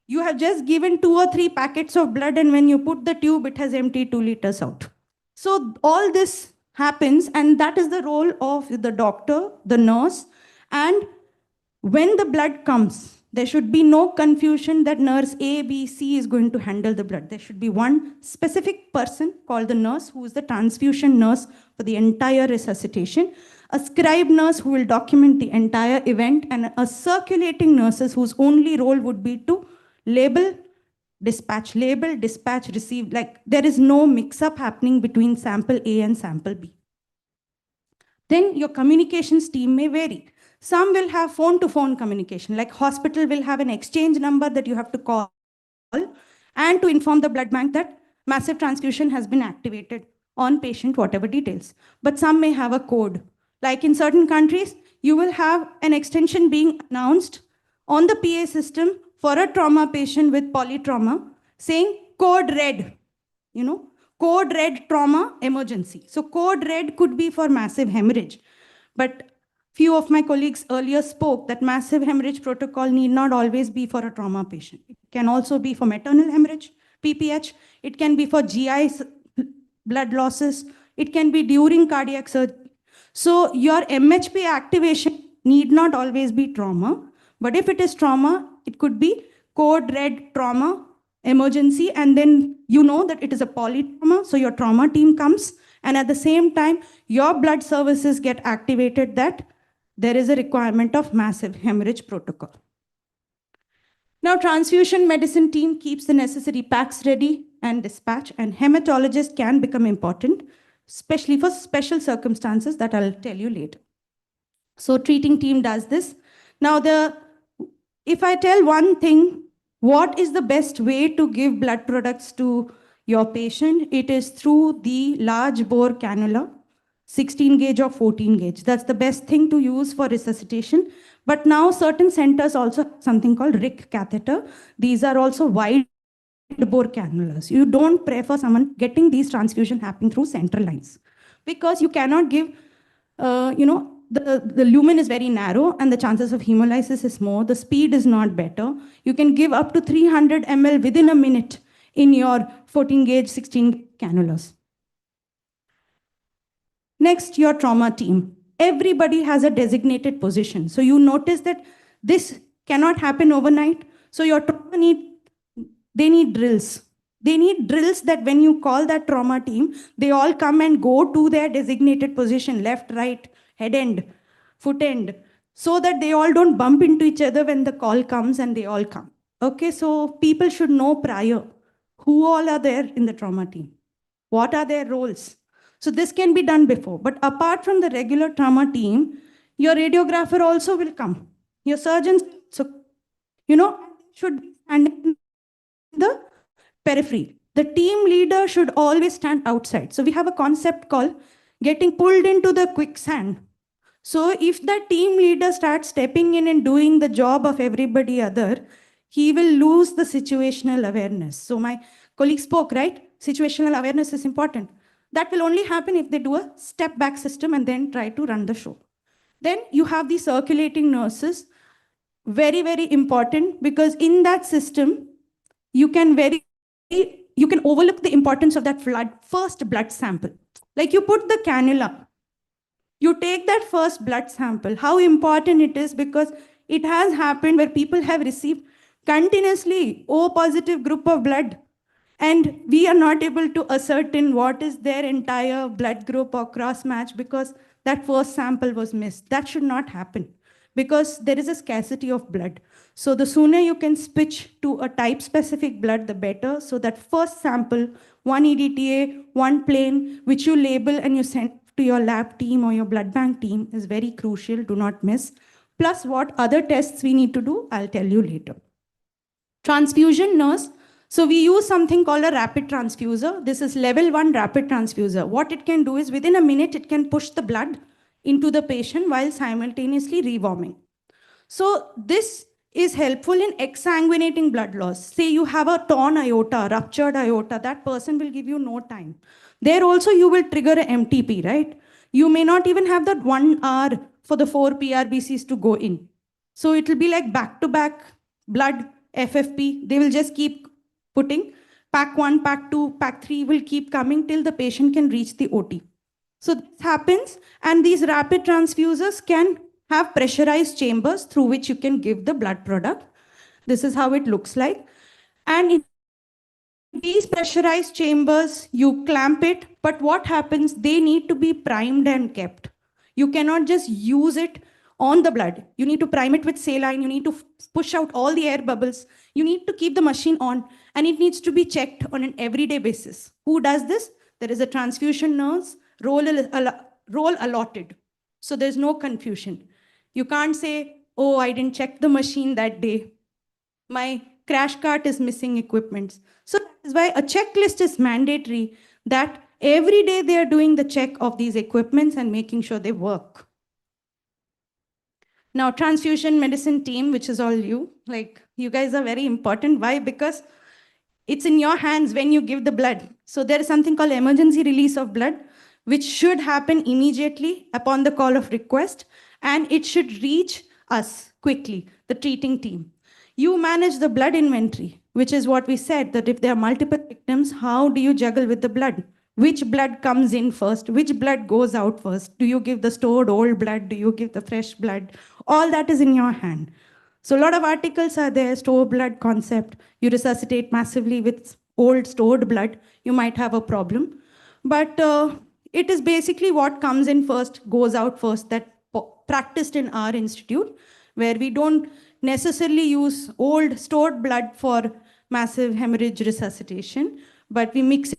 you have just given 2 or 3 packets of blood, and when you put the tube, it has emptied 2 liters out. So all this happens, and that is the role of the doctor, the nurse. And when the blood comes, there should be no confusion that nurse A, B, C is going to handle the blood. There should be one specific person called the nurse, who is the transfusion nurse for the entire resuscitation, a scribe nurse who will document the entire event, and a circulating nurses whose only role would be to label, dispatch, receive. Like there is no mix-up happening between sample A and sample B. Then your communications team may vary. Some will have phone-to-phone communication, like hospital will have an exchange number that you have to call and to inform the blood bank that massive transfusion has been activated on patient, whatever details. But some may have a code. Like in certain countries, you will have an extension being announced on the PA system for a trauma patient with polytrauma saying code red, code red trauma emergency. So code red could be for massive hemorrhage. But few of my colleagues earlier spoke that massive hemorrhage protocol need not always be for a trauma patient. It can also be for maternal hemorrhage, PPH. It can be for GI blood losses. It can be during cardiac surgery. So your MHP activation need not always be trauma. But if it is trauma, it could be code red trauma emergency. And then you know that it is a polytrauma. So your trauma team comes And at the same time, your blood services get activated that there is a requirement of massive hemorrhage protocol. Now, transfusion medicine team keeps the necessary packs ready and dispatch, and hematologists can become important, especially for special circumstances that I'll tell you later. So treating team does this. Now, if I tell one thing, what is the best way to give blood products to your patient? It is through the large bore cannula, 16 gauge or 14 gauge. That's the best thing to use for resuscitation. But now certain centers also have something called RIC catheter. These are also wide bore cannulas. You don't prefer someone getting these transfusion happening through central lines because you cannot give, the lumen is very narrow and the chances of hemolysis is more. The speed is not better. You can give up to 300 ml within a minute in your 14 gauge, 16 cannulas. Next, your trauma team. Everybody has a designated position. So you notice that this cannot happen overnight. So your trauma they need drills. They need drills that when you call that trauma team, they all come and go to their designated position, left, right, head end, foot end, so that they all don't bump into each other when the call comes and they all come. Okay, so people should know prior who all are there in the trauma team. What are their roles? So this can be done before. But apart from the regular trauma team, your radiographer also will come. Your surgeons, should be standing in the periphery. The team leader should always stand outside. So we have a concept called getting pulled into the quicksand. So if the team leader starts stepping in and doing the job of everybody other, he will lose the situational awareness. So my colleague spoke, right? Situational awareness is important. That will only happen if they do a step back system and then try to run the show. Then you have the circulating nurses. Very, very important, because in that system, you can overlook the importance of that first blood sample. Like you put the cannula, you take that first blood sample. How important it is, because it has happened where people have received continuously O positive group of blood, and we are not able to ascertain what is their entire blood group or cross match because that first sample was missed. That should not happen because there is a scarcity of blood. So the sooner you can switch to a type specific blood, the better. So that first sample, one EDTA, one plane, which you label and you send to your lab team or your blood bank team is very crucial. Do not miss. Plus what other tests we need to do, I'll tell you later. Transfusion nurse. So we use something called a rapid transfuser. This is level 1 rapid transfuser. What it can do is within a minute, it can push the blood into the patient while simultaneously rewarming. So this is helpful in exsanguinating blood loss. Say you have a torn aorta, ruptured aorta, that person will give you no time. There also you will trigger an MTP, right? You may not even have that 1 hour for the 4 PRBCs to go in. So it will be like back-to-back blood, FFP. They will just keep putting. Pack 1, pack 2, pack 3 will keep coming till the patient can reach the OT. So this happens, and these rapid transfusers can have pressurized chambers through which you can give the blood product. This is how it looks like. And in these pressurized chambers, you clamp it, but what happens? They need to be primed and kept. You cannot just use it on the blood. You need to prime it with saline. You need to push out all the air bubbles. You need to keep the machine on, and it needs to be checked on an everyday basis. Who does this? There is a transfusion nurse, role allotted. So there's no confusion. You can't say, oh, I didn't check the machine that day. My crash cart is missing equipment. So that is why a checklist is mandatory, that every day they are doing the check of these equipments and making sure they work. Now, transfusion medicine team, which is all you, like you guys are very important. Why? Because it's in your hands when you give the blood. So there is something called emergency release of blood, which should happen immediately upon the call of request, and it should reach us quickly, the treating team. You manage the blood inventory, which is what we said, that if there are multiple victims, how do you juggle with the blood? Which blood comes in first? Which blood goes out first? Do you give the stored old blood? Do you give the fresh blood? All that is in your hand. So a lot of articles are there, store blood concept. You resuscitate massively with old stored blood, you might have a problem. But it is basically what comes in first, goes out first, that practiced in our institute, where we don't necessarily use old stored blood for massive hemorrhage resuscitation, but we mix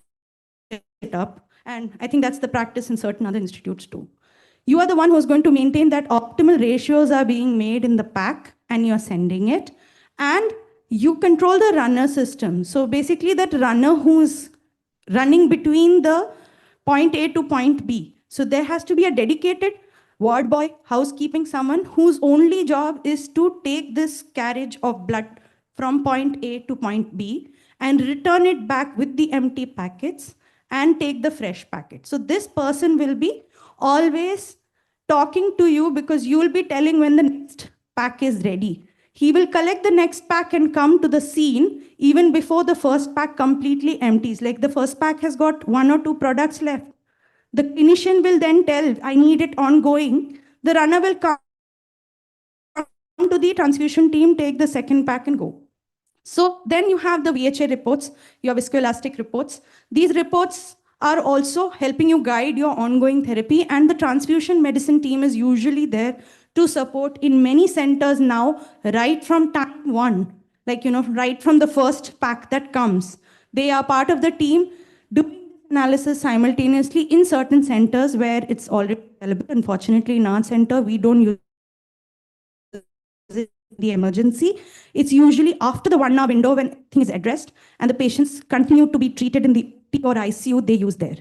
it up. And I think that's the practice in certain other institutes too. You are the one who's going to maintain that optimal ratios are being made in the pack and you're sending it. And you control the runner system. So basically that runner who's running between the point A to point B. So there has to be a dedicated ward boy, housekeeping, someone whose only job is to take this carriage of blood from point A to point B and return it back with the empty packets and take the fresh packet. So this person will be always talking to you because you will be telling when the next pack is ready. He will collect the next pack and come to the scene even before the first pack completely empties. Like the first pack has got 1 or 2 products left. The clinician will then tell, I need it ongoing. The runner will come to the transfusion team, take the second pack and go. So then you have the VHA reports, your viscoelastic reports. These reports are also helping you guide your ongoing therapy, and the transfusion medicine team is usually there to support in many centers now, right from time one, like, right from the first pack that comes. They are part of the team doing analysis simultaneously in certain centers where it's already available. Unfortunately, in our center, we don't use the emergency. It's usually after the 1 hour window when everything is addressed and the patients continue to be treated in the P or ICU, they use there.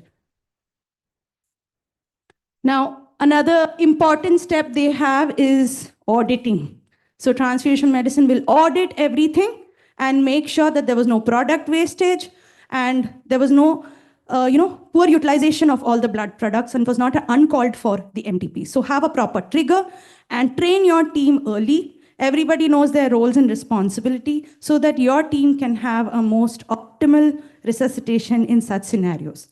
Now, another important step they have is auditing. So transfusion medicine will audit everything and make sure that there was no product wastage and there was no poor utilization of all the blood products and was not uncalled for the MTP. So have a proper trigger and train your team early. Everybody knows their roles and responsibility so that your team can have a most optimal resuscitation in such scenarios.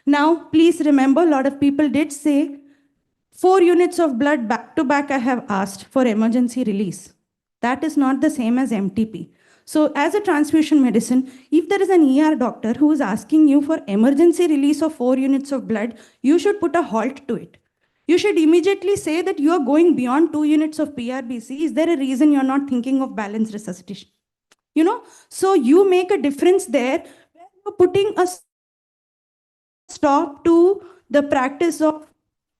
Now, please remember, a lot of people did say 4 units of blood back to back I have asked for emergency release. That is not the same as MTP. So as a transfusion medicine, if there is an ER doctor who is asking you for emergency release of 4 units of blood, you should put a halt to it. You should immediately say that you are going beyond 2 units of PRBC. Is there a reason you're not thinking of balanced resuscitation? So you make a difference there where you're putting a stop to the practice of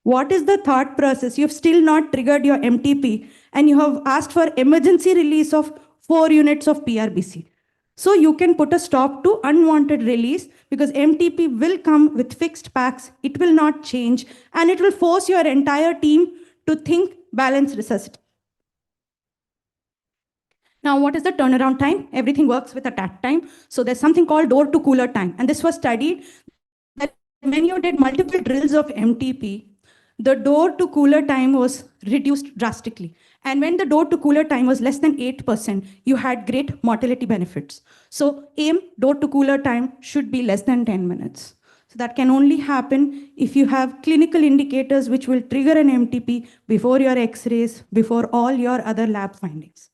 what is the thought process. You've still not triggered your MTP and you have asked for emergency release of 4 units of PRBC. So you can put a stop to unwanted release because MTP will come with fixed packs. It will not change and it will force your entire team to think balanced resuscitation. Now, what is the turnaround time? Everything works with a TAT time. So there's something called door to cooler time. And this was studied that when you did multiple drills of MTP, the door to cooler time was reduced drastically. And when the door to cooler time was less than 8%, you had great mortality benefits. So aim door to cooler time should be less than 10 minutes. So that can only happen if you have clinical indicators which will trigger an MTP before your X-rays, before all your other lab findings.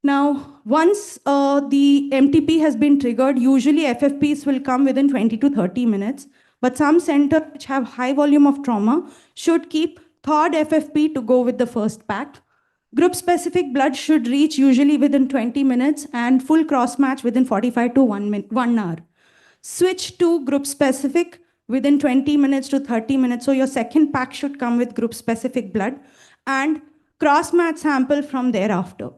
Now, once the MTP has been triggered, usually FFPs will come within 20 to 30 minutes. But some centers which have high volume of trauma should keep thawed FFP to go with the first pack. Group-specific blood should reach usually within 20 minutes and full cross-match within 45 to 1 hour. Switch to group-specific within 20 minutes to 30 minutes. So your second pack should come with group-specific blood and cross-match sample from thereafter.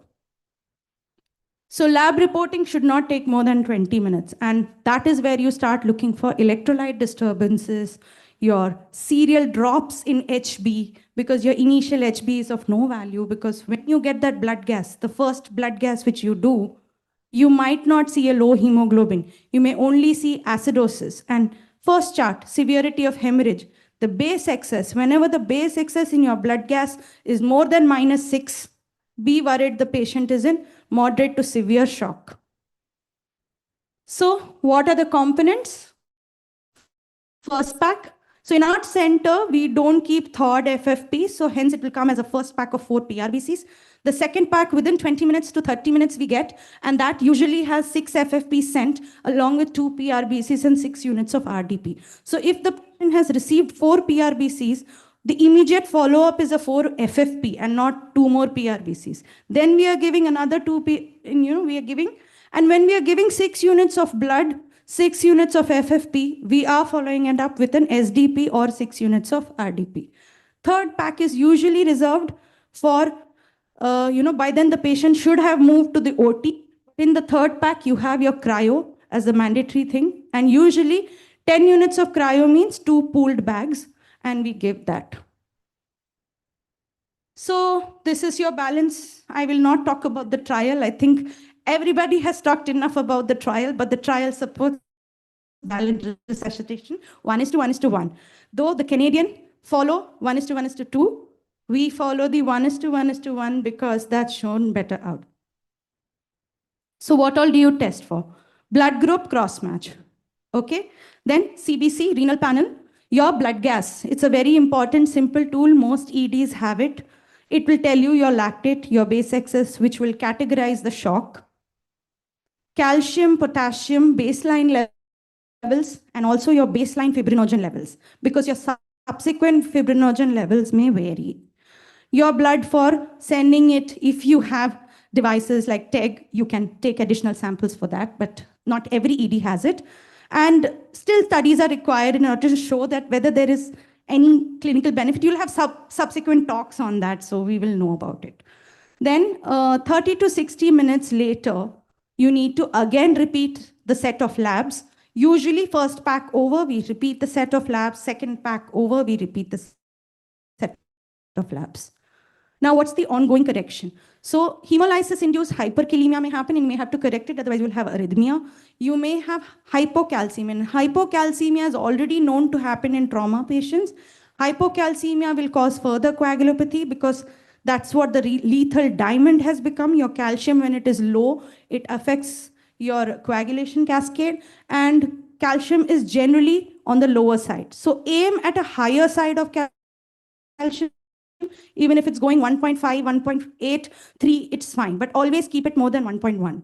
So lab reporting should not take more than 20 minutes. And that is where you start looking for electrolyte disturbances, your serial drops in HB, because your initial HB is of no value, because when you get that blood gas, the first blood gas which you do, you might not see a low hemoglobin. You may only see acidosis. And first chart, severity of hemorrhage, the base excess, whenever the base excess in your blood gas is more than -6, be worried the patient is in moderate to severe shock. So what are the components? First pack. So in our center, we don't keep thawed FFP, so hence it will come as a first pack of 4 PRBCs. The second pack within 20 minutes to 30 minutes we get, and that usually has 6 FFP sent along with 2 PRBCs and 6 units of RDP. So if the has received 4 PRBCs, the immediate follow-up is a 4 FFP and not 2 more PRBCs. Then we are giving another 2 we are giving, and when we are giving 6 units of blood, 6 units of FFP, we are following it up with an SDP or 6 units of RDP. Third pack is usually reserved for, by then the patient should have moved to the OT. In the third pack, you have your cryo as a mandatory thing. And usually 10 units of cryo means 2 pooled bags, and we give that. So this is your balance. I will not talk about the trial. I think everybody has talked enough about the trial, but the trial supports balanced resuscitation, 1:1:1. Though the Canadian follow 1:1:2, we follow the 1:1:1 because that's shown better out. So what all do you test for? Blood group cross match. Okay. Then CBC, renal panel, your blood gas. It's a very important, simple tool. Most EDs have it. It will tell you your lactate, your base excess, which will categorize the shock. Calcium, potassium, baseline levels, and also your baseline fibrinogen levels, because your subsequent fibrinogen levels may vary. Your blood for sending it, if you have devices like TEG, you can take additional samples for that, but not every ED has it. And still studies are required in order to show that whether there is any clinical benefit. You'll have subsequent talks on that, so we will know about it. Then 30 to 60 minutes later, you need to again repeat the set of labs. Usually first pack over, we repeat the set of labs. Second pack over, we repeat the set of labs. Now, what's the ongoing correction? So hemolysis-induced hyperkalemia may happen, and you may have to correct it, otherwise you'll have arrhythmia. You may have hypocalcemia, and hypocalcemia is already known to happen in trauma patients. Hypocalcemia will cause further coagulopathy because that's what the lethal diamond has become. Your calcium, when it is low, it affects your coagulation cascade, and calcium is generally on the lower side. So aim at a higher side of calcium. Even if it's going 1.5, 1.8, 3, it's fine, but always keep it more than 1.1.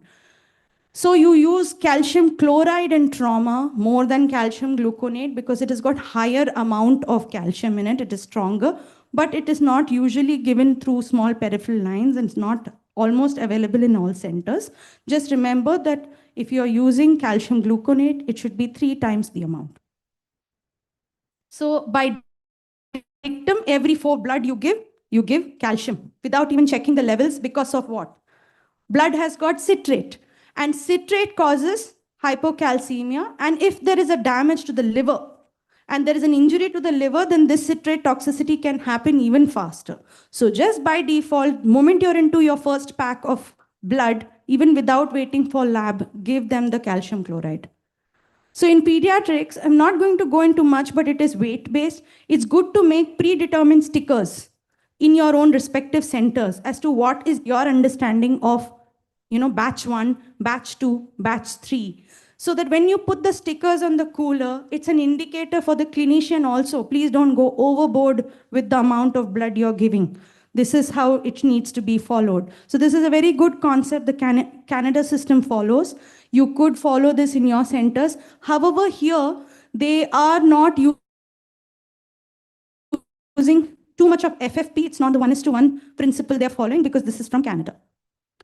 So you use calcium chloride in trauma more than calcium gluconate because it has got higher amount of calcium in it. It is stronger, but it is not usually given through small peripheral lines, and it's not almost available in all centers. Just remember that if you're using calcium gluconate, it should be 3 times the amount. So by dictum, every 4 blood you give calcium without even checking the levels, because of what? Blood has got citrate, and citrate causes hypocalcemia. And if there is a damage to the liver and there is an injury to the liver, then this citrate toxicity can happen even faster. So just by default, moment you're into your first pack of blood, even without waiting for lab, give them the calcium chloride. So in pediatrics, I'm not going to go into much, but it is weight-based. It's good to make predetermined stickers in your own respective centers as to what is your understanding of, batch 1, batch 2, batch 3. So that when you put the stickers on the cooler, it's an indicator for the clinician also. Please don't go overboard with the amount of blood you're giving. This is how it needs to be followed. So this is a very good concept the Canada system follows. You could follow this in your centers. However, here, they are not using too much of FFP. It's not the 1:1 principle they're following because this is from Canada.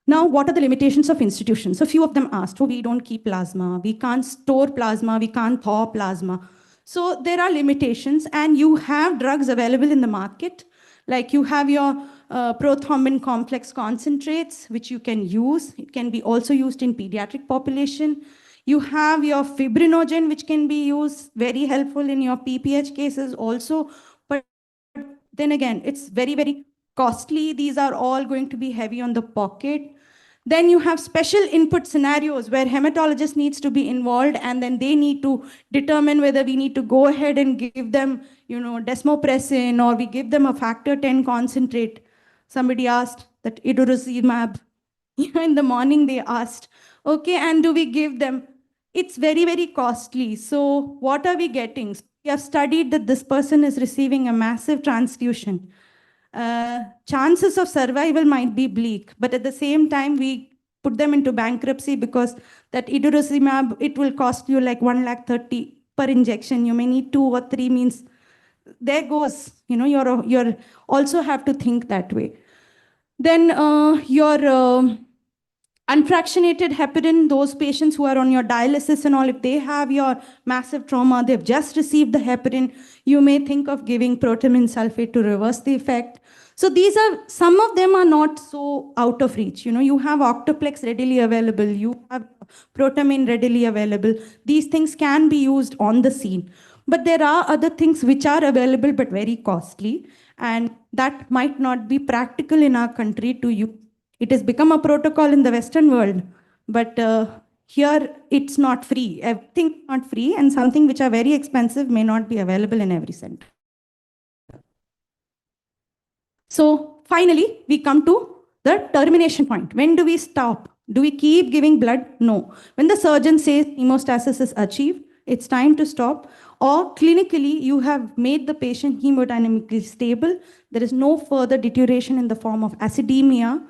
Now, what are the limitations of institutions? So few of them asked, we don't keep plasma, we can't store plasma, we can't thaw plasma. So there are limitations, and you have drugs available in the market. Like you have your prothrombin complex concentrates, which you can use. It can be also used in pediatric population. You have your fibrinogen, which can be used, very helpful in your PPH cases also. But then again, it's very, very costly. These are all going to be heavy on the pocket. Then you have special input scenarios where hematologist needs to be involved, and then they need to determine whether we need to go ahead and give them, desmopressin, or we give them a factor 10 concentrate. Somebody asked that iduruzumab. In the morning they asked, okay, and do we give them? It's very, very costly. So what are we getting? We have studied that this person is receiving a massive transfusion. Chances of survival might be bleak, but at the same time, we put them into bankruptcy because that iduruzumab, it will cost you like 1,30,000 per injection. You may need 2 or 3 means there goes, you're also have to think that way. Then your unfractionated heparin, those patients who are on your dialysis and all, if they have your massive trauma, they've just received the heparin, you may think of giving protamine sulfate to reverse the effect. So these are, some of them are not so out of reach. You have Octoplex readily available, you have protamine readily available. These things can be used on the scene. But there are other things which are available but very costly, and that might not be practical in our country to use. It has become a protocol in the Western world, but here it's not free. Everything not free, and something which are very expensive may not be available in every center. So finally, we come to the termination point. When do we stop? Do we keep giving blood? No. When the surgeon says hemostasis is achieved, it's time to stop. Or clinically, you have made the patient hemodynamically stable. There is no further deterioration in the form of acidemia.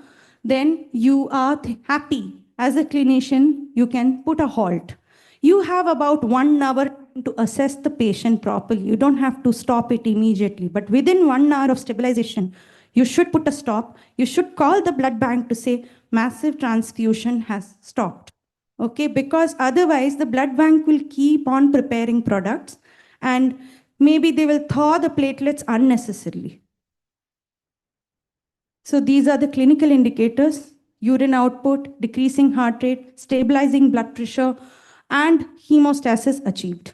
Then you are happy. As a clinician, you can put a halt. You have about 1 hour to assess the patient properly. You don't have to stop it immediately. But within 1 hour of stabilization, you should put a stop. You should call the blood bank to say massive transfusion has stopped. Okay, because otherwise the blood bank will keep on preparing products and maybe they will thaw the platelets unnecessarily. So these are the clinical indicators: urine output, decreasing heart rate, stabilizing blood pressure, and hemostasis achieved.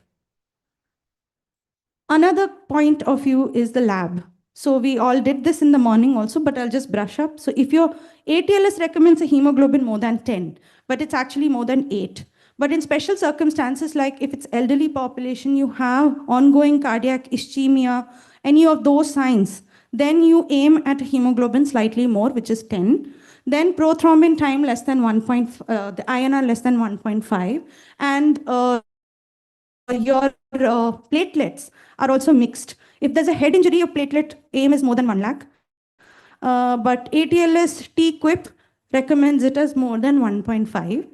Another point of view is the lab. So we all did this in the morning also, but I'll just brush up. So if your ATLS recommends a hemoglobin more than 10, but it's actually more than 8. But in special circumstances, like if it's elderly population, you have ongoing cardiac ischemia, any of those signs, then you aim at a hemoglobin slightly more, which is 10. Then prothrombin time less than 1. The INR less than 1.5. And your platelets are also mixed. If there's a head injury, your platelet aim is more than 1 lakh. But ATLS TQIP recommends it as more than 1.5.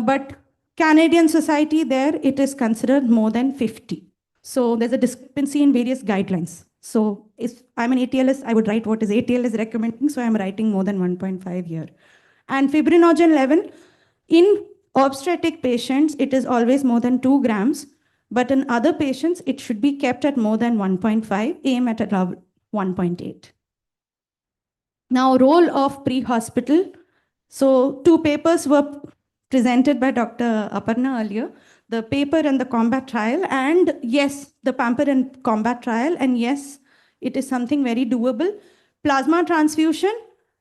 But Canadian Society, there it is considered more than 50. So there's a discrepancy in various guidelines. So if I'm an ATLS, I would write what is ATLS recommending. So I'm writing more than 1.5 here. And fibrinogen level, in obstetric patients, it is always more than 2 grams. But in other patients, it should be kept at more than 1.5, aim at around 1.8. Now, role of pre-hospital. So 2 papers were presented by Dr. Aparna earlier, the paper and the combat trial. And yes, the pamper and combat trial. And yes, it is something very doable. Plasma transfusion,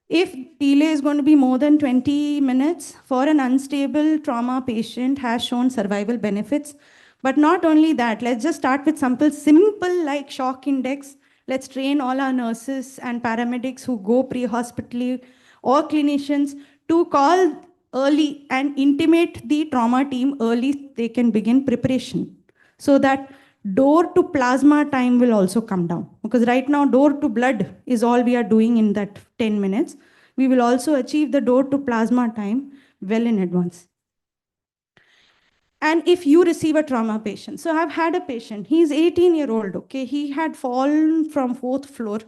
if delay is going to be more than 20 minutes for an unstable trauma patient, has shown survival benefits. But not only that, let's just start with simple like shock index. Let's train all our nurses and paramedics who go pre-hospitally or clinicians to call early and intimate the trauma team early. They can begin preparation so that door to plasma time will also come down. Because right now, door to blood is all we are doing in that 10 minutes. We will also achieve the door to plasma time well in advance. And if you receive a trauma patient, so I've had a patient, he's 18-year-old, okay? He had fallen from 4th floor.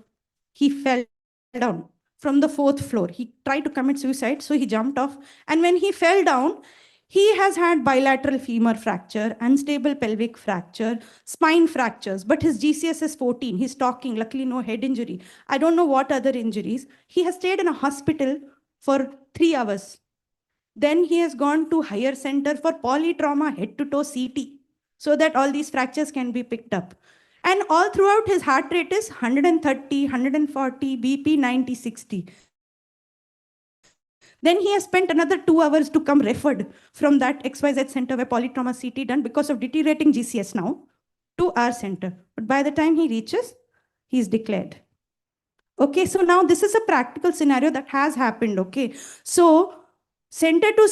He fell down from the 4th floor. He tried to commit suicide, so he jumped off. And when he fell down, he has had bilateral femur fracture, unstable pelvic fracture, spine fractures, but his GCS is 14. He's talking, luckily no head injury. I don't know what other injuries. He has stayed in a hospital for 3 hours. Then he has gone to higher center for polytrauma head-to-toe CT so that all these fractures can be picked up. And all throughout, his heart rate is 130, 140, BP 90, 60. Then he has spent another 2 hours to come referred from that XYZ center where polytrauma CT done because of deteriorating GCS now to our center. But by the time he reaches, he's declared. Okay, so now this is a practical scenario that has happened, okay? So center to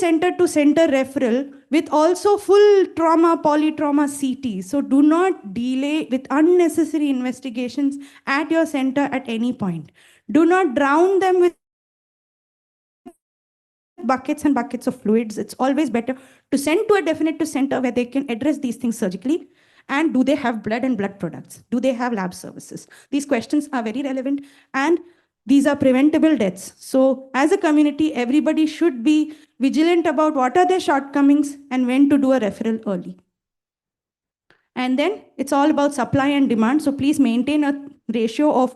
center referral with also full trauma, polytrauma CT. So do not delay with unnecessary investigations at your center at any point. Do not drown them with with buckets and buckets of fluids. It's always better to send to a definitive center where they can address these things surgically. And do they have blood and blood products? Do they have lab services? These questions are very relevant, and these are preventable deaths. So as a community, everybody should be vigilant about what are their shortcomings and when to do a referral early. And then it's all about supply and demand. So please maintain a ratio of,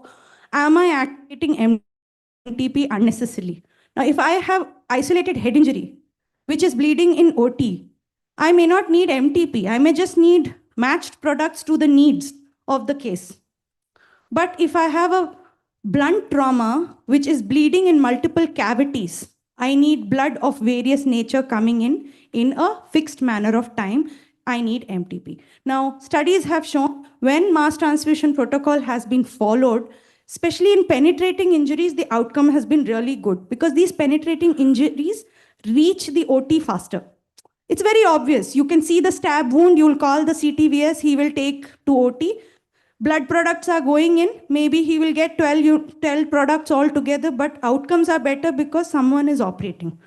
am I activating MTP unnecessarily? Now, if I have isolated head injury, which is bleeding in OT, I may not need MTP. I may just need matched products to the needs of the case. But if I have a blunt trauma, which is bleeding in multiple cavities, I need blood of various nature coming in a fixed manner of time. I need MTP. Now, studies have shown when mass transfusion protocol has been followed, especially in penetrating injuries, the outcome has been really good because these penetrating injuries reach the OT faster. It's very obvious. You can see the stab wound, you'll call the CTVS, he will take to OT. Blood products are going in, maybe he will get 12 products altogether, but outcomes are better because someone is operating.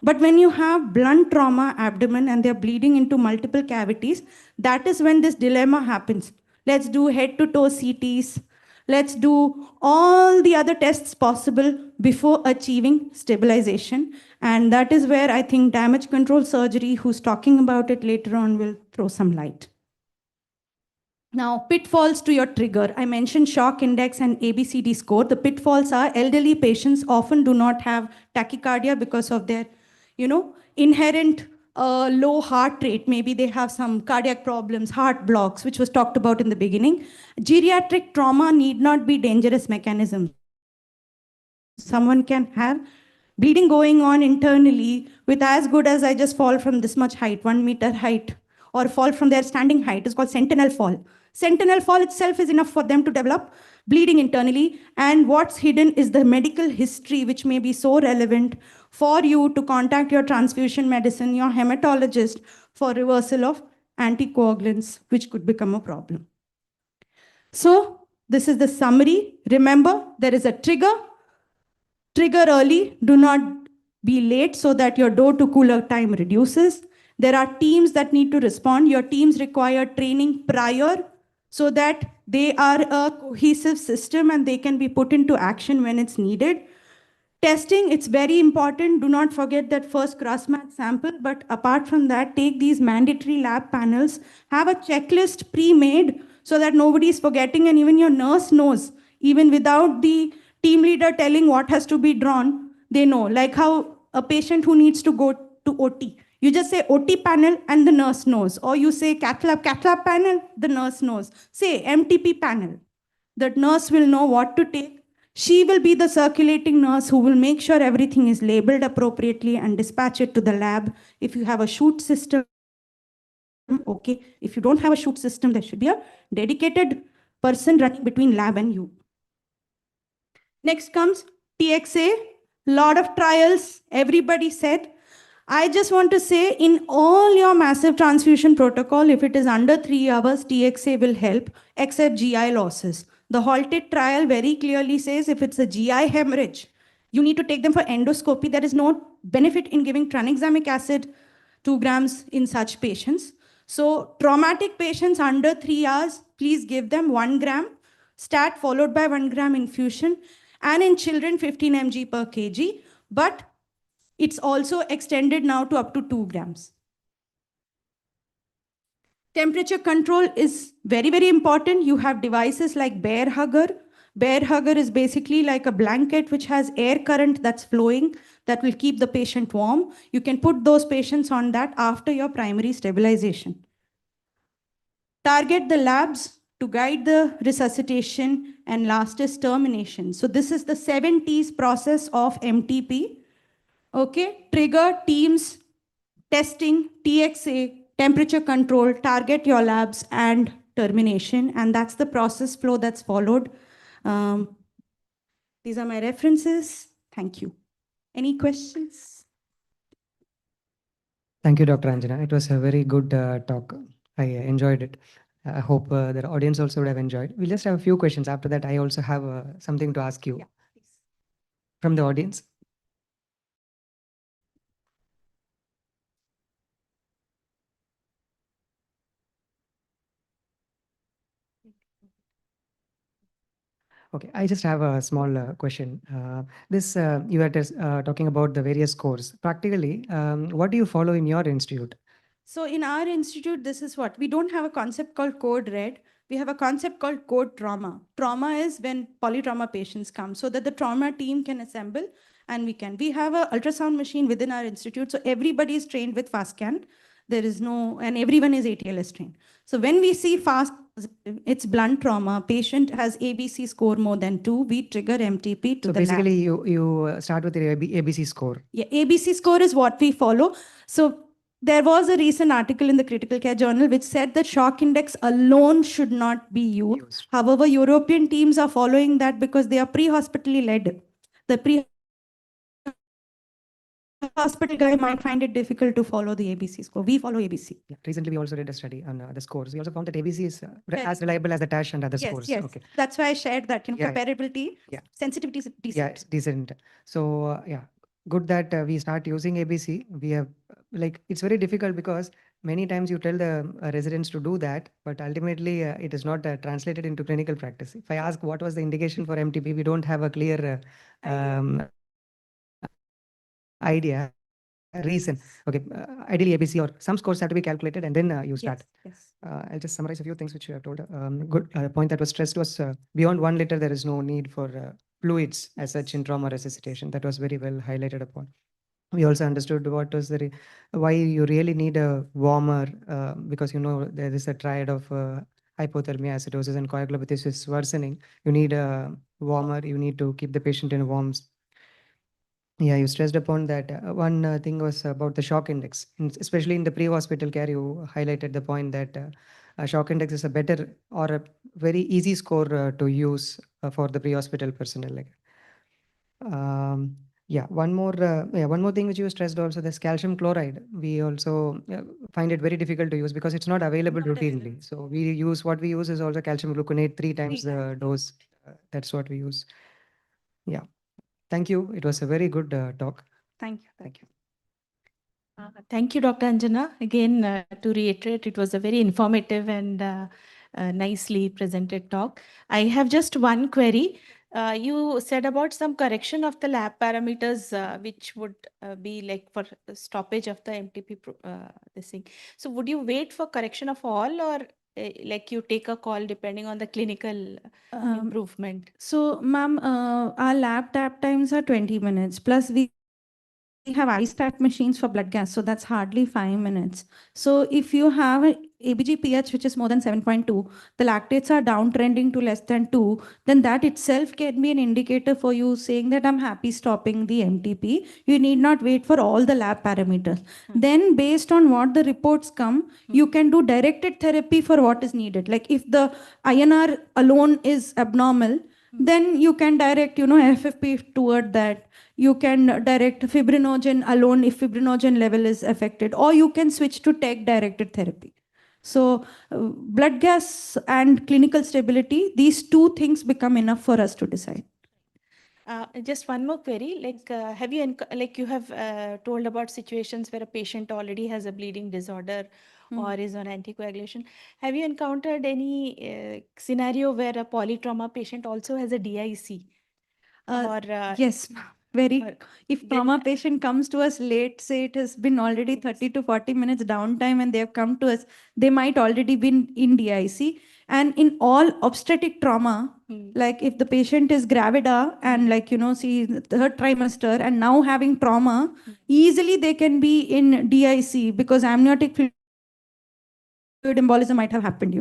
But when you have blunt trauma abdomen and they're bleeding into multiple cavities, that is when this dilemma happens. Let's do head to toe CTs. Let's do all the other tests possible before achieving stabilization. And that is where I think damage control surgery, who's talking about it later on, will throw some light. Now, pitfalls to your trigger. I mentioned shock index and ABCD score. The pitfalls are elderly patients often do not have tachycardia because of their, inherent low heart rate. Maybe they have some cardiac problems, heart blocks, which was talked about in the beginning. Geriatric trauma need not be dangerous mechanisms. Someone can have bleeding going on internally with as good as I just fall from this much height, 1 meter height, or fall from their standing height. It's called sentinel fall. Sentinel fall itself is enough for them to develop bleeding internally. And what's hidden is the medical history, which may be so relevant for you to contact your transfusion medicine, your hematologist, for reversal of anticoagulants, which could become a problem. So this is the summary. Remember, there is a trigger. Trigger early, do not be late so that your door to cooler time reduces. There are teams that need to respond. Your teams require training prior so that they are a cohesive system and they can be put into action when it's needed. Testing, it's very important. Do not forget that first cross-match sample, but apart from that, take these mandatory lab panels, have a checklist pre-made so that nobody is forgetting and even your nurse knows, even without the team leader telling what has to be drawn, they know. Like how a patient who needs to go to OT, you just say OT panel and the nurse knows. Or you say cath lab panel, the nurse knows. Say MTP panel, the nurse will know what to take. She will be the circulating nurse who will make sure everything is labeled appropriately and dispatch it to the lab. If you have a chute system, okay. If you don't have a chute system, there should be a dedicated person running between lab and you. Next comes TXA, lot of trials, everybody said. I just want to say in all your massive transfusion protocol, if it is under 3 hours, TXA will help, except GI losses. The halted trial very clearly says if it's a GI hemorrhage, you need to take them for endoscopy. There is no benefit in giving tranexamic acid 2 grams in such patients. So traumatic patients under 3 hours, please give them 1 gram, stat followed by 1 gram infusion. And in children, 15 mg per kg, but it's also extended now to up to 2 grams. Temperature control is very, very important. You have devices like Bear Hugger. Bear Hugger is basically like a blanket which has air current that's flowing that will keep the patient warm. You can put those patients on that after your primary stabilization. Target the labs to guide the resuscitation, and last is termination. So this is the 7 T's process of MTP. Okay, trigger, teams, testing, TXA, temperature control, target your labs, and termination. And that's the process flow that's followed. These are my references. Thank you. Any questions? Thank you, Dr. Anjana. It was a very good talk. I enjoyed it. I hope the audience also would have enjoyed. We'll just have a few questions. After that, I also have something to ask you from the audience. Okay, I just have a small question. This you are just, talking about the various scores. Practically, what do you follow in your institute? So in our institute, this is what we don't have a concept called code red. We have a concept called code trauma. Trauma is when polytrauma patients come, so that the trauma team can assemble and we have a ultrasound machine within our institute. So everybody is trained with fast scan. There is no, and everyone is ATLS trained. So when we see fast, it's blunt trauma, patient has ABC score more than 2, we trigger MTP to So the lab. basically, you start with the ABC score. Yeah, ABC score is what we follow. So there was a recent article in the Critical Care Journal which said that shock index alone should not be used. However, European teams are following that because they are pre-hospitally led. The pre-hospital guy might find it difficult to follow the ABC score. We follow ABC. Yeah, recently we also did a study on the scores. We also found that ABC is Very as reliable as the TASH and other Yes, scores. yes. Okay. That's why I shared that, Yeah, yeah. comparability, Yeah. sensitivity is decent. Yeah, it's decent. So yeah, good that we start using ABC. We have it's very difficult because many times you tell the residents to do that, but ultimately it is not translated into clinical practice. If I ask what was the indication for MTP, we don't have a clear idea. Reason. Okay, ideally ABC or some scores have to be calculated and then you start. Yes. I'll just summarize a few things which you have told. Good point that was stressed was beyond 1 liter, there is no need for fluids as such in trauma resuscitation. That was very well highlighted upon. We also understood what was why you really need a warmer because there is a triad of hypothermia, acidosis, and coagulopathy is worsening. You need a warmer. You need to keep the patient in warm. Yeah, you stressed upon that. One thing was about the shock index, especially in the pre-hospital care. You highlighted the point that shock index is a better or a very easy score to use for the pre-hospital personnel. One more thing which you stressed also, this calcium chloride. We also find it very difficult to use because it's not available routinely. So what we use is also calcium gluconate 3 times the dose. That's what we use. Yeah. Thank you. It was a very good talk. Thank you. Thank you. Thank you, Dr. Anjana. Again, to reiterate, it was a very informative and nicely presented talk. I have just one query. You said about some correction of the lab parameters, which would be like for stoppage of the MTP this thing. So would you wait for correction of all, or like you take a call depending on the clinical improvement? So, ma'am, our lab tap times are 20 minutes. Plus, we have iStat machines for blood gas, so that's hardly 5 minutes. So if you have an ABG pH which is more than 7.2, the lactates are downtrending to less than 2, then that itself can be an indicator for you saying that I'm happy stopping the MTP. You need not wait for all the lab parameters. Then based on what the reports come, you can do directed therapy for what is needed. Like if the INR alone is abnormal, then you can direct, FFP toward that. You can direct fibrinogen alone if fibrinogen level is affected, or you can switch to TEG directed therapy. So blood gas and clinical stability, these two things become enough for us to decide. Just one more query, like have you you have told about situations where a patient already has a bleeding disorder or is on anticoagulation. Have you encountered any scenario where a polytrauma patient also has a DIC? Yes, if trauma patient comes to us late, say it has been already 30 to 40 minutes downtime and they have come to us, they might already been in DIC. And in all obstetric trauma, like if the patient is gravida and see the 3rd trimester and now having trauma, easily they can be in DIC because amniotic fluid embolism might have happened,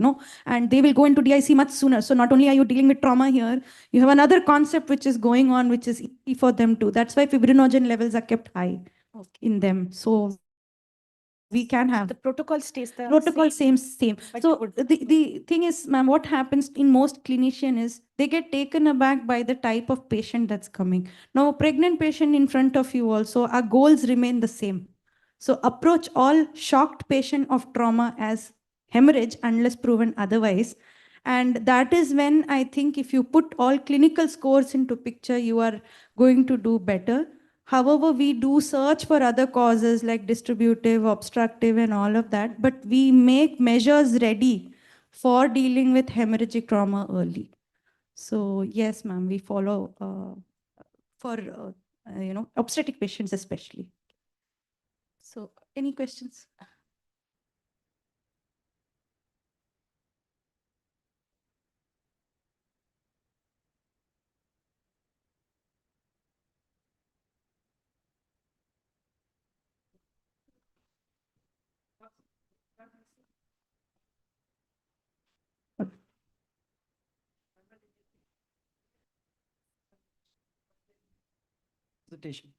and they will go into DIC much sooner. So not only are you dealing with trauma here, you have another concept which is going on, which is easy for them too. That's why fibrinogen levels are kept high in them. So we can have the protocol stays the protocol same. But So the thing is, ma'am, what happens in most clinician is they get taken aback by the type of patient that's coming. Now, a pregnant patient in front of you also, our goals remain the same. So approach all shocked patient of trauma as hemorrhage unless proven otherwise. And that is when I think if you put all clinical scores into picture, you are going to do better. However, we do search for other causes like distributive, obstructive, and all of that, but we make measures ready for dealing with hemorrhagic trauma early. So yes, ma'am, we follow for obstetric patients especially. So any questions? Presentation.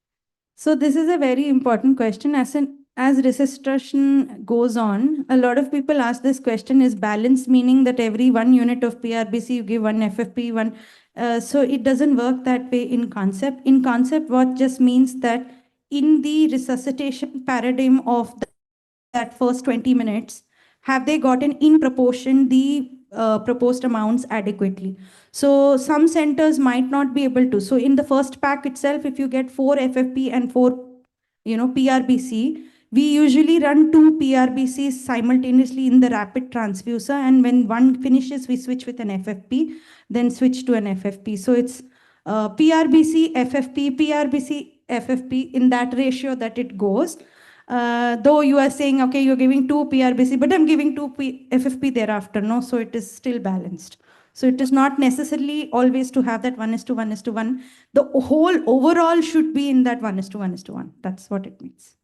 So this is a very important question. As resuscitation goes on, a lot of people ask this question: is balance meaning that every 1 unit of PRBC you give 1 FFP, one? So it doesn't work that way in concept. In concept, what just means that in the resuscitation paradigm of that first 20 minutes, have they gotten in proportion the proposed amounts adequately? So some centers might not be able to. So in the first pack itself, if you get 4 FFP and 4 PRBC, we usually run 2 PRBCs simultaneously in the rapid transfuser, and when one finishes, we switch with an FFP, then switch to an FFP. So it's PRBC, FFP, PRBC, FFP in that ratio that it goes. Though you are saying, okay, you're giving 2 PRBC, but I'm giving 2 FFP thereafter, no? So it is still balanced. So it is not necessarily always to have that 1:1:1. The whole overall should be in that 1:1:1. That's what it means.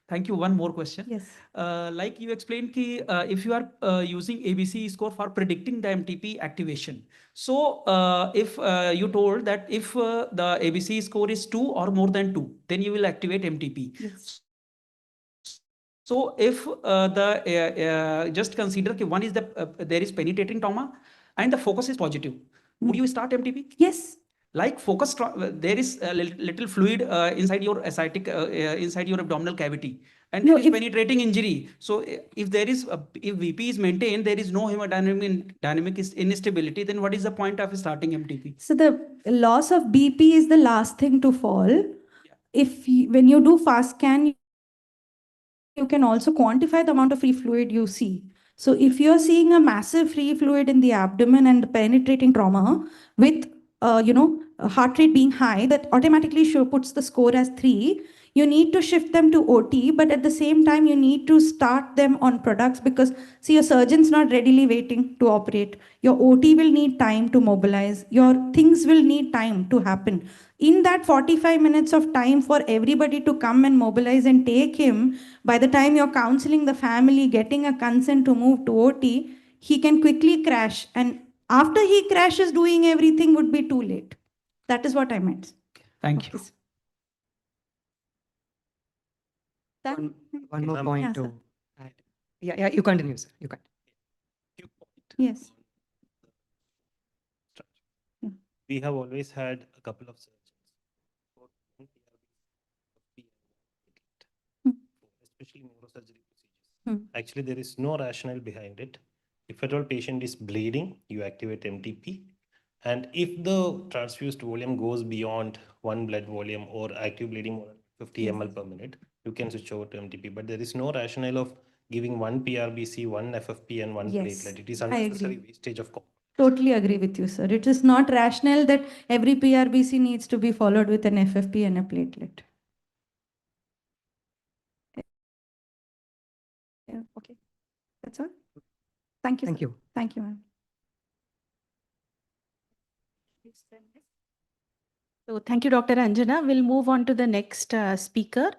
Thank you. One more question. Yes. Like you explained, if you are using ABC score for predicting the MTP activation. So if you told that if the ABC score is 2 or more than 2, then you will activate MTP. Yes. So if just consider one is there is penetrating trauma and the focus is positive, would you start MTP? Yes. Like focus, there is a little fluid inside your ascitic, inside your abdominal cavity, and No, there is if- penetrating injury. So if there is, if VP is maintained, there is no dynamic instability, then what is the point of starting MTP? So the loss of BP is the last thing to fall. When you do fast scan, you can also quantify the amount of free fluid you see. So if you're seeing a massive free fluid in the abdomen and penetrating trauma with, a heart rate being high, that automatically puts the score as 3. You need to shift them to OT, but at the same time, you need to start them on products because, see, your surgeon's not readily waiting to operate. Your OT will need time to mobilize. Your things will need time to happen. In that 45 minutes of time for everybody to come and mobilize and take him, by the time you're counseling the family, getting a consent to move to OT, he can quickly crash. And after he crashes, doing everything would be too late. That is what I meant. Thank you. One more point Yeah, to sir. add. Yeah, you continue, sir. You can. Yes. We have always had a couple of surgeons, especially neurosurgery procedures. Actually, there is no rationale behind it. If at all patient is bleeding, you activate MTP. And if the transfused volume goes beyond 1 blood volume or active bleeding more than 50 ml per minute, you can switch over to MTP. But there is no rationale of giving 1 PRBC, 1 FFP, and 1 Yes, platelet. It is I agree. unnecessary wastage of. Totally agree with you, sir. It is not rational that every PRBC needs to be followed with an FFP and a platelet. Yeah, okay. That's all. Thank you. Thank sir. you. Thank you, ma'am. So thank you, Dr. Anjana. We'll move on to the next speaker,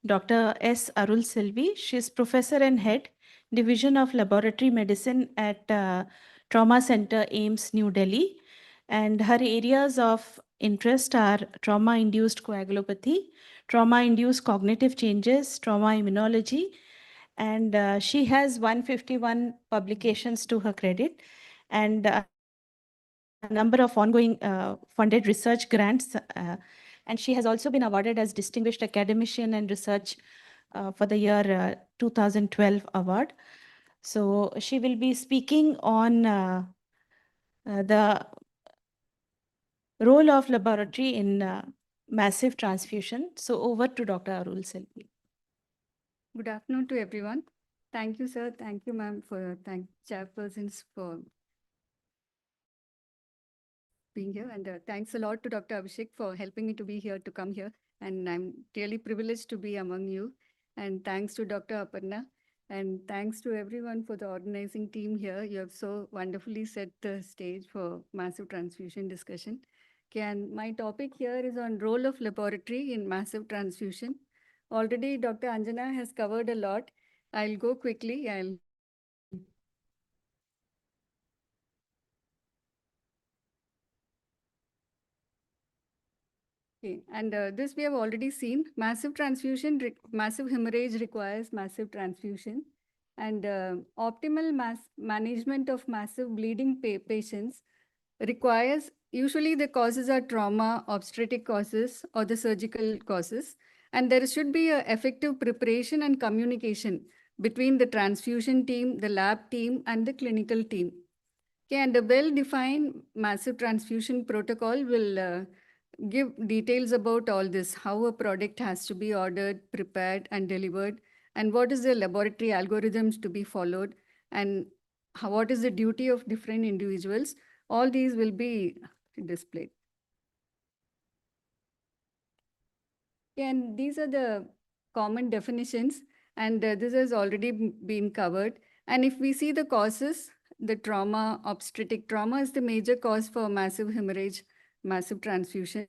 Dr. S. Arul Selvi. She is Professor and Head, Division of Laboratory Medicine at Trauma Center, AIMS, New Delhi. And her areas of interest are trauma-induced coagulopathy, trauma-induced cognitive changes, trauma immunology, and she has 151 publications to her credit, and a number of ongoing funded research grants. And she has also been awarded as Distinguished Academician and Research for the year 2012 award. So she will be speaking on the role of laboratory in massive transfusion. So over to Dr. Arul Selvi. Good afternoon to everyone. Thank you, sir. Thank you, ma'am, for thank chairpersons for being here. And thanks a lot to Dr. Abhishek for helping me to be here, to come here. And I'm really privileged to be among you. And thanks to Dr. Aparna. And thanks to everyone for the organizing team here. You have so wonderfully set the stage for massive transfusion discussion. Okay, and my topic here is on role of laboratory in massive transfusion. Already Dr. Anjana has covered a lot. I'll go quickly. Okay, and this we have already seen. Massive transfusion, massive hemorrhage requires massive transfusion. And optimal management of massive bleeding patients requires, usually the causes are trauma, obstetric causes, or the surgical causes. And there should be an effective preparation and communication between the transfusion team, the lab team, and the clinical team. Okay, and a well-defined massive transfusion protocol will give details about all this, how a product has to be ordered, prepared, and delivered, and what is the laboratory algorithms to be followed, and what is the duty of different individuals. All these will be displayed. And these are the common definitions, and this has already been covered. And if we see the causes, the trauma, obstetric trauma is the major cause for massive hemorrhage, massive transfusion.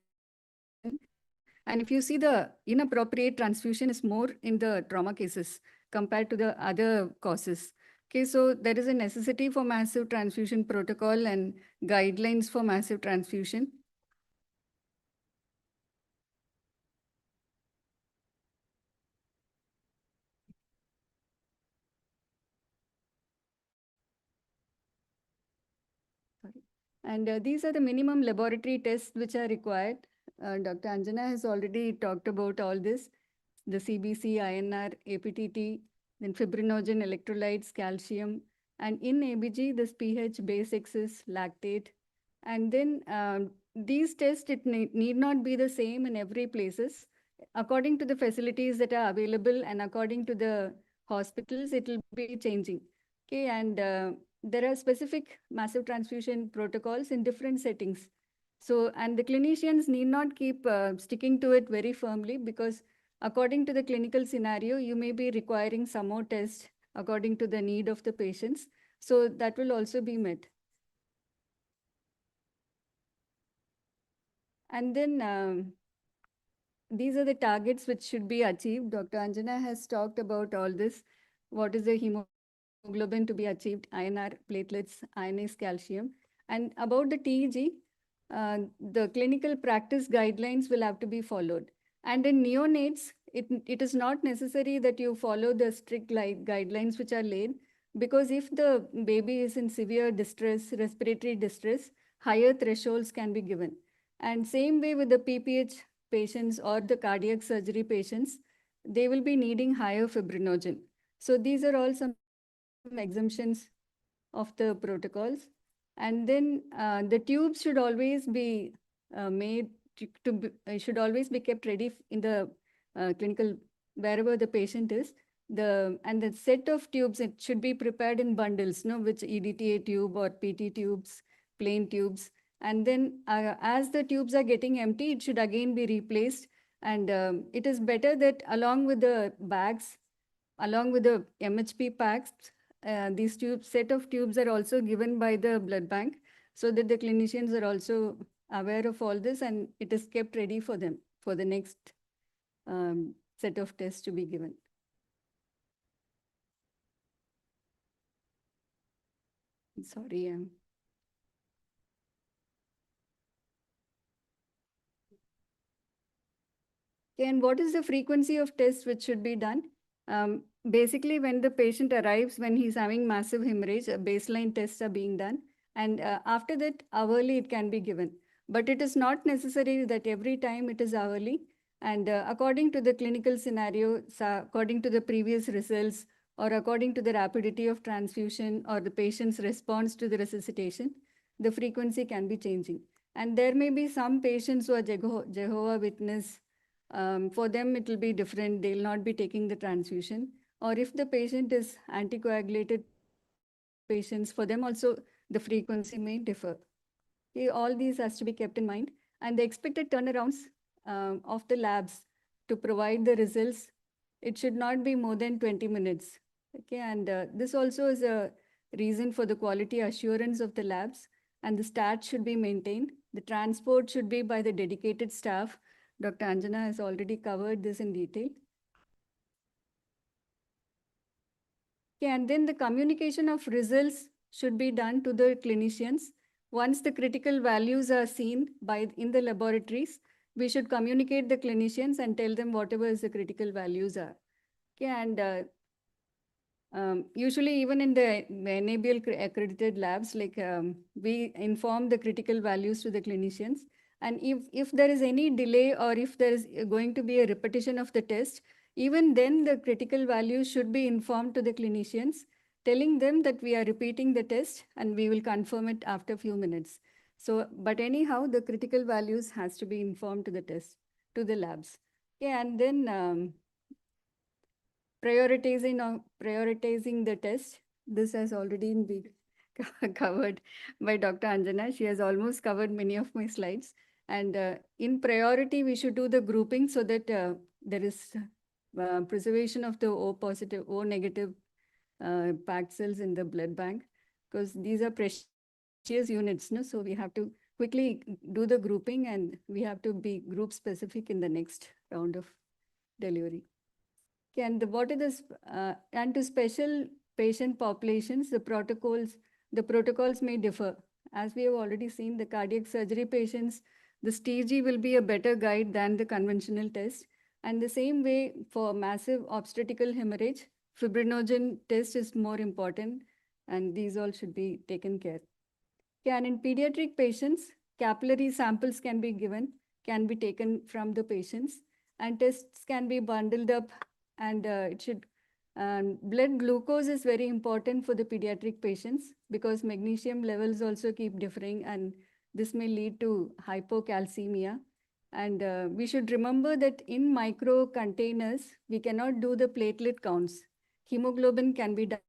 And if you see the inappropriate transfusion is more in the trauma cases compared to the other causes. Okay, so there is a necessity for massive transfusion protocol and guidelines for massive transfusion. And these are the minimum laboratory tests which are required. Dr. Anjana has already talked about all this, the CBC, INR, APTT, then fibrinogen, electrolytes, calcium, and in A.P.J, this pH, base excess, lactate. And then these tests, it need not be the same in every places. According to the facilities that are available and according to the hospitals, it will be changing. Okay, and there are specific massive transfusion protocols in different settings. So, and the clinicians need not keep sticking to it very firmly, because according to the clinical scenario, you may be requiring some more tests according to the need of the patients. So that will also be met. And then these are the targets which should be achieved. Dr. Anjana has talked about all this. What is the hemoglobin to be achieved, INR, platelets, ionized calcium. And about the TEG, the clinical practice guidelines will have to be followed. And in neonates, it is not necessary that you follow the strict guidelines which are laid, because if the baby is in severe distress, respiratory distress, higher thresholds can be given. And same way with the PPH patients or the cardiac surgery patients, they will be needing higher fibrinogen. So these are all some exemptions of the protocols. And then the tubes should always be made should always be kept ready in the clinical, wherever the patient is. And the set of tubes, it should be prepared in bundles, which EDTA tube or PT tubes, plain tubes. And then as the tubes are getting empty, it should again be replaced. And it is better that along with the bags, along with the MHP packs, these set of tubes are also given by the blood bank, so that the clinicians are also aware of all this, and it is kept ready for them for the next set of tests to be given. Sorry. Okay, and what is the frequency of tests which should be done? Basically, when the patient arrives, when he's having massive hemorrhage, baseline tests are being done. And after that, hourly it can be given. But it is not necessary that every time it is hourly. And according to the clinical scenario, according to the previous results, or according to the rapidity of transfusion or the patient's response to the resuscitation, the frequency can be changing. And there may be some patients who are Jehovah Witness. For them, it will be different. They'll not be taking the transfusion. Or if the patient is anticoagulated patients, for them also the frequency may differ. Okay, all these has to be kept in mind. And the expected turnarounds of the labs to provide the results, it should not be more than 20 minutes. Okay, and this also is a reason for the quality assurance of the labs, and the stats should be maintained. The transport should be by the dedicated staff. Dr. Anjana has already covered this in detail. Okay, and then the communication of results should be done to the clinicians. Once the critical values are seen in the laboratories, we should communicate the clinicians and tell them whatever is the critical values are. Okay, and usually even in the NABL accredited labs, like we inform the critical values to the clinicians. And if there is any delay or if there is going to be a repetition of the test, even then the critical values should be informed to the clinicians, telling them that we are repeating the test and we will confirm it after a few minutes. So, but anyhow, the critical values has to be informed to the test, to the labs. Okay, and then prioritizing the test. This has already been covered by Dr. Anjana. She has almost covered many of my slides. And in priority, we should do the grouping so that there is preservation of the O positive, O negative packed cells in the blood bank, because these are precious units. No? So we have to quickly do the grouping, and we have to be group specific in the next round of delivery. Okay, and what are the and to special patient populations, the protocols may differ. As we have already seen, the cardiac surgery patients, the STG will be a better guide than the conventional test. And the same way for massive obstetrical hemorrhage, fibrinogen test is more important, and these all should be taken care. Okay, and in pediatric patients, capillary samples can be taken from the patients, and tests can be bundled up, and blood glucose is very important for the pediatric patients because magnesium levels also keep differing, and this may lead to hypocalcemia. And we should remember that in micro containers, we cannot do the platelet counts. Hemoglobin can be done,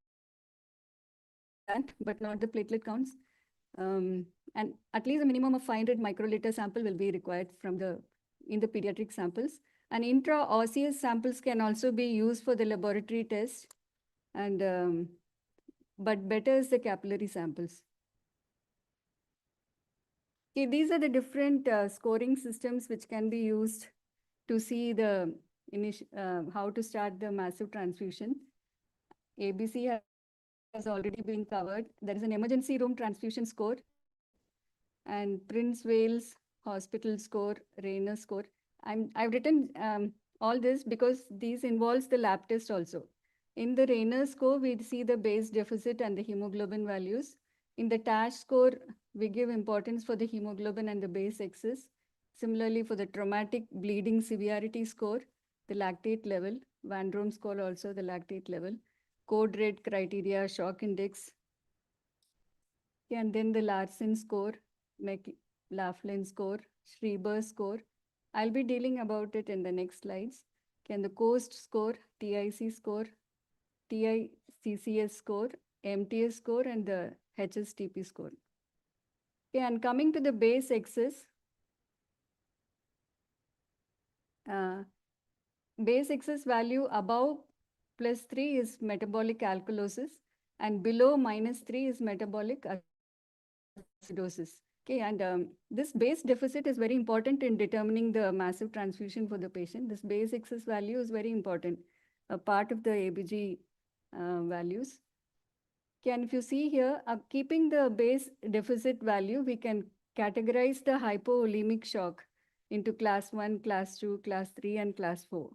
but not the platelet counts. And at least a minimum of 500 microliter sample will be required in the pediatric samples. And intraosseous samples can also be used for the laboratory test, and but better is the capillary samples. Okay, these are the different scoring systems which can be used to see the how to start the massive transfusion. ABC has already been covered. There is an emergency room transfusion score, and Prince Wales Hospital score, Rayner score. I've written all this because these involves the lab test also. In the Rayner score, we see the base deficit and the hemoglobin values. In the TASH score, we give importance for the hemoglobin and the base excess. Similarly, for the traumatic bleeding severity score, the lactate level, Van Drome score also the lactate level, code red criteria, shock index, and then the Larson score, Laughlin score, Schreiber score. I'll be dealing about it in the next slides. Can the COAST score, TIC score, TICCS score, MTS score, and the HSTP score. Okay, and coming to the base excess, base excess value above +3 is metabolic alkalosis, and below -3 is metabolic acidosis. Okay, and this base deficit is very important in determining the massive transfusion for the patient. This base excess value is very important, a part of the A.P.J values. Okay, and if you see here, keeping the base deficit value, we can categorize the hypovolemic shock into class 1, class 2, class 3, and class 4.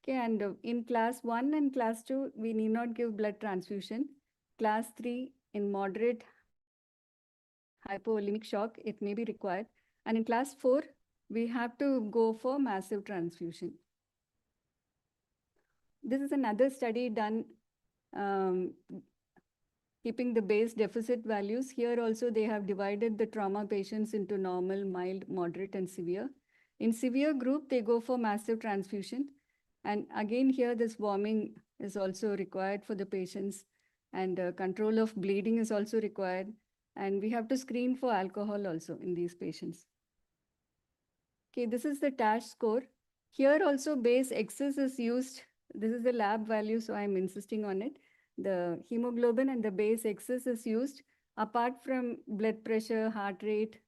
Okay, and in class 1 and class 2, we need not give blood transfusion. Class 3, in moderate hypovolemic shock, it may be required. And in class 4, we have to go for massive transfusion. This is another study done keeping the base deficit values. Here also they have divided the trauma patients into normal, mild, moderate, and severe. In severe group, they go for massive transfusion. And again here, this warming is also required for the patients, and control of bleeding is also required. And we have to screen for alcohol also in these patients. Okay, this is the TASH score. Here also base excess is used. This is the lab value, so I'm insisting on it. The hemoglobin and the base excess is used apart from blood pressure, heart rate,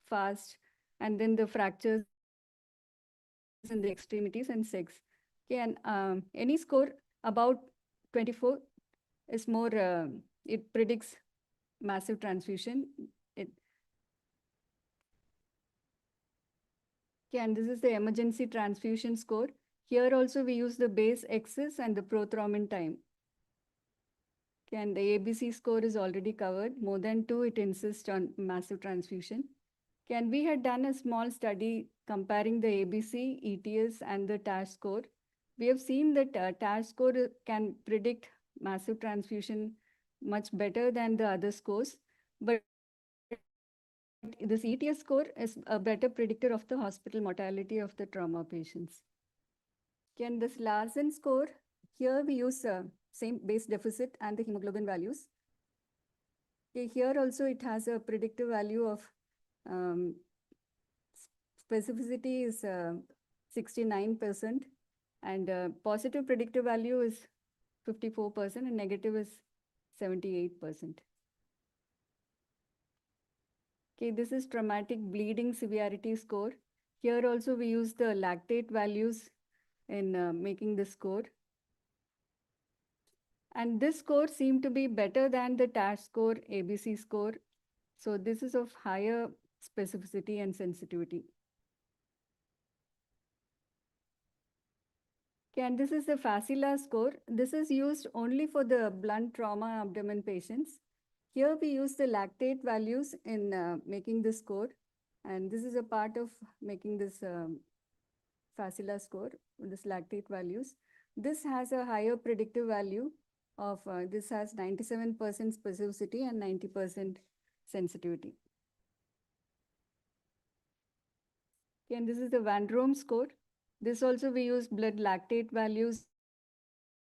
fast, and then the fractures in the extremities and sex. Okay, and any score about 24 is more, it predicts massive transfusion. Okay, and this is the emergency transfusion score. Here also we use the base excess and the prothrombin time. Okay, and the ABC score is already covered. More than 2, it insists on massive transfusion. Okay, and we had done a small study comparing the ABC, ETS, and the TASH score. We have seen that TASH score can predict massive transfusion much better than the other scores, but this ETS score is a better predictor of the hospital mortality of the trauma patients. Can this Larsen score, here we use same base deficit and the hemoglobin values. Okay, here also it has a predictive value of specificity is 69%, and positive predictive value is 54% and negative is 78%. Okay, this is traumatic bleeding severity score. Here also we use the lactate values in making the score. And this score seemed to be better than the TASH score, ABC score. So this is of higher specificity and sensitivity. Okay, and this is the Facila score. This is used only for the blunt trauma abdomen patients. Here we use the lactate values in making the score. And this is a part of making this Facila score, this lactate values. This has a higher predictive value of, this has 97% specificity and 90% sensitivity. Okay, and this is the Van Rome score. This also we use blood lactate values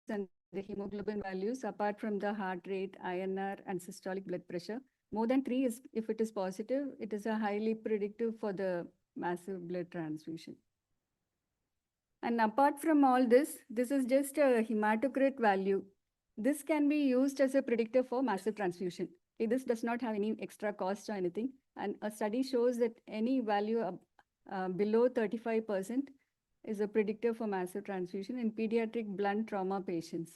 and the hemoglobin values apart from the heart rate, INR, and systolic blood pressure. More than 3 is, if it is positive, it is a highly predictive for the massive blood transfusion. And apart from all this, this is just a hematocrit value. This can be used as a predictor for massive transfusion. Okay, this does not have any extra cost or anything. And a study shows that any value below 35% is a predictor for massive transfusion in pediatric blunt trauma patients.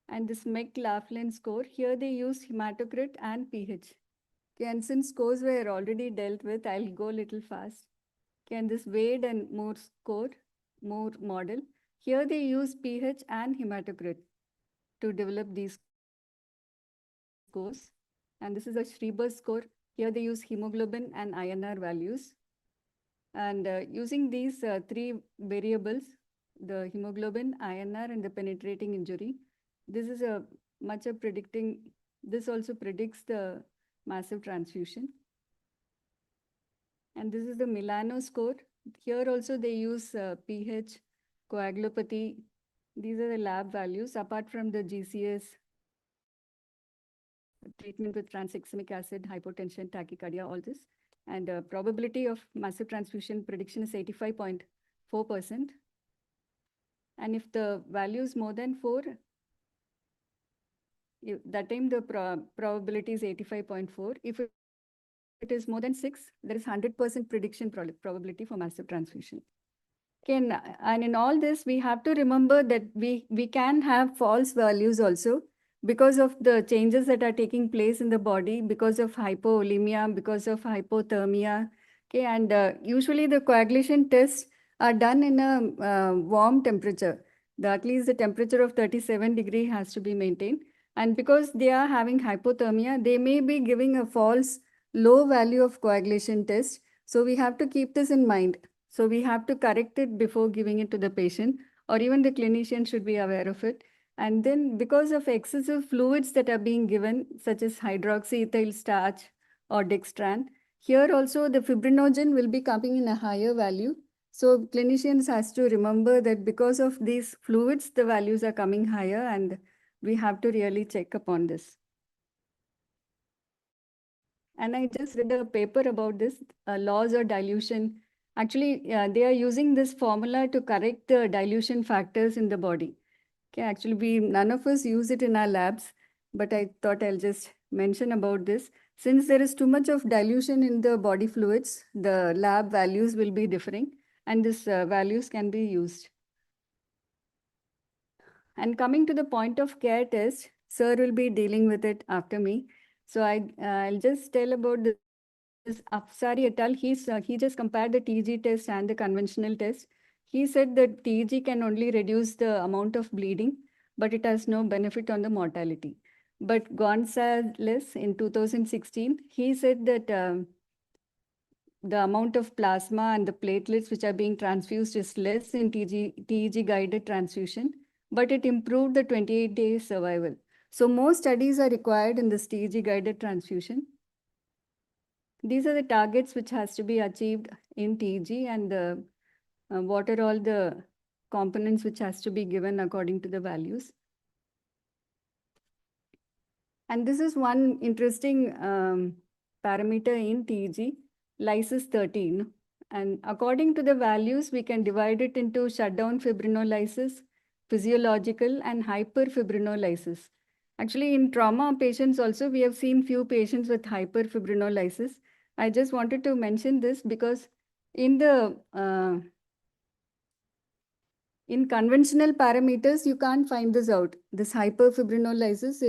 And this McLaughlin score, here they use hematocrit and pH. Okay, and since scores were already dealt with, I'll go a little fast. Okay, and this Wade and Moore score, Moore model, here they use pH and hematocrit to develop these scores. And this is a Schreiber score. Here they use hemoglobin and INR values. And using these 3 variables, the hemoglobin, INR, and the penetrating injury, this is a much of predicting, this also predicts the massive transfusion. And this is the Milano score. Here also they use pH, coagulopathy. These are the lab values apart from the GCS, treatment with tranexamic acid, hypotension, tachycardia, all this. And probability of massive transfusion prediction is 85.4%. And if the value is more than 4, that time the probability is 85.4. If it is more than 6, there is 100% prediction probability for massive transfusion. Okay, and in all this, we have to remember that we can have false values also because of the changes that are taking place in the body, because of hypovolemia, because of hypothermia. Okay, and usually the coagulation tests are done in a warm temperature. At least the temperature of 37 degrees has to be maintained. And because they are having hypothermia, they may be giving a false low value of coagulation test. So we have to keep this in mind. So we have to correct it before giving it to the patient, or even the clinician should be aware of it. And then because of excessive fluids that are being given, such as hydroxyethyl starch or dextran, here also the fibrinogen will be coming in a higher value. So clinicians has to remember that because of these fluids, the values are coming higher, and we have to really check upon this. And I just read a paper about this, laws or dilution. Actually, they are using this formula to correct the dilution factors in the body. Okay, actually, none of us use it in our labs, but I thought I'll just mention about this. Since there is too much of dilution in the body fluids, the lab values will be differing, and these values can be used. And coming to the point of care test, sir will be dealing with it after me. So I'll just tell about this Afsari et al. He just compared the TG test and the conventional test. He said that TG can only reduce the amount of bleeding, but it has no benefit on the mortality. But Gonzalez in 2016, he said that the amount of plasma and the platelets which are being transfused is less in TEG guided transfusion, but it improved the 28-day survival. So more studies are required in this TEG guided transfusion. These are the targets which has to be achieved in TEG, and what are all the components which has to be given according to the values. And this is one interesting parameter in TEG, lysis 13. And according to the values, we can divide it into shutdown fibrinolysis, physiological, and hyperfibrinolysis. Actually, in trauma patients also, we have seen few patients with hyperfibrinolysis. I just wanted to mention this because in the in conventional parameters, you can't find this out. This hyperfibrinolysis,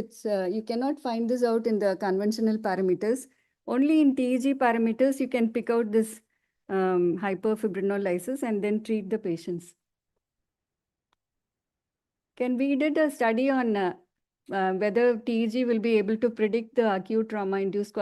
you cannot find this out in the conventional parameters. Only in TEG parameters, you can pick out this hyperfibrinolysis and then treat the patients. We did a study on whether TEG will be able to predict the acute trauma-induced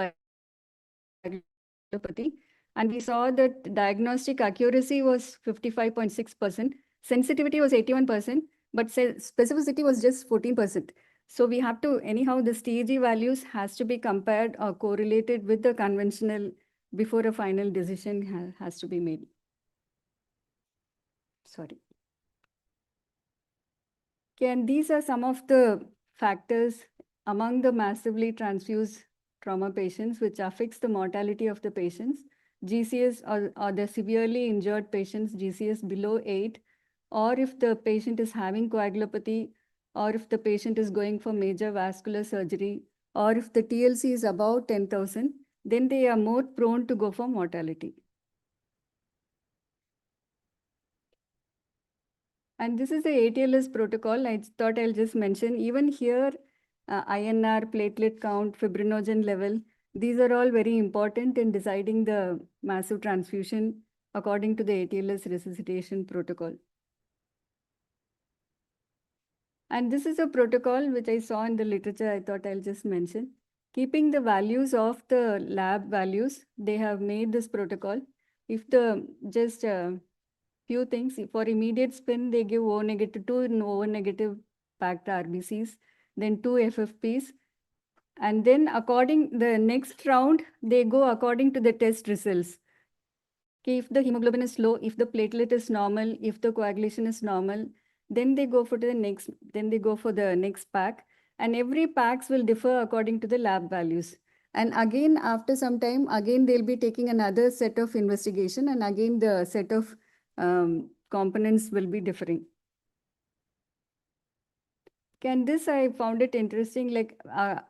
coagulopathy. And we saw that diagnostic accuracy was 55.6%, sensitivity was 81%, but specificity was just 14%. So we have to, anyhow, this TEG values has to be compared or correlated with the conventional before a final decision has to be made. Sorry. Okay, and these are some of the factors among the massively transfused trauma patients which affects the mortality of the patients. GCS or the severely injured patients, GCS below 8, or if the patient is having coagulopathy, or if the patient is going for major vascular surgery, or if the TLC is above 10,000, then they are more prone to go for mortality. And this is the ATLS protocol. I thought I'll just mention, even here, INR, platelet count, fibrinogen level, these are all very important in deciding the massive transfusion according to the ATLS resuscitation protocol. And this is a protocol which I saw in the literature, I thought I'll just mention. Keeping the values of the lab values, they have made this protocol. If the, just few things, for immediate spin, they give O negative, 2 O negative packed RBCs, then 2 FFPs. And then the next round, they go according to the test results. Okay, if the hemoglobin is low, if the platelet is normal, if the coagulation is normal, then they go for the next pack. And every packs will differ according to the lab values. And again, after some time, again, they'll be taking another set of investigation, and again, the set of components will be differing. And this, I found it interesting, like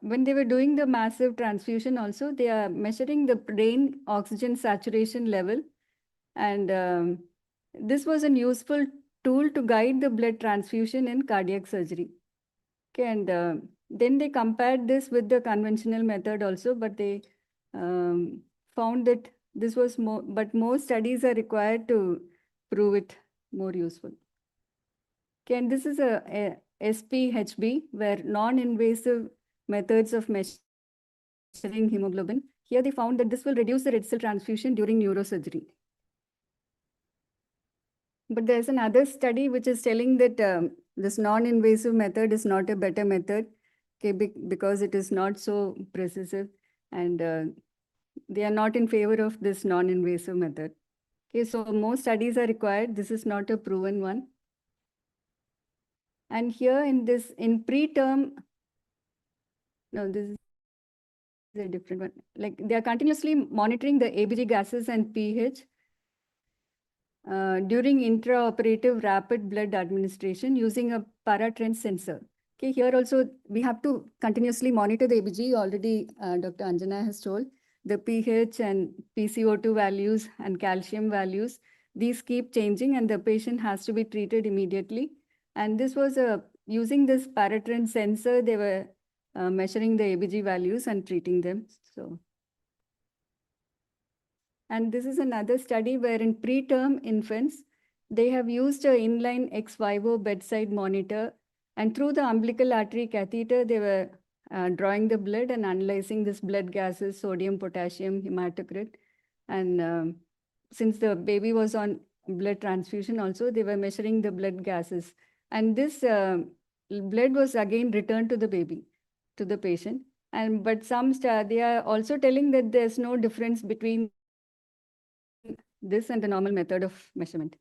when they were doing the massive transfusion also, they are measuring the brain oxygen saturation level. And this was a useful tool to guide the blood transfusion in cardiac surgery. Okay, and then they compared this with the conventional method also, but they found that this was more studies are required to prove it more useful. Okay, and this is a SPHB, where non-invasive methods of measuring hemoglobin. Here they found that this will reduce the red cell transfusion during neurosurgery. But there's another study which is telling that this non-invasive method is not a better method, okay, because it is not so precise, and they are not in favor of this non-invasive method. Okay, so more studies are required. This is not a proven one. And here in preterm, no, this is a different one. Like they are continuously monitoring the A.P.J gases and pH during intraoperative rapid blood administration using a paratrend sensor. Okay, here also we have to continuously monitor the A.P.J. Already Dr. Anjana has told the pH and PCO2 values and calcium values. These keep changing and the patient has to be treated immediately. And this was using this paratrend sensor, they were measuring the A.P.J values and treating them. So. And this is another study where in preterm infants, they have used an inline ex vivo bedside monitor. And through the umbilical artery catheter, they were drawing the blood and analyzing this blood gases, sodium, potassium, hematocrit. And since the baby was on blood transfusion also, they were measuring the blood gases. And this blood was again returned to the baby, to the patient. But they are also telling that there's no difference between this and the normal method of measurement.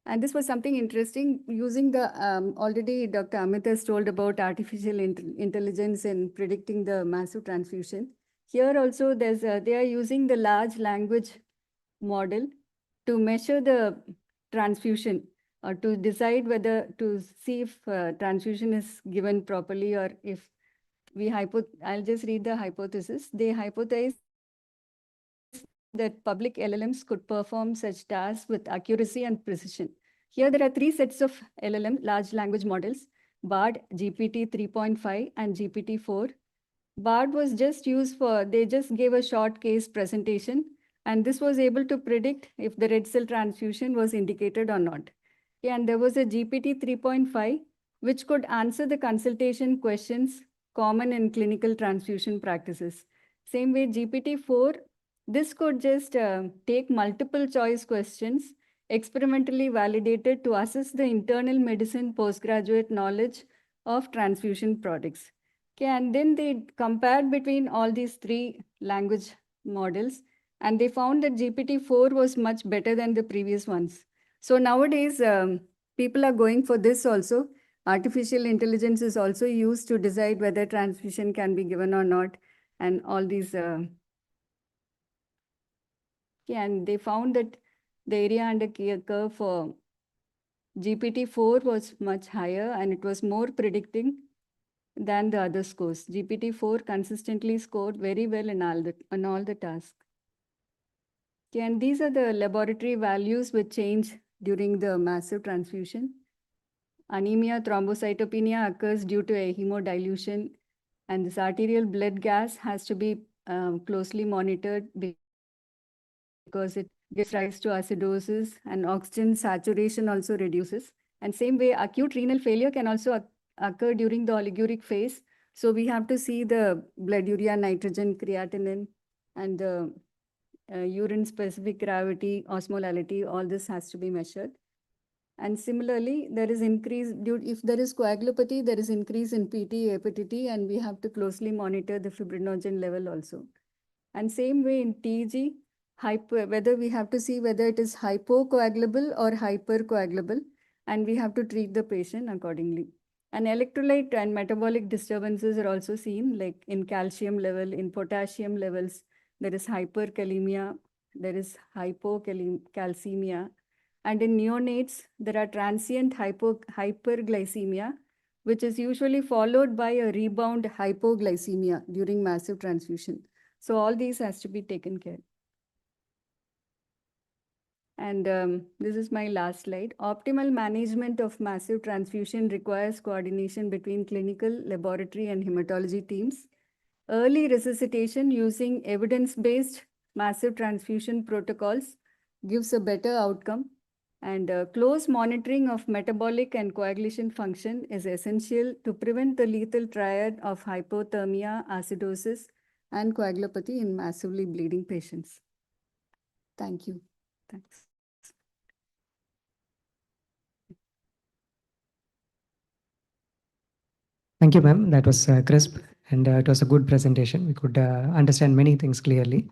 And this was something interesting using the, already Dr. Amit has told about artificial intelligence in predicting the massive transfusion. Here also they are using the large language model to measure the transfusion or to decide whether to see if transfusion is given properly or if I'll just read the hypothesis. They hypothesize that public LLMs could perform such tasks with accuracy and precision. Here there are 3 sets of LLM, large language models, BARD, GPT 3.5 and GPT 4. BARD was just used they just gave a short case presentation and this was able to predict if the red cell transfusion was indicated or not. Okay, and there was a GPT 3.5 which could answer the consultation questions common in clinical transfusion practices. Same way GPT 4, this could just take multiple choice questions, experimentally validated to assess the internal medicine postgraduate knowledge of transfusion products. Okay, and then they compared between all these 3 language models, and they found that GPT-4 was much better than the previous ones. So nowadays, people are going for this also. Artificial intelligence is also used to decide whether transfusion can be given or not, and all these. And they found that the area under curve for GPT-4 was much higher and it was more predicting than the other scores. GPT-4 consistently scored very well in all the tasks. Okay, and these are the laboratory values which change during the massive transfusion. Anemia, thrombocytopenia occurs due to a hemodilution, and this arterial blood gas has to be closely monitored because it gives rise to acidosis, and oxygen saturation also reduces. And same way, acute renal failure can also occur during the oliguric phase. So we have to see the blood urea, nitrogen, creatinine, and the urine specific gravity, osmolality, all this has to be measured. And similarly, there is increase, if there is coagulopathy, there is increase in PT, APTT, and we have to closely monitor the fibrinogen level also. And same way in TG, whether we have to see whether it is hypocoagulable or hypercoagulable, and we have to treat the patient accordingly. And electrolyte and metabolic disturbances are also seen, like in calcium level, in potassium levels, there is hyperkalemia, there is hypocalcemia. And in neonates, there are transient hyperglycemia, which is usually followed by a rebound hypoglycemia during massive transfusion. So all these has to be taken care. And this is my last slide. Optimal management of massive transfusion requires coordination between clinical, laboratory, and hematology teams. Early resuscitation using evidence-based massive transfusion protocols gives a better outcome. And close monitoring of metabolic and coagulation function is essential to prevent the lethal triad of hypothermia, acidosis, and coagulopathy in massively bleeding patients. Thank you. Thanks. Thank you, ma'am. That was crisp and it was a good presentation. We could understand many things clearly.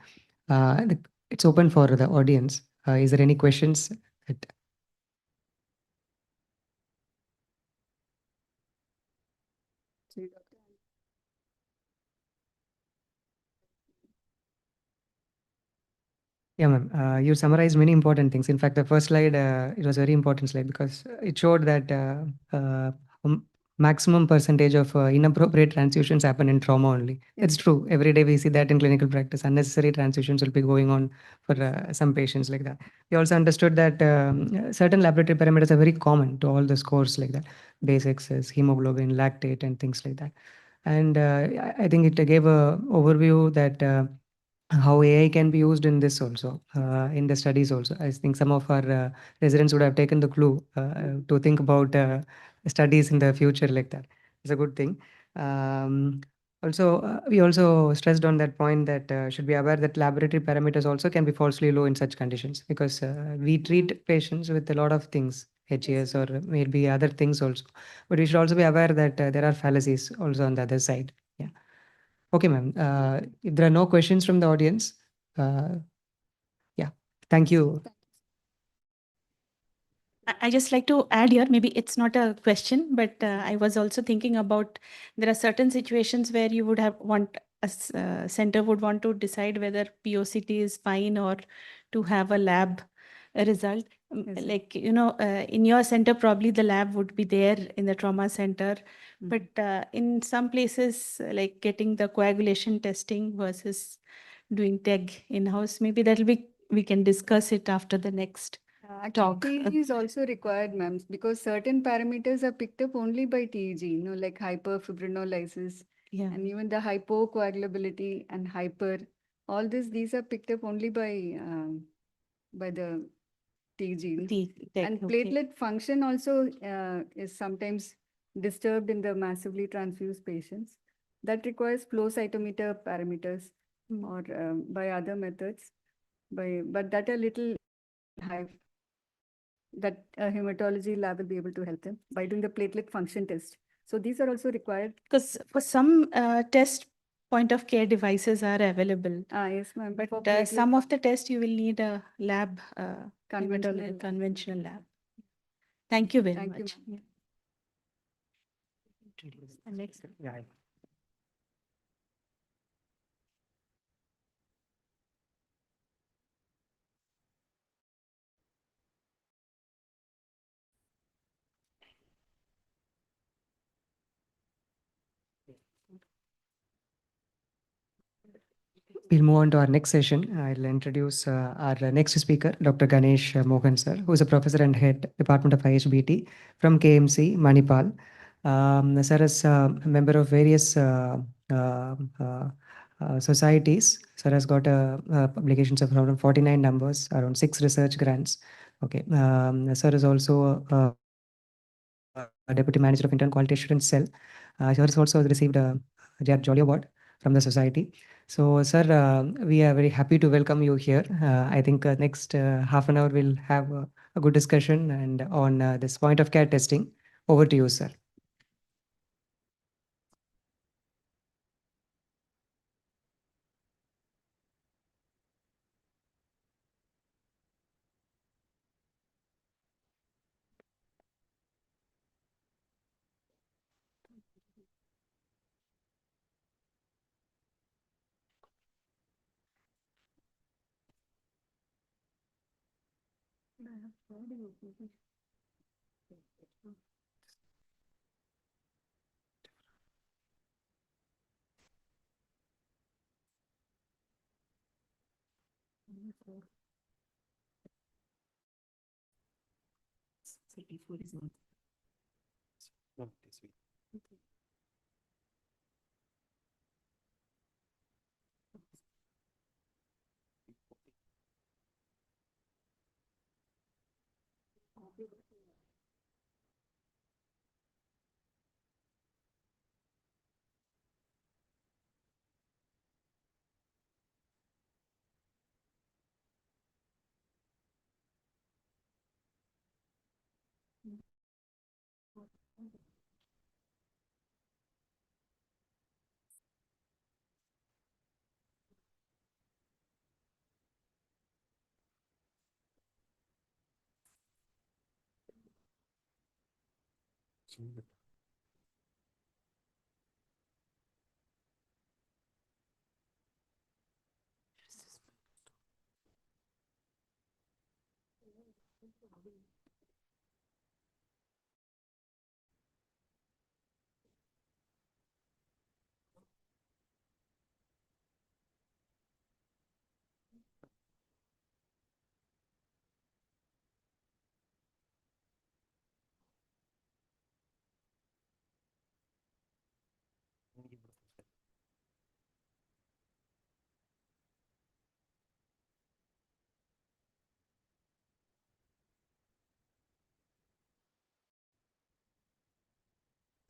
It's open for the audience. Is there any questions? Actually, Dr. Yeah, ma'am. You summarized many important things. In fact, the first slide, it was a very important slide because it showed that maximum percentage of inappropriate transfusions happen in trauma only. It's true. Every day we see that in clinical practice. Unnecessary transfusions will be going on for some patients like that. We also understood that certain laboratory parameters are very common to all the scores like that. Basics is hemoglobin, lactate, and things like that. And I think it gave a overview that how AI can be used in this also, in the studies also. I think some of our residents would have taken the clue to think about studies in the future like that. It's a good thing. Also, we also stressed on that point that should be aware that laboratory parameters also can be falsely low in such conditions because we treat patients with a lot of things, HAS or maybe other things also. But we should also be aware that there are fallacies also on the other side. Yeah. Okay, ma'am. If there are no questions from the audience, yeah, thank you. I just like to add here, maybe it's not a question, but I was also thinking about there are certain situations where you would have center would want to decide whether POCT is fine or to have a lab result. Like, in your center, probably the lab would be there in the trauma center, but in some places, like getting the coagulation testing versus doing TEG in-house, maybe we can discuss it after the next talk. TEG is also required, ma'am, because certain parameters are picked up only by TEG, like hyperfibrinolysis and even the hypocoagulability and hyper. All these are picked up only by the TEG. And platelet function also is sometimes disturbed in the massively transfused patients. That requires flow cytometer parameters or by other methods. But that a little high, that a hematology lab will be able to help them by doing the platelet function test. So these are also required. Because for some test point of care devices are available. Yes, ma'am. But some of the tests you will need a lab, Conventional. conventional lab. Thank you very Thank you, much. ma'am. Next. Yeah. We'll move on to our next session. I'll introduce our next speaker, Dr. Ganesh Mohan sir, who is a professor and head, Department of IHBT from KMC, Manipal. Sir is a member of various societies. Sir has got publications of around 49 numbers, around 6 research grants. Okay. Sir is also a deputy manager of internal quality assurance cell. Sir has also received a Jolly Award from the society. So, sir, we are very happy to welcome you here. I think next half an hour we'll have a good discussion and on this point of care testing. Over to you, sir.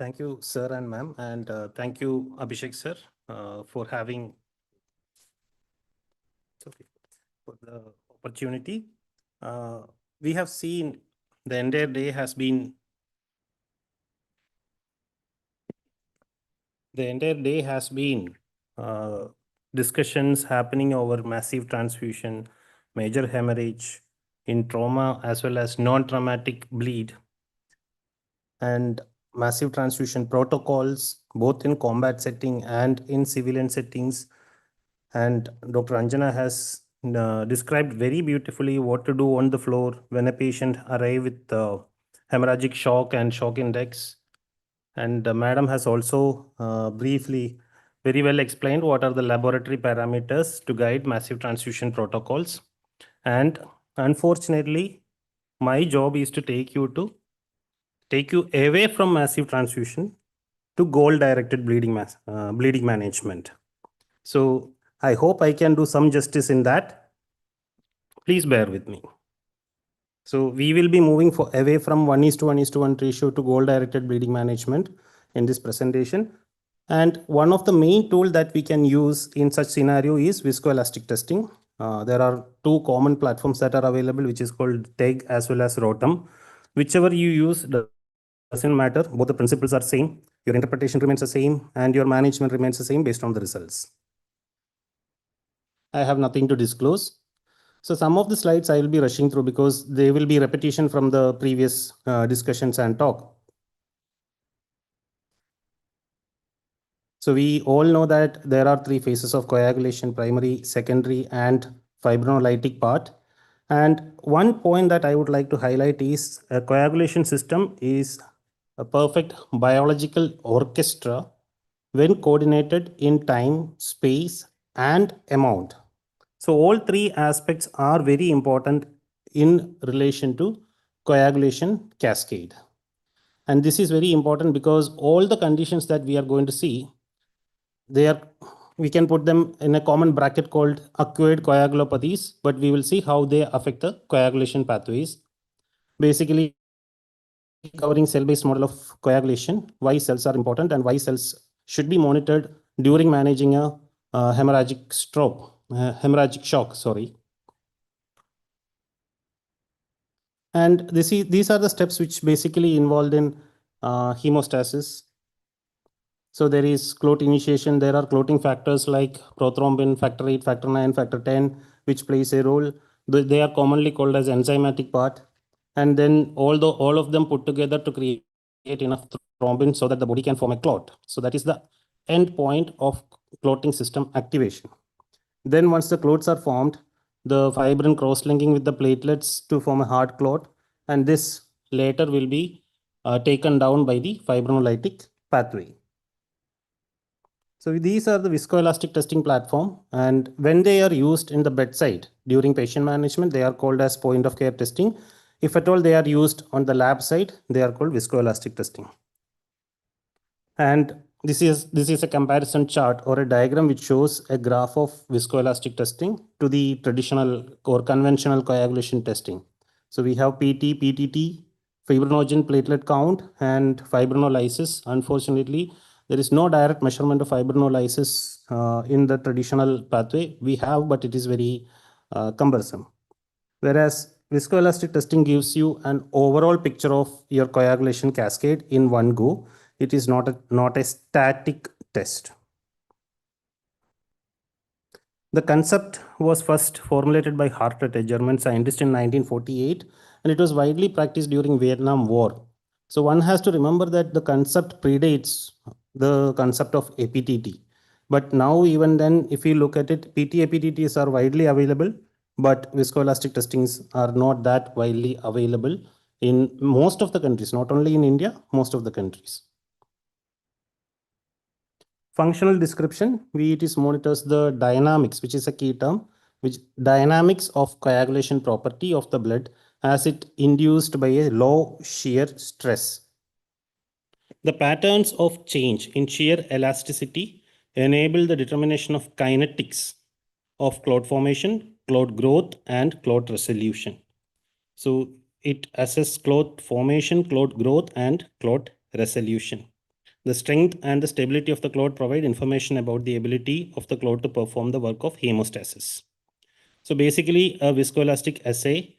Thank you, sir and ma'am, and thank you, Abhishek sir, for having for the opportunity. We have seen the entire day has been discussions happening over massive transfusion, major hemorrhage in trauma as well as non-traumatic bleed, and massive transfusion protocols, both in combat setting and in civilian settings. And Dr. Anjana has described very beautifully what to do on the floor when a patient arrives with hemorrhagic shock and shock index. And Madam has also briefly, very well explained what are the laboratory parameters to guide massive transfusion protocols. And unfortunately, my job is to take you away from massive transfusion to goal-directed bleeding management. So I hope I can do some justice in that. Please bear with me. So we will be moving away from 1:1:1 ratio to goal-directed bleeding management in this presentation. And one of the main tools that we can use in such scenario is viscoelastic testing. There are two common platforms that are available, which is called TEG as well as ROTEM. Whichever you use doesn't matter. Both the principles are same. Your interpretation remains the same and your management remains the same based on the results. I have nothing to disclose. So some of the slides I will be rushing through because they will be repetition from the previous discussions and talk. So we all know that there are three phases of coagulation: primary, secondary, and fibrinolytic part. And one point that I would like to highlight is a coagulation system is a perfect biological orchestra when coordinated in time, space, and amount. So all three aspects are very important in relation to coagulation cascade. And this is very important because all the conditions that we are going to see, we can put them in a common bracket called acquired coagulopathies, but we will see how they affect the coagulation pathways. Basically, covering cell-based model of coagulation, why cells are important and why cells should be monitored during managing a hemorrhagic shock, sorry. And these are the steps which basically involved in hemostasis. So there is clot initiation. There are clotting factors like prothrombin, factor 8, factor 9, factor 10, which plays a role. They are commonly called as enzymatic part. And then all of them put together to create enough thrombin so that the body can form a clot. So that is the end point of clotting system activation. Then once the clots are formed, the fibrin cross-linking with the platelets to form a hard clot. And this later will be taken down by the fibrinolytic pathway. So these are the viscoelastic testing platform, and when they are used in the bedside during patient management, they are called as point of care testing. If at all they are used on the lab side, they are called viscoelastic testing. And this is a comparison chart or a diagram which shows a graph of viscoelastic testing to the traditional or conventional coagulation testing. So we have PT, PTT, fibrinogen platelet count, and fibrinolysis. Unfortunately, there is no direct measurement of fibrinolysis in the traditional pathway. We have, but it is very cumbersome. Whereas viscoelastic testing gives you an overall picture of your coagulation cascade in one go. It is not a static test. The concept was first formulated by Hartlet, a German scientist, in 1948, and it was widely practiced during Vietnam War. So one has to remember that the concept predates the concept of APTT. But now even then, if you look at it, PT APTTs are widely available, but viscoelastic testings are not that widely available in most of the countries, not only in India, most of the countries. Functional description, it is monitors the dynamics, which is a key term, which dynamics of coagulation property of the blood as it induced by a low shear stress. The patterns of change in shear elasticity enable the determination of kinetics of clot formation, clot growth, and clot resolution. So it assesses clot formation, clot growth, and clot resolution. The strength and the stability of the clot provide information about the ability of the clot to perform the work of hemostasis. So basically, a viscoelastic assay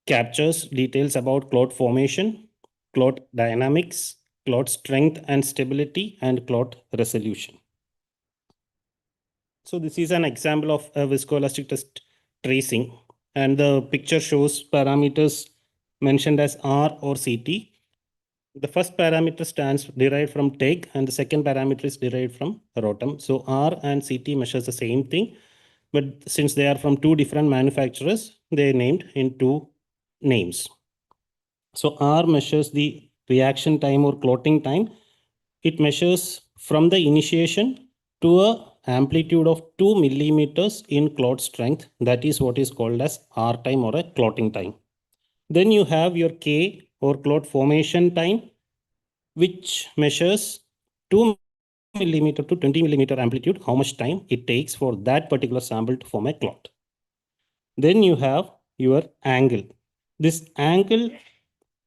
captures details about clot formation, clot dynamics, clot strength and stability, and clot resolution. So this is an example of a viscoelastic test tracing, and the picture shows parameters mentioned as R or CT. The first parameter stands derived from TEG, and the second parameter is derived from ROTAM. So R and CT measures the same thing, but since they are from two different manufacturers, they are named in two names. So R measures the reaction time or clotting time. It measures from the initiation to a amplitude of 2 millimeters in clot strength. That is what is called as R time or a clotting time. Then you have your K or clot formation time, which measures 2 millimeter to 20 millimeter amplitude, how much time it takes for that particular sample to form a clot. Then you have your angle. This angle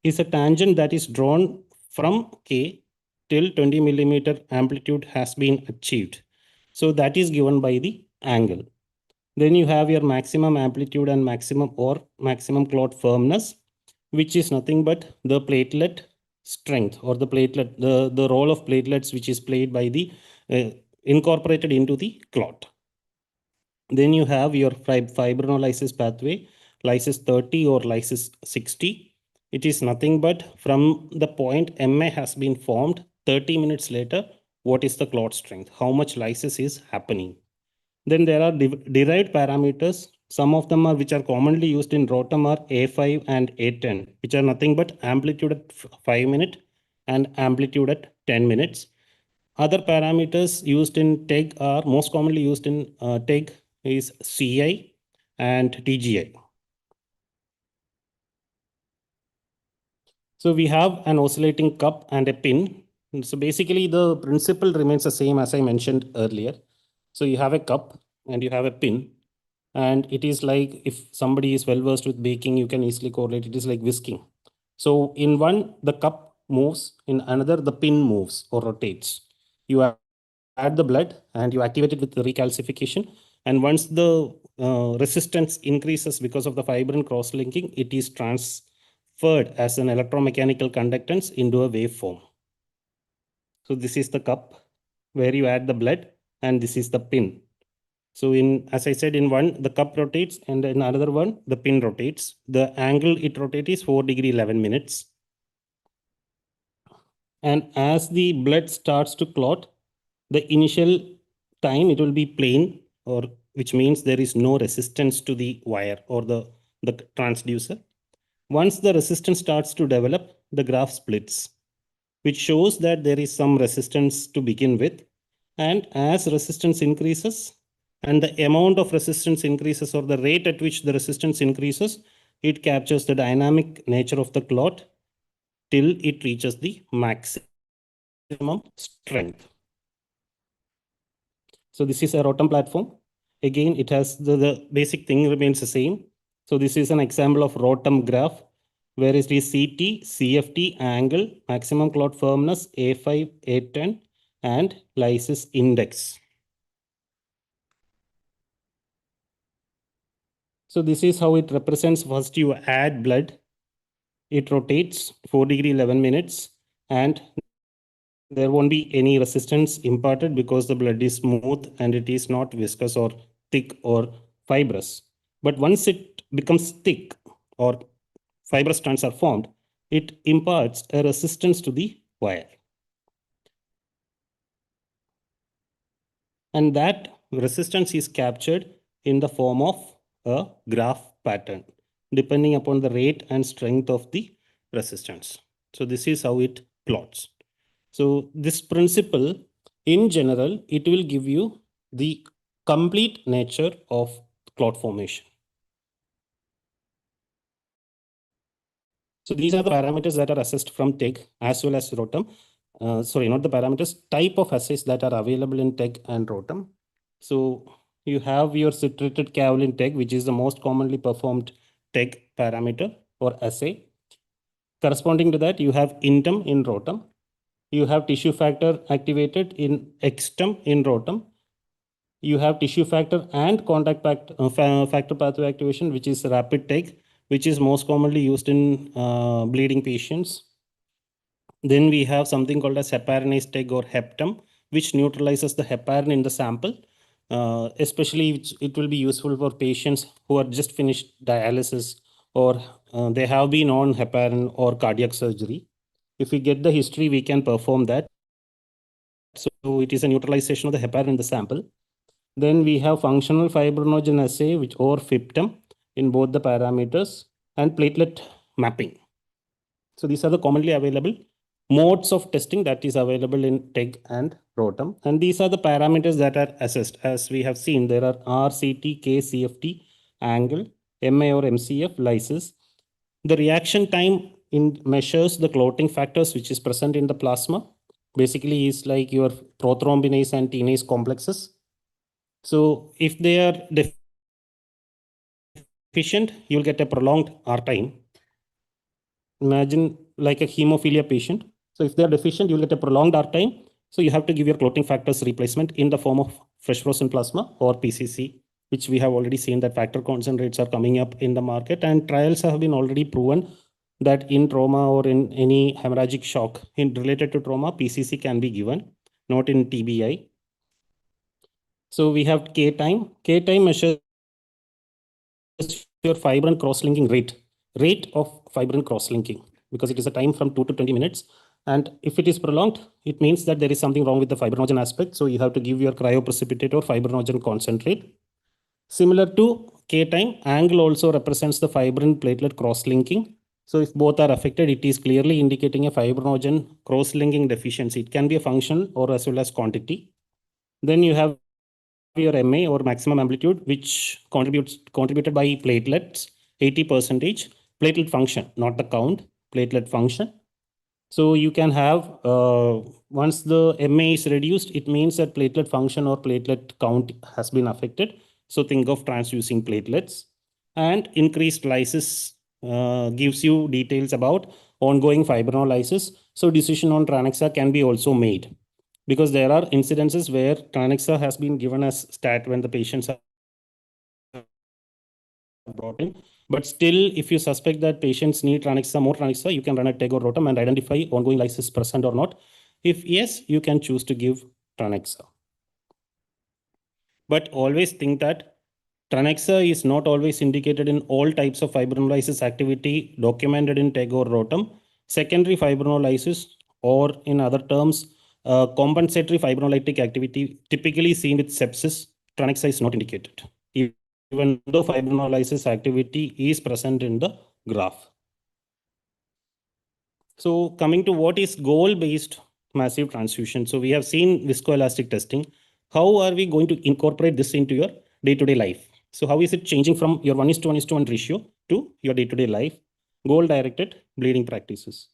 is a tangent that is drawn from K till 20 millimeter amplitude has been achieved. So that is given by the angle. Then you have your maximum amplitude and maximum clot firmness, which is nothing but the platelet strength or the platelet, the role of platelets which is played by the incorporated into the clot. Then you have your fibrinolysis pathway, lysis 30 or lysis 60. It is nothing but from the point MA has been formed 30 minutes later, what is the clot strength? How much lysis is happening? Then there are derived parameters. Some of them are which are commonly used in ROTAM are A5 and A10, which are nothing but amplitude at 5 minutes and amplitude at 10 minutes. Other parameters used in TEG are most commonly used in TEG is CI and TGI. So we have an oscillating cup and a pin. So basically the principle remains the same as I mentioned earlier. So you have a cup and you have a pin, and it is like if somebody is well versed with baking, you can easily correlate. It is like whisking. So in one, the cup moves, in another, the pin moves or rotates. You add the blood and you activate it with the recalcification. And once the resistance increases because of the fibrin cross-linking, it is transferred as an electromechanical conductance into a waveform. So this is the cup where you add the blood, and this is the pin. So as I said, in one, the cup rotates, and in another one, the pin rotates. The angle it rotates is 4 degree 11 minutes. And as the blood starts to clot, the initial time it will be plain, or which means there is no resistance to the wire or the transducer. Once the resistance starts to develop, the graph splits, which shows that there is some resistance to begin with. And as resistance increases, and the amount of resistance increases or the rate at which the resistance increases, it captures the dynamic nature of the clot till it reaches the maximum strength. So this is a ROTAM platform. Again, it has the basic thing remains the same. So this is an example of ROTAM graph, where it is CT, CFT, angle, maximum clot firmness, A5, A10, and lysis index. So this is how it represents. First you add blood, it rotates 4 degree 11 minutes, and there won't be any resistance imparted because the blood is smooth and it is not viscous or thick or fibrous. But once it becomes thick or fibrous strands are formed, it imparts a resistance to the wire. And that resistance is captured in the form of a graph pattern, depending upon the rate and strength of the resistance. So this is how it plots. So this principle, in general, it will give you the complete nature of clot formation. So these are the parameters that are assessed from TEG as well as ROTAM. Sorry, not the parameters, type of assays that are available in TEG and ROTAM. So you have your citrated kaolin TEG, which is the most commonly performed TEG parameter or assay. Corresponding to that, you have INTEM in ROTAM. You have tissue factor activated in extem in rotum. You have tissue factor and contact factor pathway activation, which is rapid TEG, which is most commonly used in bleeding patients. Then we have something called as heparinase TEG or HEPTEM, which neutralizes the heparin in the sample. Especially it will be useful for patients who are just finished dialysis or they have been on heparin or cardiac surgery. If we get the history, we can perform that. So it is a neutralization of the heparin in the sample. Then we have functional fibrinogen assay, which or FIPTEM in both the parameters, and platelet mapping. So these are the commonly available modes of testing that is available in TEG and ROTEM. And these are the parameters that are assessed. As we have seen, there are RCT, KCFT, angle, MA or MCF, lysis. The reaction time measures the clotting factors which is present in the plasma. Basically, is like your prothrombinase and tinase complexes. So if they are deficient, you will get a prolonged R time. Imagine like a hemophilia patient. So if they are deficient, you will get a prolonged R time. So you have to give your clotting factors replacement in the form of fresh frozen plasma or PCC, which we have already seen that factor concentrates are coming up in the market, and trials have been already proven that in trauma or in any hemorrhagic shock related to trauma, PCC can be given, not in TBI. So we have K time. K time measures your fibrin cross-linking rate of fibrin cross-linking, because it is a time from 2 to 20 minutes. And if it is prolonged, it means that there is something wrong with the fibrinogen aspect. So you have to give your cryoprecipitate or fibrinogen concentrate. Similar to K time, angle also represents the fibrin platelet cross-linking. So if both are affected, it is clearly indicating a fibrinogen cross-linking deficiency. It can be a function or as well as quantity. Then you have your MA or maximum amplitude, which contributed by platelets, 80%. Platelet function, not the count, platelet function. So you can have, once the MA is reduced, it means that platelet function or platelet count has been affected. So think of transfusing platelets. And increased lysis gives you details about ongoing fibrinolysis. So decision on Tranexa can be also made, because there are incidences where Tranexa has been given as stat when the patients are brought in. But still, if you suspect that patients need Tranexa, more Tranexa, you can run a TEG or ROTEM and identify ongoing lysis present or not. If yes, you can choose to give Tranexa. But always think that Tranexa is not always indicated in all types of fibrinolysis activity documented in TEG or ROTEM. Secondary fibrinolysis, or in other terms, compensatory fibrinolytic activity typically seen with sepsis, Tranexa is not indicated, even though fibrinolysis activity is present in the graph. So coming to what is goal-based massive transfusion. So we have seen viscoelastic testing. How are we going to incorporate this into your day-to-day life? So how is it changing from your 1:1:1 ratio to your day-to-day life? Goal-directed bleeding practices.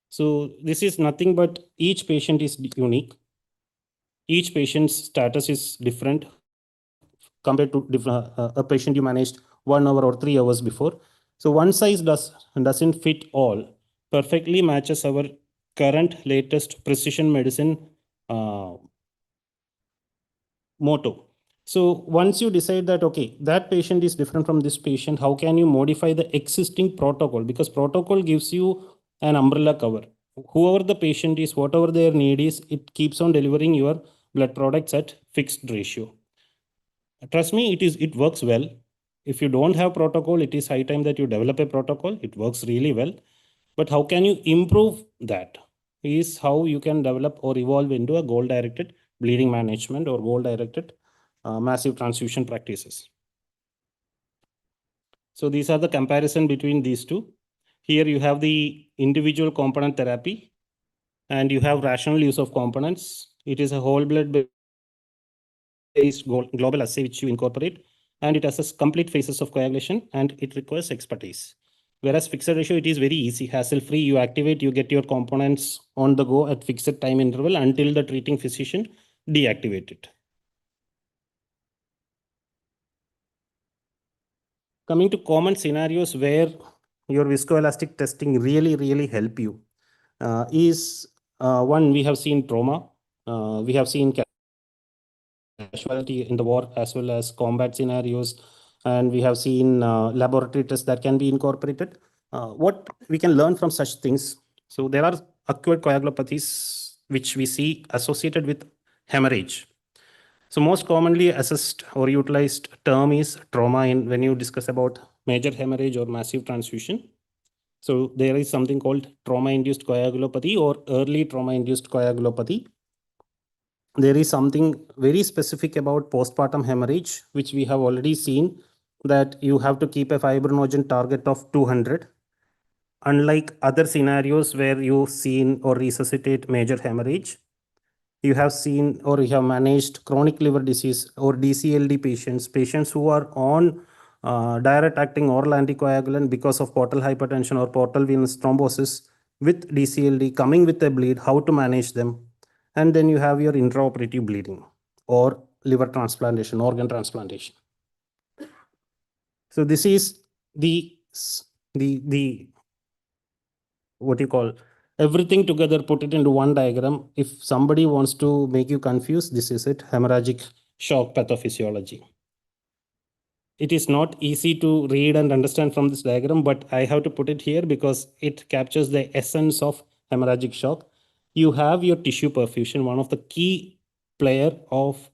So this is nothing but each patient is unique. Each patient's status is different compared to a patient you managed 1 hour or 3 hours before. So one size doesn't fit all. Perfectly matches our current latest precision medicine motto. So once you decide that, okay, that patient is different from this patient, how can you modify the existing protocol? Because protocol gives you an umbrella cover. Whoever the patient is, whatever their need is, it keeps on delivering your blood products at fixed ratio. Trust me, it works well. If you don't have protocol, it is high time that you develop a protocol. It works really well. But how can you improve that is how you can develop or evolve into a goal-directed bleeding management or goal-directed massive transfusion practices. So these are the comparison between these two. Here you have the individual component therapy and you have rational use of components. It is a whole blood based global assay which you incorporate, and it has complete phases of coagulation and it requires expertise. Whereas fixed ratio, it is very easy, hassle-free. You activate, you get your components on the go at fixed time interval until the treating physician deactivate it. Coming to common scenarios where your viscoelastic testing really help you is One, we have seen trauma. We have seen casualty in the war as well as combat scenarios. And we have seen laboratory tests that can be incorporated. What we can learn from such things. So there are acute coagulopathies which we see associated with hemorrhage. So most commonly assessed or utilized term is trauma in when you discuss about major hemorrhage or massive transfusion. So there is something called trauma-induced coagulopathy or early trauma-induced coagulopathy. There is something very specific about postpartum hemorrhage, which we have already seen, that you have to keep a fibrinogen target of 200. Unlike other scenarios where you seen or resuscitate major hemorrhage, you have seen or you have managed chronic liver disease or DCLD patients who are on direct acting oral anticoagulant because of portal hypertension or portal venous thrombosis with DCLD coming with a bleed, how to manage them. And then you have your intraoperative bleeding or liver transplantation, organ transplantation. So this is the what you call everything together, put it into one diagram. If somebody wants to make you confused, this is it, hemorrhagic shock pathophysiology. It is not easy to read and understand from this diagram, but I have to put it here because it captures the essence of hemorrhagic shock. You have your tissue perfusion, one of the key player of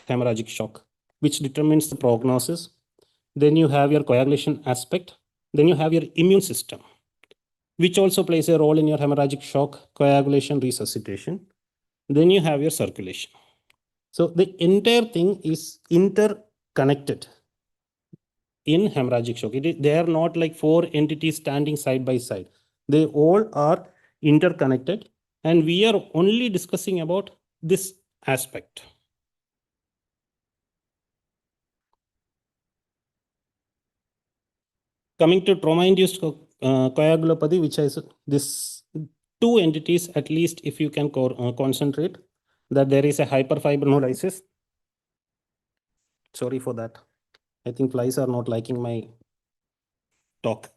hemorrhagic shock, which determines the prognosis. Then you have your coagulation aspect. Then you have your immune system, which also plays a role in your hemorrhagic shock, coagulation, resuscitation. Then you have your circulation. So the entire thing is interconnected in hemorrhagic shock. They are not like four entities standing side by side. They all are interconnected, and we are only discussing about this aspect. Coming to trauma-induced coagulopathy, which is this two entities, at least if you can concentrate, that there is a hyperfibrinolysis. Sorry for that. I think flies are not liking my talk.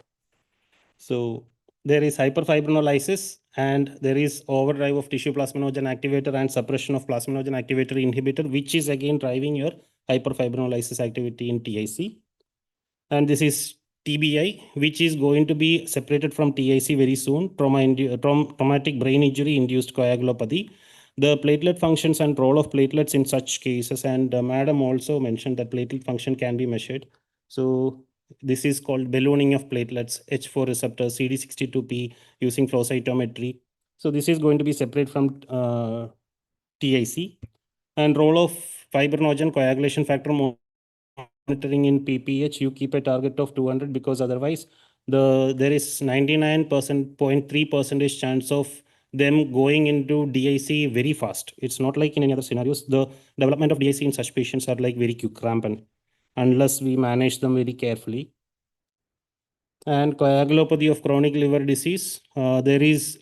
So there is hyperfibrinolysis and there is overdrive of tissue plasminogen activator and suppression of plasminogen activator inhibitor, which is again driving your hyperfibrinolysis activity in TIC. And this is TBI, which is going to be separated from TIC very soon, traumatic brain injury induced coagulopathy. The platelet functions and role of platelets in such cases, and madam also mentioned that platelet function can be measured. So this is called ballooning of platelets, H4 receptor, CD62P using flow cytometry. So this is going to be separate from TIC. And role of fibrinogen coagulation factor monitoring in PPH, you keep a target of 200 because otherwise there is 99.3% chance of them going into DIC very fast. It's not like in any other scenarios. The development of DIC in such patients are like very quick, rampant, unless we manage them very carefully. And coagulopathy of chronic liver disease, there is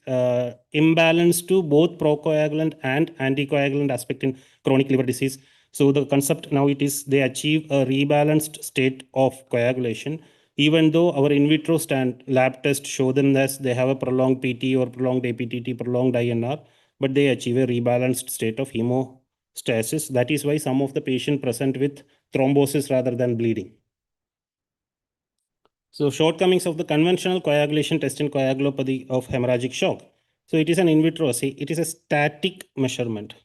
imbalance to both procoagulant and anticoagulant aspect in chronic liver disease. So the concept now it is they achieve a rebalanced state of coagulation, even though our in vitro lab test show them that they have a prolonged PT or prolonged APTT, prolonged INR, but they achieve a rebalanced state of hemostasis. That is why some of the patient present with thrombosis rather than bleeding. So shortcomings of the conventional coagulation test in coagulopathy of hemorrhagic shock. So it is an in vitro assay. It is a static measurement.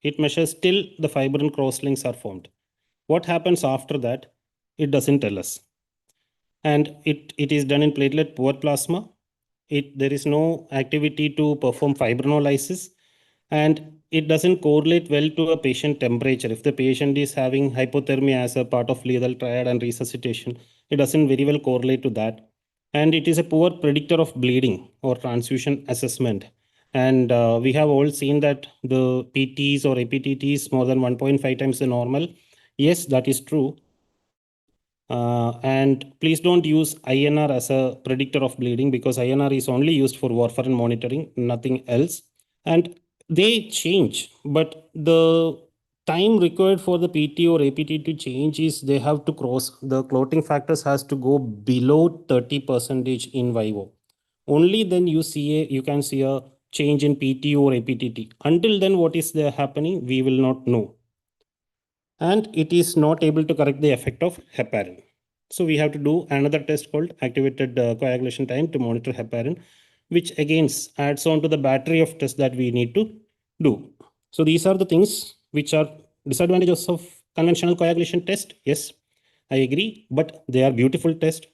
It measures till the fibrin crosslinks are formed. What happens after that? It doesn't tell us. And it is done in platelet poor plasma. There is no activity to perform fibrinolysis, and it doesn't correlate well to a patient temperature. If the patient is having hypothermia as a part of lethal triad and resuscitation, it doesn't very well correlate to that. And it is a poor predictor of bleeding or transfusion assessment. And we have all seen that the PTs or APTTs more than 1.5 times the normal. Yes, that is true. And please don't use INR as a predictor of bleeding because INR is only used for warfarin monitoring, nothing else. And they change, but the time required for the PT or APT to change is they have to cross, the clotting factors has to go below 30% in vivo. Only then you can see a change in PT or APTT. Until then, what is there happening, we will not know. And it is not able to correct the effect of heparin. So we have to do another test called activated coagulation time to monitor heparin, which again adds on to the battery of tests that we need to do. So these are the things which are disadvantages of conventional coagulation test. Yes, I agree, but they are beautiful tests.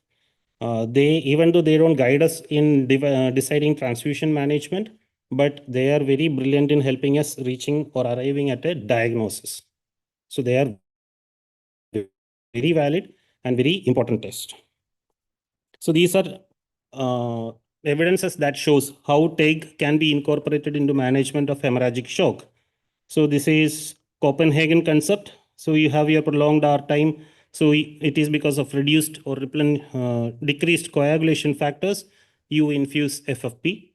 Even though they don't guide us in deciding transfusion management, but they are very brilliant in helping us reaching or arriving at a diagnosis. So they are very valid and very important test. So these are evidences that shows how TEG can be incorporated into management of hemorrhagic shock. So this is Copenhagen concept. So you have your prolonged R time. So it is because of reduced or decreased coagulation factors, you infuse FFP.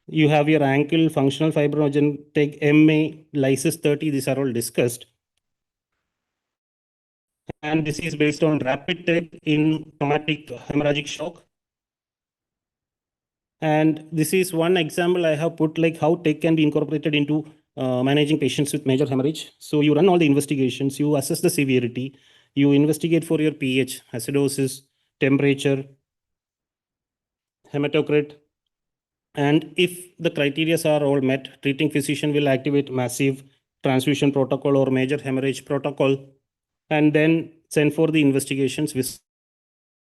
You have your ankle functional fibrinogen TEG MA, lysis 30, these are all discussed. And this is based on rapid TEG in traumatic hemorrhagic shock. And this is one example I have put, like how TEG can be incorporated into managing patients with major hemorrhage. So you run all the investigations, you assess the severity, you investigate for your pH, acidosis, temperature, hematocrit. And if the criteria are all met, treating physician will activate massive transfusion protocol or major hemorrhage protocol, and then send for the investigations with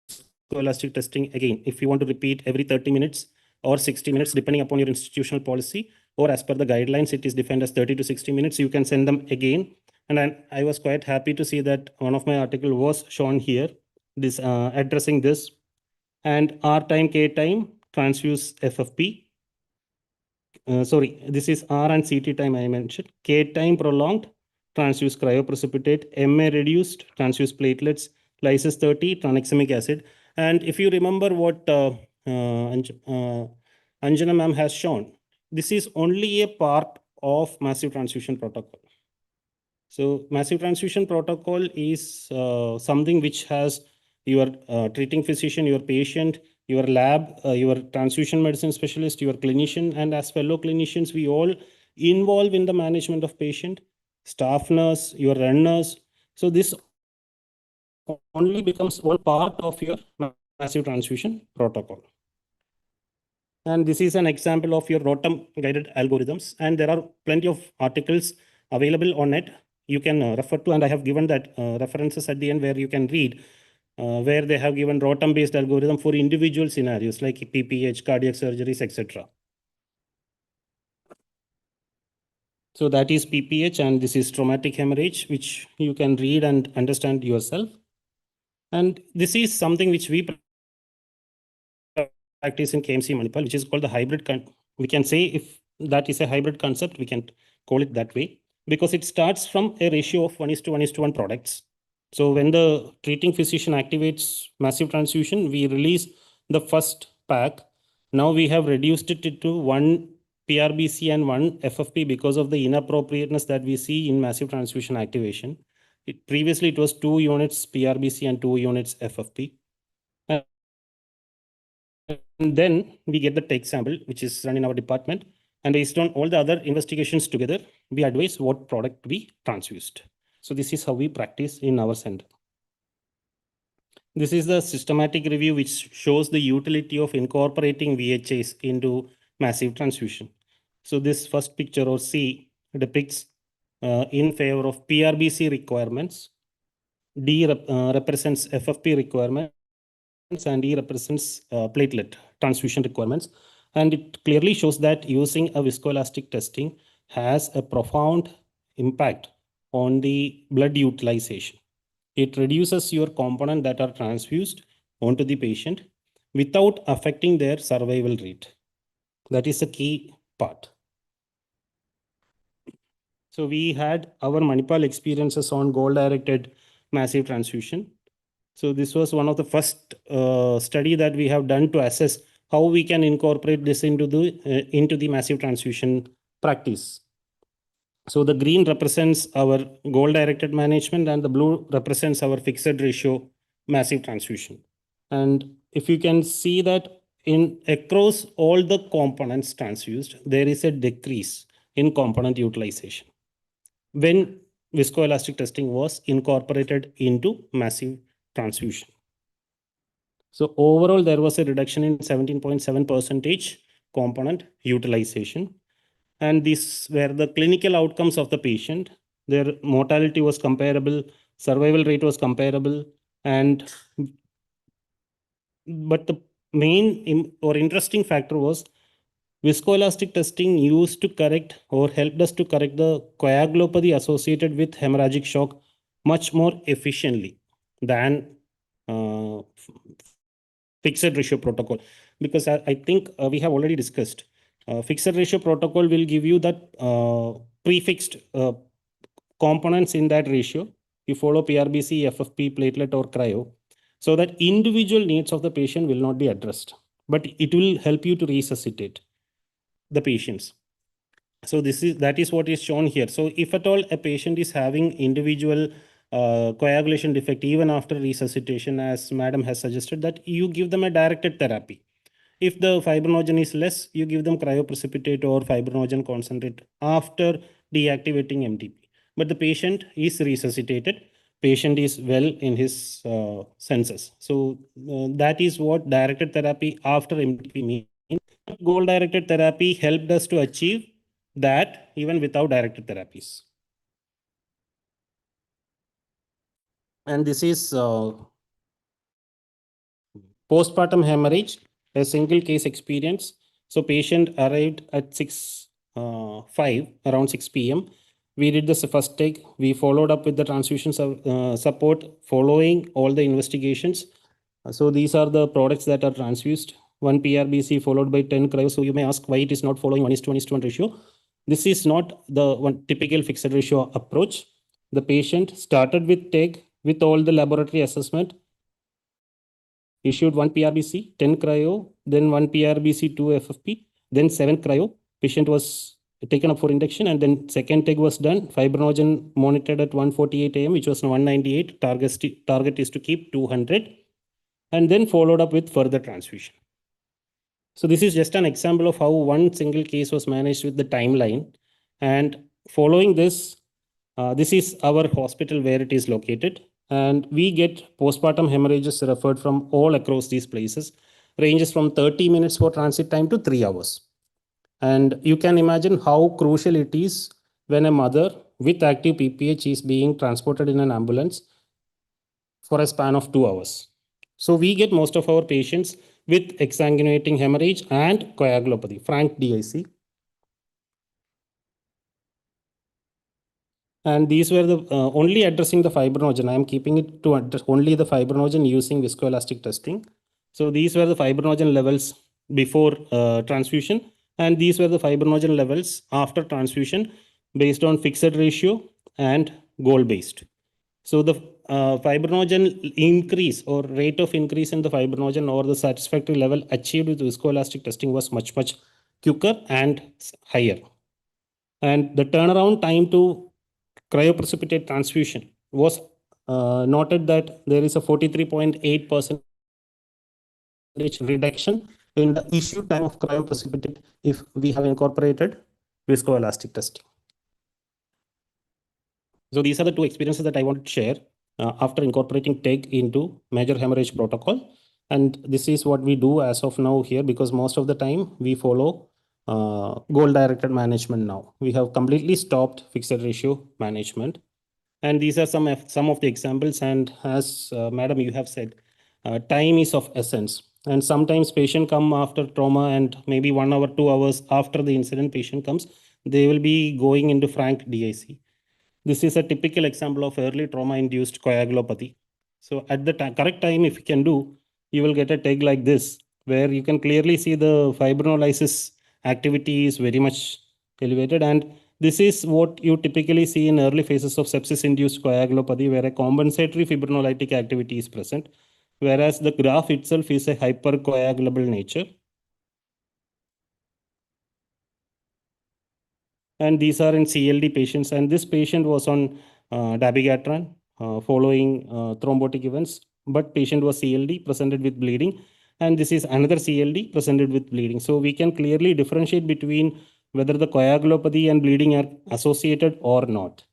viscoelastic testing again. If you want to repeat every 30 minutes or 60 minutes, depending upon your institutional policy, or as per the guidelines, it is defined as 30 to 60 minutes, you can send them again. And I was quite happy to see that one of my article was shown here, this addressing this. And R time, K time, transfuse FFP. Sorry, this is R and CT time I mentioned. K time prolonged, transfuse cryoprecipitate, MA reduced, transfuse platelets, lysis 30, tranexamic acid. And if you remember what Anjana ma'am has shown, this is only a part of massive transfusion protocol. So massive transfusion protocol is something which has your treating physician, your patient, your lab, your transfusion medicine specialist, your clinician, and as fellow clinicians, we all involve in the management of patient, staff nurse, your runners. So this only becomes one part of your massive transfusion protocol. And this is an example of your ROTEM guided algorithms. And there are plenty of articles available on it. You can refer to, and I have given that references at the end where you can read, where they have given ROTEM based algorithm for individual scenarios like PPH, cardiac surgeries, etc. So that is PPH, and this is traumatic hemorrhage, which you can read and understand yourself. And this is something which we practice in KMC Manipal, which is called the hybrid. We can say if that is a hybrid concept, we can call it that way, because it starts from a ratio of 1:1:1 products. So when the treating physician activates massive transfusion, we release the first pack. Now we have reduced it to 1 PRBC and 1 FFP because of the inappropriateness that we see in massive transfusion activation. Previously, it was 2 units PRBC and 2 units FFP. And then we get the TEG sample, which is run in our department. And based on all the other investigations together, we advise what product to be transfused. So this is how we practice in our center. This is the systematic review, which shows the utility of incorporating VHAs into massive transfusion. So this first picture, or C, depicts in favor of PRBC requirements. D represents FFP requirements, and E represents platelet transfusion requirements. And it clearly shows that using a viscoelastic testing has a profound impact on the blood utilization. It reduces your component that are transfused onto the patient without affecting their survival rate. That is the key part. So we had our Manipal experiences on goal-directed massive transfusion. So this was one of the first study that we have done to assess how we can incorporate this into the massive transfusion practice. So the green represents our goal-directed management, and the blue represents our fixed ratio massive transfusion. And if you can see that in across all the components transfused, there is a decrease in component utilization when viscoelastic testing was incorporated into massive transfusion. So overall, there was a reduction in 17.7% component utilization. And these were the clinical outcomes of the patient. Their mortality was comparable, survival rate was comparable, and but the main or interesting factor was viscoelastic testing used to correct or helped us to correct the coagulopathy associated with hemorrhagic shock much more efficiently than fixed ratio protocol. Because I think we have already discussed fixed ratio protocol will give you that prefixed components in that ratio. You follow PRBC, FFP, platelet, or cryo, so that individual needs of the patient will not be addressed, but it will help you to resuscitate the patients. So that is what is shown here. So if at all a patient is having individual coagulation defect even after resuscitation, as madam has suggested, that you give them a directed therapy. If the fibrinogen is less, you give them cryoprecipitate or fibrinogen concentrate after deactivating MTP. But the patient is resuscitated, patient is well in his senses. So that is what directed therapy after MTP means. Goal-directed therapy helped us to achieve that even without directed therapies. And this is postpartum hemorrhage, a single case experience. So patient arrived at 6:05 around 6 p.m. We did the first take. We followed up with the transfusion support following all the investigations. So these are the products that are transfused. 1 PRBC followed by 10 cryo. So you may ask why it is not following 1:1:1 ratio. This is not the one typical fixed ratio approach. The patient started with TEG with all the laboratory assessment, issued 1 PRBC, 10 cryo, then 1 PRBC, 2 FFP, then 7 cryo. Patient was taken up for induction, and then second TEG was done. Fibrinogen monitored at 1:48 a.m., which was 198. Target is to keep 200, and then followed up with further transfusion. So this is just an example of how one single case was managed with the timeline. And following this, this is our hospital where it is located. And we get postpartum hemorrhages referred from all across these places, ranges from 30 minutes for transit time to 3 hours. And you can imagine how crucial it is when a mother with active PPH is being transported in an ambulance for a span of 2 hours. So we get most of our patients with exsanguinating hemorrhage and coagulopathy, frank DIC. And these were the only addressing the fibrinogen. I am keeping it to address only the fibrinogen using viscoelastic testing. So these were the fibrinogen levels before transfusion, and these were the fibrinogen levels after transfusion based on fixed ratio and goal based. So the fibrinogen increase or rate of increase in the fibrinogen or the satisfactory level achieved with viscoelastic testing was much quicker and higher. And the turnaround time to cryoprecipitate transfusion was noted that there is a 43.8% reduction in the issue time of cryoprecipitate if we have incorporated viscoelastic testing. So these are the two experiences that I wanted to share after incorporating TEG into major hemorrhage protocol. And this is what we do as of now here, because most of the time we follow goal-directed management now. We have completely stopped fixed ratio management. And these are some of the examples. And as madam, you have said, time is of essence. And sometimes patient come after trauma and maybe 1 hour, 2 hours after the incident patient comes, they will be going into frank DIC. This is a typical example of early trauma-induced coagulopathy. So at the correct time, if you can do, you will get a TEG like this, where you can clearly see the fibrinolysis activity is very much elevated. And this is what you typically see in early phases of sepsis-induced coagulopathy, where a compensatory fibrinolytic activity is present, whereas the graph itself is a hypercoagulable nature. And these are in CLD patients. And this patient was on dabigatran following thrombotic events, but patient was CLD, presented with bleeding. And this is another CLD presented with bleeding. So we can clearly differentiate between whether the coagulopathy and bleeding are associated or not.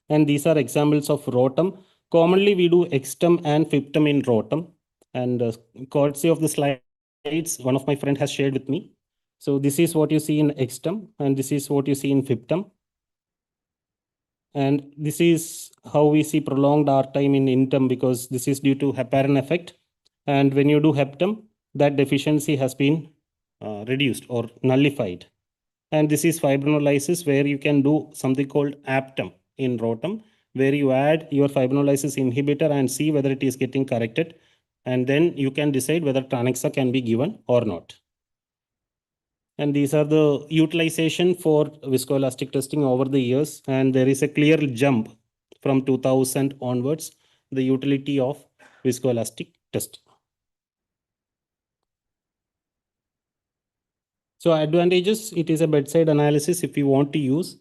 And these are examples of rotum. Commonly, we do extum and fiptum in rotum. And courtesy of the slides, one of my friend has shared with me. So this is what you see in extum, and this is what you see in fiptum. And this is how we see prolonged R time in intum, because this is due to heparin effect. And when you do heptum, that deficiency has been reduced or nullified. And this is fibrinolysis, where you can do something called aptum in rotum, where you add your fibrinolysis inhibitor and see whether it is getting corrected. And then you can decide whether Tranexa can be given or not. And these are the utilization for viscoelastic testing over the years. And there is a clear jump from 2000 onwards, the utility of viscoelastic testing. So advantages, it is a bedside analysis if you want to use,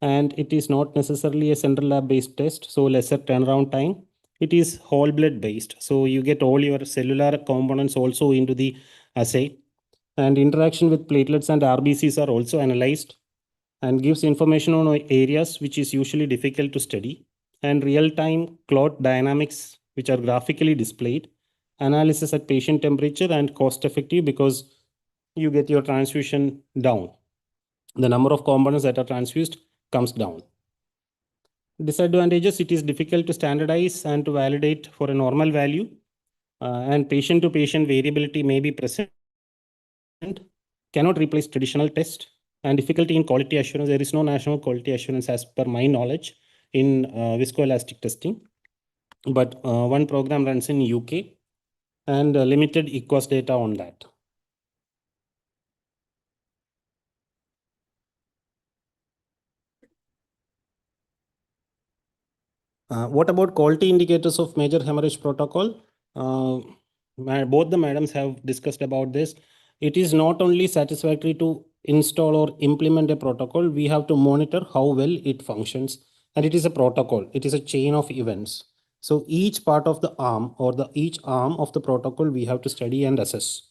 and it is not necessarily a central lab based test, so lesser turnaround time. It is whole blood based, so you get all your cellular components also into the assay. And interaction with platelets and RBCs are also analyzed and gives information on areas which is usually difficult to study, and real-time clot dynamics which are graphically displayed, analysis at patient temperature, and cost effective because you get your transfusion down. The number of components that are transfused comes down. Disadvantages, it is difficult to standardize and to validate for a normal value, and patient to patient variability may be present, cannot replace traditional test, and difficulty in quality assurance. There is no national quality assurance as per my knowledge in viscoelastic testing, but one program runs in UK and limited EQUAS data on that. What about quality indicators of major hemorrhage protocol? Both the madams have discussed about this. It is not only satisfactory to install or implement a protocol, we have to monitor how well it functions. And it is a protocol, it is a chain of events. So each part of the arm or each arm of the protocol we have to study and assess.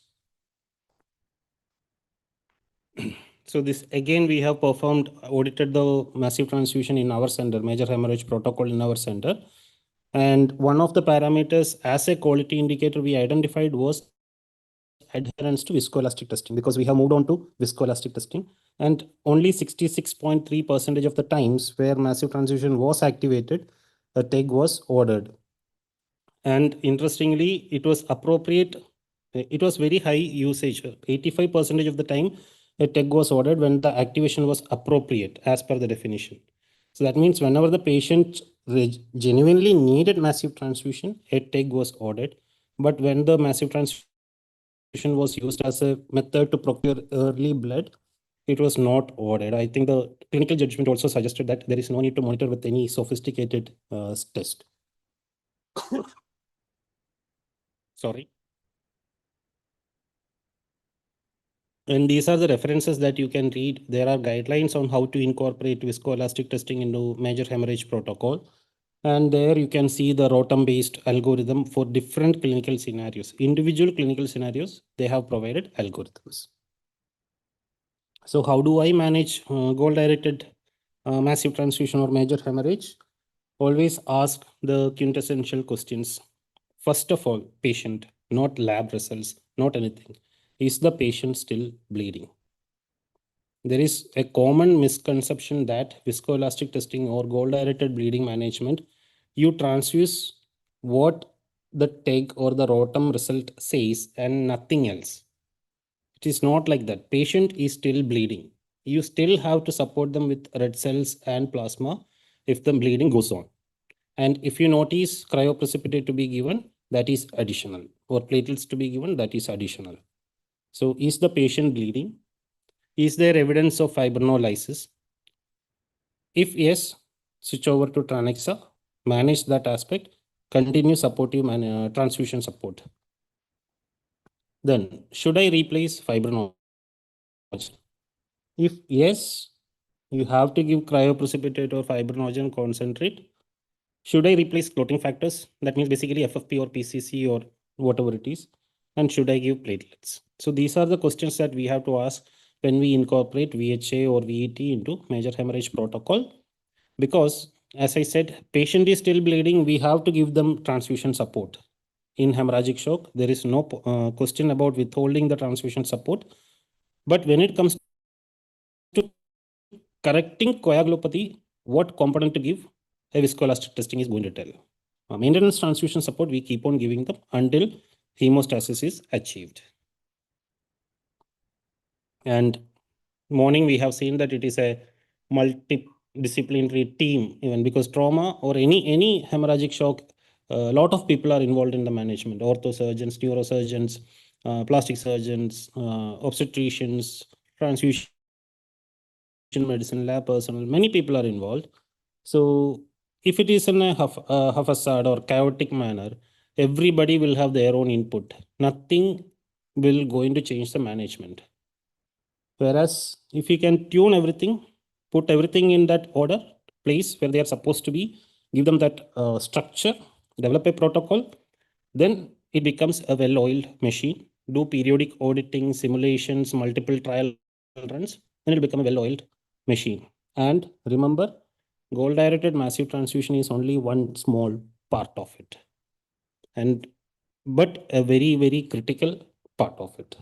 So this again, we have audited the massive transfusion in our center, major hemorrhage protocol in our center. And one of the parameters as a quality indicator we identified was adherence to viscoelastic testing, because we have moved on to viscoelastic testing, and only 66.3% of the times where massive transfusion was activated, a TEG was ordered. And interestingly, it was appropriate. It was very high usage. 85% of the time, a TEG was ordered when the activation was appropriate as per the definition. So that means whenever the patient genuinely needed massive transfusion, a TEG was ordered. But when the massive transfusion was used as a method to procure early blood, it was not ordered. I think the clinical judgment also suggested that there is no need to monitor with any sophisticated test. Sorry. And these are the references that you can read. There are guidelines on how to incorporate viscoelastic testing into major hemorrhage protocol. And there you can see the rotum-based algorithm for different clinical scenarios. Individual clinical scenarios, they have provided algorithms. So how do I manage goal-directed massive transfusion or major hemorrhage? Always ask the quintessential questions. First of all, patient, not lab results, not anything. Is the patient still bleeding? There is a common misconception that viscoelastic testing or goal-directed bleeding management, you transfuse what the TEG or the rotum result says and nothing else. It is not like that. Patient is still bleeding. You still have to support them with red cells and plasma if the bleeding goes on. And if you notice cryoprecipitate to be given, that is additional, or platelets to be given, that is additional. So is the patient bleeding? Is there evidence of fibrinolysis? If yes, switch over to Tranexa, manage that aspect, continue supportive transfusion support. Then, should I replace fibrinogen? If yes, you have to give cryoprecipitate or fibrinogen concentrate. Should I replace clotting factors? That means basically FFP or PCC or whatever it is, and should I give platelets? So these are the questions that we have to ask when we incorporate VHA or VET into major hemorrhage protocol. Because as I said, patient is still bleeding, we have to give them transfusion support. In hemorrhagic shock, there is no question about withholding the transfusion support. But when it comes to correcting coagulopathy, what component to give, a viscoelastic testing is going to tell. Maintenance transfusion support, we keep on giving them until hemostasis is achieved. And morning, we have seen that it is a multidisciplinary team, even because trauma or any hemorrhagic shock, a lot of people are involved in the management: orthosurgeons, neurosurgeons, plastic surgeons, obstetricians, transfusion medicine, lab personnel, many people are involved. So if it is in a haphazard or chaotic manner, everybody will have their own input. Nothing will going to change the management. Whereas if you can tune everything, put everything in that order, place where they are supposed to be, give them that structure, develop a protocol, then it becomes a well-oiled machine. Do periodic auditing, simulations, multiple trial runs, then it will become a well-oiled machine. And remember, goal-directed massive transfusion is only one small part of it, but a very, very critical part of it.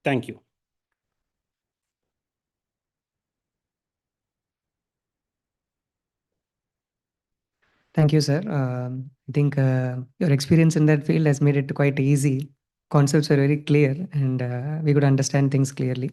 Thank you. Thank you, sir. I think your experience in that field has made it quite easy. Concepts are very clear, and we could understand things clearly.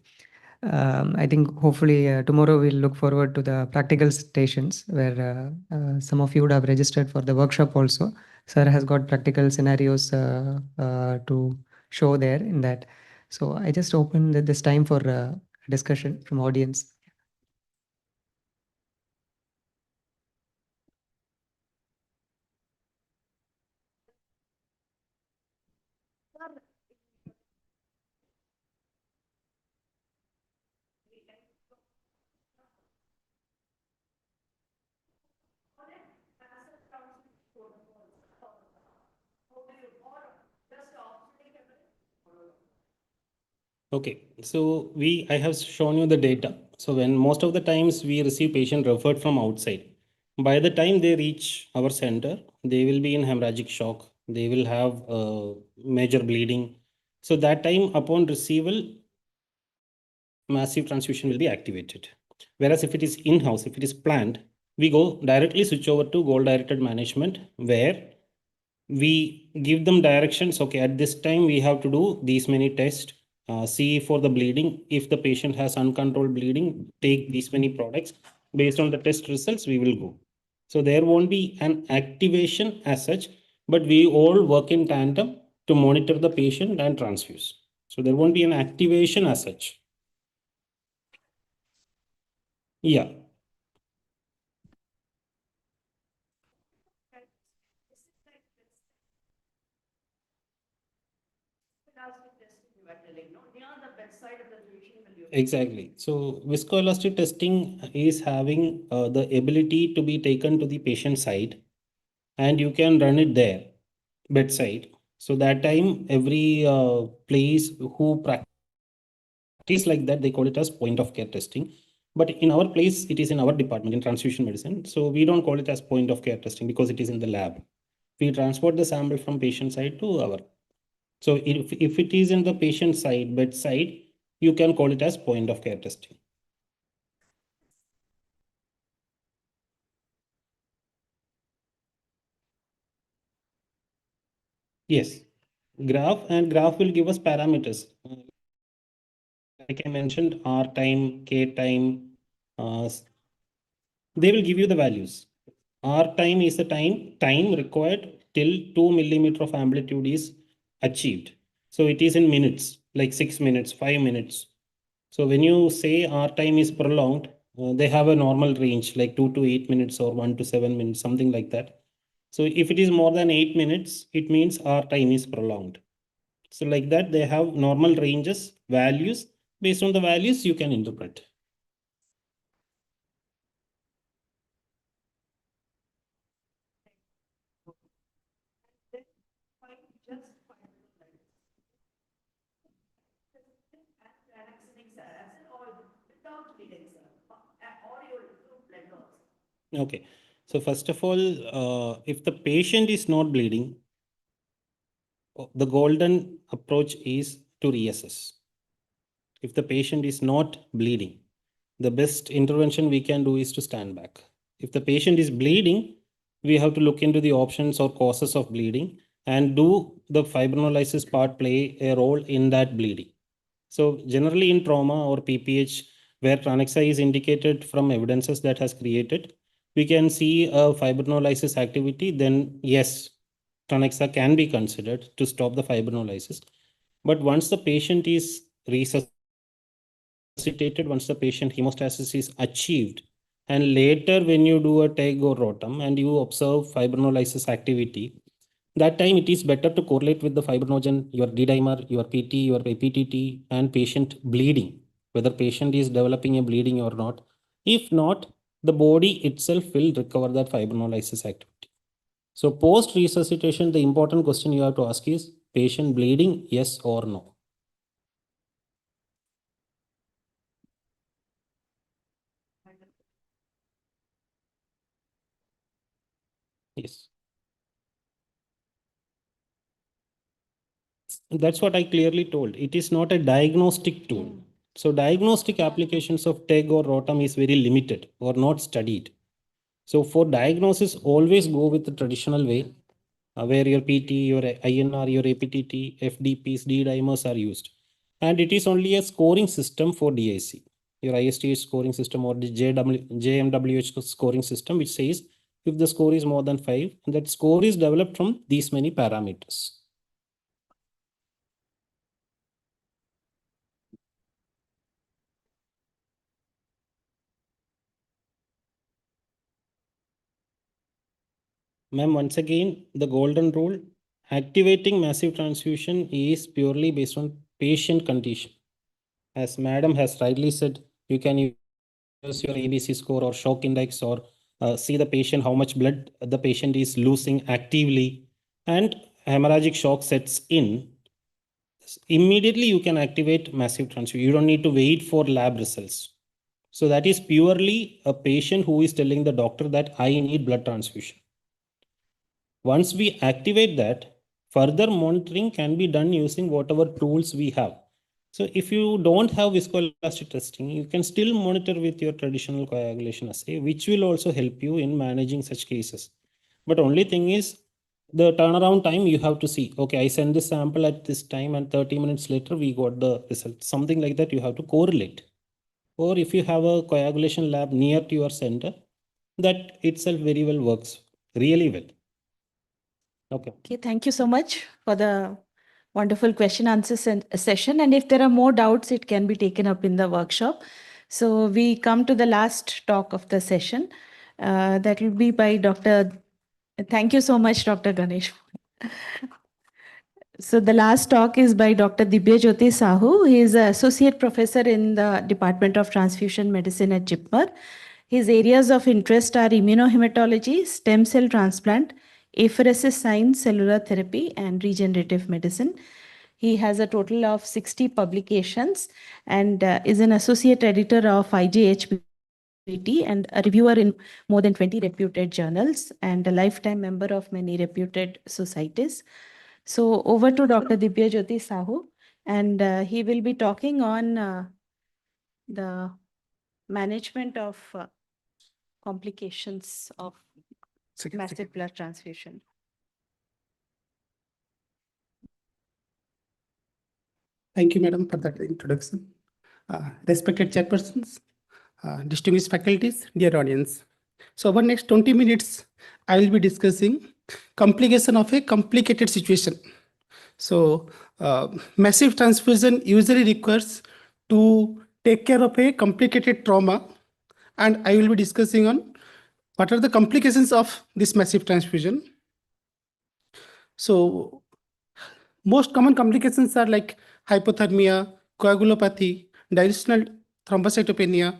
I think hopefully tomorrow we'll look forward to the practical stations where some of you would have registered for the workshop also. Sir has got practical scenarios to show there in that. So I just open this time for discussion from audience. Okay, so I have shown you the data. So when most of the times we receive patient referred from outside, by the time they reach our center, they will be in hemorrhagic shock. They will have major bleeding. So that time upon receival, massive transfusion will be activated. Whereas if it is in-house, if it is planned, we go directly switch over to goal-directed management, where we give them directions. Okay, at this time we have to do these many tests. See for the bleeding. If the patient has uncontrolled bleeding, take these many products. Based on the test results, we will go. So there won't be an activation as such, but we all work in tandem to monitor the patient and transfuse. So there won't be an activation as such. Yeah. Exactly. So viscoelastic testing is having the ability to be taken to the patient side, and you can run it there, bedside. So that time, every place who practice like that, they call it as point of care testing. But in our place, it is in our department in transfusion medicine. So we don't call it as point of care testing because it is in the lab. We transport the sample from patient side to our. So if it is in the patient side, bedside, you can call it as point of care testing. Yes, graph will give us parameters. Like I mentioned, R time, K time, they will give you the values. R time is the time required till 2 millimeter of amplitude is achieved. So it is in minutes, like 6 minutes, 5 minutes. So when you say R time is prolonged, they have a normal range like 2 to 8 minutes or 1 to 7 minutes, something like that. So if it is more than 8 minutes, it means R time is prolonged. So like that, they have normal ranges, values. Based on the values, you can interpret. Okay. So first of all, if the patient is not bleeding, the golden approach is to reassess. If the patient is not bleeding, the best intervention we can do is to stand back. If the patient is bleeding, we have to look into the options or causes of bleeding, and do the fibrinolysis part play a role in that bleeding. So generally in trauma or PPH, where Tranexa is indicated from evidences that has created, we can see a fibrinolysis activity, then yes, Tranexa can be considered to stop the fibrinolysis. But once the patient is resuscitated, once the patient hemostasis is achieved, and later when you do a TEG or ROTAM and you observe fibrinolysis activity, that time it is better to correlate with the fibrinogen, your D-dimer, your PT, your APTT, and patient bleeding, whether patient is developing a bleeding or not. If not, the body itself will recover that fibrinolysis activity. So post resuscitation, the important question you have to ask is patient bleeding, yes or no? Yes. That's what I clearly told. It is not a diagnostic tool. So diagnostic applications of TEG or ROTAM is very limited or not studied. So for diagnosis, always go with the traditional way, where your PT, your INR, your APTT, FDPs, D-dimers are used. And it is only a scoring system for DIC. Your ISTH scoring system or the JMWH scoring system, which says if the score is more than 5, that score is developed from these many parameters. Ma'am, once again, the golden rule, activating massive transfusion is purely based on patient condition. As madam has rightly said, you can use your ABC score or shock index or see the patient, how much blood the patient is losing actively, and hemorrhagic shock sets in. Immediately you can activate massive transfusion. You don't need to wait for lab results. So that is purely a patient who is telling the doctor that I need blood transfusion. Once we activate that, further monitoring can be done using whatever tools we have. So if you don't have viscoelastic testing, you can still monitor with your traditional coagulation assay, which will also help you in managing such cases. But only thing is the turnaround time you have to see. Okay, I send this sample at this time and 30 minutes later we got the result. Something like that you have to correlate. Or if you have a coagulation lab near to your center, that itself very well works really well. Okay. Okay, thank you so much for the wonderful question answer session. And if there are more doubts, it can be taken up in the workshop. So we come to the last talk of the session. That will be by Dr. Thank you so much, Dr. Ganesh. So the last talk is by Dr. Dibyajyoti Sahu. He is an associate professor in the Department of Transfusion Medicine at JIPMER. His areas of interest are immunohematology, stem cell transplant, apheresis science, cellular therapy, and regenerative medicine. He has a total of 60 publications and is an associate editor of IJHPT and a reviewer in more than 20 reputed journals and a lifetime member of many reputed societies. So over to Dr. Dibyajyoti Sahu, and he will be talking on the management of complications of massive blood transfusion. Thank you, madam, for that introduction. Respected chairpersons, distinguished faculties, dear audience. So over next 20 minutes, I will be discussing complication of a complicated situation. So massive transfusion usually requires to take care of a complicated trauma, and I will be discussing on what are the complications of this massive transfusion. So most common complications are like hypothermia, coagulopathy, dilutional thrombocytopenia,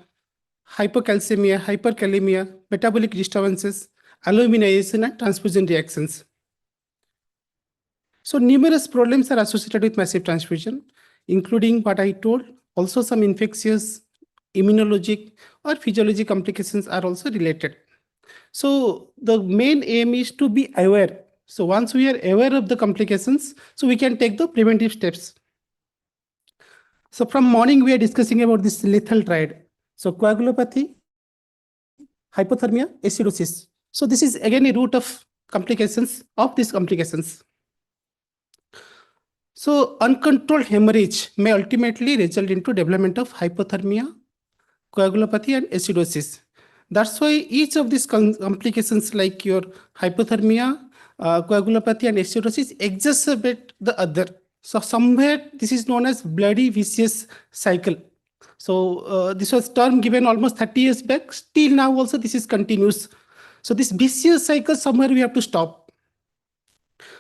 hypocalcemia, hyperkalemia, metabolic disturbances, aluminization, and transfusion reactions. So numerous problems are associated with massive transfusion, including what I told. Also some infectious, immunologic, or physiologic complications are also related. So the main aim is to be aware. So once we are aware of the complications, so we can take the preventive steps. So from morning, we are discussing about this lethal triad. So coagulopathy, hypothermia, acidosis. So this is again a root of complications of these complications. So uncontrolled hemorrhage may ultimately result into development of hypothermia, coagulopathy, and acidosis. That's why each of these complications like your hypothermia, coagulopathy, and acidosis exacerbate the other. So somewhere this is known as bloody vicious cycle. So this was term given almost 30 years back. Still now also this is continuous. So this vicious cycle somewhere we have to stop.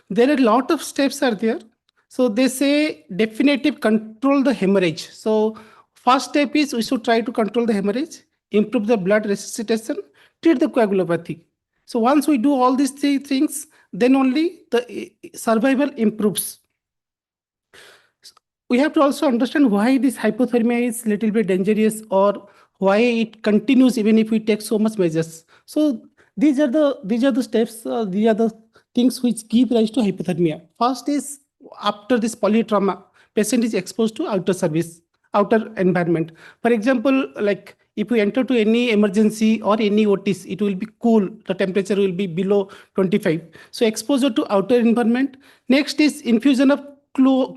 There are a lot of steps are there. So they say definitive control the hemorrhage. So first step is we should try to control the hemorrhage, improve the blood resuscitation, treat the coagulopathy. So once we do all these three things, then only the survival improves. We have to also understand why this hypothermia is a little bit dangerous or why it continues even if we take so much measures. So these are the steps, these are the things which give rise to hypothermia. First is after this polytrauma, patient is exposed to outer environment. For example, like if we enter to any emergency or any OTs, it will be cool. The temperature will be below 25. So exposure to outer environment. Next is infusion of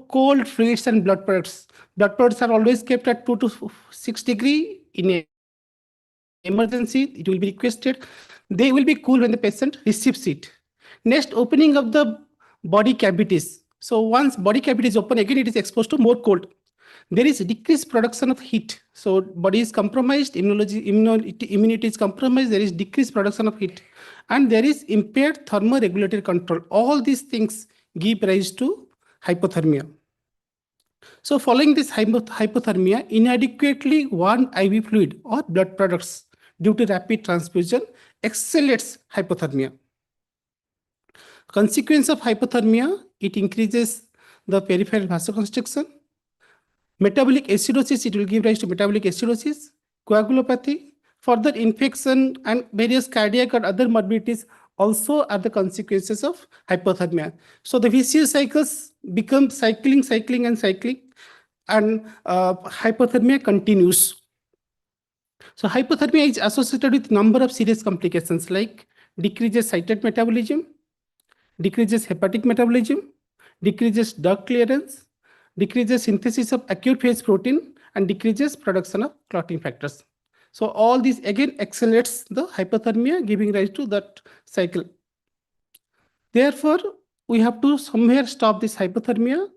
cold fluids and blood products. Blood products are always kept at 2 to 6 degrees. In a emergency, it will be requested. They will be cool when the patient receives it. Next, opening of the body cavities. So once body cavity is open, again it is exposed to more cold. There is decreased production of heat. So body is compromised, immunity is compromised, there is decreased production of heat. And there is impaired thermoregulatory control. All these things give rise to hypothermia. So following this hypothermia, inadequately warm IV fluid or blood products due to rapid transfusion accelerates hypothermia. Consequence of hypothermia, it increases the peripheral vasoconstriction. Metabolic acidosis, it will give rise to metabolic acidosis, coagulopathy, further infection, and various cardiac or other morbidities also are the consequences of hypothermia. So the vicious cycles become cycling, and hypothermia continues. So hypothermia is associated with number of serious complications like decreases citrate metabolism, decreases hepatic metabolism, decreases drug clearance, decreases synthesis of acute phase protein, and decreases production of clotting factors. So all this again accelerates the hypothermia, giving rise to that cycle. Therefore, we have to somewhere stop this hypothermia.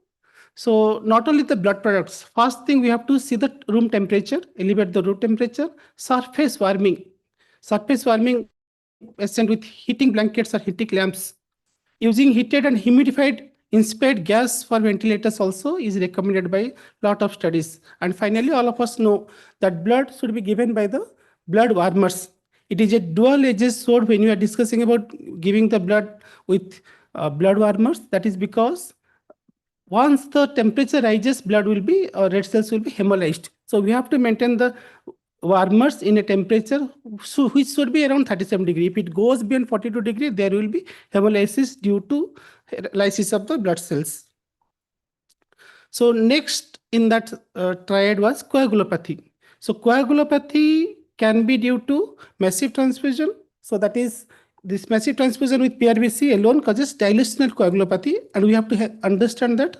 So not only the blood products, first thing we have to see the room temperature, elevate the room temperature, surface warming, patient with heating blankets or heating lamps. Using heated and humidified inspired gas for ventilators also is recommended by lot of studies. And finally, all of us know that blood should be given by the blood warmers. It is a dual-edged sword when you are discussing about giving the blood with blood warmers. That is because once the temperature rises, blood will be, or red cells will be hemolyzed. So we have to maintain the warmers in a temperature which should be around 37 degrees. If it goes beyond 42 degrees, there will be hemolysis due to lysis of the blood cells. So next in that triad was coagulopathy. So coagulopathy can be due to massive transfusion. So that is this massive transfusion with PRBC alone causes dilutional coagulopathy, and we have to understand that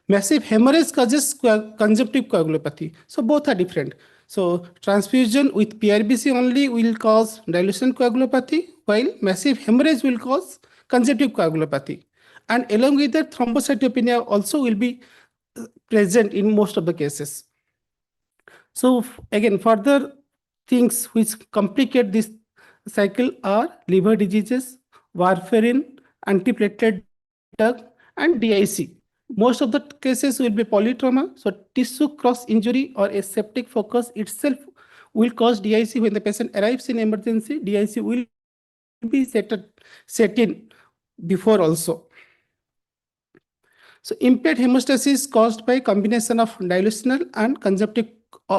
massive hemorrhage causes conjunctive coagulopathy. So both are different. So transfusion with PRBC only will cause dilution coagulopathy, while massive hemorrhage will cause conjunctive coagulopathy. And along with that, thrombocytopenia also will be present in most of the cases. So again, further things which complicate this cycle are liver diseases, warfarin, antiplatelet drug, and DIC. Most of the cases will be polytrauma. So tissue cross injury or a septic focus itself will cause DIC. When the patient arrives in emergency, DIC will be set in before also. So impaired hemostasis caused by combination of dilutional and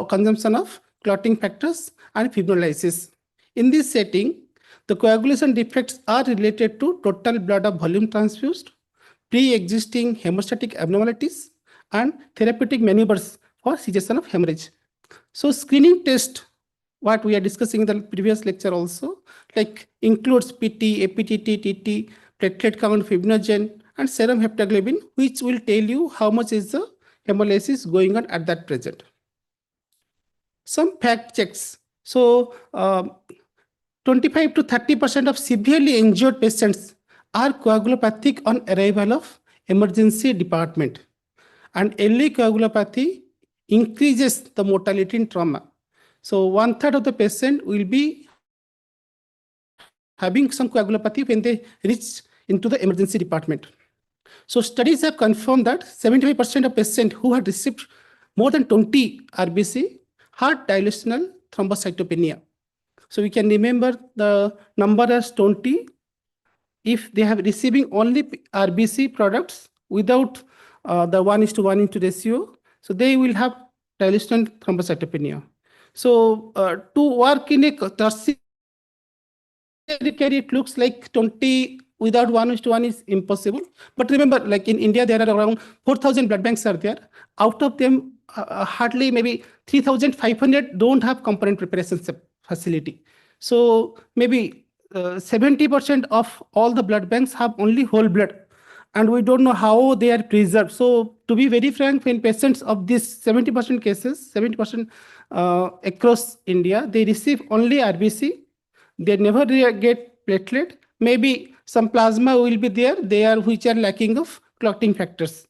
consumption of clotting factors and fibrinolysis. In this setting, The coagulation defects are related to total blood of volume transfused, pre-existing hemostatic abnormalities, and therapeutic maneuvers for cessation of hemorrhage. So screening test, what we are discussing in the previous lecture also, like includes PT, APTT, TT, platelet count, fibrinogen, and serum heptoglobin, which will tell you how much is the hemolysis going on at that present. Some fact checks. So 25 to 30% of severely injured patients are coagulopathic on arrival of emergency department. And early coagulopathy increases the mortality in trauma. So 1/3 of the patient will be having some coagulopathy when they reach into the emergency department. So studies have confirmed that 75% of patients who had received more than 20 RBC had dilutional thrombocytopenia. So we can remember the number as 20 if they have receiving only RBC products without the 1:1 ratio. So they will have dilutional thrombocytopenia. So to work in a tertiary care, it looks like 20 without 1:1 is impossible. But remember, like in India, there are around 4,000 blood banks are there. Out of them, hardly maybe 3,500 don't have component preparation facility. So maybe 70% of all the blood banks have only whole blood, and we don't know how they are preserved. So to be very frank, when patients of these 70% cases, 70% across India, they receive only RBC. They never get platelet. Maybe some plasma will be there which are lacking of clotting factors.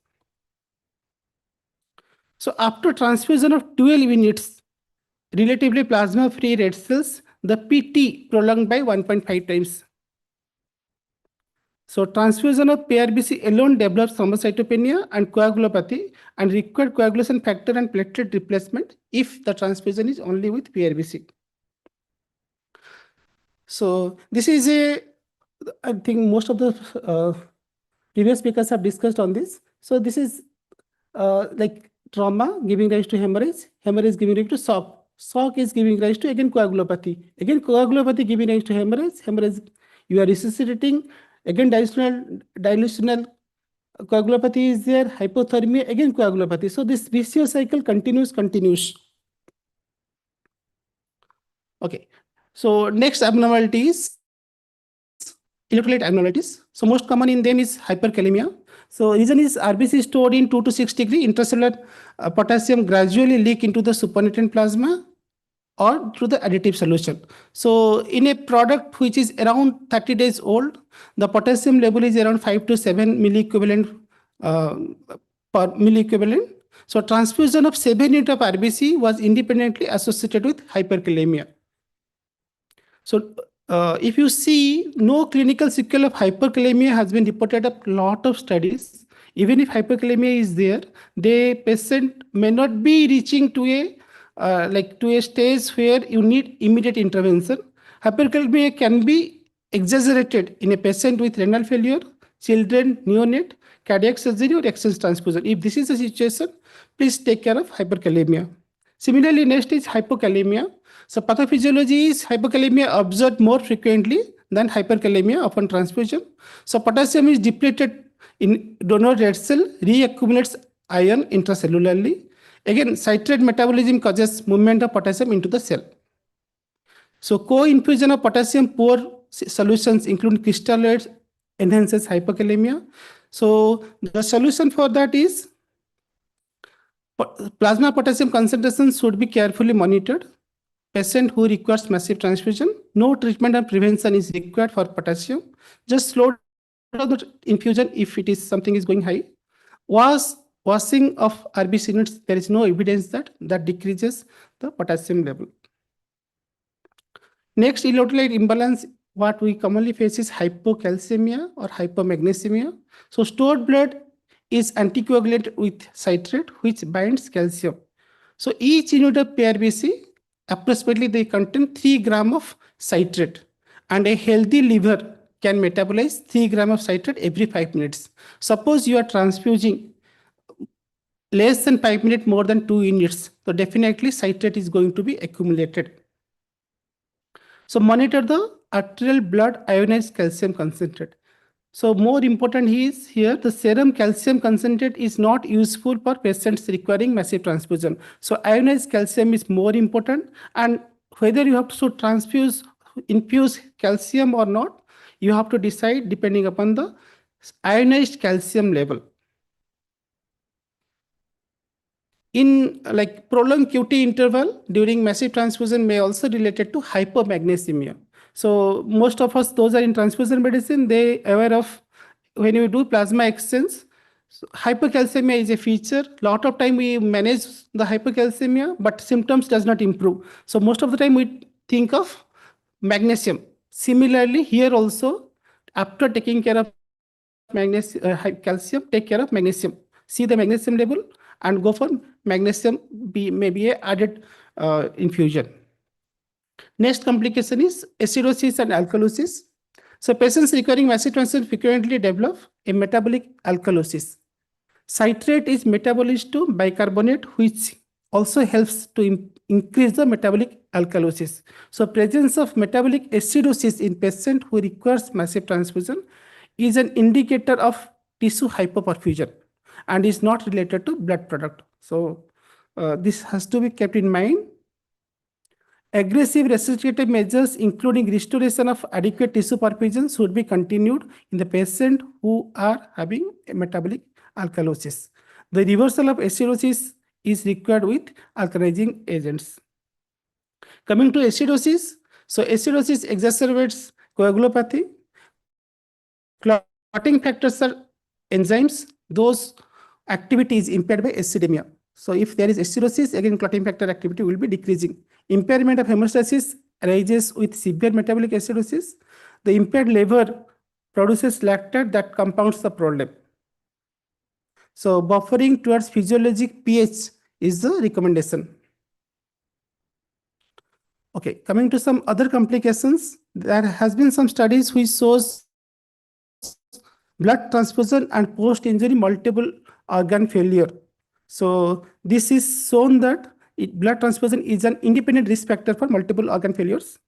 So after transfusion of 12 units, relatively plasma-free red cells, the PT prolonged by 1.5 times. So transfusion of PRBC alone develops thrombocytopenia and coagulopathy and required coagulation factor and platelet replacement if the transfusion is only with PRBC. So this is I think most of the previous speakers have discussed on this. So this is like trauma giving rise to hemorrhage, hemorrhage giving rise to shock. Shock is giving rise to again coagulopathy. Again coagulopathy giving rise to hemorrhage, hemorrhage you are resuscitating. Again dilutional coagulopathy is there, hypothermia, again coagulopathy. So this vicious cycle continues. Okay. So next abnormalities, electrolyte abnormalities. So most common in them is hyperkalemia. So reason is RBC stored in 2 to 6 degree intracellular potassium gradually leak into the supernatant plasma or through the additive solution. So in a product which is around 30 days old, the potassium level is around 5 to 7 milliequivalent per milliequivalent. So transfusion of 7 units of RBC was independently associated with hyperkalemia. So if you see, no clinical sequel of hyperkalemia has been reported a lot of studies. Even if hyperkalemia is there, the patient may not be reaching to a stage where you need immediate intervention. Hyperkalemia can be exaggerated in a patient with renal failure, children, neonate, cardiac surgery, or exchange transfusion. If this is the situation, please take care of hyperkalemia. Similarly, next is hypokalemia. So pathophysiology is hypokalemia observed more frequently than hyperkalemia upon transfusion. So potassium is depleted in donor red cell, reaccumulates iron intracellularly. Again, citrate metabolism causes movement of potassium into the cell. So co-infusion of potassium poor solutions including crystalloids enhances hypokalemia. So the solution for that is plasma potassium concentration should be carefully monitored. Patient who requires massive transfusion, no treatment and prevention is required for potassium. Just slow down the infusion if it is something is going high. Washing of RBC units, there is no evidence that decreases the potassium level. Next, electrolyte imbalance, what we commonly face is hypocalcemia or hypomagnesemia. So stored blood is anticoagulant with citrate, which binds calcium. So each unit of PRBC, approximately they contain 3 grams of citrate, and a healthy liver can metabolize 3 grams of citrate every 5 minutes. Suppose you are transfusing less than 5 minutes, more than 2 units, so definitely citrate is going to be accumulated. So monitor the arterial blood ionized calcium concentrate. So more important is here, the serum calcium concentrate is not useful for patients requiring massive transfusion. So ionized calcium is more important, and whether you have to infuse calcium or not, you have to decide depending upon the ionized calcium level. In like prolonged QT interval during massive transfusion may also related to hypomagnesemia. So most of us, those are in transfusion medicine, they aware of when you do plasma exchange, so hypercalcemia is a feature. Lot of time we manage the hypercalcemia, but symptoms does not improve. So most of the time we think of magnesium. Similarly, here also, after taking care of calcium, take care of magnesium. See the magnesium level and go for magnesium maybe a added infusion. Next complication is acidosis and alkalosis. So patients requiring massive transfusion frequently develop a metabolic alkalosis. Citrate is metabolized to bicarbonate, which also helps to increase the metabolic alkalosis. So presence of metabolic acidosis in patient who requires massive transfusion is an indicator of tissue hypoperfusion and is not related to blood product. So this has to be kept in mind. Aggressive resuscitative measures, including restoration of adequate tissue perfusion, should be continued in the patient who are having a metabolic alkalosis. The reversal of acidosis is required with alkalizing agents. Coming to acidosis, so acidosis exacerbates coagulopathy. Clotting factors are enzymes. Those activity is impaired by acidemia. So if there is acidosis, again clotting factor activity will be decreasing. Impairment of hemostasis arises with severe metabolic acidosis. The impaired liver produces lactate that compounds the problem. So buffering towards physiologic pH is the recommendation. Okay, coming to some other complications, there has been some studies which shows blood transfusion and post-injury multiple organ failure. So this is shown that blood transfusion is an independent risk factor for multiple organ failures.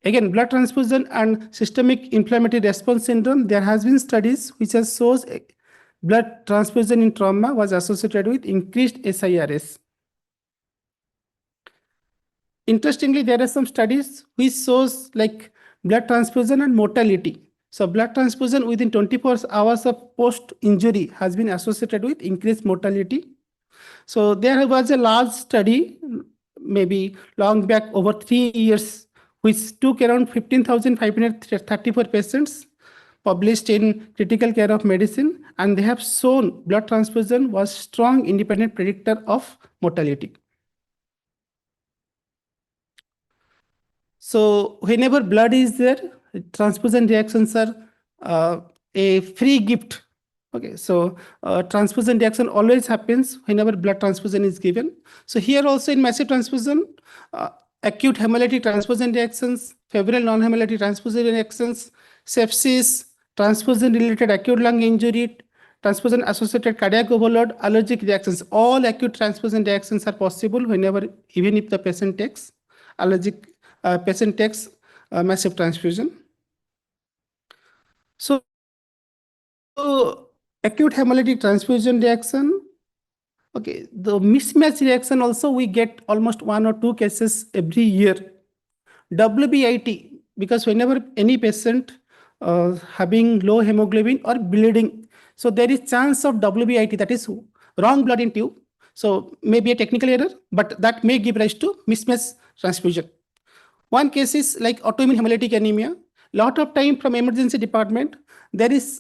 Again, blood transfusion and systemic inflammatory response syndrome, there has been studies which has shows blood transfusion in trauma was associated with increased SIRS. Interestingly, there are some studies which shows like blood transfusion and mortality. So blood transfusion within 24 hours of post-injury has been associated with increased mortality. So there was a large study, maybe long back over 3 years, which took around 15,534 patients, published in Critical Care of Medicine, and they have shown blood transfusion was strong independent predictor of mortality. So whenever blood is there, transfusion reactions are a free gift. Okay, so transfusion reaction always happens whenever blood transfusion is given. So here also in massive transfusion, acute hemolytic transfusion reactions, febrile non-hemolytic transfusion reactions, sepsis, transfusion-related acute lung injury, transfusion-associated cardiac overload, allergic reactions. All acute transfusion reactions are possible whenever, even if the patient takes massive transfusion. So acute hemolytic transfusion reaction, okay, the mismatch reaction also we get almost 1 or 2 cases every year. WBIT, because whenever any patient having low hemoglobin or bleeding, so there is chance of WBIT, that is wrong blood in tube. So maybe a technical error, but that may give rise to mismatch transfusion. One case is like autoimmune hemolytic anemia. Lot of time from emergency department, there is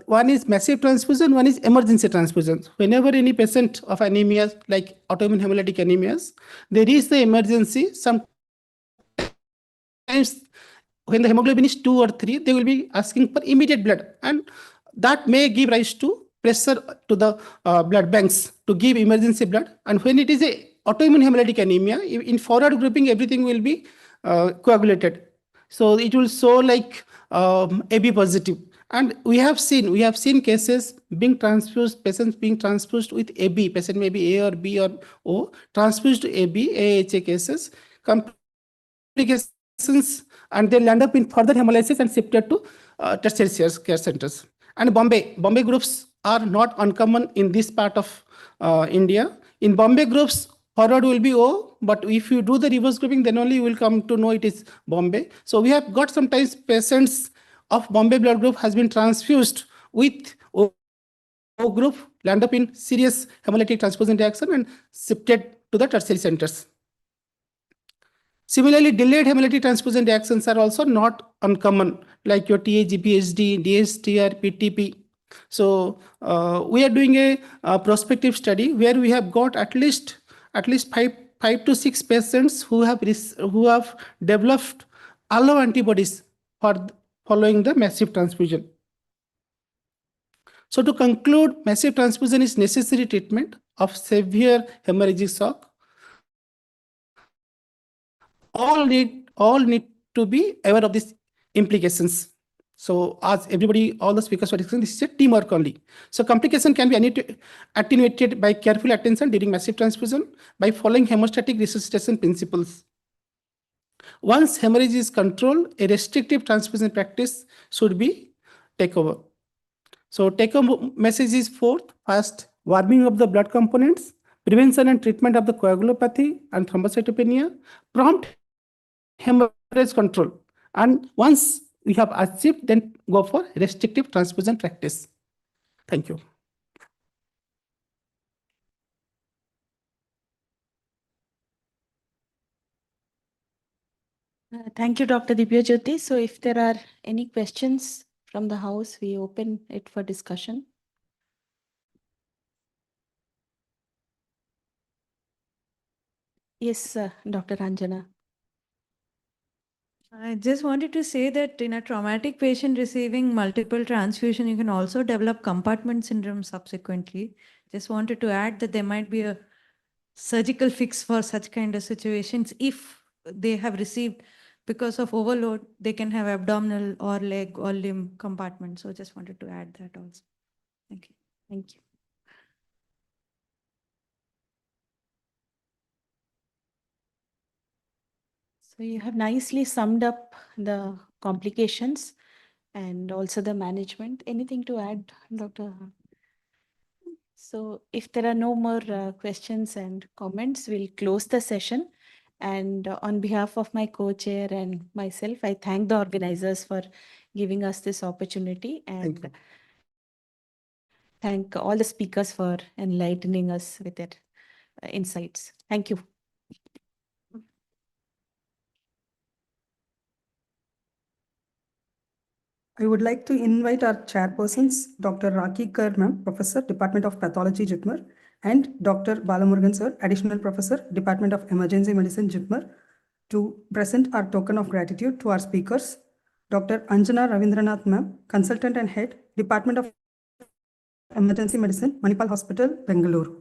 one is massive transfusion, one is emergency transfusion. Whenever any patient of anemia like autoimmune hemolytic anemias, they reach the emergency. Sometimes when the hemoglobin is 2 or 3, they will be asking for immediate blood, and that may give rise to pressure to the blood banks to give emergency blood. And when it is a autoimmune hemolytic anemia, in forward grouping, everything will be coagulated. So it will show like AB positive. And we have seen cases being transfused, patients being transfused with AB, patient may be A or B or O, transfused to AB, AHA cases, complications and they land up in further hemolysis and shifted to tertiary care centers. And Bombay groups are not uncommon in this part of India. In Bombay groups, forward will be O, but if you do the reverse grouping, then only you will come to know it is Bombay. So we have got sometimes patients of Bombay blood group has been transfused with O group, land up in serious hemolytic transfusion reaction and shifted to the tertiary centers. Similarly, delayed hemolytic transfusion reactions are also not uncommon, like your TAGPHD, DSTR, PTP. So we are doing a prospective study where we have got at least five to six patients who have developed allo antibodies for following the massive transfusion. So to conclude, massive transfusion is necessary treatment of severe hemorrhagic shock. All need to be aware of these implications. So as everybody, all the speakers were discussing, this is a teamwork only. So complication can be attenuated by careful attention during massive transfusion by following hemostatic resuscitation principles. Once hemorrhage is controlled, a restrictive transfusion practice should be take over. So take-home message is fourth. First, warming up the blood components, prevention and treatment of the coagulopathy and thrombocytopenia, prompt hemorrhage control. And once we have achieved, then go for restrictive transfusion practice. Thank you. Thank you, Dr. Dibyajyoti. So if there are any questions from the house, we open it for discussion. Yes, Dr. Anjana. I just wanted to say that in a traumatic patient receiving multiple transfusion, you can also develop compartment syndrome subsequently. Just wanted to add that there might be a surgical fix for such kind of situations. If they have received, because of overload, they can have abdominal or leg or limb compartment. So just wanted to add that also. Thank you. Thank you. So you have nicely summed up the complications and also the management. Anything to add, Dr.? So if there are no more questions and comments, we'll close the session. And on behalf of my co-chair and myself, I thank the organizers for giving us this opportunity and thank all the speakers for enlightening us with their insights. Thank you. I would like to invite our chairpersons, Dr. Raki Kar, ma'am, Professor, Department of Pathology, JIPMER, and Dr. Balamurugan, sir, Additional Professor, Department of Emergency Medicine, JIPMER, to present our token of gratitude to our speakers. Dr. Anjana Ravindranath, ma'am, Consultant and Head, Department of Emergency Medicine, Manipal Hospital, Bengaluru.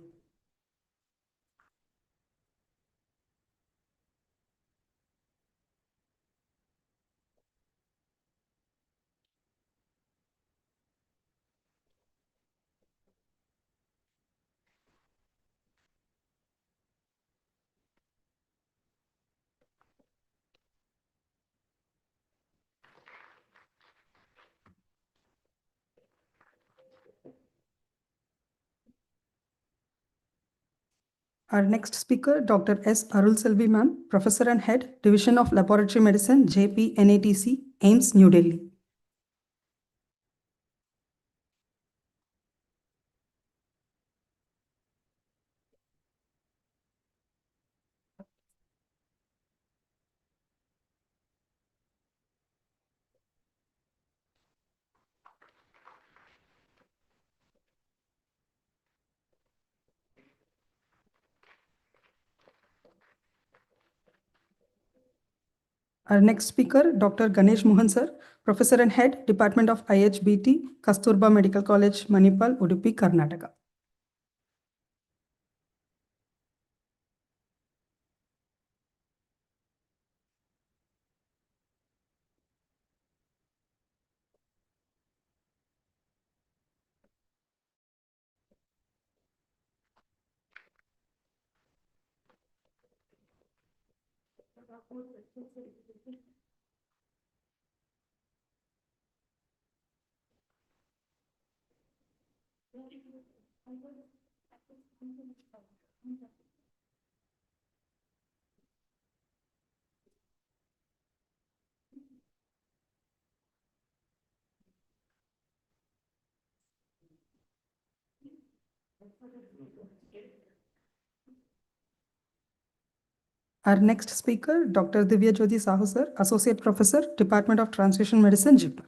Our next speaker, Dr. S. Arul Selvi, ma'am, Professor and Head, Division of Laboratory Medicine, JP NATC, AIIMS, New Delhi. Our next speaker, Dr. Ganesh Mohan, sir, Professor and Head, Department of IHBT, Kasturba Medical College, Manipal, Udupi, Karnataka. Our next speaker, Dr. Divya Jyoti Sahu, sir, Associate Professor, Department of Transfusion Medicine, JIPMER.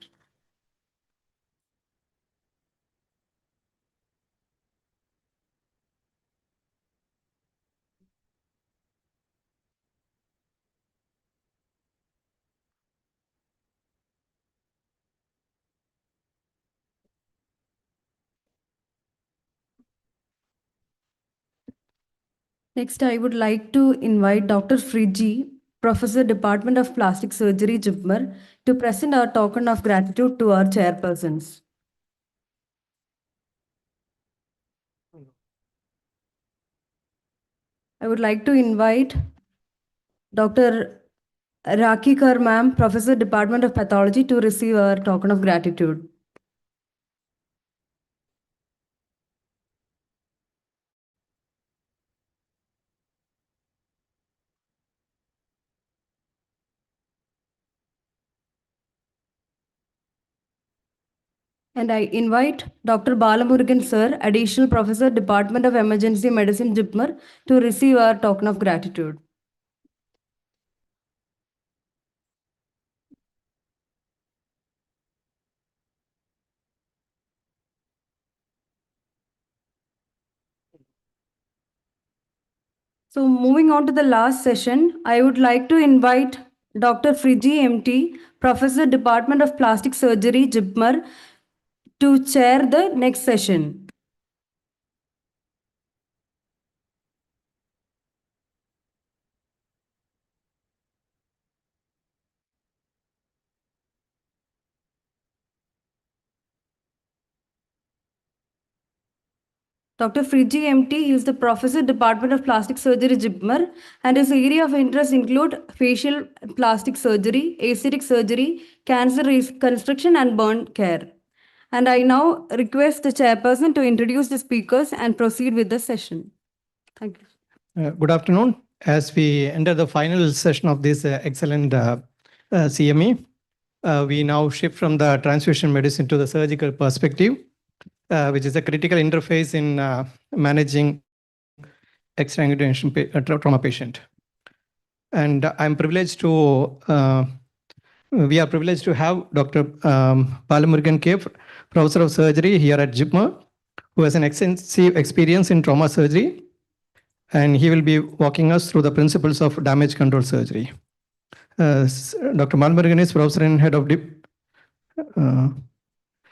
Next, I would like to invite Dr. Friji, Professor, Department of Plastic Surgery, JIPMER, to present our token of gratitude to our chairpersons. I would like to invite Dr. Rakikar ma'am, Professor, Department of Pathology, to receive our token of gratitude. And I invite Dr. Balamurugan sir, Additional Professor, Department of Emergency Medicine, JIPMER, to receive our token of gratitude. So moving on to the last session, I would like to invite Dr. Friji MT, Professor, Department of Plastic Surgery, JIPMER, to chair the next session. Dr. Friji MT is the Professor, Department of Plastic Surgery, JIPMER, and his area of interest include facial plastic surgery, aesthetic surgery, cancer reconstruction, and burn care. And I now request the chairperson to introduce the speakers and proceed with the session. Thank you. Good afternoon. As we enter the final session of this excellent CME, we now shift from the transfusion medicine to the surgical perspective, which is a critical interface in managing extranguation trauma patient. And I'm privileged to, we are privileged to have Dr. Balamurugan K, Professor of Surgery here at JIPMER, who has an extensive experience in trauma surgery, and he will be walking us through the principles of damage control surgery. Dr. Balamurugan is Professor and Head of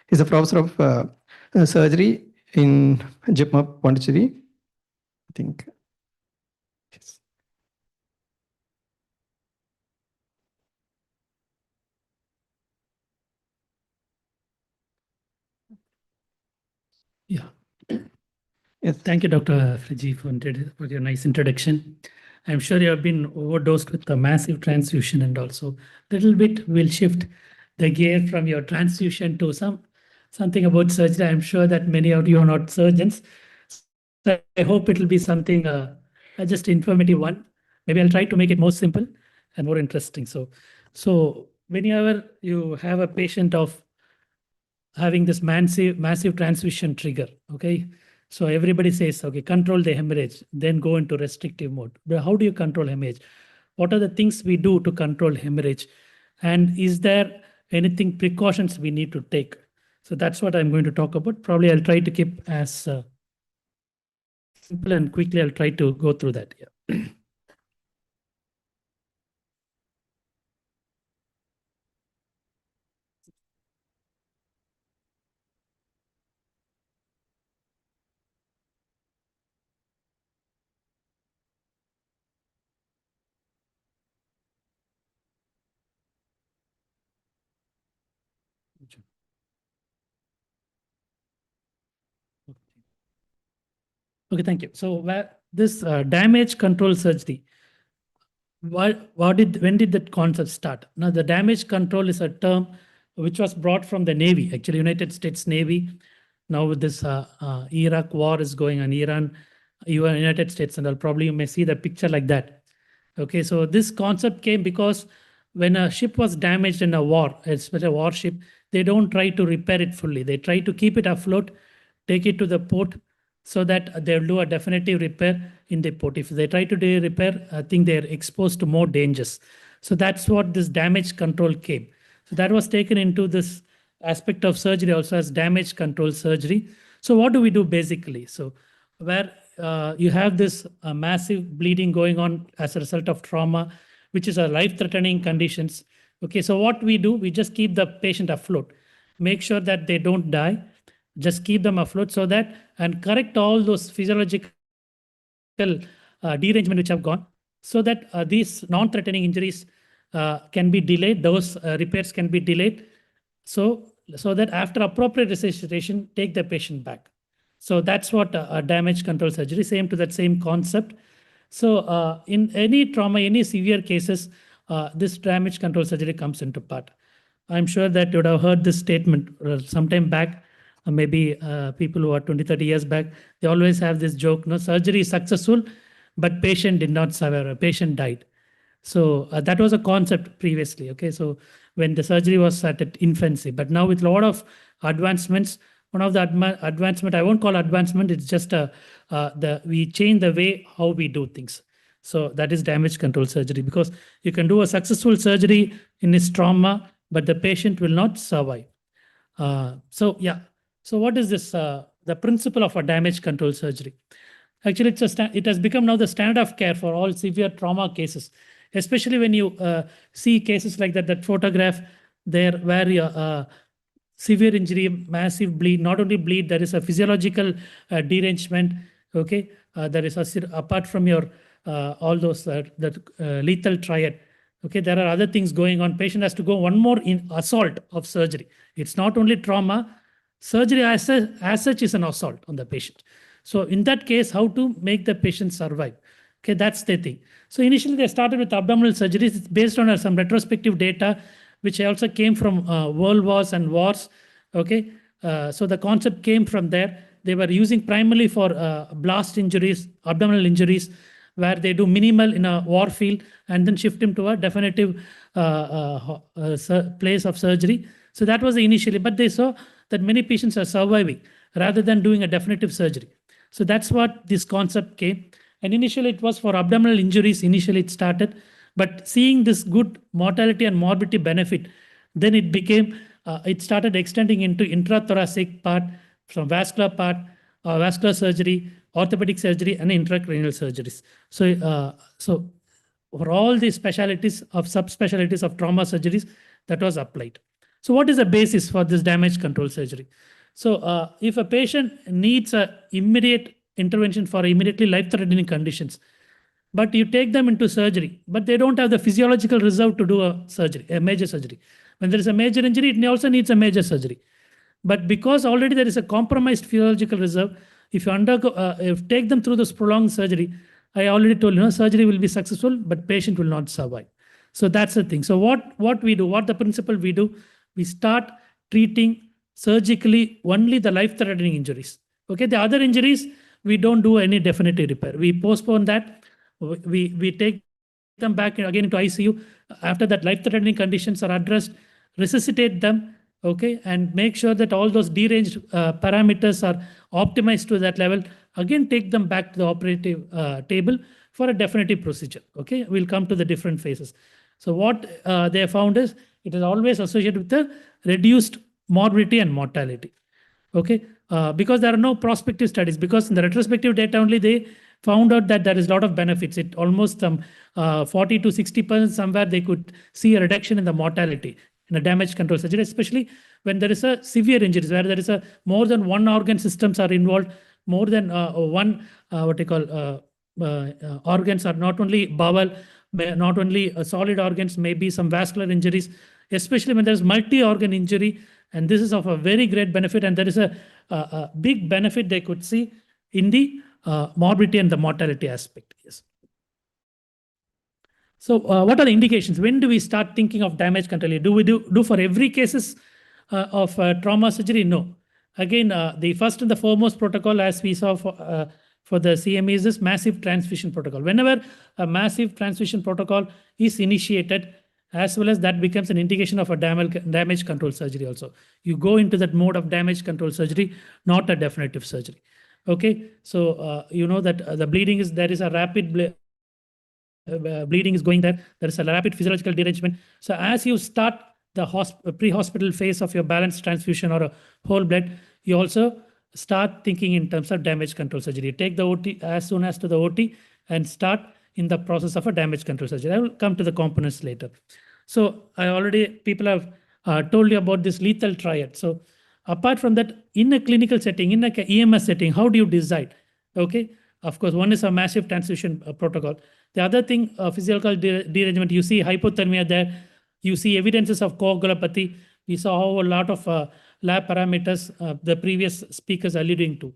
he's a Professor of Surgery in JIPMER, Puducherry, I think. Yes. Yeah. Yes, thank you, Dr. Friji, for your nice introduction. I'm sure you have been overdosed with the massive transfusion, and also little bit will shift the gear from your transfusion to something about surgery. I'm sure that many of you are not surgeons. So I hope it will be something just informative one. Maybe I'll try to make it more simple and more interesting. So whenever you have a patient of having this massive transfusion trigger, okay? So everybody says, okay, control the hemorrhage, then go into restrictive mode. But how do you control hemorrhage? What are the things we do to control hemorrhage? And is there anything precautions we need to take? So that's what I'm going to talk about. Probably I'll try to keep as simple and quickly I'll try to go through that. Yeah. Okay, thank you. So this damage control surgery, when did that concept start? Now, the damage control is a term which was brought from the Navy, actually United States Navy. Now with this Iraq war is going on, Iran, United States, and probably you may see the picture like that. Okay, so this concept came because when a ship was damaged in a war, especially a warship, they don't try to repair it fully. They try to keep it afloat, take it to the port, so that they'll do a definitive repair in the port. If they try to do repair, I think they're exposed to more dangers. So that's what this damage control came. So that was taken into this aspect of surgery also as damage control surgery. So what do we do basically? So where you have this massive bleeding going on as a result of trauma, which is a life-threatening conditions. Okay, so what we do, we just keep the patient afloat, make sure that they don't die, just keep them afloat so that, and correct all those physiological derangement which have gone, so that these non-threatening injuries can be delayed, those repairs can be delayed, so that after appropriate resuscitation, take the patient back. So that's what damage control surgery, same to that same concept. So in any trauma, any severe cases, this damage control surgery comes into part. I'm sure that you would have heard this statement sometime back, maybe people who are 20, 30 years back, they always have this joke, no, surgery is successful, but patient did not survive, patient died. So that was a concept previously, okay? So when the surgery was at its infancy, but now with a lot of advancements, one of the advancement, I won't call advancement, it's just we change the way how we do things. So that is damage control surgery, because you can do a successful surgery in this trauma, but the patient will not survive. So yeah, so what is this, the principle of a damage control surgery? Actually, it has become now the standard of care for all severe trauma cases, especially when you see cases like that photograph there where severe injury, massive bleed, not only bleed, there is a physiological derangement, okay? There is apart from your all those lethal triad, okay, there are other things going on. Patient has to go one more in assault of surgery. It's not only trauma, surgery as such is an assault on the patient. So in that case, how to make the patient survive? Okay, that's the thing. So initially they started with abdominal surgeries. It's based on some retrospective data, which also came from world wars and wars. Okay, so the concept came from there. They were using primarily for blast injuries, abdominal injuries, where they do minimal in a war field and then shift him to a definitive place of surgery. So that was initially, but they saw that many patients are surviving rather than doing a definitive surgery. So that's what this concept came. And initially it was for abdominal injuries, initially it started, but seeing this good mortality and morbidity benefit, then it became, it started extending into intrathoracic part, from vascular part, vascular surgery, orthopedic surgery, and intracranial surgeries. So, so for all these specialties of subspecialties of trauma surgeries, that was applied. So what is the basis for this damage control surgery? So if a patient needs an immediate intervention for immediately life-threatening conditions, but you take them into surgery, but they don't have the physiological reserve to do a surgery, a major surgery. When there is a major injury, it also needs a major surgery. But because already there is a compromised physiological reserve, if you undergo, if take them through this prolonged surgery, I already told you, surgery will be successful, but patient will not survive. So that's the thing. So what we do, what the principle we do, we start treating surgically only the life-threatening injuries. Okay, the other injuries, we don't do any definitive repair. We postpone that. We take them back again into ICU. After that life-threatening conditions are addressed, resuscitate them, okay, and make sure that all those deranged parameters are optimized to that level. Again, take them back to the operative table for a definitive procedure. Okay, we'll come to the different phases. So what they found is it is always associated with the reduced morbidity and mortality. Okay, because there are no prospective studies, because in the retrospective data only they found out that there is a lot of benefits. It almost 40 to 60% somewhere they could see a reduction in the mortality in a damage control surgery, especially when there is a severe injuries, where there is a more than one organ systems are involved, more than one organs are not only bowel, not only solid organs, maybe some vascular injuries, especially when there's multi-organ injury. And this is of a very great benefit. And there is a big benefit they could see in the morbidity and the mortality aspect. Yes. So what are the indications? When do we start thinking of damage control? Do we do for every cases of trauma surgery? No. Again, the first and the foremost protocol, as we saw for the CME, is this massive transfusion protocol. Whenever a massive transfusion protocol is initiated, as well as that becomes an indication of a damage control surgery also. You go into that mode of damage control surgery, not a definitive surgery. Okay, so you know that the bleeding is, there is a rapid bleeding is going there. There is a rapid physiological derangement. So as you start the pre-hospital phase of your balanced transfusion or a whole blood, you also start thinking in terms of damage control surgery. Take the OT as soon as to the OT and start in the process of a damage control surgery. I will come to the components later. So people have told you about this lethal triad. So apart from that, in a clinical setting, in an EMS setting, how do you decide? Okay, of course, one is a massive transfusion protocol. The other thing, physiological derangement, you see hypothermia there, you see evidences of coagulopathy. We saw how a lot of lab parameters the previous speakers alluding to.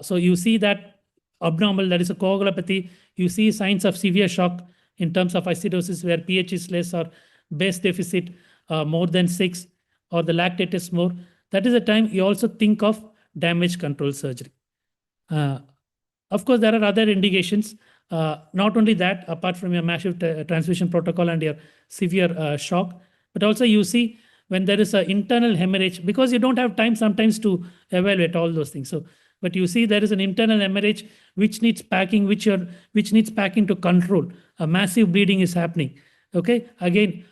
So you see that abnormal, that is a coagulopathy. You see signs of severe shock in terms of acidosis where pH is less or base deficit more than 6 or the lactate is more. That is the time you also think of damage control surgery. Of course, there are other indications. Not only that, apart from your massive transfusion protocol and your severe shock, but also you see when there is an internal hemorrhage, because you don't have time sometimes to evaluate all those things. So, but you see there is an internal hemorrhage which needs packing, which needs packing to control. A massive bleeding is happening. Okay, again,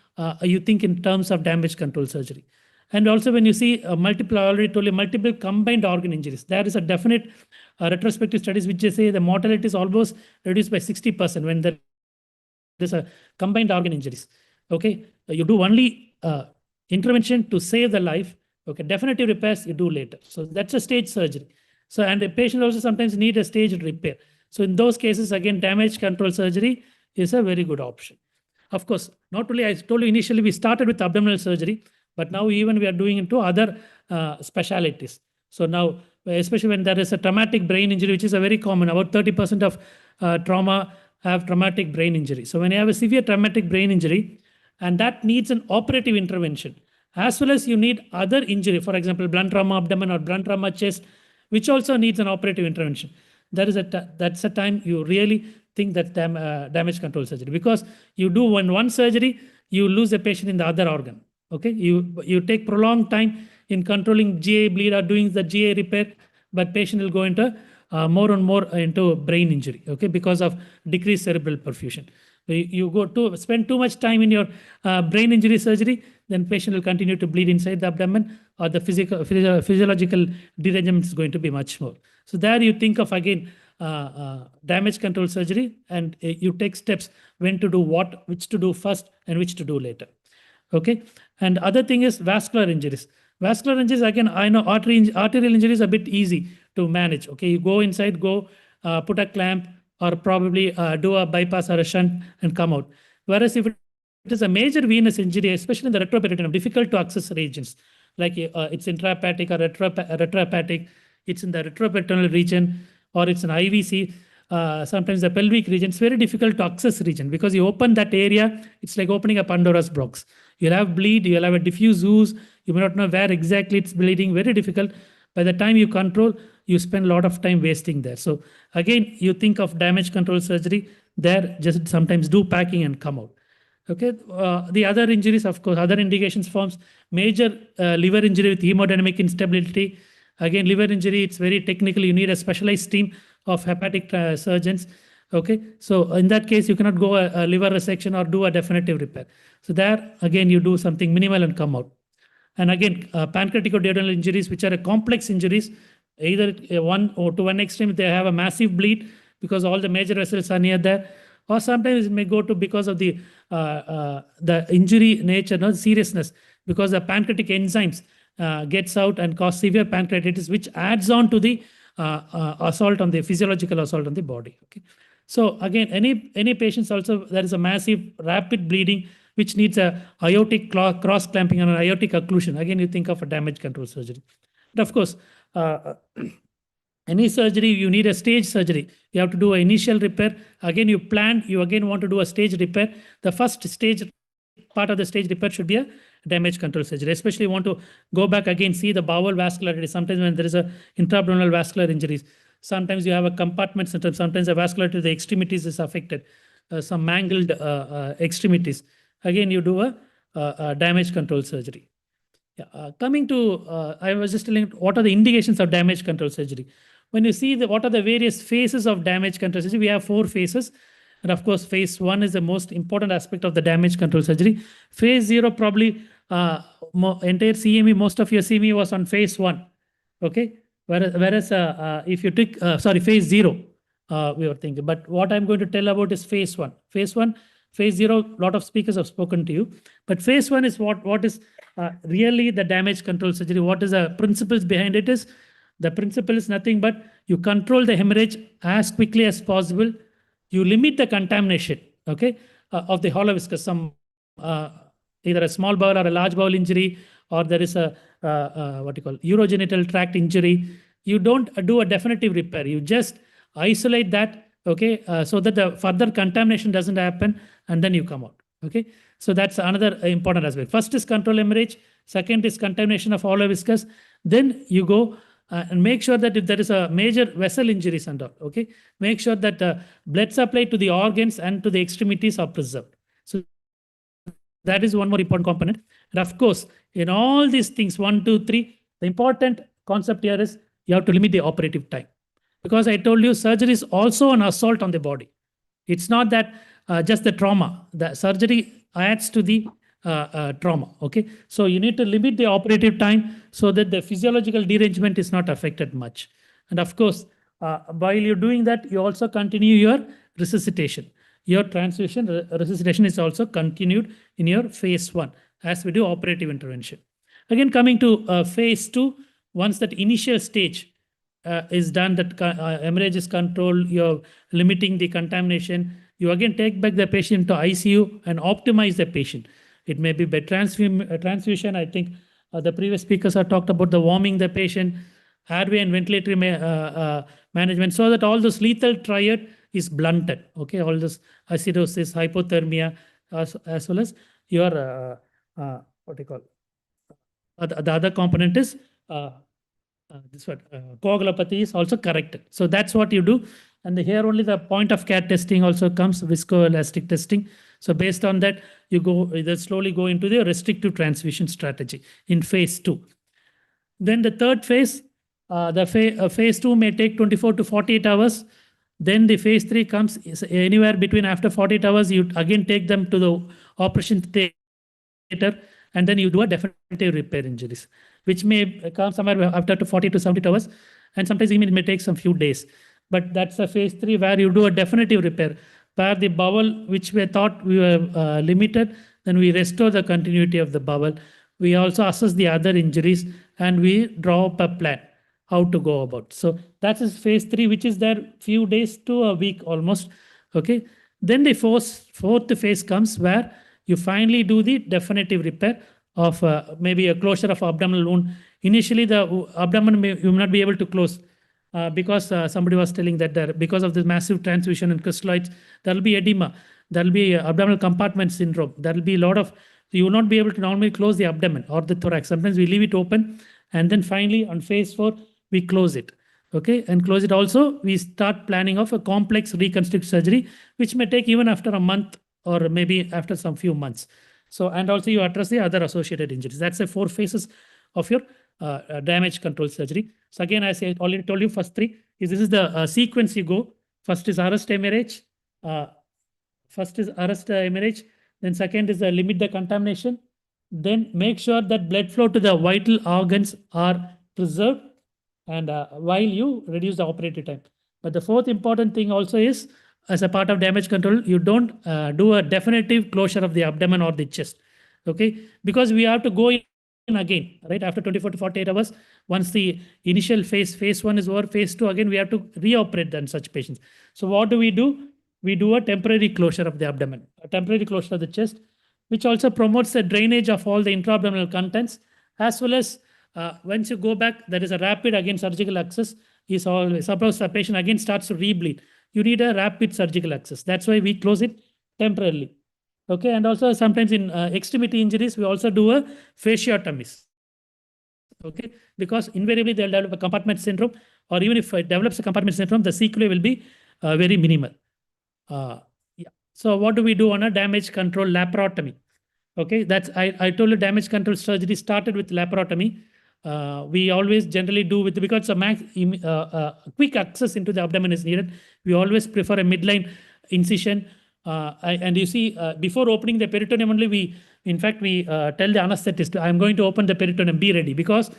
you think in terms of damage control surgery. And also when you see multiple, I already told you, multiple combined organ injuries, there is a definite retrospective studies which say the mortality is almost reduced by 60% when there is a combined organ injuries. Okay, you do only intervention to save the life. Okay, definitive repairs you do later. So that's a stage surgery. So, and the patient also sometimes need a staged repair. So in those cases, again, damage control surgery is a very good option. Of course, not only, I told you initially we started with abdominal surgery, but now even we are doing into other specialities. So now, especially when there is a traumatic brain injury, which is a very common, about 30% of trauma have traumatic brain injury. So when you have a severe traumatic brain injury, and that needs an operative intervention, as well as you need other injury, for example, blunt trauma abdomen or blunt trauma chest, which also needs an operative intervention. That's a time you really think that damage control surgery, because you do one surgery, you lose a patient in the other organ. Okay, you take prolonged time in controlling GA bleed or doing the GA repair, but patient will go into more and more into brain injury. Okay, because of decreased cerebral perfusion. You go to spend too much time in your brain injury surgery, then patient will continue to bleed inside the abdomen, or the physiological derangement is going to be much more. So there you think of again damage control surgery, and you take steps when to do what, which to do first and which to do later. Okay, and other thing is vascular injuries. Vascular injuries, again, I know arterial injuries are a bit easy to manage. Okay, you go inside, put a clamp, or probably do a bypass or a shunt and come out. Whereas if it is a major venous injury, especially in the retroperitoneum, difficult to access regions, like it's intrahepatic or retrohepatic, it's in the retroperitoneal region, or it's an IVC, sometimes the pelvic region, it's very difficult to access region, because you open that area, it's like opening a Pandora's box. You'll have bleed, you'll have a diffuse ooze, you may not know where exactly it's bleeding, very difficult. By the time you control, you spend a lot of time wasting there. So again, you think of damage control surgery there, just sometimes do packing and come out. Okay, the other injuries, of course, other indications forms, major liver injury with hemodynamic instability. Again, liver injury, it's very technical, you need a specialized team of hepatic surgeons. Okay, so in that case, you cannot go a liver resection or do a definitive repair. So there, again, you do something minimal and come out. And again, pancreatic or duodenal injuries, which are a complex injuries, either one or to one extreme, they have a massive bleed because all the major vessels are near there, or sometimes it may go to because of the injury nature, no seriousness, because the pancreatic enzymes gets out and cause severe pancreatitis, which adds on to the assault on the physiological assault on the body. Okay, so again, any patients also, there is a massive rapid bleeding which needs a aortic cross clamping and an aortic occlusion. Again, you think of a damage control surgery. But of course, Any surgery, you need a stage surgery. You have to do an initial repair. Again, you plan, you again want to do a stage repair. The first stage, part of the stage repair should be a damage control surgery. Especially you want to go back again, see the bowel vascularity. Sometimes when there is a intra-abdominal vascular injuries, sometimes you have a compartment symptom, sometimes the vascularity of the extremities is affected, some mangled extremities. Again, you do a damage control surgery. Yeah, coming to, I was just telling what are the indications of damage control surgery. When you see what are the various phases of damage control surgery, we have 4 phases. And of course, phase 1 is the most important aspect of the damage control surgery. Phase 0, probably entire CME, most of your CME was on phase 1. Okay. Whereas if you took, phase 0, we were thinking. But what I'm going to tell about is phase 1. Phase 1, phase 0, a lot of speakers have spoken to you. But phase 1 is what is really the damage control surgery. What is the principles behind it is, the principle is nothing but you control the hemorrhage as quickly as possible. You limit the contamination, okay, of the hollow viscous, some either a small bowel or a large bowel injury, or there is a urogenital tract injury. You don't do a definitive repair. You just isolate that, okay, so that the further contamination doesn't happen, and then you come out, okay. So that's another important aspect. First is control hemorrhage. Second is contamination of hollow viscous. Then you go and make sure that if there is a major vessel injuries and all, okay, make sure that blood supply to the organs and to the extremities are preserved. So that is one more important component. And of course, in all these things, 1, 2, 3, the important concept here is you have to limit the operative time. Because I told you, surgery is also an assault on the body. It's not that just the trauma. The surgery adds to the trauma, okay? So you need to limit the operative time so that the physiological derangement is not affected much. And of course, while you're doing that, you also continue your resuscitation. Your transfusion resuscitation is also continued in your phase 1 as we do operative intervention. Again, coming to phase 2, once that initial stage is done, that hemorrhage is controlled, you're limiting the contamination, you again take back the patient to ICU and optimize the patient. It may be by transfusion. I think the previous speakers have talked about the warming the patient, airway and ventilatory management, so that all this lethal triad is blunted. Okay, all this acidosis, hypothermia, as well as your what do you call the other component is this one coagulopathy is also corrected. So that's what you do. And here only the point of care testing also comes, viscoelastic testing. So based on that, you slowly go into the restrictive transfusion strategy in phase 2. Then the third phase, phase 2 may take 24 to 48 hours. Then the phase 3 comes anywhere between after 48 hours, you again take them to the operation theater, and then you do a definitive repair injuries, which may come somewhere after 40 to 70 hours. And sometimes even it may take some few days. But that's a phase 3 where you do a definitive repair, where the bowel, which we thought we were limited, then we restore the continuity of the bowel. We also assess the other injuries, and we draw up a plan how to go about. So that is phase 3, which is there few days to a week almost. Okay. Then the fourth phase comes where you finally do the definitive repair of maybe a closure of abdominal wound. Initially, the abdomen you may not be able to close. Because somebody was telling that because of this massive transfusion and crystalloids, there will be edema, there will be abdominal compartment syndrome, there will be a lot of, you will not be able to normally close the abdomen or the thorax. Sometimes we leave it open, and then finally on phase 4, we close it. Okay, and close it also, we start planning of a complex reconstructive surgery, which may take even after a month or maybe after some few months. So, and also you address the other associated injuries. That's the 4 phases of your damage control surgery. So again, as I already told you, first 3 is this is the sequence you go. First is arrest hemorrhage. Then second is limit the contamination. Then make sure that blood flow to the vital organs are preserved, and while you reduce the operative time. But the fourth important thing also is, as a part of damage control, you don't do a definitive closure of the abdomen or the chest. Okay, because we have to go in again, right, after 24 to 48 hours. Once the initial phase 1 is over, phase 2, again we have to reoperate on such patients. So what do? We do a temporary closure of the abdomen, a temporary closure of the chest, which also promotes the drainage of all the intra-abdominal contents, as well as once you go back, there is a rapid again surgical access, is always, suppose the patient again starts to rebleed, you need a rapid surgical access. That's why we close it temporarily. Okay, and also sometimes in extremity injuries, we also do a fasciotomies. Okay, because invariably they'll develop a compartment syndrome, or even if it develops a compartment syndrome, the sequelae will be very minimal. Yeah. So what do we do on a damage control laparotomy? Okay, that's I told you damage control surgery started with laparotomy. We always generally do with, because quick access into the abdomen is needed. We always prefer a midline incision. And you see, before opening the peritoneum only, we tell the anesthetist, I'm going to open the peritoneum, be ready, because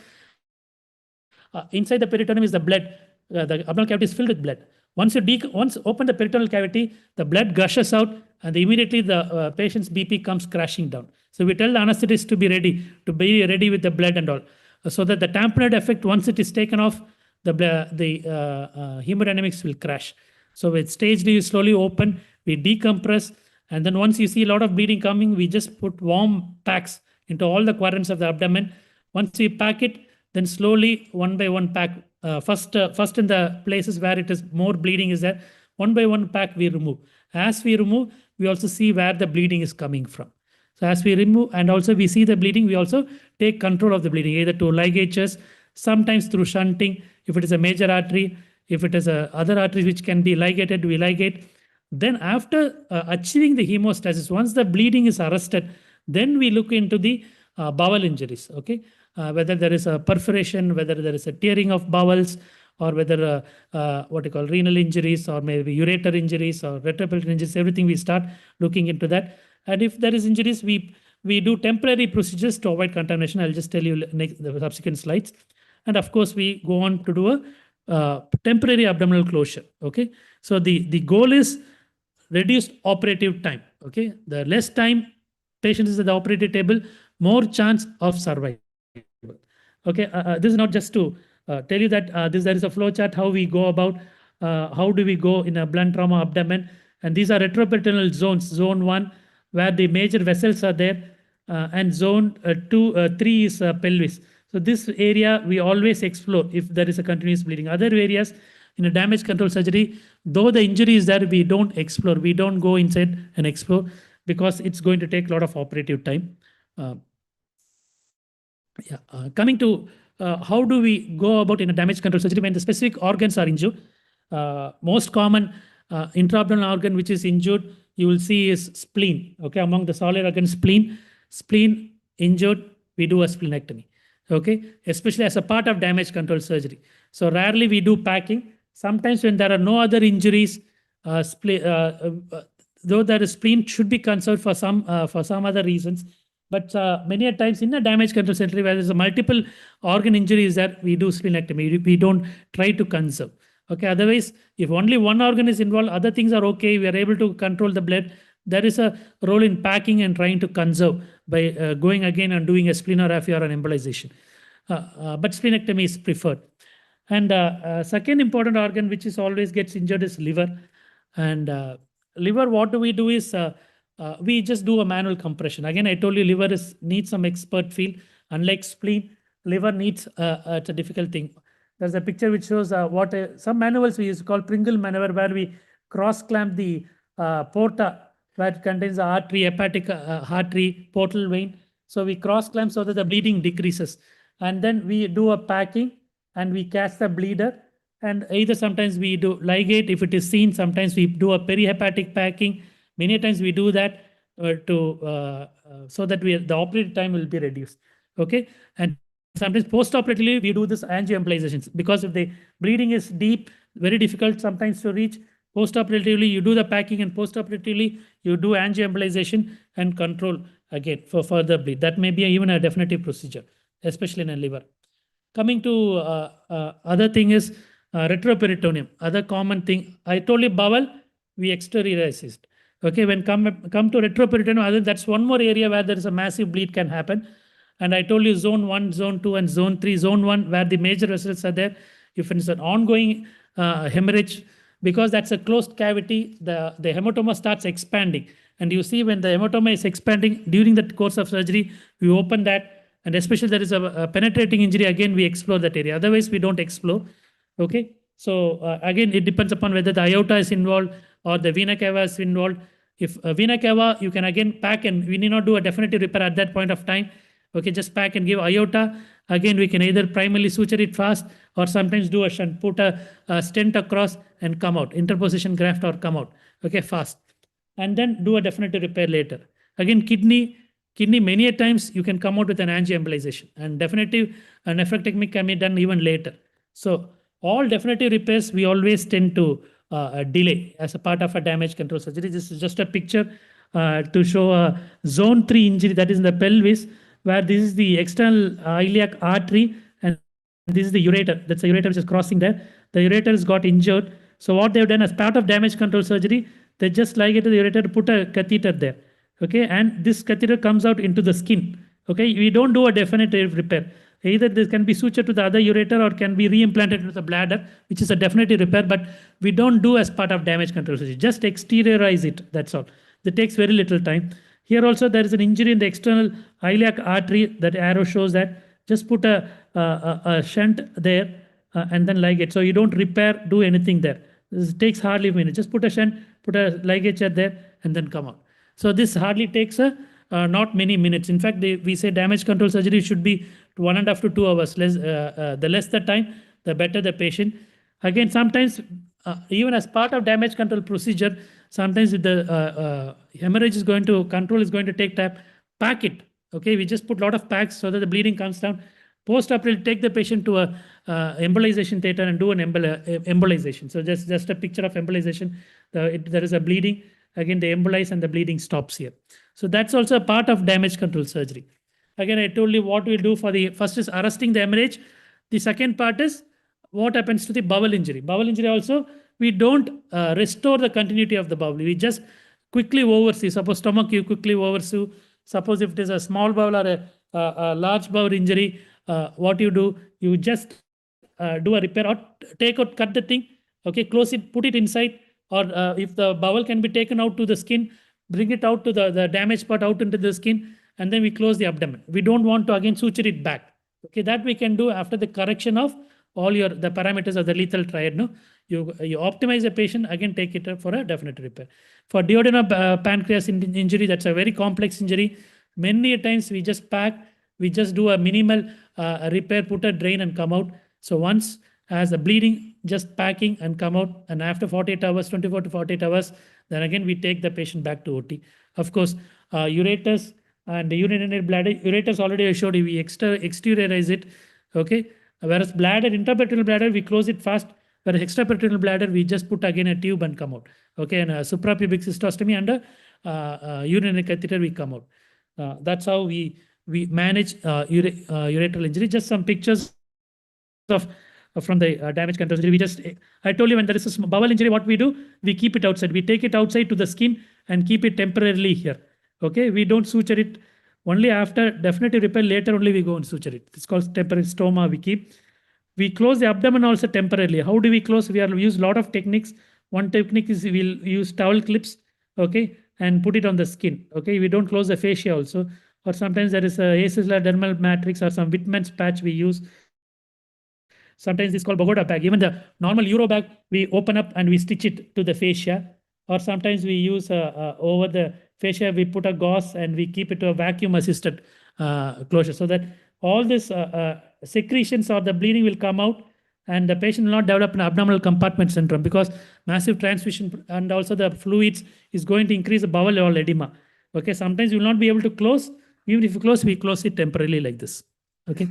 inside the peritoneum is the blood. The abdominal cavity is filled with blood. Once open the peritoneal cavity, the blood gushes out, and immediately the patient's BP comes crashing down. So we tell the anesthetist to be ready with the blood and all, so that the tamponade effect, once it is taken off, the hemodynamics will crash. So with stage D, you slowly open, we decompress, and then once you see a lot of bleeding coming, we just put warm packs into all the quadrants of the abdomen. Once we pack it, then slowly one by one pack. First in the places where it is more bleeding is there, one by one pack we remove. As we remove, we also see where the bleeding is coming from. So as we remove and also we see the bleeding, we also take control of the bleeding, either to ligatures, sometimes through shunting, if it is a major artery, if it is other arteries which can be ligated, we ligate. Then after achieving the hemostasis, once the bleeding is arrested, then we look into the bowel injuries, okay? Whether there is a perforation, whether there is a tearing of bowels, or whether what you call renal injuries, or maybe ureter injuries, or retroperitoneal injuries, everything we start looking into that. And if there is injuries, we do temporary procedures to avoid contamination. I'll just tell you the subsequent slides. And of course, we go on to do a temporary abdominal closure, okay? So the goal is reduced operative time, okay? The less time patient is at the operating table, more chance of survival. Okay, this is not just to tell you that there is a flow chart how we go about, how do we go in a blunt trauma abdomen, and these are retroperitoneal zones. Zone 1, where the major vessels are there, and zone 3 is pelvis. So this area we always explore if there is a continuous bleeding. Other areas in a damage control surgery, though the injury is there, we don't explore. We don't go inside and explore, because it's going to take a lot of operative time. Coming to how do we go about in a damage control surgery when the specific organs are injured. Most common intra-abdominal organ which is injured, you will see is spleen. Okay, among the solid organs, spleen injured, we do a splenectomy. Okay, especially as a part of damage control surgery. So rarely we do packing. Sometimes when there are no other injuries, though there is spleen should be conserved for some other reasons. But many a times in a damage control surgery where there's a multiple organ injuries that we do splenectomy. We don't try to conserve. Okay, otherwise, if only one organ is involved, other things are okay, we are able to control the blood. There is a role in packing and trying to conserve by going again and doing a splenography or an embolization. But splenectomy is preferred. And second important organ which is always gets injured is liver. And liver, what do we do is we just do a manual compression. Again, I told you liver needs some expert feel. Unlike spleen, liver needs it's a difficult thing. There's a picture which shows some manuals we use called Pringle maneuver, where we cross clamp the porta where it contains the artery, hepatic artery, portal vein. So we cross clamp so that the bleeding decreases. And then we do a packing and we catch the bleeder. And either sometimes we do ligate if it is seen, sometimes we do a perihepatic packing. Many times we do that so that the operative time will be reduced. Okay, and sometimes post-operatively we do this angioembolizations, because if the bleeding is deep, very difficult sometimes to reach. Post-operatively you do the packing, and post-operatively you do angioembolization and control again for further bleed. That may be even a definitive procedure, especially in a liver. Coming to other thing is retroperitoneum. Other common thing, I told you bowel, we exteriorize it. Okay, when come to retroperitoneum, that's one more area where there is a massive bleed can happen. And I told you zone 1, zone 2, and zone 3. Zone 1, where the major vessels are there. If it's an ongoing hemorrhage, because that's a closed cavity, the hematoma starts expanding. And you see when the hematoma is expanding during the course of surgery, we open that. And especially there is a penetrating injury, again, we explore that area. Otherwise, we don't explore. Okay. So again, it depends upon whether the aorta is involved or the vena cava is involved. If vena cava, you can again pack, and we need not do a definitive repair at that point of time. Okay, just pack and give aorta. Again, we can either primarily suture it fast or sometimes do a shunt, put a stent across and come out, interposition graft or come out, okay, fast. And then do a definitive repair later. Again, kidney many a times you can come out with an angioembolization, and definitive nephrectomy can be done even later. So all definitive repairs we always tend to delay as a part of a damage control surgery. This is just a picture to show a zone 3 injury that is in the pelvis, where this is the external iliac artery and this is the ureter. That's the ureter which is crossing there. The ureter has got injured. So what they've done as part of damage control surgery, they just ligate the ureter to put a catheter there. Okay, and this catheter comes out into the skin. Okay, we don't do a definitive repair. Either this can be sutured to the other ureter or can be reimplanted into the bladder, which is a definitive repair, but we don't do as part of damage control surgery. Just exteriorize it, that's all. That takes very little time. Here also there is an injury in the external iliac artery. That arrow shows that. Just put a shunt there and then ligate. So you don't repair, do anything there. This takes hardly a minute. Just put a shunt, put a ligature there, and then come out. So this hardly takes not many minutes. In fact, we say damage control surgery should be 1.5 to 2 hours. The less the time, the better the patient. Again, sometimes even as part of damage control procedure, sometimes if the hemorrhage is going to control is going to take time, pack it. Okay, we just put a lot of packs so that the bleeding comes down. Post-operative, take the patient to a embolization theater and do an embolization. So just a picture of embolization. There is a bleeding. Again, they embolize and the bleeding stops here. So that's also a part of damage control surgery. Again, I told you what we'll do for the first is arresting the hemorrhage. The second part is what happens to the bowel injury. Bowel injury also, we don't restore the continuity of the bowel. We just quickly oversee. Suppose stomach, you quickly oversee. Suppose if it is a small bowel or a large bowel injury, what you do, you just do a repair or take out, cut the thing, okay, close it, put it inside, or if the bowel can be taken out to the skin, bring it out to the damaged part out into the skin, and then we close the abdomen. We don't want to again suture it back. Okay, that we can do after the correction of all the parameters of the lethal triad. No, you optimize the patient, again take it for a definite repair. For duodenal pancreas injury, that's a very complex injury. Many times we just pack, we just do a minimal repair, put a drain and come out. So once as the bleeding, just packing and come out, and after 48 hours, 24 to 48 hours, then again we take the patient back to OT. Of course, ureters and the urinary bladder, ureters already I showed you, we exteriorize it, okay? Whereas bladder, intraperitoneal bladder, we close it fast. Whereas extraperitoneal bladder, we just put again a tube and come out, okay? And suprapubic cystostomy and a urinary catheter, we come out. That's how we manage ureteral injury. Just some pictures of from the damage control injury. I told you when there is a bowel injury, what we do, we keep it outside. We take it outside to the skin and keep it temporarily here. Okay, we don't suture it. Only after definitive repair, later only we go and suture it. It's called temporary stoma we keep. We close the abdomen also temporarily. How do we close? We use a lot of techniques. One technique is we'll use towel clips, okay, and put it on the skin. Okay, we don't close the fascia also. Or sometimes there is a acellular dermal matrix or some Whitman's patch we use. Sometimes it's called Bogota bag. Even the normal Euro bag, we open up and we stitch it to the fascia. Or sometimes we use over the fascia, we put a gauze and we keep it to a vacuum assisted closure, so that all this secretions or the bleeding will come out and the patient will not develop an abdominal compartment syndrome, because massive transfusion and also the fluids is going to increase the bowel wall edema. Okay, sometimes you will not be able to close. Even if you close, we close it temporarily like this. Okay.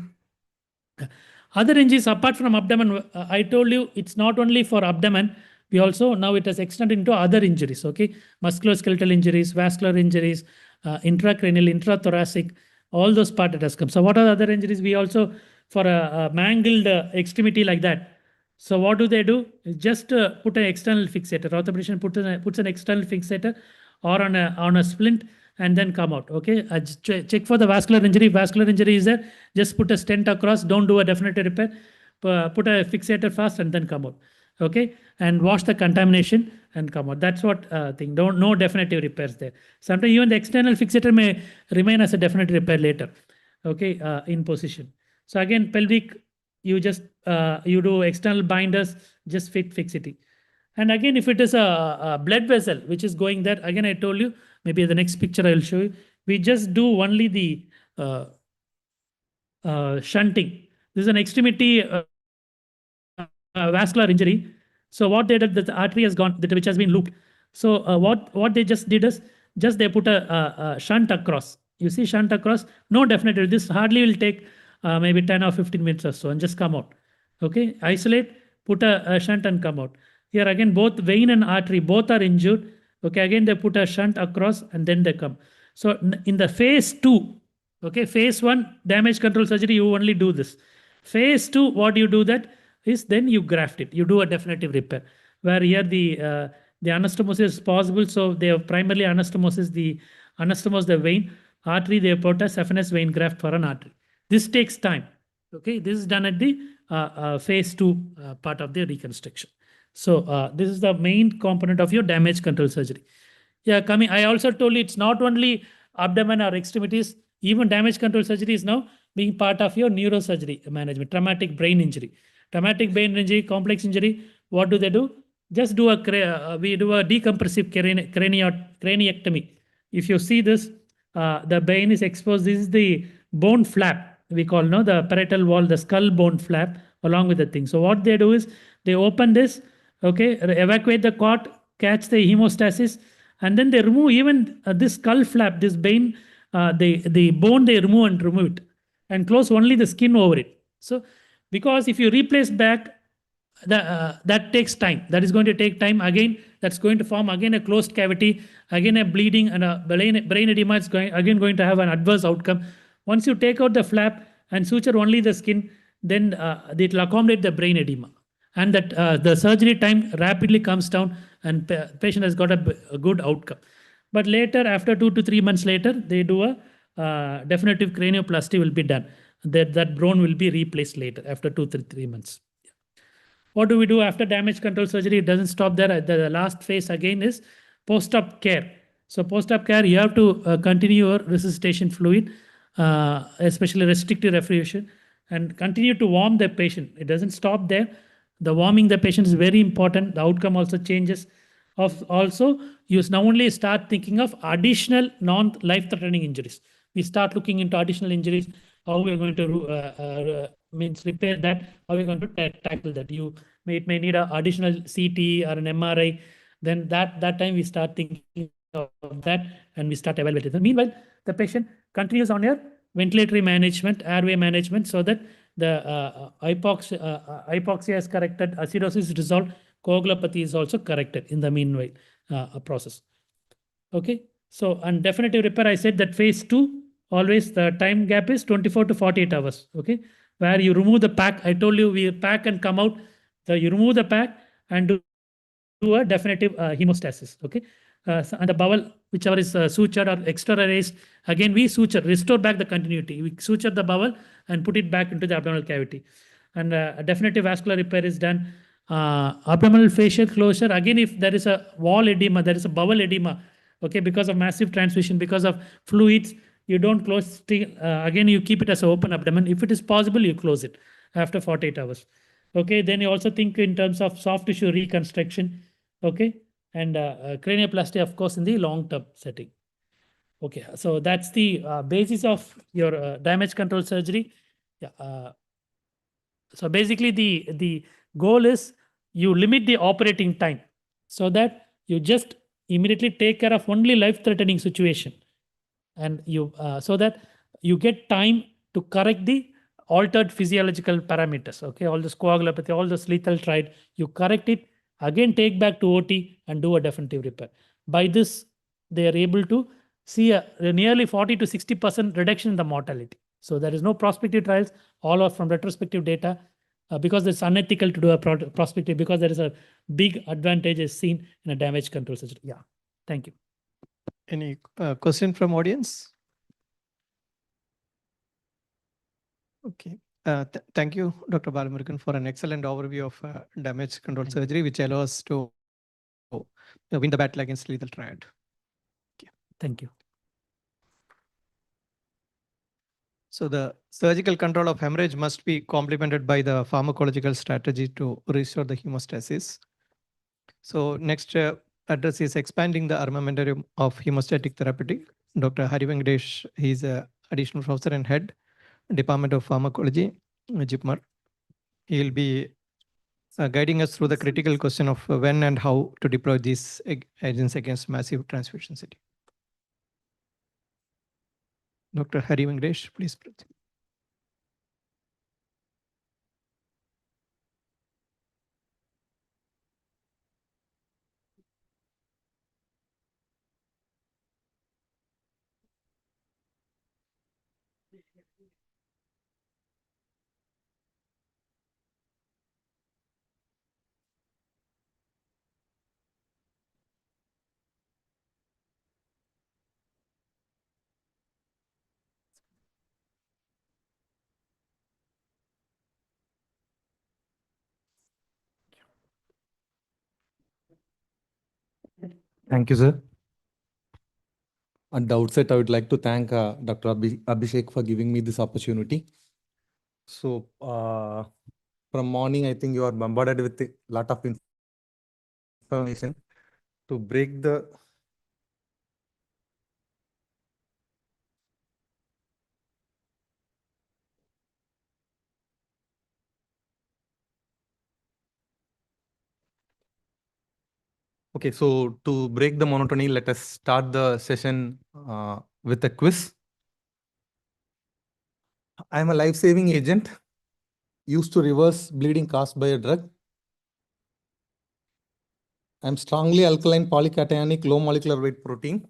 Other injuries apart from abdomen, I told you it's not only for abdomen. We also, now it has extended into other injuries, okay? Musculoskeletal injuries, vascular injuries, intracranial, intrathoracic, all those parts it has come. So what are the other injuries? We also, for a mangled extremity like that. So what do? Just put an external fixator. Orthopedician puts an external fixator or on a splint and then come out, okay? Check for the vascular injury. If vascular injury is there, just put a stent across. Don't do a definitive repair. Put a fixator fast and then come out. Okay, and wash the contamination and come out. That's what thing. No definitive repairs there. Sometimes even the external fixator may remain as a definitive repair later. Okay, in position. So again, pelvic you just you do external binders, just fix it. And again, if it is a blood vessel which is going there, again I told you, maybe the next picture I will show you. We just do only the shunting. This is an extremity vascular injury. So what they did, that the artery has gone, which has been looped. So what they just did is just they put a shunt across. You see shunt across, no definitely. This hardly will take maybe 10 or 15 minutes or so and just come out. Okay, isolate, put a shunt and come out. Here again, both vein and artery, both are injured. Okay, again they put a shunt across and then they come. So in the phase 2, okay, phase 1 damage control surgery, you only do this. Phase 2, what you do that is then you graft it. You do a definitive repair. Where here the anastomosis is possible, so they have primarily anastomosis the vein, artery they put a saphenous vein graft for an artery. This takes time. Okay, this is done at the phase 2 part of the reconstruction. So this is the main component of your damage control surgery. Yeah, coming. I also told you it's not only abdomen or extremities. Even damage control surgery is now being part of your neurosurgery management. Traumatic brain injury, complex injury. What do? Just do we do a decompressive craniectomy. If you see this, the brain is exposed. This is the bone flap. We call the parietal wall, the skull bone flap, along with the thing. So what they do is they open this, okay, evacuate the clot, catch the hemostasis, and then they remove even this skull flap, this vein, the bone they remove it and close only the skin over it. So because if you replace back, that takes time. That is going to take time. Again, that's going to form again a closed cavity, again a bleeding and a brain edema is going to have an adverse outcome. Once you take out the flap and suture only the skin, then it will accommodate the brain edema. And that the surgery time rapidly comes down and patient has got a good outcome. But later, after 2 to 3 months later, they do a definitive cranioplasty will be done. That bone will be replaced later after 2 to 3 months. What do we do after damage control surgery? It doesn't stop there. The last phase again is post-op care. So post-op care, you have to continue your resuscitation fluid, especially restrictive refusion, and continue to warm the patient. It doesn't stop there. The warming the patient is very important. The outcome also changes. Also, you now only start thinking of additional non-life-threatening injuries. We start looking into additional injuries, how we are going to repair that, how we are going to tackle that. It may need an additional CT or an MRI. Then that time we start thinking of that and we start evaluating. So meanwhile, the patient continues on your ventilatory management, airway management, so that the hypoxia is corrected, acidosis is resolved, coagulopathy is also corrected in the meanwhile process. Okay, so and definitive repair, I said that phase 2, always the time gap is 24 to 48 hours. Okay, where you remove the pack. I told you we pack and come out. So you remove the pack and do a definitive hemostasis. Okay, and the bowel, whichever is sutured or externalized, again we suture, restore back the continuity. We suture the bowel and put it back into the abdominal cavity. And a definitive vascular repair is done. Abdominal facial closure, again if there is a wall edema, there is a bowel edema, okay, because of massive transfusion, because of fluids, you don't close, again you keep it as an open abdomen. If it is possible, you close it after 48 hours. Okay, then you also think in terms of soft tissue reconstruction, okay, and cranioplasty, of course, in the long-term setting. Okay, so that's the basis of your damage control surgery. Yeah. So basically, the goal is you limit the operating time so that you just immediately take care of only life-threatening situation, and you so that you get time to correct the altered physiological parameters. Okay, all this coagulopathy, all this lethal triad, you correct it, again take back to OT and do a definitive repair. By this, they are able to see a nearly 40 to 60% reduction in the mortality. So there is no prospective trials, all are from retrospective data, because it's unethical to do a prospective, because there is a big advantage is seen in a damage control surgery. Yeah, thank you. Any question from audience? Okay. Thank you, Dr. Balamurugan, for an excellent overview of damage control surgery, which allows us to win the battle against lethal triad. Thank you. So the surgical control of hemorrhage must be complemented by the pharmacological strategy to restore the hemostasis. So next address is expanding the armamentarium of hemostatic therapeutic. Dr. Hari Venkatesh, he's a additional professor and head, Department of Pharmacology, JIPMER. He will be guiding us through the critical question of when and how to deploy these agents against massive transfusion setting. Dr. Hari Venkatesh, please proceed. Thank you, sir. At the outset, I would like to thank Dr. Abhishek for giving me this opportunity. So from morning, I think you are bombarded with a lot of information to break the Okay, so to break the monotony, let us start the session with a quiz. I am a life-saving agent used to reverse bleeding caused by a drug. I am strongly alkaline polycationic low molecular weight protein.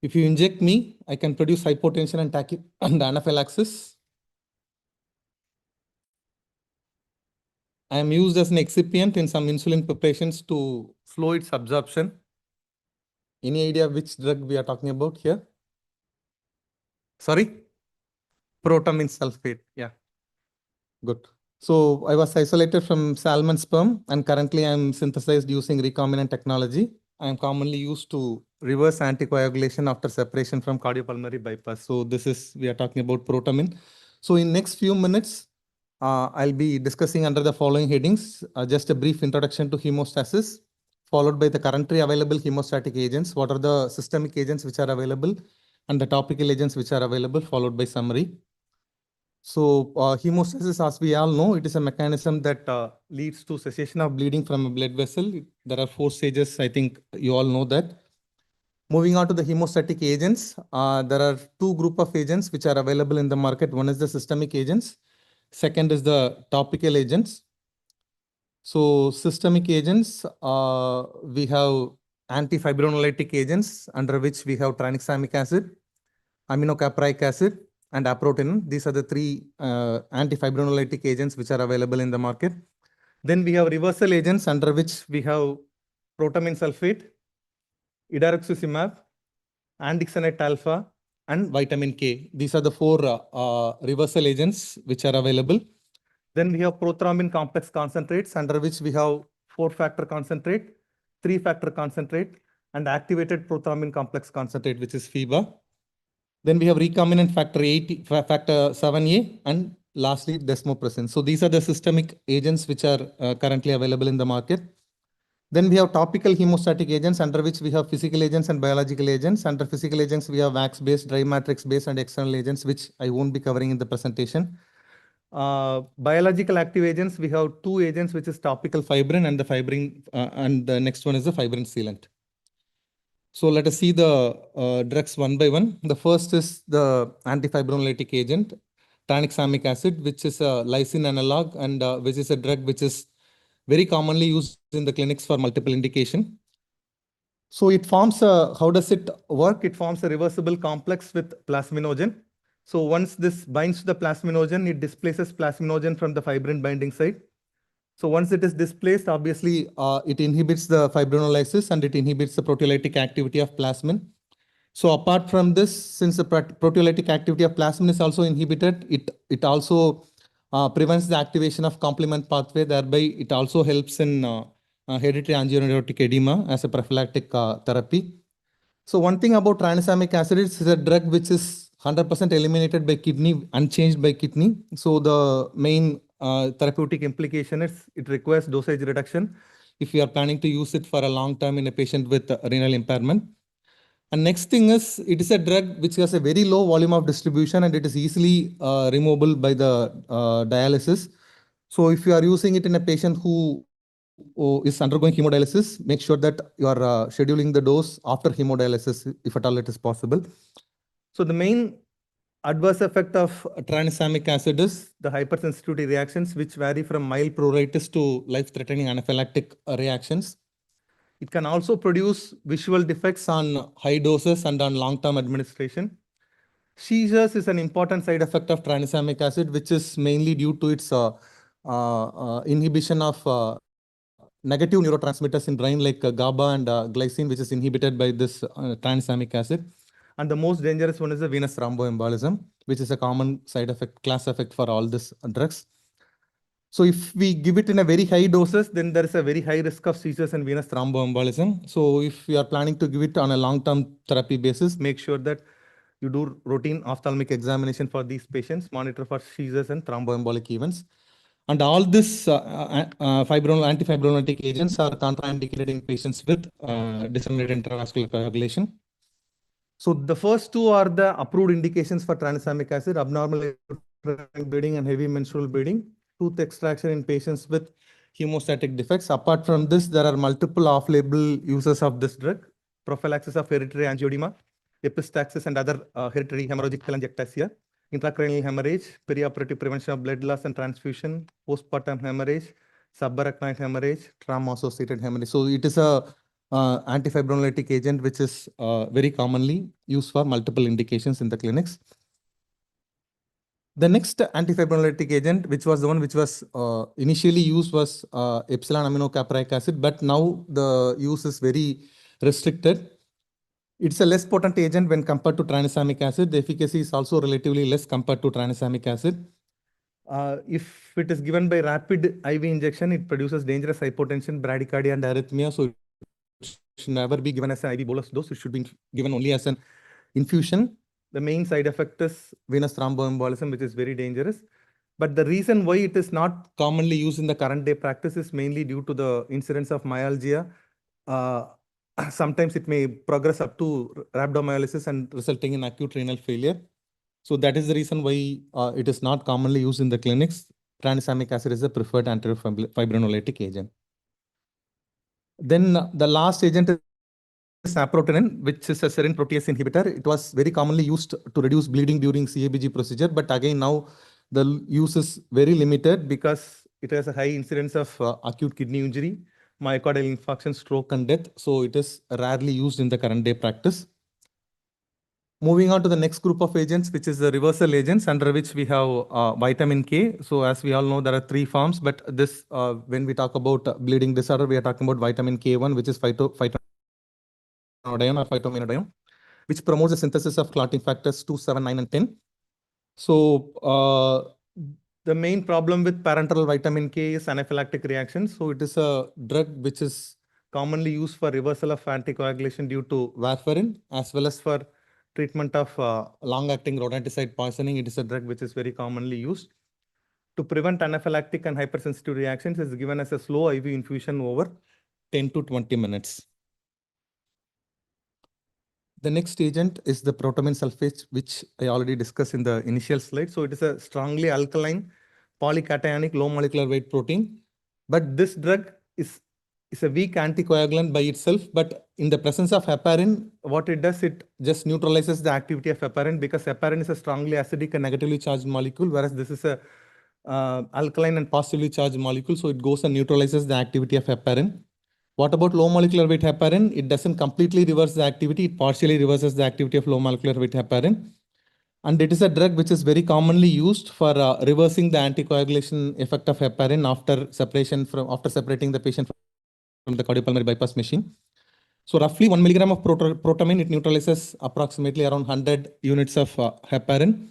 If you inject me, I can produce hypotension and anaphylaxis. I am used as an excipient in some insulin preparations to slow its absorption. Any idea which drug we are talking about here? Sorry? Protamine sulfate. Yeah. Good. So I was isolated from salmon sperm and currently I am synthesized using recombinant technology. I am commonly used to reverse anticoagulation after separation from cardiopulmonary bypass. So this is, we are talking about protamine. So in next few minutes, I'll be discussing under the following headings, just a brief introduction to hemostasis, followed by the currently available hemostatic agents. What are the systemic agents which are available and the topical agents which are available, followed by summary. So hemostasis, as we all know, it is a mechanism that leads to cessation of bleeding from a blood vessel. There are 4 stages. I think you all know that. Moving on to the hemostatic agents, there are 2 group of agents which are available in the market. One is the systemic agents. Second is the topical agents. So systemic agents, we have antifibrinolytic agents under which we have tranexamic acid, aminocaproic acid, and aprotinin. These are the 3 antifibrinolytic agents which are available in the market. Then we have reversal agents under which we have protamine sulfate, idaruximab, andexanate alpha, and vitamin K. These are the 4 reversal agents which are available. Then we have prothrombin complex concentrates under which we have 4-factor concentrate, 3-factor concentrate, and activated prothrombin complex concentrate, which is FIBA. Then we have recombinant factor 7A, and lastly desmopressin. So these are the systemic agents which are currently available in the market. Then we have topical hemostatic agents under which we have physical agents and biological agents. Under physical agents, we have wax-based, dry matrix-based, and external agents, which I won't be covering in the presentation. Biological active agents, we have 2 agents, which is topical fibrin and the fibrin, and the next one is the fibrin sealant. So let us see the drugs one by one. The first is the antifibrinolytic agent, tranexamic acid, which is a lysine analog and which is a drug which is very commonly used in the clinics for multiple indication. So it forms how does it work? It forms a reversible complex with plasminogen. So once this binds to the plasminogen, it displaces plasminogen from the fibrin binding site. So once it is displaced, obviously it inhibits the fibrinolysis and it inhibits the proteolytic activity of plasmin. So apart from this, since the proteolytic activity of plasmin is also inhibited, it also prevents the activation of complement pathway. Thereby, it also helps in hereditary angioneurotic edema as a prophylactic therapy. So one thing about tranexamic acid is a drug which is 100% eliminated by kidney, unchanged by kidney. So the main therapeutic implication is it requires dosage reduction if you are planning to use it for a long time in a patient with renal impairment. And next thing is, it is a drug which has a very low volume of distribution and it is easily removable by the dialysis. So if you are using it in a patient who is undergoing hemodialysis, make sure that you are scheduling the dose after hemodialysis, if at all it is possible. So the main adverse effect of tranexamic acid is the hypersensitivity reactions, which vary from mild pruritus to life-threatening anaphylactic reactions. It can also produce visual defects on high doses and on long-term administration. Seizures is an important side effect of tranexamic acid, which is mainly due to its inhibition of negative neurotransmitters in brain like GABA and glycine, which is inhibited by this tranexamic acid. And the most dangerous one is the venous thromboembolism, which is a common side effect, class effect for all these drugs. So if we give it in a very high doses, then there is a very high risk of seizures and venous thromboembolism. So if you are planning to give it on a long-term therapy basis, make sure that you do routine ophthalmic examination for these patients, monitor for seizures and thromboembolic events. And all this antifibrinolytic agents are contraindicated in patients with disseminated intravascular coagulation. So the first two are the approved indications for tranexamic acid: abnormal bleeding and heavy menstrual bleeding, tooth extraction in patients with hemostatic defects. Apart from this, there are multiple off-label uses of this drug: prophylaxis of hereditary angioedema, epistaxis and other hereditary hemorrhagic telangiectasia, intracranial hemorrhage, perioperative prevention of blood loss and transfusion, postpartum hemorrhage, subarachnoid hemorrhage, trauma-associated hemorrhage. So it is a antifibrinolytic agent which is very commonly used for multiple indications in the clinics. The next antifibrinolytic agent, which was the one which was initially used, was epsilon aminocaproic acid, but now the use is very restricted. It's a less potent agent when compared to tranexamic acid. The efficacy is also relatively less compared to tranexamic acid. If it is given by rapid IV injection, it produces dangerous hypotension, bradycardia, and arrhythmia. So it should never be given as an IV bolus dose. It should be given only as an infusion. The main side effect is venous thromboembolism, which is very dangerous. But the reason why it is not commonly used in the current day practice is mainly due to the incidence of myalgia. Sometimes it may progress up to rhabdomyolysis and resulting in acute renal failure. So that is the reason why it is not commonly used in the clinics. Tranexamic acid is the preferred antifibrinolytic agent. Then the last agent is saprotenin, which is a serine protease inhibitor. It was very commonly used to reduce bleeding during CABG procedure, but again now the use is very limited because it has a high incidence of acute kidney injury, myocardial infarction, stroke, and death. So it is rarely used in the current day practice. Moving on to the next group of agents, which is the reversal agents, under which we have vitamin K. So as we all know, there are three forms, but this when we talk about bleeding disorder, we are talking about vitamin K1, which is phytonadione or phytomenadione, which promotes the synthesis of clotting factors 2, 7, 9, and 10. So the main problem with parenteral vitamin K is anaphylactic reactions. So it is a drug which is commonly used for reversal of anticoagulation due to warfarin, as well as for treatment of long-acting rodenticide poisoning. It is a drug which is very commonly used. To prevent anaphylactic and hypersensitive reactions, it is given as a slow IV infusion over 10 to 20 minutes. The next agent is the protamine sulfate, which I already discussed in the initial slide. So it is a strongly alkaline, polycationic, low molecular weight protein. But this drug is a weak anticoagulant by itself. But in the presence of heparin, what it does, it just neutralizes the activity of heparin, because heparin is a strongly acidic and negatively charged molecule, whereas this is a alkaline and positively charged molecule. So it goes and neutralizes the activity of heparin. What about low molecular weight heparin? It doesn't completely reverse the activity. It partially reverses the activity of low molecular weight heparin. And it is a drug which is very commonly used for reversing the anticoagulation effect of heparin after separating the patient from the cardiopulmonary bypass machine. So roughly 1 milligram of protamine, it neutralizes approximately around 100 units of heparin.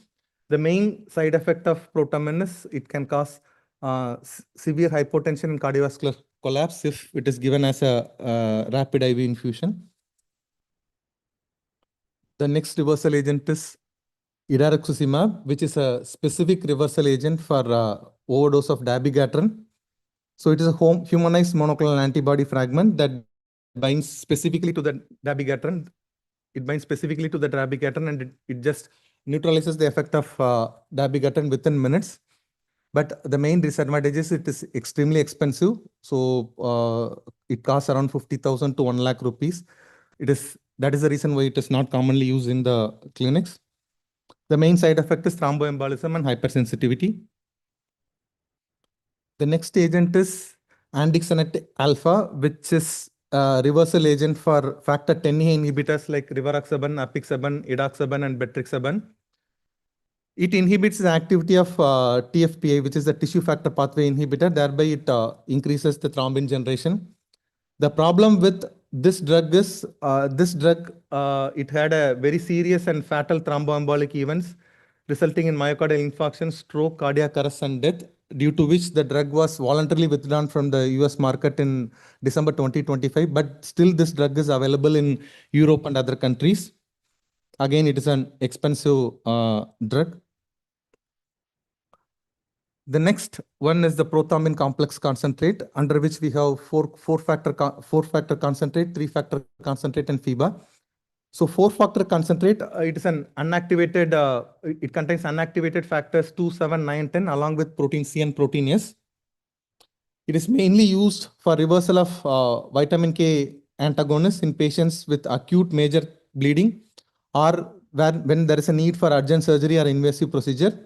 The main side effect of protamine is it can cause severe hypotension and cardiovascular collapse if it is given as a rapid IV infusion. The next reversal agent is idaruximab, which is a specific reversal agent for overdose of dabigatran. So it is a humanized monoclonal antibody fragment that binds specifically to the dabigatran. It binds specifically to the dabigatran, and it just neutralizes the effect of dabigatran within minutes. But the main disadvantage is it is extremely expensive. So it costs around 50,000 to 1 lakh rupees. That is the reason why it is not commonly used in the clinics. The main side effect is thromboembolism and hypersensitivity. The next agent is andexanet alpha, which is a reversal agent for factor 10A inhibitors like rivaroxaban, apixaban, edoxaban, and betrixaban. It inhibits the activity of TFPA, which is the tissue factor pathway inhibitor. Thereby, it increases the thrombin generation. The problem with this drug is it had a very serious and fatal thromboembolic events, resulting in myocardial infarction, stroke, cardiac arrest, and death, due to which the drug was voluntarily withdrawn from the US market in December 2025. But still, this drug is available in Europe and other countries. Again, it is an expensive drug. The next one is the prothrombin complex concentrate, under which we have four factor concentrate, 3-factor concentrate, and FIBA. So 4-factor concentrate, it is an unactivated, it contains unactivated factors 2, 7, 9, 10, along with protein C and protein S. It is mainly used for reversal of vitamin K antagonists in patients with acute major bleeding, or when there is a need for urgent surgery or invasive procedure.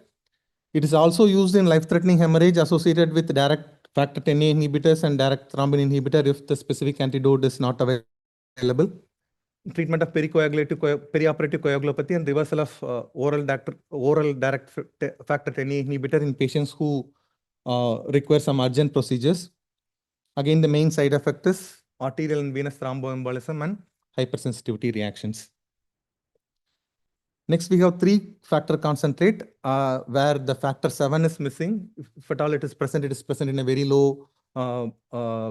It is also used in life-threatening hemorrhage associated with direct factor 10A inhibitors and direct thrombin inhibitor if the specific antidote is not available. Treatment of perioperative coagulopathy and reversal of oral direct factor 10A inhibitor in patients who require some urgent procedures. Again, the main side effect is arterial and venous thromboembolism and hypersensitivity reactions. Next, we have 3-factor concentrate, where the factor 7 is missing. If at all it is present in a very low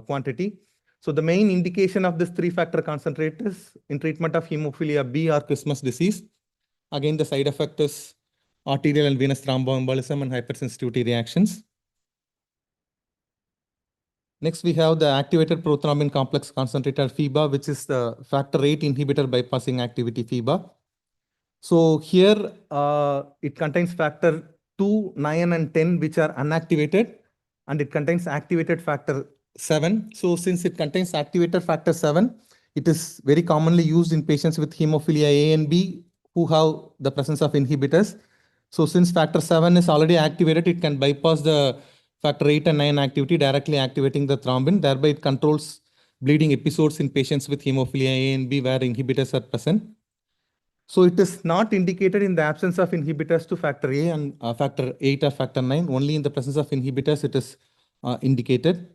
quantity. So the main indication of this 3-factor concentrate is in treatment of hemophilia B or Christmas disease. Again, the side effect is arterial and venous thromboembolism and hypersensitivity reactions. Next, we have the activated prothrombin complex concentrate, or FIBA, which is the factor 8 inhibitor bypassing activity FIBA. So here it contains factor 2, 9, and 10, which are unactivated, and it contains activated factor 7. So since it contains activated factor 7, it is very commonly used in patients with hemophilia A and B who have the presence of inhibitors. So since factor 7 is already activated, it can bypass the factor 8 and 9 activity, directly activating the thrombin. Thereby, it controls bleeding episodes in patients with hemophilia A and B where inhibitors are present. So it is not indicated in the absence of inhibitors to factor A and factor 8 or factor 9. Only in the presence of inhibitors it is indicated.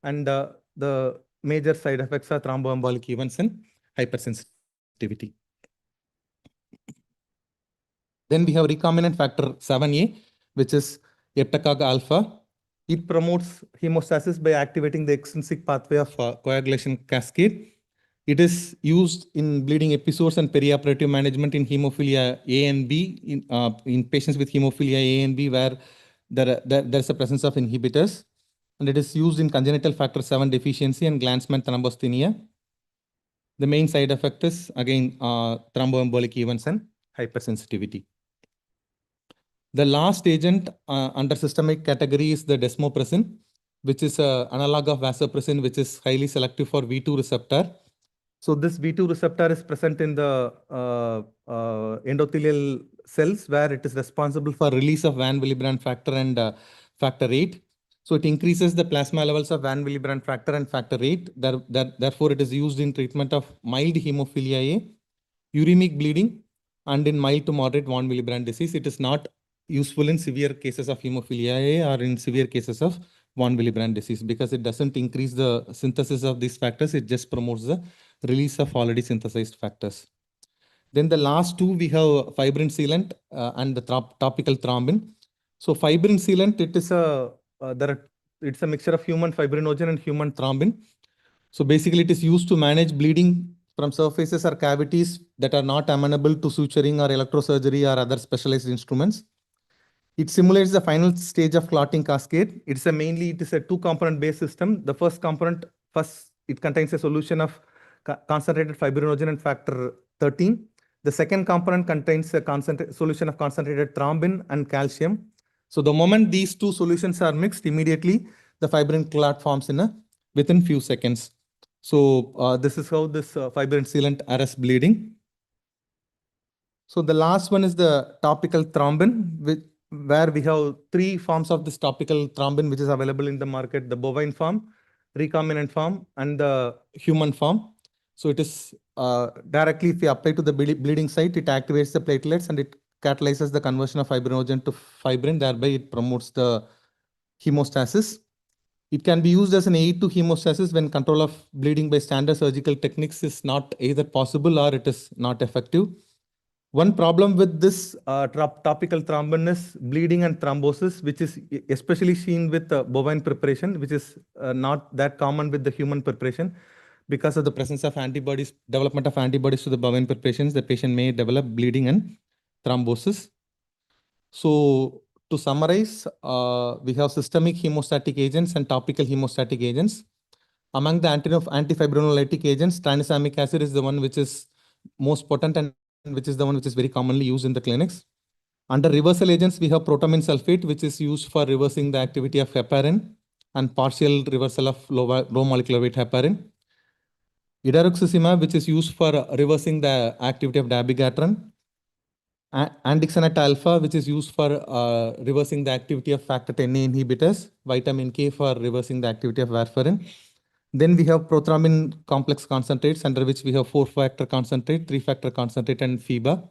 And the major side effects are thromboembolic events and hypersensitivity. Then we have recombinant factor 7A, which is eptacog alpha. It promotes hemostasis by activating the extrinsic pathway of coagulation cascade. It is used in bleeding episodes and perioperative management in hemophilia A and B, in patients with hemophilia A and B where there is a presence of inhibitors. And it is used in congenital factor 7 deficiency and Glanzmann thrombocythemia. The main side effect is, again, thromboembolic events and hypersensitivity. The last agent under systemic category is the desmopressin, which is an analog of vasopressin, which is highly selective for V2 receptor. So this V2 receptor is present in the endothelial cells, where it is responsible for release of Van Willebrand factor and factor 8. So it increases the plasma levels of Van Willebrand factor and factor 8. Therefore, it is used in treatment of mild hemophilia A, uremic bleeding, and in mild to moderate Van Willebrand disease. It is not useful in severe cases of hemophilia A or in severe cases of Van Willebrand disease, because it doesn't increase the synthesis of these factors. It just promotes the release of already synthesized factors. Then the last two, we have fibrin sealant and the topical thrombin. So fibrin sealant, it's a mixture of human fibrinogen and human thrombin. So basically, it is used to manage bleeding from surfaces or cavities that are not amenable to suturing or electrosurgery or other specialized instruments. It simulates the final stage of clotting cascade. It is a two-component based system. The first component, it contains a solution of concentrated fibrinogen and factor 13. The second component contains a solution of concentrated thrombin and calcium. So the moment these two solutions are mixed, immediately the fibrin clot forms within few seconds. So this is how this fibrin sealant arrests bleeding. So the last one is the topical thrombin, where we have three forms of this topical thrombin, which is available in the market: the bovine form, recombinant form, and the human form. So it is directly, if you apply to the bleeding site, it activates the platelets and it catalyzes the conversion of fibrinogen to fibrin. Thereby, it promotes the hemostasis. It can be used as an aid to hemostasis when control of bleeding by standard surgical techniques is not either possible or it is not effective. One problem with this topical thrombin is bleeding and thrombosis, which is especially seen with bovine preparation, which is not that common with the human preparation. Because of the presence of antibodies, development of antibodies to the bovine preparations, the patient may develop bleeding and thrombosis. So to summarize, we have systemic hemostatic agents and topical hemostatic agents. Among the antifibrinolytic agents, tranexamic acid is the one which is most potent and which is the one which is very commonly used in the clinics. Under reversal agents, we have protamine sulfate, which is used for reversing the activity of heparin and partial reversal of low molecular weight heparin. Idaruximab, which is used for reversing the activity of dabigatran. Andixanate alpha, which is used for reversing the activity of factor 10A inhibitors. Vitamin K for reversing the activity of warfarin. Then we have prothrombin complex concentrates, under which we have 4-factor concentrate, 3-factor concentrate, and FIBA.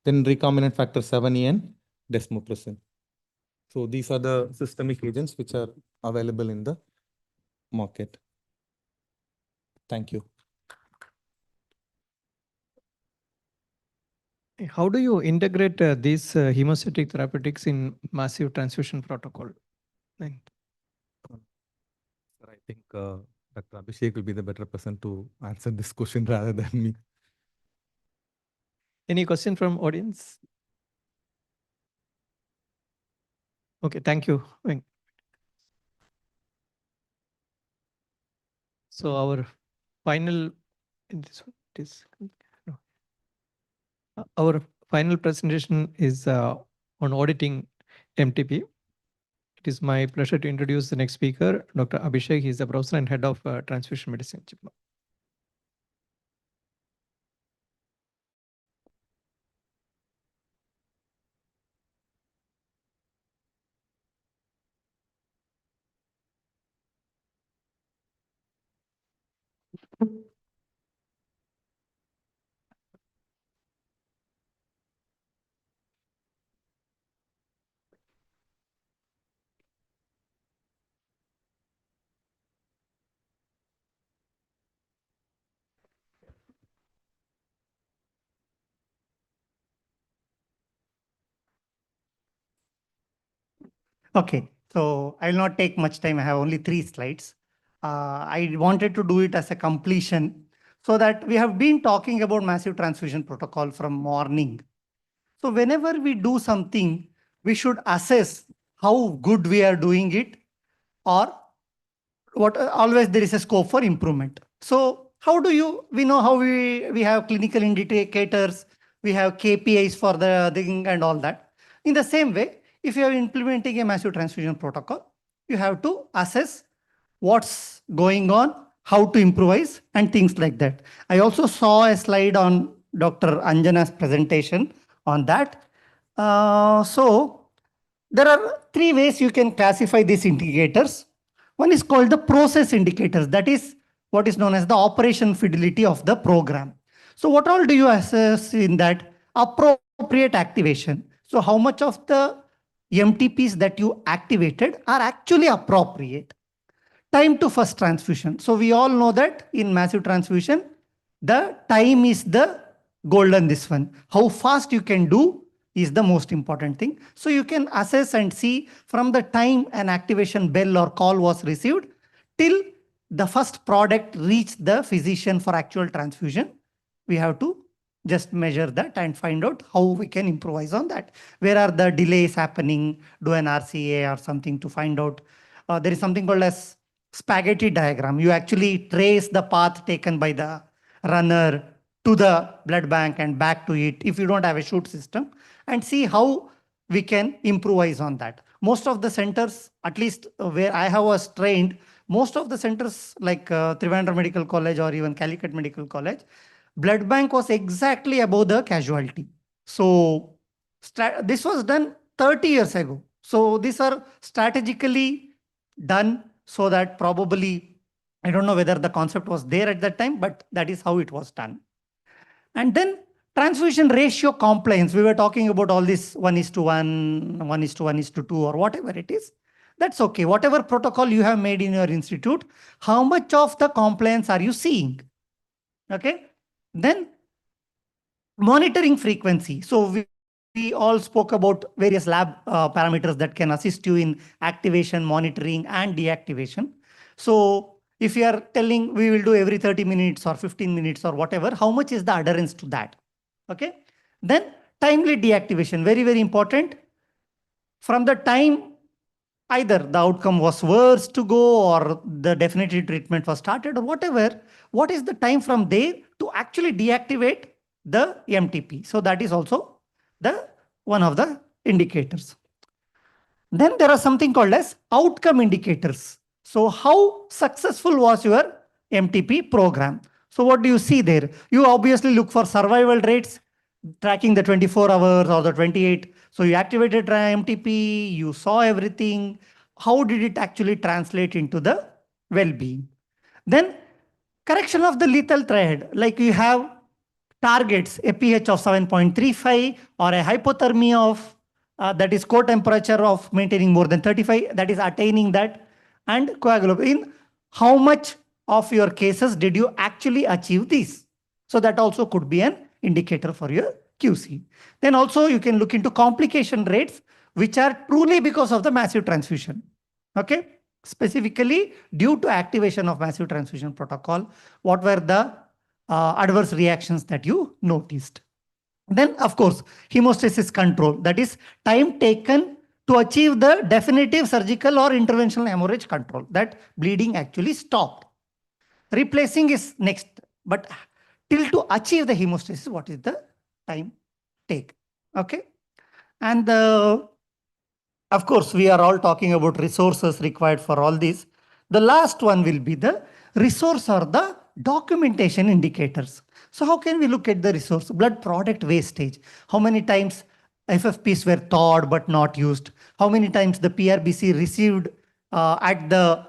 Then recombinant factor 7E and desmopressin. So these are the systemic agents which are available in the market. Thank you. How do you integrate these hemostatic therapeutics in massive transfusion protocol? Sir, I think Dr. Abhishek will be the better person to answer this question rather than me. Any question from audience? Okay, thank you. So our final our final presentation is on auditing MTP. It is my pleasure to introduce the next speaker, Dr. Abhishek. He is the professor and head of transfusion medicine. Okay, so I'll not take much time. I have only 3 slides. I wanted to do it as a completion so that we have been talking about massive transfusion protocol from morning. So whenever we do something, we should assess how good we are doing it or what always there is a scope for improvement. So how do we know how we have clinical indicators, we have KPIs for the thing and all that. In the same way, if you are implementing a massive transfusion protocol, you have to assess what's going on, how to improvise and things like that. I also saw a slide on Dr. Anjana's presentation on that. So there are 3 ways you can classify these indicators. One is called the process indicators. That is what is known as the operation fidelity of the program. So what all do you assess in that? Appropriate activation. So how much of the MTPs that you activated are actually appropriate. Time to first transfusion. So we all know that in massive transfusion, the time is the golden this one. How fast you can do is the most important thing. So you can assess and see from the time an activation bell or call was received till the first product reach the physician for actual transfusion, we have to just measure that and find out how we can improvise on that. Where are the delays happening? Do an RCA or something to find out. There is something called as spaghetti diagram. You actually trace the path taken by the runner to the blood bank and back to it if you don't have a chute system, and see how we can improvise on that. Most of the centers, at least where I was trained, most of the centers like Trivandrum Medical College or even Calicut Medical College, blood bank was exactly above the casualty. So this was done 30 years ago. So these are strategically done so that probably, I don't know whether the concept was there at that time, but that is how it was done. And then transfusion ratio compliance. We were talking about all this 1:1, 1:1:2, or whatever it is. That's okay. Whatever protocol you have made in your institute, how much of the compliance are you seeing? Okay. Then monitoring frequency. So we all spoke about various lab parameters that can assist you in activation, monitoring, and deactivation. So if you are telling we will do every 30 minutes or 15 minutes or whatever, how much is the adherence to that? Okay. Then timely deactivation, very, very important. From the time either the outcome was worse to go or the definitive treatment was started or whatever, what is the time from there to actually deactivate the MTP? So that is also one of the indicators. Then there are something called as outcome indicators. So how successful was your MTP program? So what do you see there? You obviously look for survival rates, tracking the 24 hours or the 28. So you activated MTP, you saw everything. How did it actually translate into the well-being? Then correction of the lethal triad, like you have targets, a pH of 7.35 or a hypothermia of, that is core temperature of maintaining more than 35, that is attaining that, and coagulation. How much of your cases did you actually achieve this? So that also could be an indicator for your QC. Then also you can look into complication rates, which are truly because of the massive transfusion. Okay. Specifically due to activation of massive transfusion protocol, what were the adverse reactions that you noticed? Then of course, hemostasis control, that is time taken to achieve the definitive surgical or interventional hemorrhage control, that bleeding actually stopped. Replacing is next, but till to achieve the hemostasis, what is the time take? Okay. And of course, we are all talking about resources required for all this. The last one will be the resource or the documentation indicators. So how can we look at the resource? Blood product wastage. How many times FFPs were thawed but not used? How many times the PRBC received at the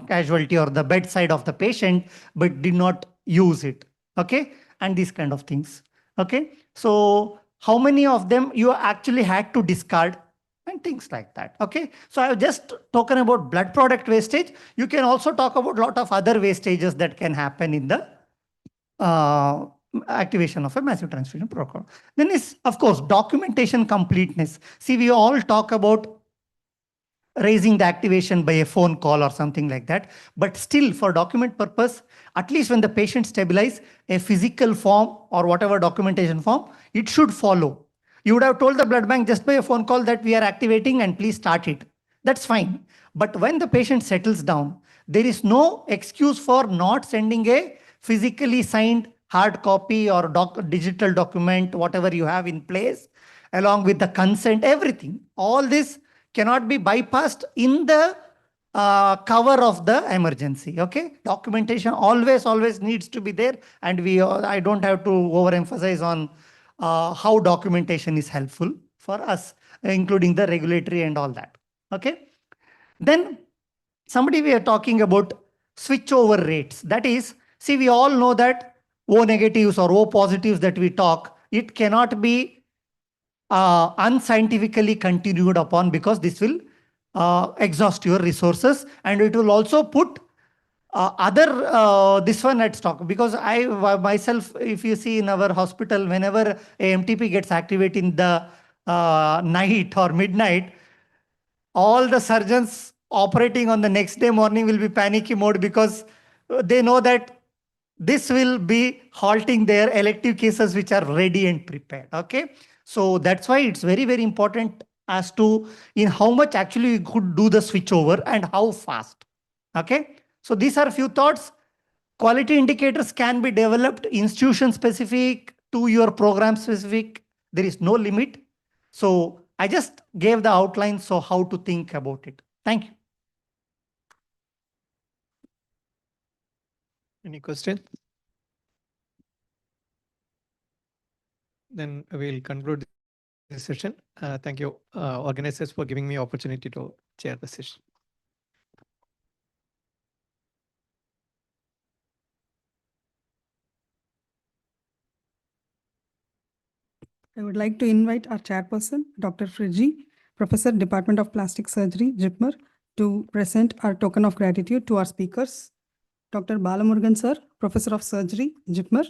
casualty or the bedside of the patient but did not use it? Okay. And these kind of things. Okay. So how many of them you actually had to discard and things like that. Okay. So I've just talking about blood product wastage. You can also talk about a lot of other wastages that can happen in the activation of a massive transfusion protocol. Then is, of course, documentation completeness. See, we all talk about raising the activation by a phone call or something like that. But still, for document purpose, at least when the patient stabilize, a physical form or whatever documentation form, it should follow. You would have told the blood bank just by a phone call that we are activating and please start it. That's fine. But when the patient settles down, there is no excuse for not sending a physically signed hard copy or digital document, whatever you have in place, along with the consent, everything. All this cannot be bypassed in the cover of the emergency. Okay, documentation always needs to be there, and I don't have to overemphasize on how documentation is helpful for us, including the regulatory and all that. Okay, then we are talking about switchover rates. That is, see, we all know that O negatives or O positives that we talk, it cannot be unscientifically continued upon, because this will exhaust your resources, and it will also put this one at stock. Because I myself, if you see in our hospital, whenever a MTP gets activated in the night or midnight, all the surgeons operating on the next day morning will be panicky mode because they know that this will be halting their elective cases which are ready and prepared. Okay. So that's why it's very, very important as to in how much actually you could do the switch over and how fast. Okay. So these are a few thoughts. Quality indicators can be developed institution specific to your program specific. There is no limit. So I just gave the outline. So how to think about it. Thank you. Any question? Then we'll conclude this session. Thank you, organizers, for giving me opportunity to chair the session. I would like to invite our chairperson, Dr. Friji, Professor, Department of Plastic Surgery, JIPMER, to present our token of gratitude to our speakers. Dr. Balamurugan sir, Professor of Surgery, JIPMER.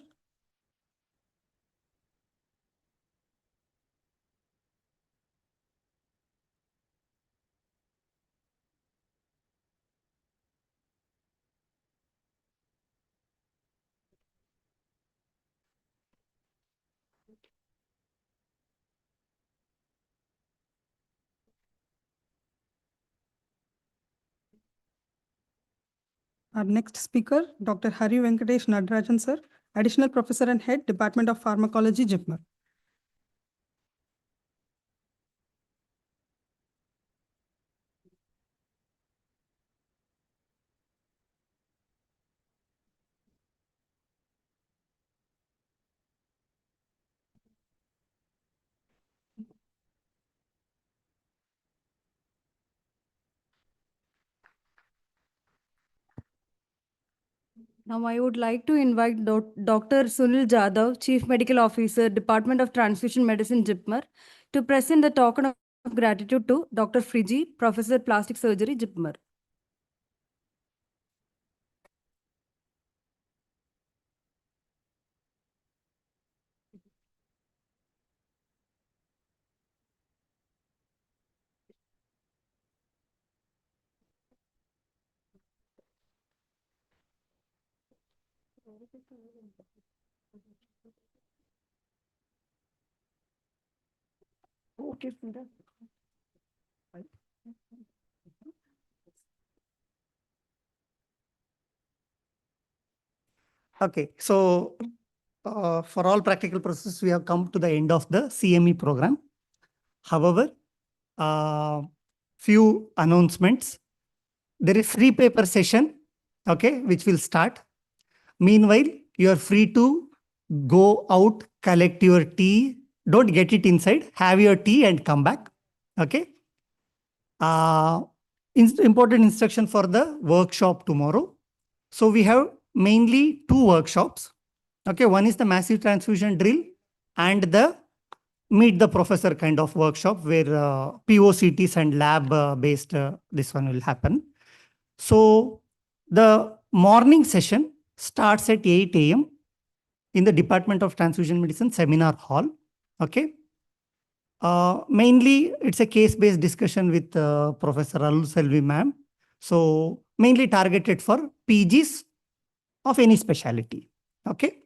Our next speaker, Dr. Hari Venkatesh Nadarajan sir, Additional Professor and Head, Department of Pharmacology, JIPMER. Now I would like to invite Dr. Sunil Jadhav, Chief Medical Officer, Department of Transfusion Medicine, JIPMER, to present the token of gratitude to Dr. Friji, Professor Plastic Surgery, JIPMER. Okay, Sudha. Okay, so for all practical purposes, we have come to the end of the CME program. However, few announcements. There is free paper session, okay, which will start. Meanwhile, you are free to go out, collect your tea. Don't get it inside. Have your tea and come back. Okay. Important instruction for the workshop tomorrow. So we have mainly two workshops. Okay, one is the massive transfusion drill and the meet the professor kind of workshop where POCTs and lab based this one will happen. So the morning session starts at 8 a.m. in the Department of Transfusion Medicine seminar hall. Okay. Mainly it's a case-based discussion with Professor Alul Selvi ma'am. So mainly targeted for PGs of any specialty. Okay.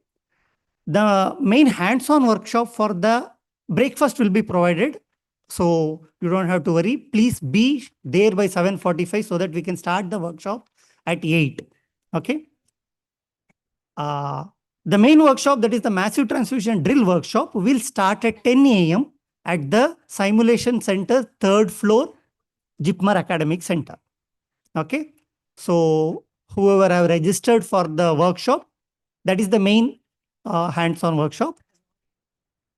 The main hands-on workshop for the breakfast will be provided. So you don't have to worry. Please be there by 7:45 so that we can start the workshop at 8. Okay. The main workshop, that is the massive transfusion drill workshop, will start at 10 a.m. at the Simulation Center, 3rd floor, JIPMER Academic Center. Okay. So whoever have registered for the workshop, that is the main hands-on workshop.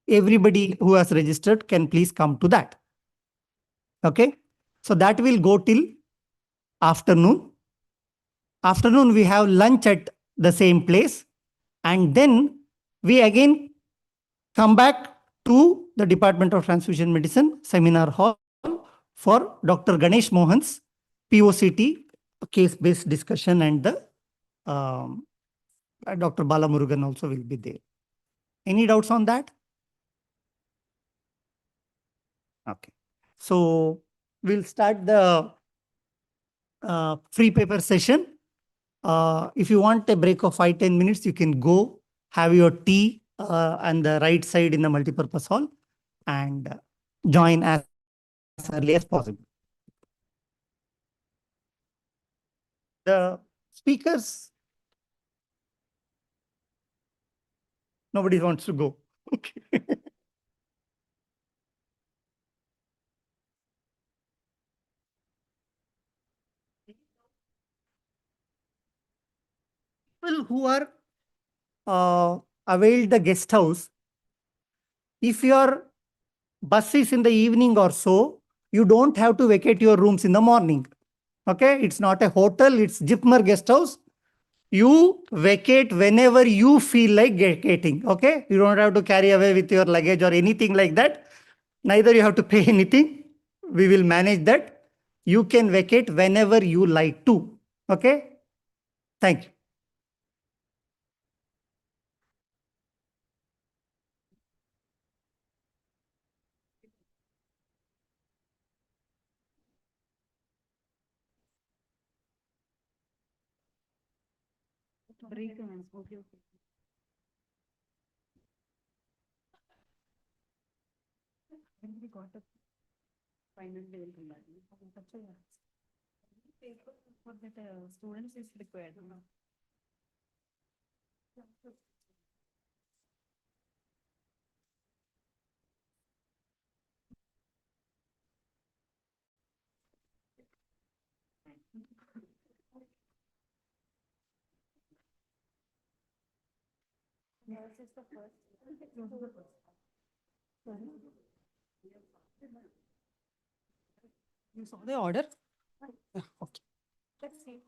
Everybody who has registered can please come to that. Okay. So that will go till afternoon. Afternoon, we have lunch at the same place. And then we again come back to the Department of Transfusion Medicine seminar hall for Dr. Ganesh Mohan's POCT case-based discussion, and the Dr. Balamurugan also will be there. Any doubts on that? Okay. So we'll start the free paper session. If you want a break of 5-10 minutes, you can go have your tea on the right side in the multipurpose hall and join as early as possible. The speakers, nobody wants to go. Okay. People who are availed the guest house, if your bus is in the evening or so, you don't have to vacate your rooms in the morning. Okay, it's not a hotel, it's JIPMER guest house. You vacate whenever you feel like vacating. Okay, you don't have to carry away with your luggage or anything like that. Neither you have to pay anything. We will manage that. You can vacate whenever you like to. Okay, thank you. We got a final day for that students is required. Yes, it's the first. You saw the order? Yeah, okay. Let's see.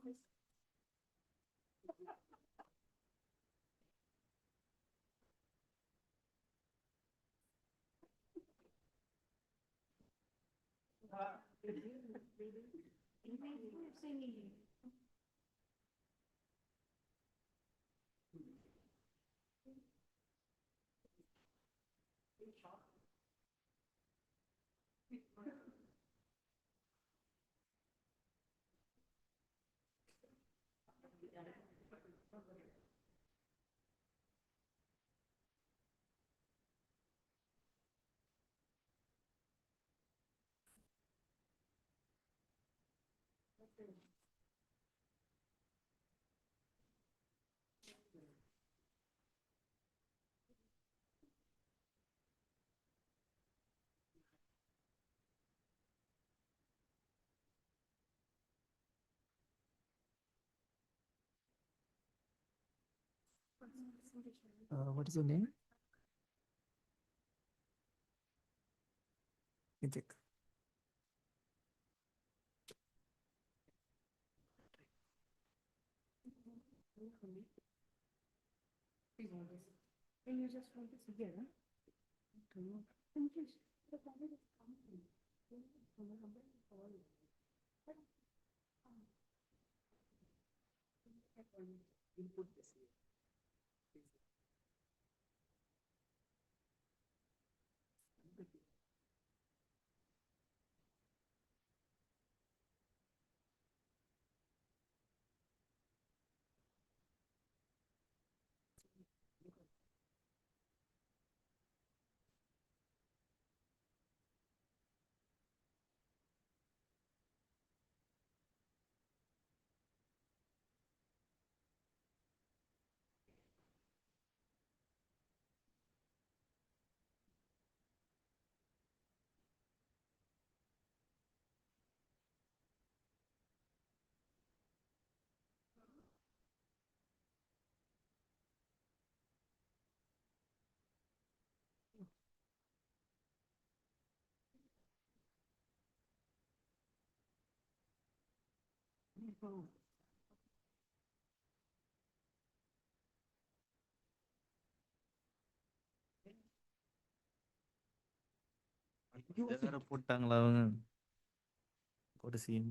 What is your name? Nitik. You just want to see here. போட்டாங்களா அவங்க ஒரு scene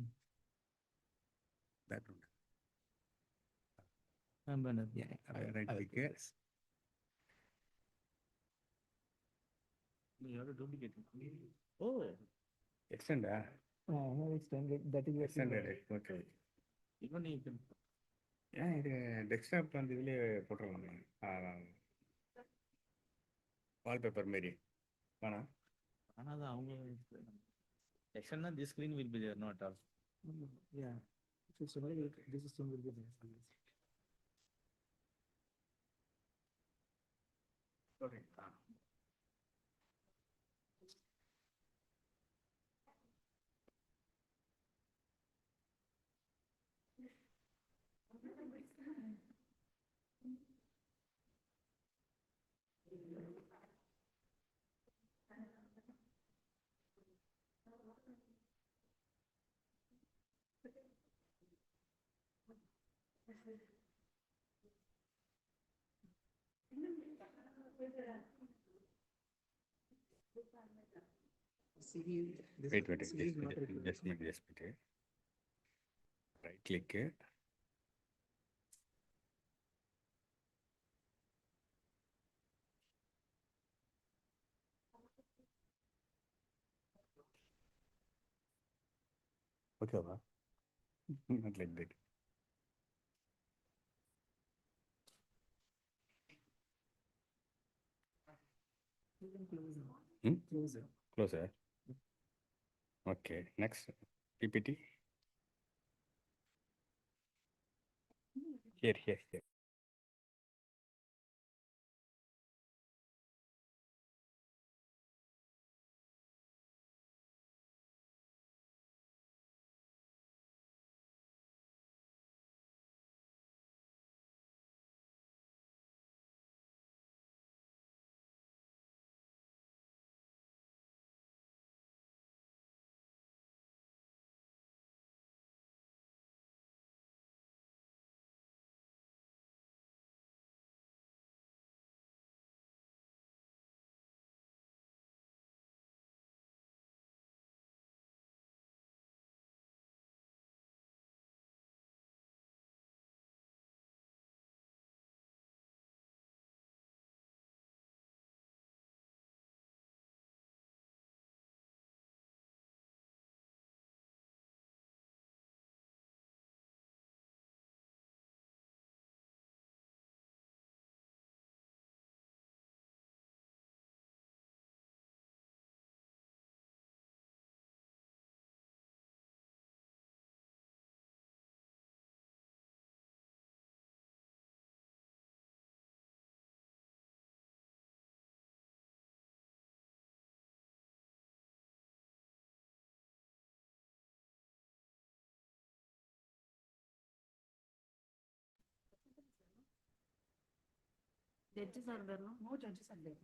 background. Yeah, Right click here. you have to duplicate it. Oh, extend. extended, okay. ஏன் இது desktop வந்து இதுலேயே போட்டுடலாமா wallpaper மாரி வேணாம். ஆனால் அவங்க externa this screen will be there, not all. Yeah. This system will be there. Okay. Wait, just wait. Right click it. Okay, not like that. Closer. Okay, next PPT. Here. Judges are there, no? No judges are there.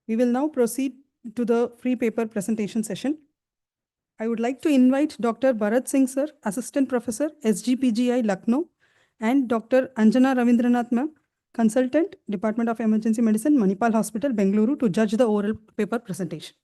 We will now proceed to the free paper presentation session. I would like to invite Dr. Bharat Singh sir, Assistant Professor, SGPGI, Lucknow, and Dr. Anjana Ravindranath ma'am, Consultant, Department of Emergency Medicine, Manipal Hospital, Bengaluru, to judge the oral paper presentation.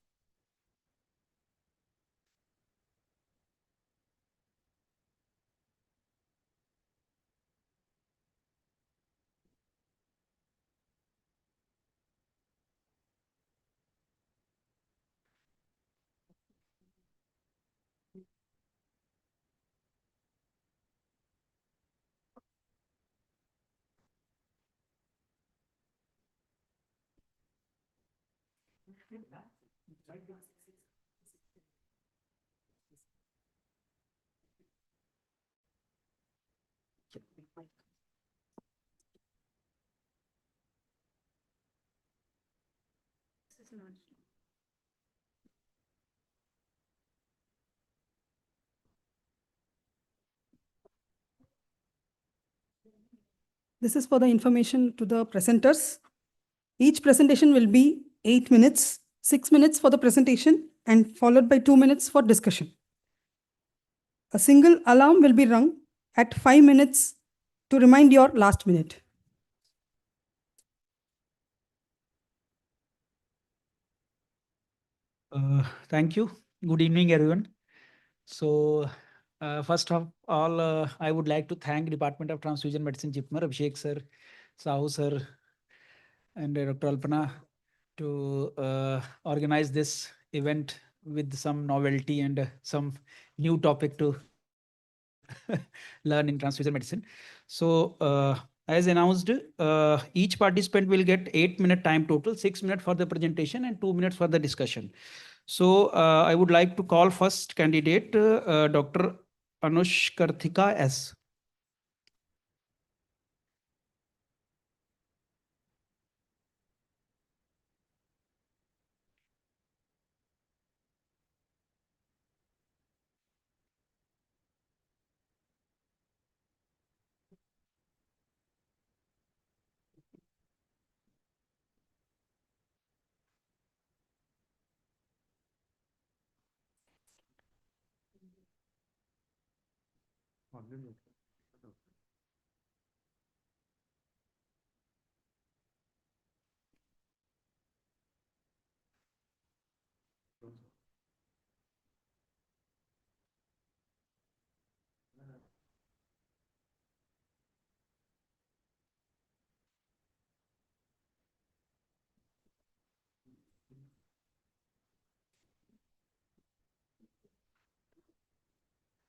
This is for the information to the presenters. Each presentation will be 8 minutes, 6 minutes for the presentation and followed by 2 minutes for discussion. A single alarm will be rung at 5 minutes to remind your last minute. Thank you. Good evening, everyone. So, first of all, I would like to thank Department of Transfusion Medicine, JIPMER, Abhishek sir, Sahu sir, and Dr. Alpana to organize this event with some novelty and some new topic to learn in transfusion medicine. So, as announced, each participant will get 8-minute time total, 6 minutes for the presentation and 2 minutes for the discussion. So, I would like to call first candidate, Dr. Anush Karthika S.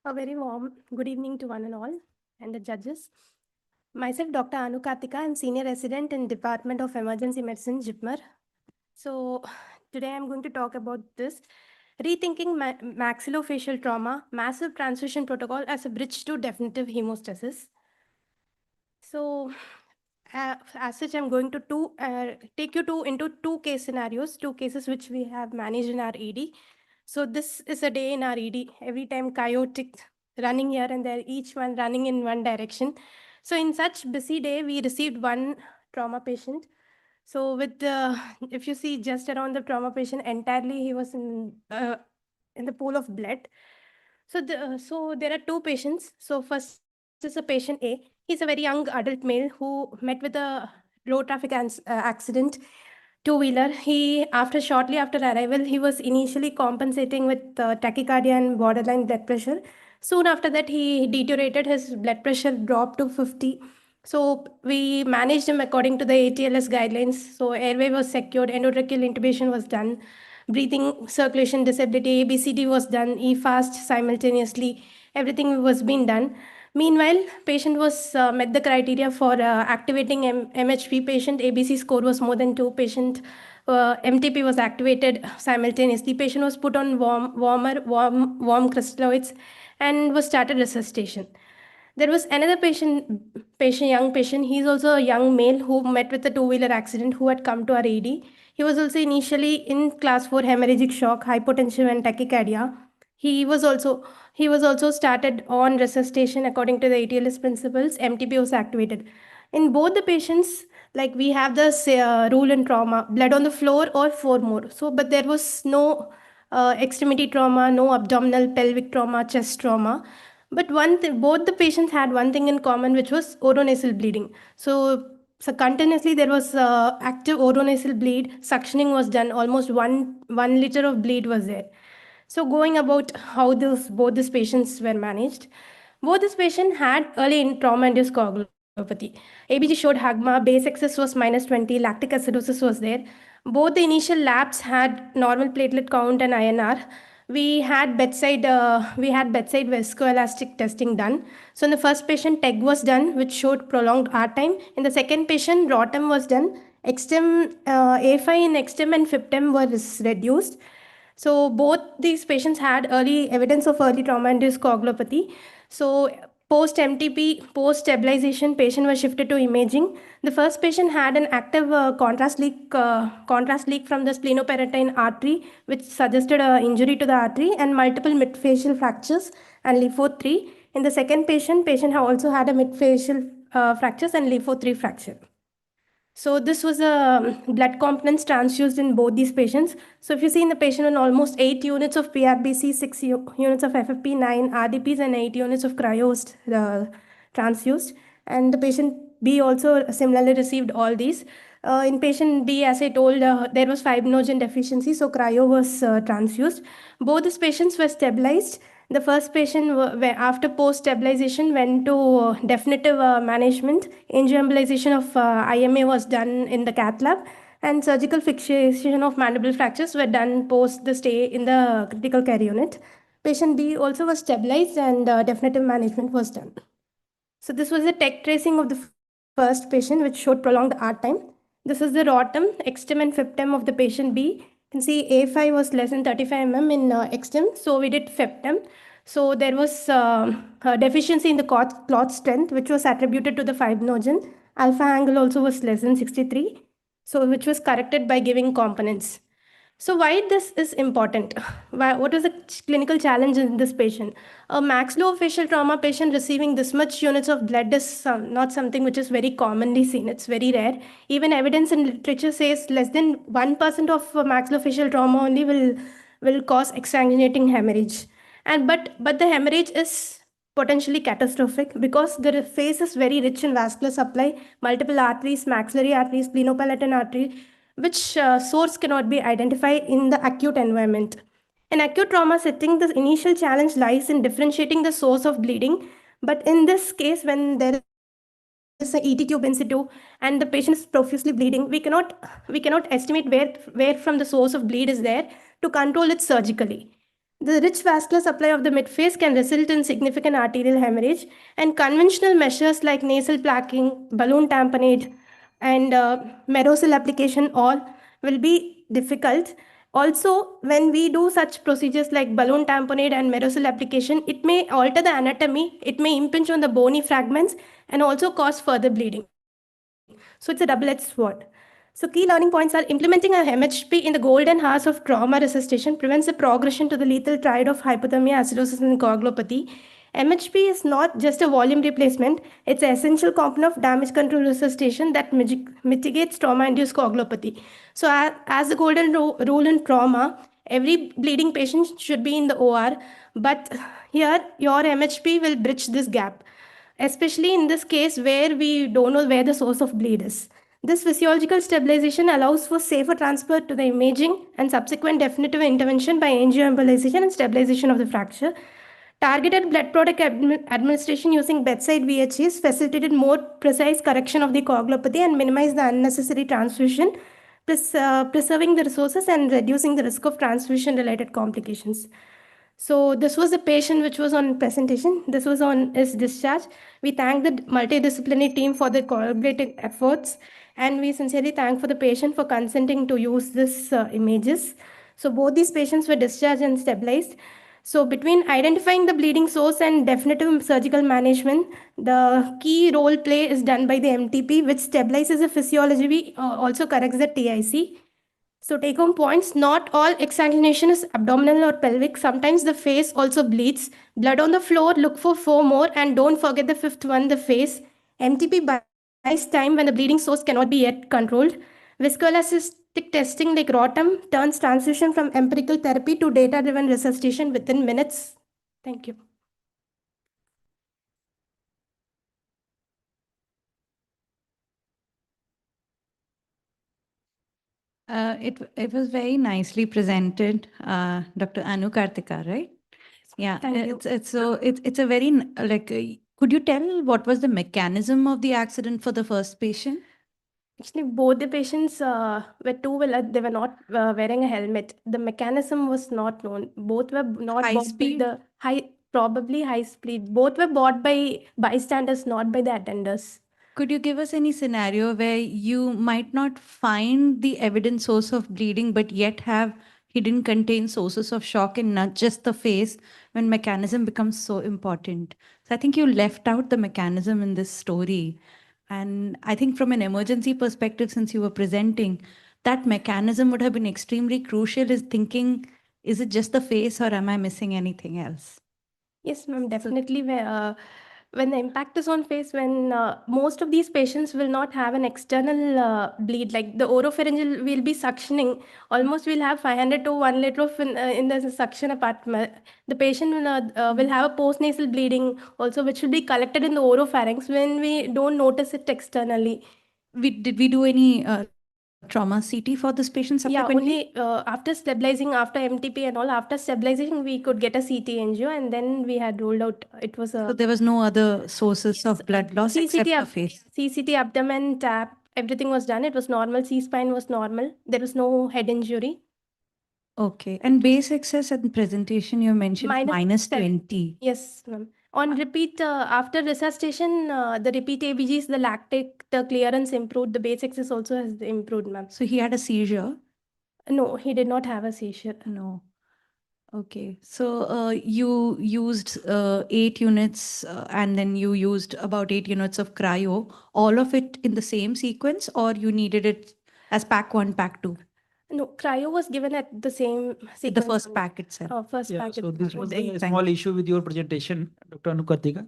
A very warm good evening to one and all and the judges. Myself, Dr. Anu Karthika, I'm Senior Resident in Department of Emergency Medicine, JIPMER. So today I'm going to talk about this, rethinking maxillofacial trauma, massive transfusion protocol as a bridge to definitive hemostasis. So as such, I'm going to take you into two case scenarios, two cases which we have managed in our ED. So this is a day in our ED, every time chaotic running here and there, each one running in one direction. So in such busy day, we received one trauma patient. So with if you see just around the trauma patient, entirely he was in the pool of blood. So there are two patients. So first is a patient A. He's a very young adult male who met with a road traffic accident, two-wheeler. Shortly after arrival, he was initially compensating with tachycardia and borderline blood pressure. Soon after that, he deteriorated. His blood pressure dropped to 50. So we managed him according to the ATLS guidelines. So airway was secured, endotracheal intubation was done, breathing, circulation, disability, ABCD was done, E-fast simultaneously. Everything was being done. Meanwhile, patient was met the criteria for activating MHP patient. ABC score was more than 2. Patient MTP was activated simultaneously. Patient was put on warm crystalloids and was started resuscitation. There was another young patient. He's also a young male who met with a two-wheeler accident who had come to our ED. He was also initially in class 4 hemorrhagic shock, hypotension and tachycardia. He was also started on resuscitation according to the ATLS principles. MTP was activated. In both the patients, like we have this rule in trauma, blood on the floor or 4 more. So, but there was no extremity trauma, no abdominal, pelvic trauma, chest trauma. But one thing, both the patients had one thing in common, which was oronasal bleeding. So continuously there was active oronasal bleed. Suctioning was done. Almost 1 liter of bleed was there. So going about how both these patients were managed, both this patient had early in trauma-induced coagulopathy. A.P.J showed HAGMA, base excess was -20, lactic acidosis was there. Both the initial labs had normal platelet count and INR. We had bedside viscoelastic testing done. So in the first patient, TEG was done, which showed prolonged R time. In the second patient, ROTEM was done. Extem, A5 in extem and FIPTEM was reduced. So both these patients had early evidence of early trauma-induced coagulopathy. So post MTP, post stabilization, patient was shifted to imaging. The first patient had an active contrast leak from the splenoperitine artery, which suggested an injury to the artery, and multiple midfacial fractures and LIFO3. In the second patient also had a midfacial fractures and LIFO3 fracture. So this was a blood components transfused in both these patients. So if you see in the patient on almost 8 units of PRBC, 6 units of FFP, 9 RDPs, and 8 units of cryos transfused. And the patient B also similarly received all these. In patient B, as I told, there was fibrinogen deficiency, so cryo was transfused. Both these patients were stabilized. The first patient, after post-stabilization, went to definitive management. Angioembolization of IMA was done in the cath lab, and surgical fixation of mandible fractures were done post the stay in the critical care unit. Patient B also was stabilized, and definitive management was done. So this was a tech tracing of the first patient, which showed prolonged R time. This is the ROTEM, extem and FIPTEM of the patient B. You can see A5 was less than 35 mm in extem, so we did FIPTEM. So there was a deficiency in the clot strength, which was attributed to the fibrinogen. Alpha angle also was less than 63, so which was corrected by giving components. So why this is important? What was the clinical challenge in this patient? A maxillofacial trauma patient receiving this much units of blood is not something which is very commonly seen. It's very rare. Even evidence in literature says less than 1% of maxillofacial trauma only will cause exsanguinating hemorrhage. But the hemorrhage is potentially catastrophic because the face is very rich in vascular supply, multiple arteries, maxillary arteries, splenopalatine artery, which source cannot be identified in the acute environment. In acute trauma setting, the initial challenge lies in differentiating the source of bleeding. But in this case, when there is a ET tube in situ and the patient is profusely bleeding, we cannot estimate where from the source of bleed is there to control it surgically. The rich vascular supply of the midface can result in significant arterial hemorrhage, and conventional measures like nasal plaquing, balloon tamponade, and Merocil application all will be difficult. Also, when we do such procedures like balloon tamponade and Merocil application, it may alter the anatomy, it may impinge on the bony fragments, and also cause further bleeding. So it's a double-edged sword. So key learning points are implementing a MHP in the golden hours of trauma resuscitation prevents the progression to the lethal triad of hypothermia, acidosis, and coagulopathy. MHP is not just a volume replacement, it's an essential component of damage control resuscitation that mitigates trauma-induced coagulopathy. So as the golden rule in trauma, every bleeding patient should be in the OR, but here your MHP will bridge this gap, especially in this case where we don't know where the source of bleed is. This physiological stabilization allows for safer transfer to the imaging and subsequent definitive intervention by angioembolization and stabilization of the fracture. Targeted blood product administration using bedside VHAs facilitated more precise correction of the coagulopathy and minimized the unnecessary transfusion, preserving the resources and reducing the risk of transfusion-related complications. So this was the patient which was on presentation. This was on his discharge. We thank the multidisciplinary team for the collaborative efforts, and we sincerely thank for the patient for consenting to use this images. So both these patients were discharged and stabilized. So between identifying the bleeding source and definitive surgical management, the key role play is done by the MTP, which stabilizes the physiology, also corrects the TIC. So take home points, not all exsanguination is abdominal or pelvic. Sometimes the face also bleeds. Blood on the floor, look for 4 more, and don't forget the 5th one, the face. MTP time when the bleeding source cannot be yet controlled. Viscoelastic testing like ROTEM turns transfusion from empirical therapy to data-driven resuscitation within minutes. Thank you. It was very nicely presented, Dr. Anu Kartika, right? Yeah, Thank you. it's a very could you tell what was the mechanism of the accident for the first patient? Actually, both the patients were they were not wearing a helmet. The mechanism was not known. Both were not High bought speed? by probably high speed. Both were bought by bystanders, not by the attenders. Could you give us any scenario where you might not find the evident source of bleeding, but yet have hidden contained sources of shock in not just the face when mechanism becomes so important? So I think you left out the mechanism in this story. And I think from an emergency perspective, since you were presenting, that mechanism would have been extremely crucial is thinking, is it just the face or am I missing anything else? Yes, ma'am, definitely. When the impact is on face, when most of these patients will not have an external bleed, like the oropharyngeal will be suctioning. Almost we'll have 500 to 1 liter of in the suction apartment. The patient will have a postnasal bleeding also, which will be collected in the oropharynx when we don't notice it externally. Did we do any trauma CT for this patient subsequently? Yeah, only after stabilizing, after MTP and all, after stabilizing, we could get a CT angio, and then we had ruled out it was a. So there was no other sources of blood loss except the face. CCT, abdomen, tap, everything was done. It was normal. C-spine was normal. There was no head injury. Okay. And base excess and presentation you mentioned minus 20. Yes, ma'am. On repeat, after resuscitation, the repeat ABGs, the lactate, the clearance improved. The base excess also has improved, ma'am. So he had a seizure? No, he did not have a seizure. No. Okay. So you used 8 units and then you used about 8 units of cryo, all of it in the same sequence, or you needed it as pack 1, pack 2? No, cryo was given at the same sequence. The first pack itself. First Yeah, pack. so this was a Thank small issue with your presentation, Dr. Anukartika.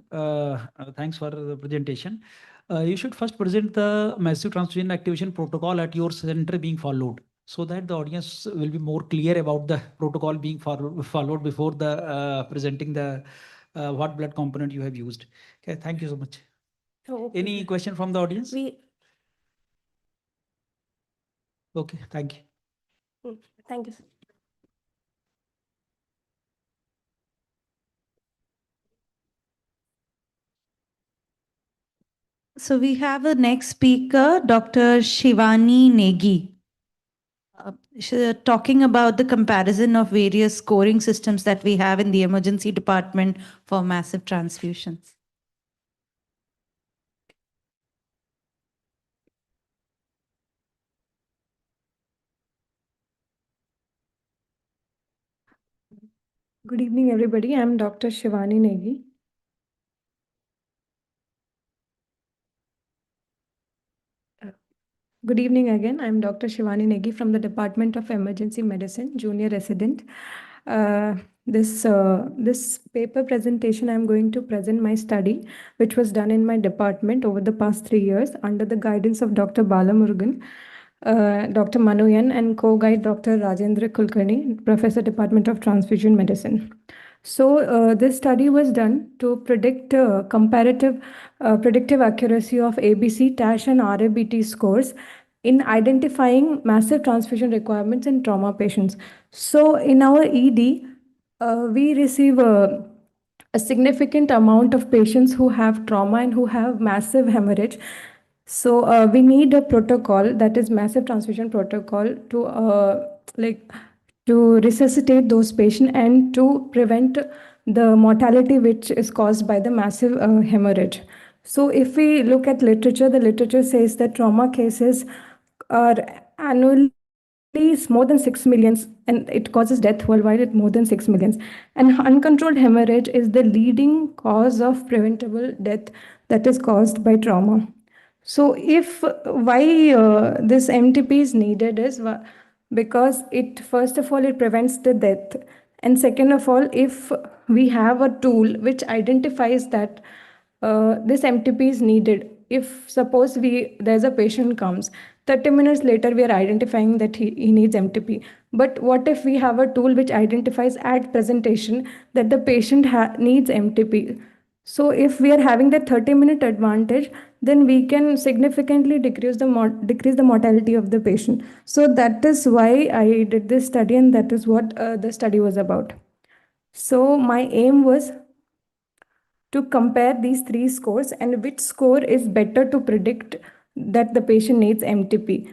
Thanks for the presentation. You should first present the massive transfusion activation protocol at your center being followed, so that the audience will be more clear about the protocol being followed before the presenting the what blood component you have used. Okay, thank you so much. Okay. Any question from the audience? Okay, thank you. Thank you, sir. So we have the next speaker, Dr. Shivani Negi. She's talking about the comparison of various scoring systems that we have in the emergency department for massive transfusions. Good evening, everybody. I'm Dr. Shivani Negi. Good evening again. I'm Dr. Shivani Negi from the Department of Emergency Medicine, junior resident. This paper presentation, I'm going to present my study, which was done in my department over the past 3 years under the guidance of Dr. Balamurugan, Dr. Manoyan, and co-guide Dr. Rajendra Kulkarni, Professor, Department of Transfusion Medicine. So this study was done to predict predictive accuracy of ABC, TASH, and RABT scores in identifying massive transfusion requirements in trauma patients. So in our ED, we receive a significant amount of patients who have trauma and who have massive hemorrhage. So we need a protocol, that is massive transfusion protocol, to resuscitate those patients and to prevent the mortality which is caused by the massive hemorrhage. So if we look at literature, the literature says that trauma cases are annually more than 6 million, and it causes death worldwide at more than 6 million. And uncontrolled hemorrhage is the leading cause of preventable death that is caused by trauma. So why this MTP is needed is because it, first of all, it prevents the death. And second of all, if we have a tool which identifies that this MTP is needed, if suppose there's a patient comes, 30 minutes later we are identifying that he needs MTP. But what if we have a tool which identifies at presentation that the patient needs MTP? So if we are having that 30-minute advantage, then we can significantly decrease the mortality of the patient. So that is why I did this study, and that is what the study was about. So my aim was to compare these three scores and which score is better to predict that the patient needs MTP.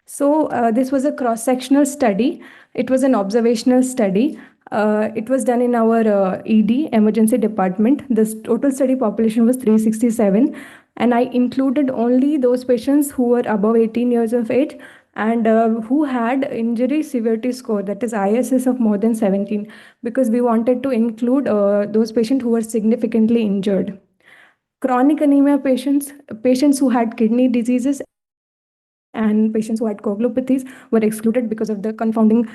So this was a cross-sectional study. It was an observational study. It was done in our ED, emergency department. The total study population was 367. And I included only those patients who were above 18 years of age and who had injury severity score, that is ISS of more than 17, because we wanted to include those patients who were significantly injured. Chronic anemia patients who had kidney diseases and patients who had coagulopathies were excluded because of the confounding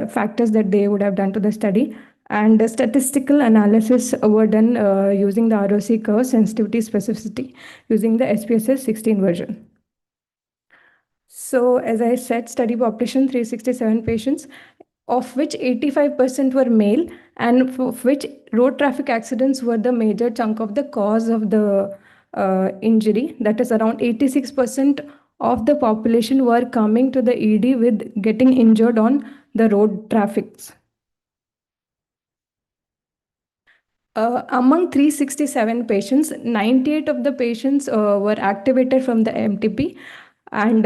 factors that they would have done to the study. And the statistical analysis were done using the ROC curve, sensitivity, specificity, using the SPSS 16 version. So as I said, study population 367 patients, of which 85% were male, and of which road traffic accidents were the major chunk of the cause of the injury. That is around 86% of the population were coming to the ED with getting injured on the road traffics. Among 367 patients, 98 of the patients were activated from the MTP, and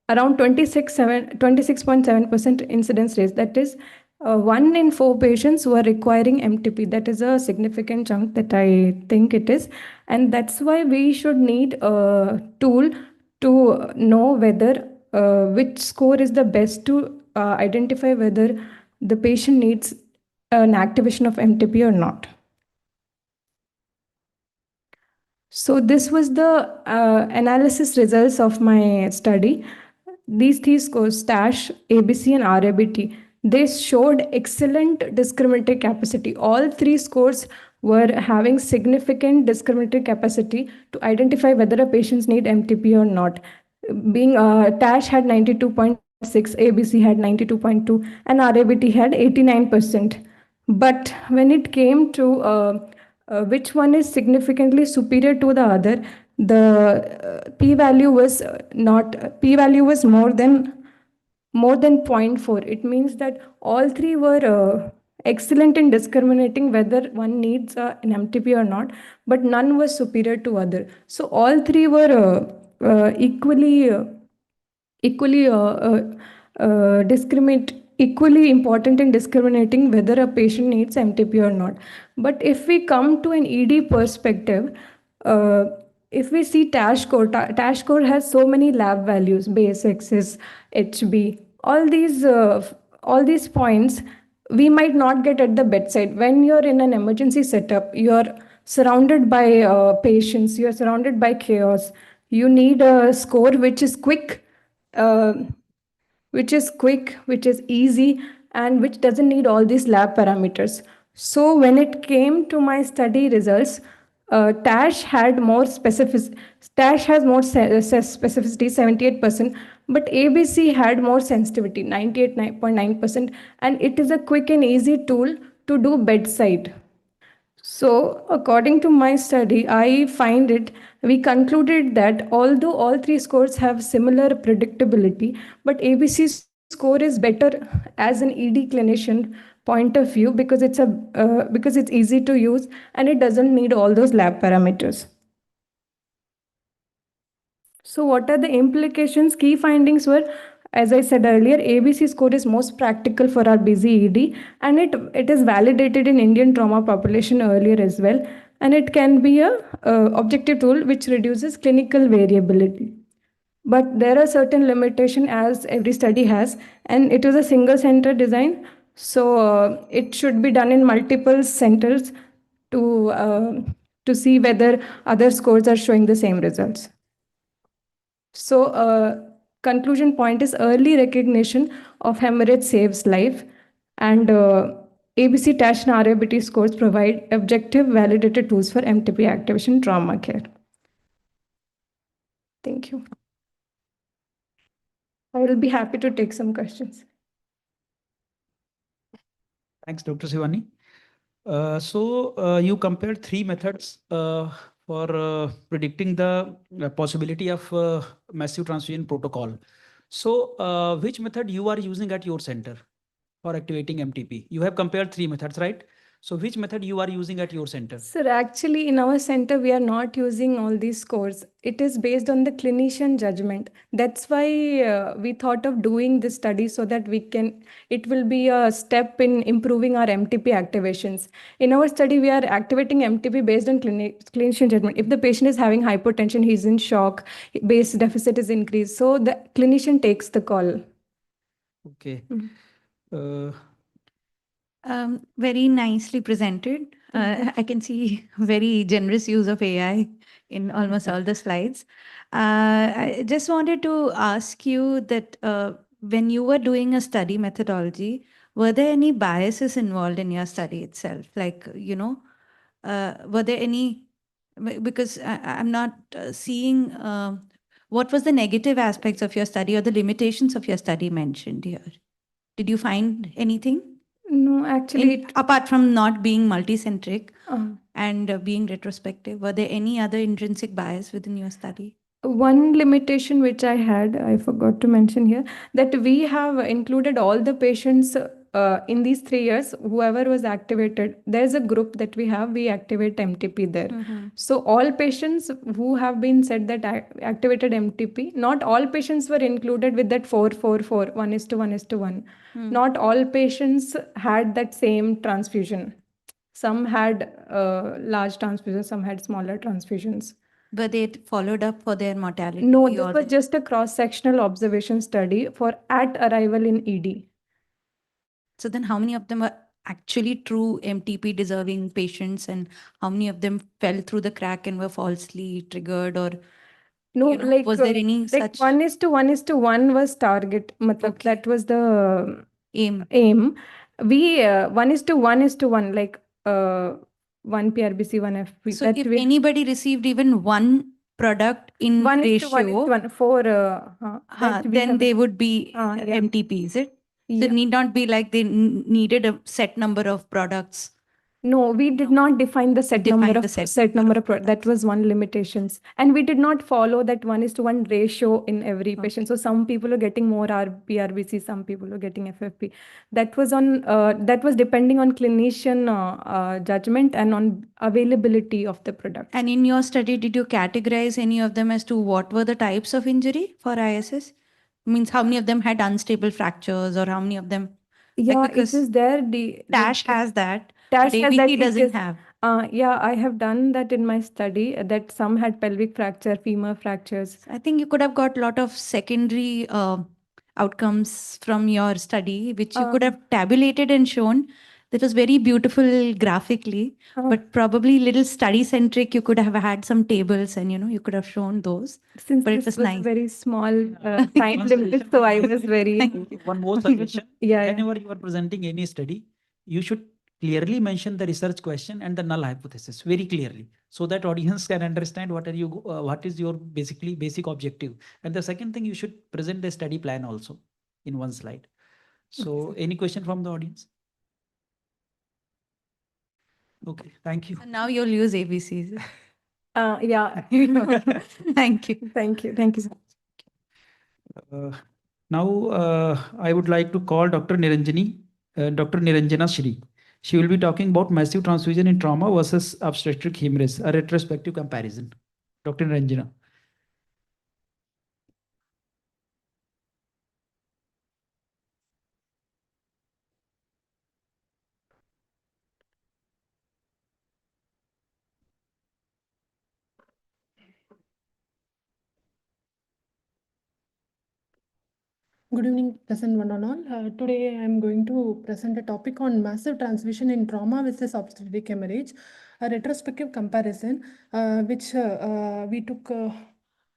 around 26.7% incidence rate. That is, 1 in 4 patients were requiring MTP. That is a significant chunk that I think it is. And that's why we should need a tool to know whether which score is the best to identify whether the patient needs an activation of MTP or not. So this was the analysis results of my study. These three scores, TASH, ABC, and RABT, they showed excellent discriminatory capacity. All three scores were having significant discriminatory capacity to identify whether a patient needs MTP or not. Being TASH had 92.6, ABC had 92.2, and RABT had 89%. But when it came to which one is significantly superior to the other, the p-value was more than 0.4. It means that all three were excellent in discriminating whether one needs an MTP or not, but none was superior to other. So all three were equally important in discriminating whether a patient needs MTP or not. But if we come to an ED perspective, if we see TASH score has so many lab values, base, XS, HB, all these points we might not get at the bedside. When you're in an emergency setup, you're surrounded by patients, you're surrounded by chaos. You need a score which is quick, which is easy, and which doesn't need all these lab parameters. So when it came to my study results, TASH had more specificity, TASH has more specificity, 78%, but ABC had more sensitivity, 98.9%, and it is a quick and easy tool to do bedside. So according to my study, we concluded that although all three scores have similar predictability, but ABC score is better as an ED clinician point of view because it's easy to use and it doesn't need all those lab parameters. So what are the implications? Key findings were, as I said earlier, ABC score is most practical for our busy ED, and it is validated in Indian trauma population earlier as well, and it can be a objective tool which reduces clinical variability. But there are certain limitations, as every study has, and it is a single center design, so it should be done in multiple centers to see whether other scores are showing the same results. So conclusion point is early recognition of hemorrhage saves life, and ABC, TASH, and RABT scores provide objective validated tools for MTP activation trauma care. Thank you. I will be happy to take some questions. Thanks, Dr. Sivani. You compared three methods for predicting the possibility of massive transfusion protocol. So which method you are using at your center for activating MTP? You have compared three methods, right? So which method you are using at your center? Sir, actually, in our center, we are not using all these scores. It is based on the clinician judgment. That's why we thought of doing this study so that it will be a step in improving our MTP activations. In our study, we are activating MTP based on clinician judgment. If the patient is having hypotension, he's in shock, base deficit is increased. So the clinician takes the call. Okay. Very nicely presented. I can see very generous use of AI in almost all the slides. I just wanted to ask you that when you were doing a study methodology, were there any biases involved in your study itself? Like, were there any, because I'm not seeing what was the negative aspects of your study or the limitations of your study mentioned here? Did you find anything? No, actually, Apart from not being multicentric and being retrospective, were there any other intrinsic bias within your study? one limitation which I had, I forgot to mention here, that we have included all the patients in these 3 years, whoever was activated. There's a group that we activate MTP there. So all patients who have been said that activated MTP, not all patients were included with that 4-4-4, 1:1:1. Not all patients had that same transfusion. Some had large transfusions, some had smaller transfusions. Were they followed up for their mortality? No, this was just a cross-sectional observation study for at arrival in ED. So then how many of them were actually true MTP deserving patients and how many of them fell through the crack and were falsely triggered or No, was there any like such 1:1:1 was target. That was the aim. We 1:1:1, like 1 PRBC, 1 FP. So if anybody received even one product in 1:1:1 for then they would be MTP, is it? So it need not be like they needed a set number of products. No, we did not define the set number of products. That was one limitations. And we did not follow that 1:1 ratio in every patient. So some people are getting more PRBC, some people are getting FFP. That was depending on clinician judgment and on availability of the product. And in your study, did you categorize any of them as to what were the types of injury for ISS? Means how many of them had unstable fractures or how many of them? Yeah, it is there. TASH has that. TASH has that. ABC doesn't have. Yeah, I have done that in my study, that some had pelvic fracture, femur fractures. I think you could have got a lot of secondary outcomes from your study, which you could have tabulated and shown. That was very beautiful graphically, but probably little study centric. You could have had some tables and you could have shown those. Since but this it was was nice. very small time limit, so I was very One more suggestion. Yeah. Whenever you are presenting any study, you should clearly mention the research question and the null hypothesis very clearly, so that audience can understand what is your basic objective. And the second thing, you should present the study plan also in one slide. So any question from the audience? Okay, thank you. And now you'll use ABCs. Yeah. Thank you. Thank you. Thank you so much. Now I would like to call Dr. Niranjana Shri. She will be talking about massive transfusion in trauma versus obstetric hemorrhage, a retrospective comparison. Dr. Niranjana. Good evening, present one and all. Today I am going to present a topic on massive transfusion in trauma versus obstetric hemorrhage, a retrospective comparison, which we took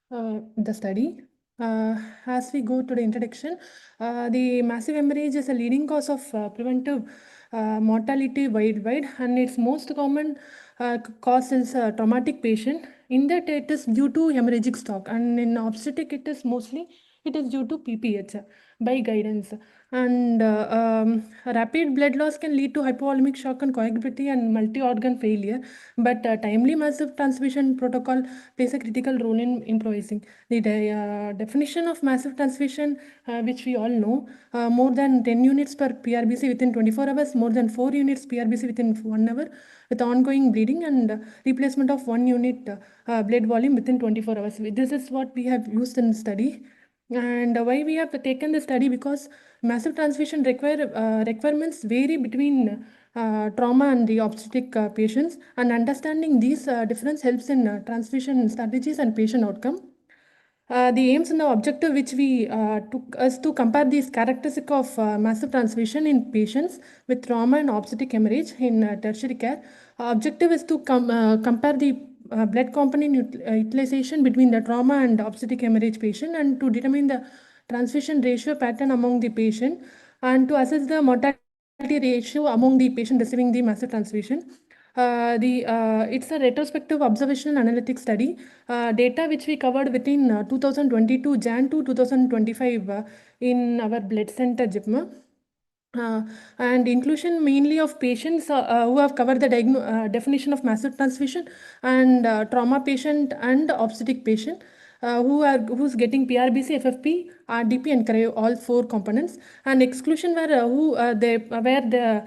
the study. As we go to the introduction, the massive hemorrhage is a leading cause of preventive mortality worldwide, and it's most common causes a traumatic patient. In that, it is due to hemorrhagic shock, and in obstetric, it is due to PPH by guidance. And rapid blood loss can lead to hypovolemic shock and coagulability and multi-organ failure. But timely massive transfusion protocol plays a critical role in improvising. The definition of massive transfusion, which we all know, more than 10 units per PRBC within 24 hours, more than 4 units PRBC within 1 hour, with ongoing bleeding, and replacement of 1 unit blood volume within 24 hours. This is what we have used in the study. And why we have taken the study, because massive transfusion requirements vary between trauma and the obstetric patients, and understanding these difference helps in transfusion strategies and patient outcome. The aims and the objective which we took us to compare these characteristic of massive transfusion in patients with trauma and obstetric hemorrhage in tertiary care. Objective is to compare the blood component utilization between the trauma and obstetric hemorrhage patient, and to determine the transfusion ratio pattern among the patient, and to assess the mortality ratio among the patient receiving the massive transfusion. It's a retrospective observational analytic study. Data which we covered within 2022 Jan to 2025 in our blood center JIPMER. And inclusion mainly of patients who have covered the definition of massive transfusion, and trauma patient and obstetric patient who's getting PRBC, FFP, RDP, and cryo, all 4 components. And exclusion were where the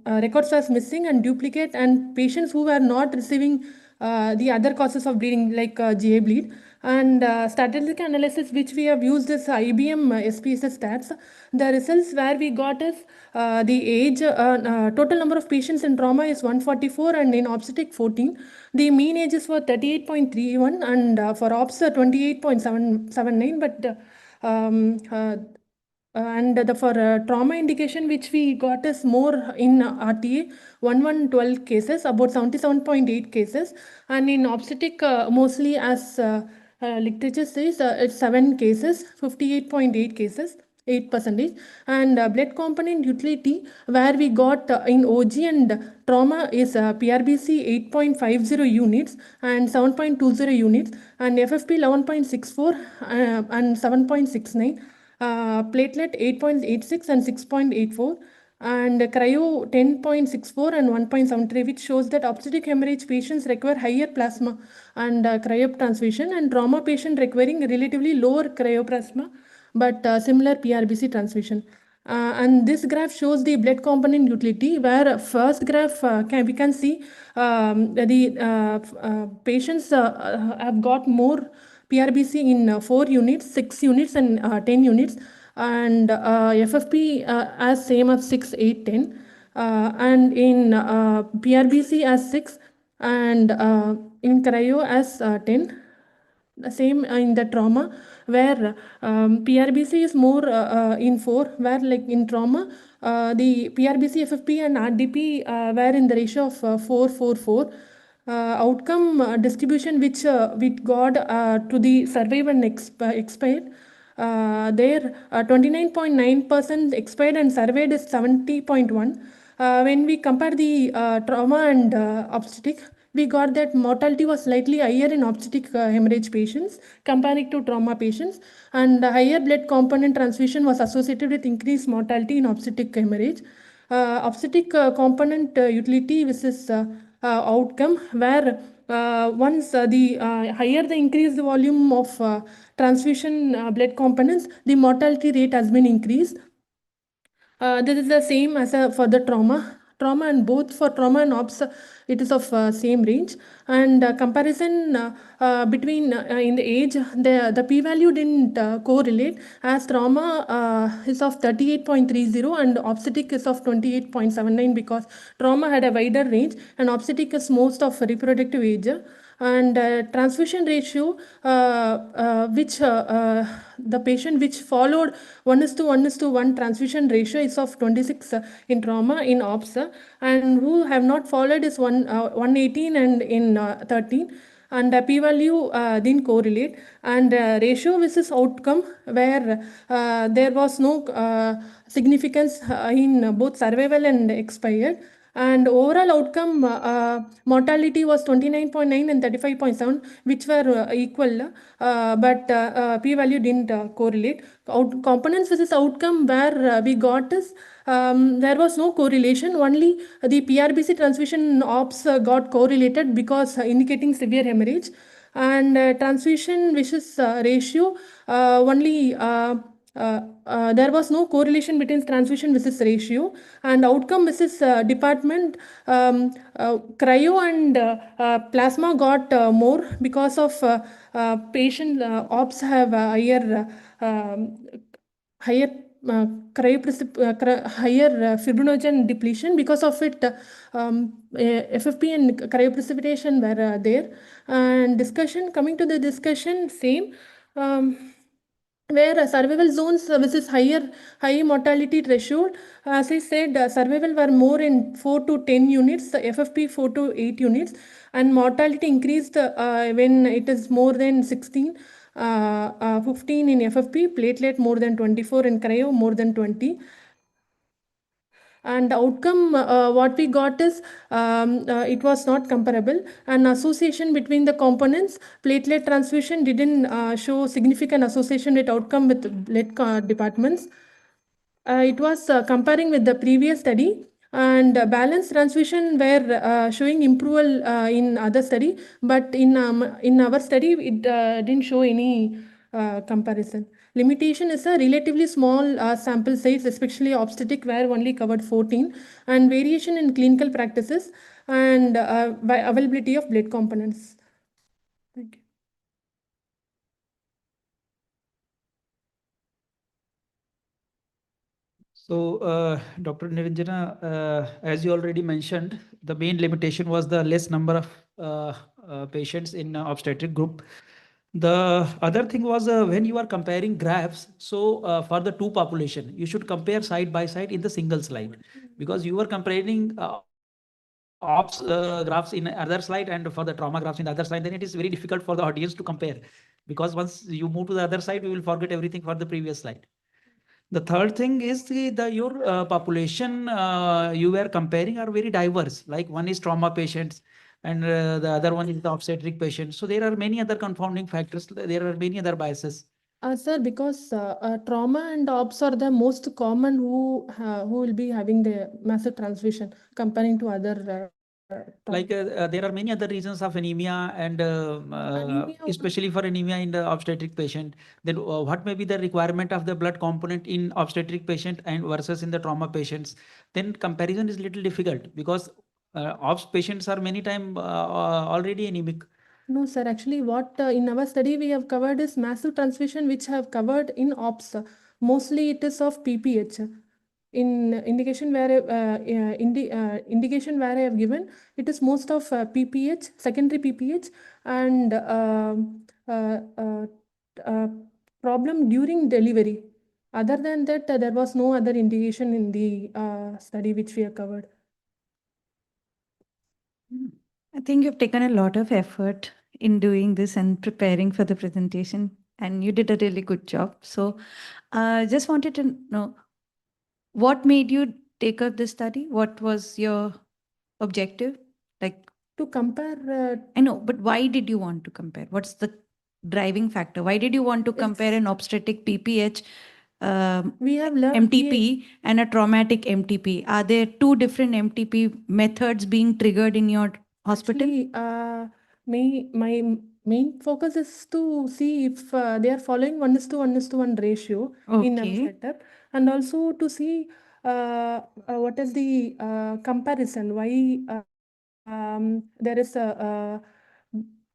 records was missing and duplicate, and patients who were not receiving the other causes of bleeding like GA bleed. And statistical analysis which we have used is IBM SPSS stats. The results where we got is the age, total number of patients in trauma is 144, and in obstetric 14. The mean ages were 38.31, and for obs 28.79. But for trauma indication which we got is more in RTA, 1112 cases, about 77.8 cases, and in obstetric mostly as literature says it's 7 cases, 58.8 cases, 8%. And blood component utility where we got in OG and trauma is PRBC 8.50 units and 7.20 units, and FFP 11.64 and 7.69. Platelet 8.86 and 6.84, and cryo 10.64 and 1.73, which shows that obstetric hemorrhage patients require higher plasma and cryo transfusion, and trauma patient requiring relatively lower cryoplasma but similar PRBC transfusion. And this graph shows the blood component utility, where first graph we can see the patients have got more PRBC in 4 units, 6 units, and 10 units, and FFP as same as 6, 8, 10, and in PRBC as 6, and in cryo as 10. The same in the trauma, where PRBC is more in 4, where like in trauma, the PRBC, FFP, and RDP were in the ratio of 4, 4, 4. Outcome distribution which we got to the survive and expired. There 29.9% expired and surveyed is 70.1. When we compare the trauma and obstetric, we got that mortality was slightly higher in obstetric hemorrhage patients compared to trauma patients, and higher blood component transfusion was associated with increased mortality in obstetric hemorrhage. Obstetric component utility versus outcome, where once the higher the increased volume of transfusion blood components, the mortality rate has been increased. This is the same as for the trauma, and both for trauma and ops, it is of same range. And comparison between in the age, the p-value didn't correlate, as trauma is of 38.30 and obstetric is of 28.79, because trauma had a wider range and obstetric is most of reproductive age. And transfusion ratio, which the patient which followed 1:1:1 transfusion ratio is of 26 in trauma, in ops, and who have not followed is 118 and in 13. And p-value didn't correlate. And ratio versus outcome, where there was no significance in both survival and expired. And overall outcome mortality was 29.9 and 35.7, which were equal, but p-value didn't correlate. Components versus outcome where we got is there was no correlation. Only the PRBC transfusion ops got correlated because indicating severe hemorrhage, and transfusion versus ratio only there was no correlation between transfusion versus ratio, and outcome versus department, cryo and plasma got more because of patient ops have higher higher fibrinogen depletion. Because of it, FFP and cryoprecipitation were there. And discussion, coming to the discussion, same. Where survival zones versus high mortality threshold, as I said, survival were more in 4 to 10 units, FFP 4 to 8 units, and mortality increased when it is more than 16, 15 in FFP, platelet more than 24, and cryo more than 20. And outcome what we got is it was not comparable. An association between the components, platelet transfusion didn't show significant association with outcome with blood departments. It was comparing with the previous study, and balanced transfusion were showing improvement in other study, but in our study it didn't show any comparison. Limitation is a relatively small sample size, especially obstetric, where only covered 14, and variation in clinical practices and by availability of blood components. Thank you. So, Dr. Niranjana, as you already mentioned, the main limitation was the less number of patients in obstetric group. The other thing was when you are comparing graphs, so for the two population, you should compare side by side in the single slide, because you are comparing ops graphs in other slide and for the trauma graphs in the other slide, then it is very difficult for the audience to compare, because once you move to the other side, you will forget everything for the previous slide. The third thing is your population you were comparing are very diverse. Like one is trauma patients and the other one is the obstetric patients. So there are many other confounding factors. There are many other biases. Sir, because trauma and ops are the most common who will be having the massive transfusion comparing to other. Like there are many other reasons of anemia, and especially for anemia in the obstetric patient. Then what may be the requirement of the blood component in obstetric patient and versus in the trauma patients? Then comparison is little difficult, because ops patients are many times already anemic. No, sir. Actually, what in our study we have covered is massive transfusion, which have covered in ops. Mostly it is of PPH. In indication where indication where I have given, it is most of PPH, secondary PPH, and problem during delivery. Other than that, there was no other indication in the study which we have covered. I think you've taken a lot of effort in doing this and preparing for the presentation, and you did a really good job. So I just wanted to know, what made you take up this study? What was your objective? Like to compare. I know, but why did you want to compare? What's the driving factor? Why did you want to compare an obstetric PPH we have learned MTP and a traumatic MTP? Are there two different MTP methods being triggered in your hospital? Actually, my main focus is to see if they are following 1:1:1 ratio in our setup, and also to see what is the comparison, why there is a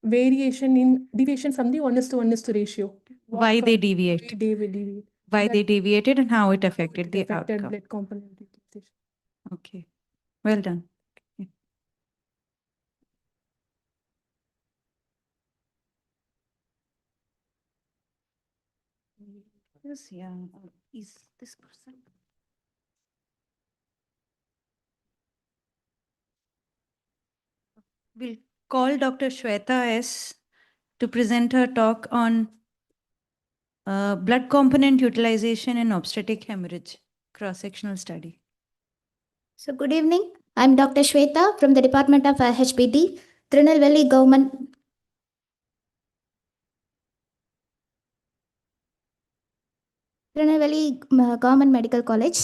variation in deviation from the 1:1:1 ratio. Why they deviate? Why they deviated and how it affected the outcome. Blood component utilization. Okay, well done. Yes, yeah. Is this person? We'll call Dr. Shweta S. to present her talk on blood component utilization in obstetric hemorrhage, cross-sectional study. So good evening. I'm Dr. Shweta from the Department of HPT, Tirunelveli Government Medical College.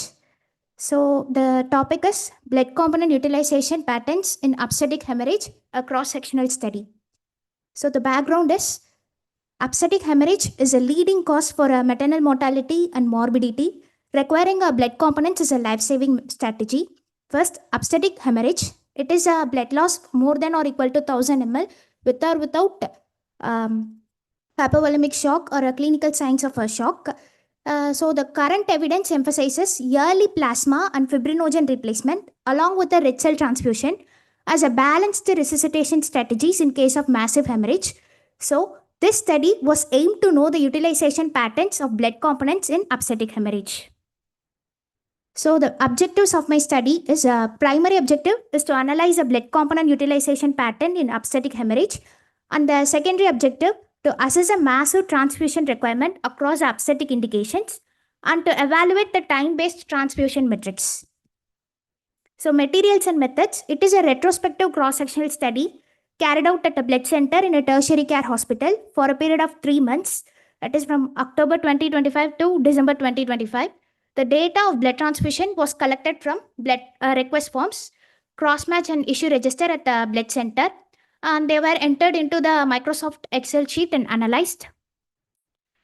So the topic is blood component utilization patterns in obstetric hemorrhage, a cross-sectional study. So the background is obstetric hemorrhage is a leading cause for maternal mortality and morbidity. Requiring a blood components is a life-saving strategy. First, obstetric hemorrhage. It is a blood loss more than or equal to 1000 ml with or without hypovolemic shock or a clinical signs of a shock. So the current evidence emphasizes yearly plasma and fibrinogen replacement along with a red cell transfusion as a balanced resuscitation strategies in case of massive hemorrhage. So this study was aimed to know the utilization patterns of blood components in obstetric hemorrhage. So the objectives of my study is primary objective is to analyze a blood component utilization pattern in obstetric hemorrhage, and the secondary objective to assess a massive transfusion requirement across obstetric indications and to evaluate the time-based transfusion metrics. So materials and methods, it is a retrospective cross-sectional study carried out at a blood center in a tertiary care hospital for a period of 3 months, that is from October 2025 to December 2025. The data of blood transfusion was collected from blood request forms, cross-match and issue register at the blood center, and they were entered into the Microsoft Excel sheet and analyzed.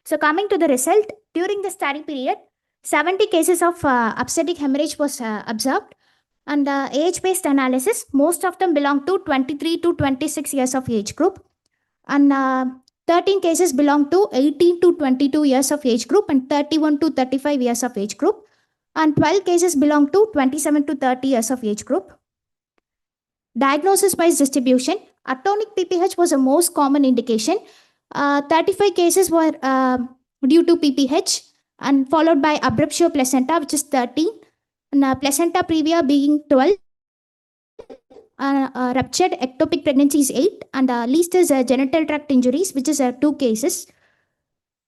So coming to the result, during the study period, 70 cases of obstetric hemorrhage was observed, and age-based analysis, most of them belong to 23 to 26 years of age group, and 13 cases belong to 18 to 22 years of age group and 31 to 35 years of age group, and 12 cases belong to 27 to 30 years of age group. Diagnosis-wise distribution, atonic PPH was the most common indication. 35 cases were due to PPH and followed by abruptio placenta, which is 13, and placenta previa being 12. Ruptured ectopic pregnancy is 8, and least is genital tract injuries, which is 2 cases.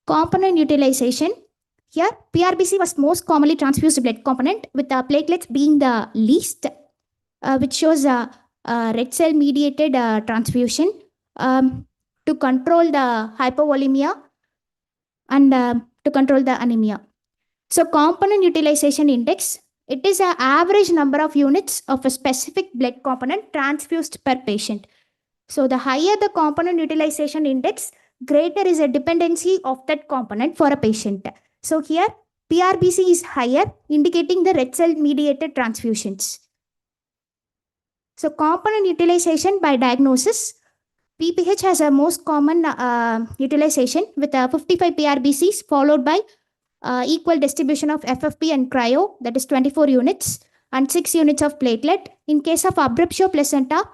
Component utilization. Here, PRBC was most commonly transfused blood component, with platelets being the least, which shows red cell mediated transfusion to control the hypovolemia and to control the anemia. So component utilization index, it is an average number of units of a specific blood component transfused per patient. So the higher the component utilization index, greater is a dependency of that component for a patient. So here PRBC is higher, indicating the red cell mediated transfusions. So component utilization by diagnosis, PPH has a most common utilization with 55 PRBCs followed by equal distribution of FFP and cryo, that is 24 units, and 6 units of platelet. In case of abruptio placenta,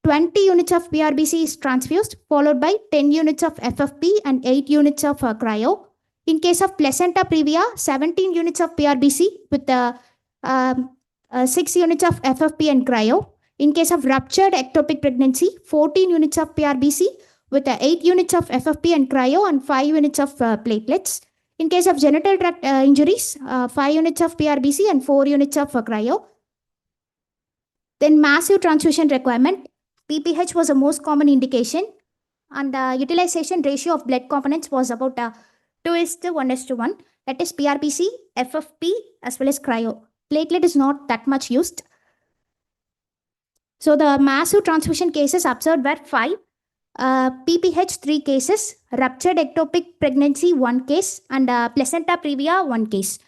20 units of PRBC is transfused, followed by 10 units of FFP and 8 units of cryo. In case of placenta previa, 17 units of PRBC with 6 units of FFP and cryo. In case of ruptured ectopic pregnancy, 14 units of PRBC with 8 units of FFP and cryo and 5 units of platelets. In case of genital tract injuries, 5 units of PRBC and 4 units of cryo. Then massive transfusion requirement. PPH was the most common indication, and the utilization ratio of blood components was about 2:1:1. That is PRBC, FFP as well as cryo. Platelet is not that much used. So the massive transfusion cases observed were 5. PPH 3 cases, ruptured ectopic pregnancy 1 case, and placenta previa 1 case.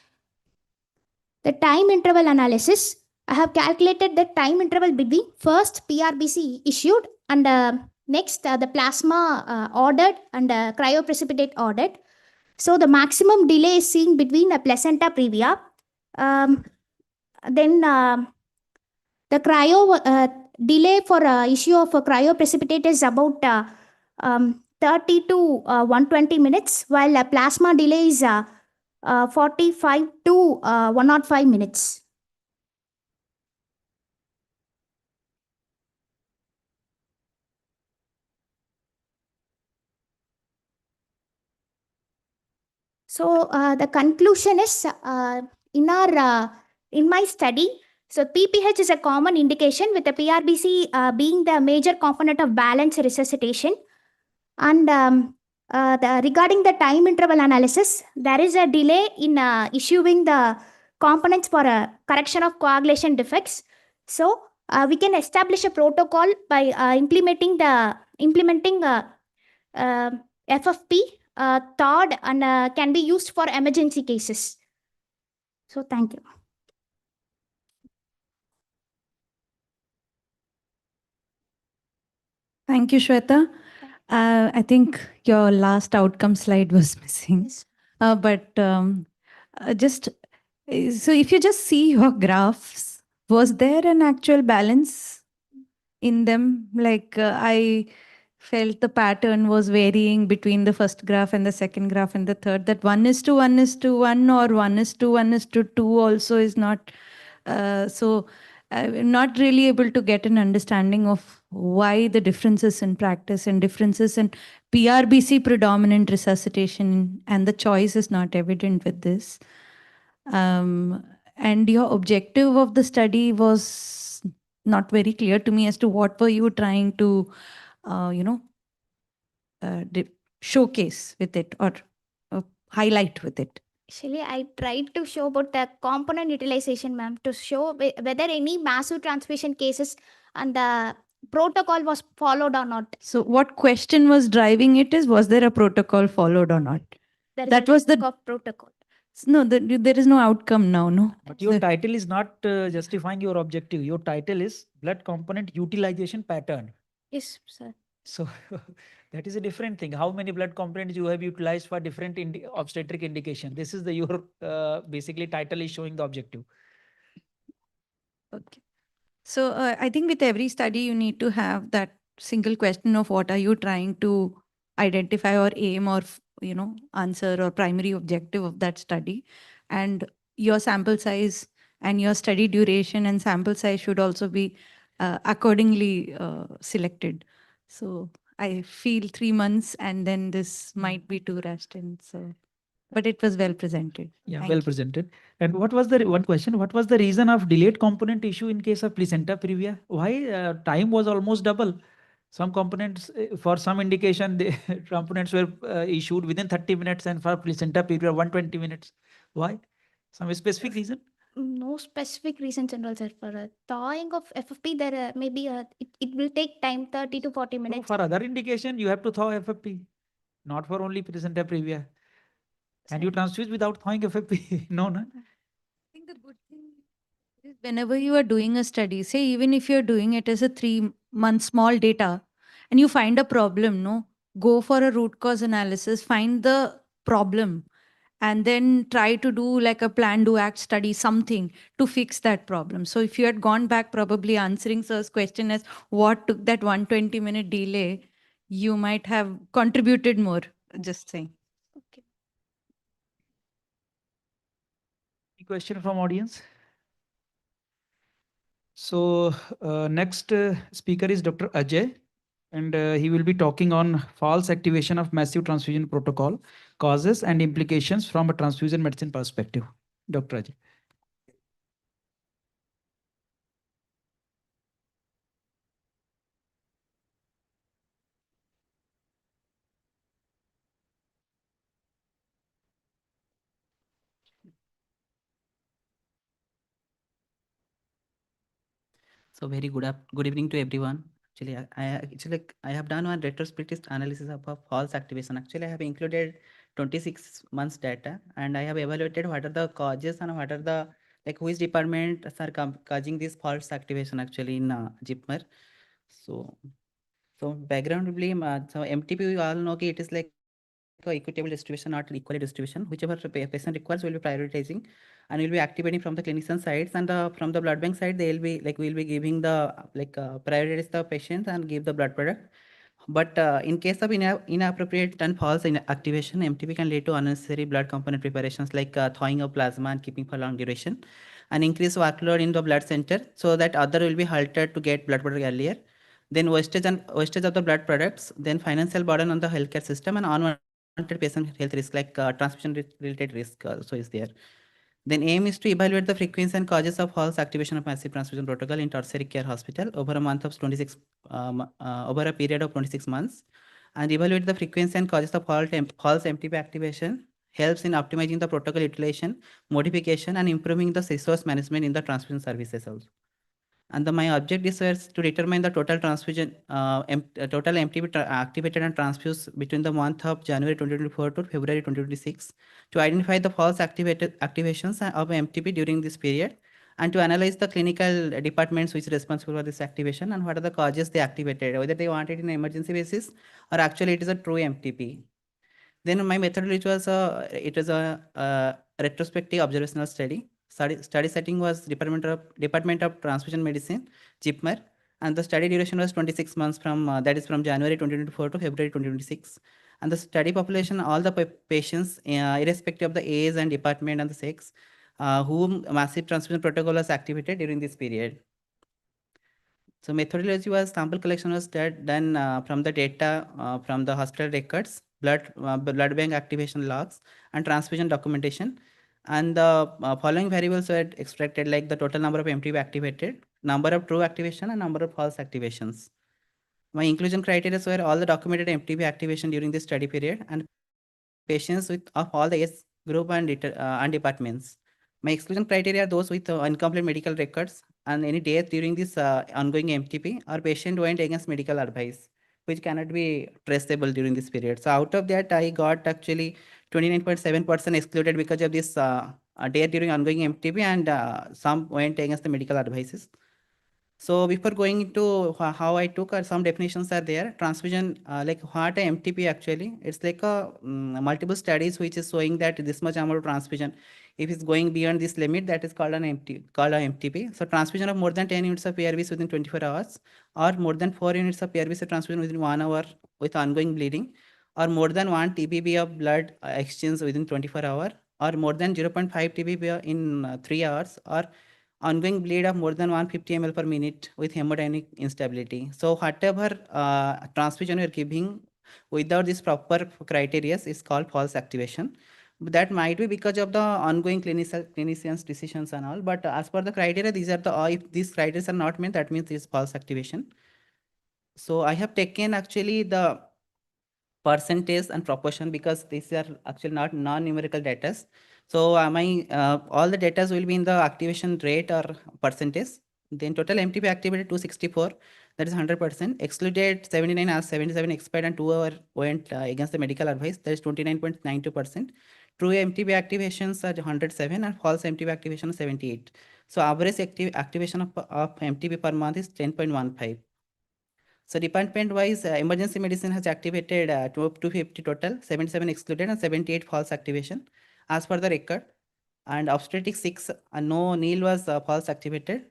The time interval analysis, I have calculated the time interval between first PRBC issued and next the plasma ordered and cryoprecipitate ordered. So the maximum delay is seen between a placenta previa. Then the cryo delay for issue of cryoprecipitate is about 30 to 120 minutes, while plasma delay is 45 to 105 minutes. So the conclusion is in my study, So PPH is a common indication with the PRBC being the major component of balance resuscitation. And regarding the time interval analysis, there is a delay in issuing the components for a correction of coagulation defects. So we can establish a protocol by implementing FFP TOD and can be used for emergency cases. So thank you. Thank you, Shweta. I think your last outcome slide was missing. So if you just see your graphs, was there an actual balance in them? Like I felt the pattern was varying between the first graph and the second graph and the third, that 1:1:1 or 1:1:2 also is not. So I'm not really able to get an understanding of why the differences in practice and differences in PRBC predominant resuscitation, and the choice is not evident with this. And your objective of the study was not very clear to me as to what were you trying to, showcase with it or highlight with it. Actually, I tried to show about the component utilization, ma'am, to show whether any massive transfusion cases and the protocol was followed or not. So what question was driving it is, was there a protocol followed or not? That was the protocol. No, there is no outcome now, no? But your title is not justifying your objective. Your title is blood component utilization pattern. Yes, sir. So that is a different thing. How many blood components you have utilized for different obstetric indication? This is your basically title is showing the objective. Okay. So I think with every study, you need to have that single question of what are you trying to identify or aim or, answer or primary objective of that study. And your sample size and your study duration and sample size should also be accordingly selected. So I feel 3 months and then this might be too rushed in. So, but it was well presented. Yeah, Thank well you. presented. And what was the one question? What was the reason of delayed component issue in case of placenta previa? Why time was almost double? Some components for some indication, the components were issued within 30 minutes, and for placenta previa 120 minutes. Why? Some specific reason? No specific reason, General sir. For thawing of FFP, there maybe it will take time, 30 to 40 minutes. No, for other indication, you have to thaw FFP, not for only placenta previa. And you transfuse without thawing FFP. No, no. I think the good thing is whenever you are doing a study, say even if you're doing it as a 3-month small data and you find a problem, no, go for a root cause analysis, find the problem, and then try to do like a plan, do, act study, something to fix that problem. So if you had gone back probably answering sir's question as what took that 120-minute delay, you might have contributed more, just saying. Okay. Any question from audience? So next speaker is Dr. Ajay, and he will be talking on false activation of massive transfusion protocol, causes and implications from a transfusion medicine perspective. Dr. Ajay. So very good evening to everyone. Actually, I have done one retrospective analysis of false activation. Actually, I have included 26 months data, and I have evaluated what are the causes and what are the which departments are causing this false activation actually in JIPMER. So background blame. So MTP we all know it is like equitable distribution, not equally distribution. Whichever patient requires, will be prioritizing, and will be activating from the clinician sides, and from the blood bank side, they'll be we'll be giving the prioritize the patients and give the blood product. But in case of inappropriate and false activation, MTP can lead to unnecessary blood component preparations like thawing of plasma and keeping for long duration, and increase workload in the blood center, so that other will be halted to get blood product earlier. Then wastage of the blood products, then financial burden on the healthcare system, and unwanted patient health risk like transfusion related risk also is there. Then aim is to evaluate the frequency and causes of false activation of massive transfusion protocol in tertiary care hospital over a month of 26, over a period of 26 months, and evaluate the frequency and causes of false MTP activation. Helps in optimizing the protocol utilization, modification, and improving the resource management in the transfusion services also. And my objective was to determine the total transfusion, total MTP activated and transfused between the month of January 2024 to February 2026, to identify the false activations of MTP during this period, and to analyze the clinical departments which are responsible for this activation and what are the causes they activated, whether they want it in an emergency basis or actually it is a true MTP. Then my methodology was a retrospective observational study. Study setting was Department of Transfusion Medicine, JIPMER, and the study duration was 26 months from that is from January 2024 to February 2026. And the study population, all the patients, irrespective of the age and department and the sex, whom massive transfusion protocol was activated during this period. So methodology was sample collection was done from the data from the hospital records, blood bank activation logs, and transfusion documentation. And the following variables were extracted, like the total number of MTP activated, number of true activation, and number of false activations. My inclusion criteria were all the documented MTP activation during this study period and patients of all the age group and departments. My exclusion criteria are those with incomplete medical records and any death during this ongoing MTP or patient went against medical advice, which cannot be traceable during this period. So out of that, I got actually 29.7% excluded because of this death during ongoing MTP, and some went against the medical advices. So before going into how I took, some definitions are there. Transfusion, like what a MTP actually, it's like a multiple studies which is showing that this much amount of transfusion, if it's going beyond this limit, that is called an MTP. So transfusion of more than 10 units of PRVs within 24 hours, or more than 4 units of PRVs transfusion within 1 hour with ongoing bleeding, or more than 1 TBB of blood exchange within 24 hours, or more than 0.5 TBB in 3 hours, or ongoing bleed of more than 150 ml per minute with hemodynamic instability. So whatever transfusion you're giving without this proper criteria is called false activation. That might be because of the ongoing clinicians' decisions and all. But as per the criteria, these are the if these criteria are not met, that means it's false activation. So I have taken actually the percentage and proportion because these are actually not non-numerical data. So all the data will be in the activation rate or percentage. Then total MTP activated 264, that is 100%. Excluded 79 as 77 expired and 2 hour went against the medical advice, that is 29.92%. True MTP activations are 107 and false MTP activation is 78. So average activation of MTP per month is 10.15. So department-wise, emergency medicine has activated 250 total, 77 excluded and 78 false activation as per the record. And obstetrics 6, no NEEL was false activated.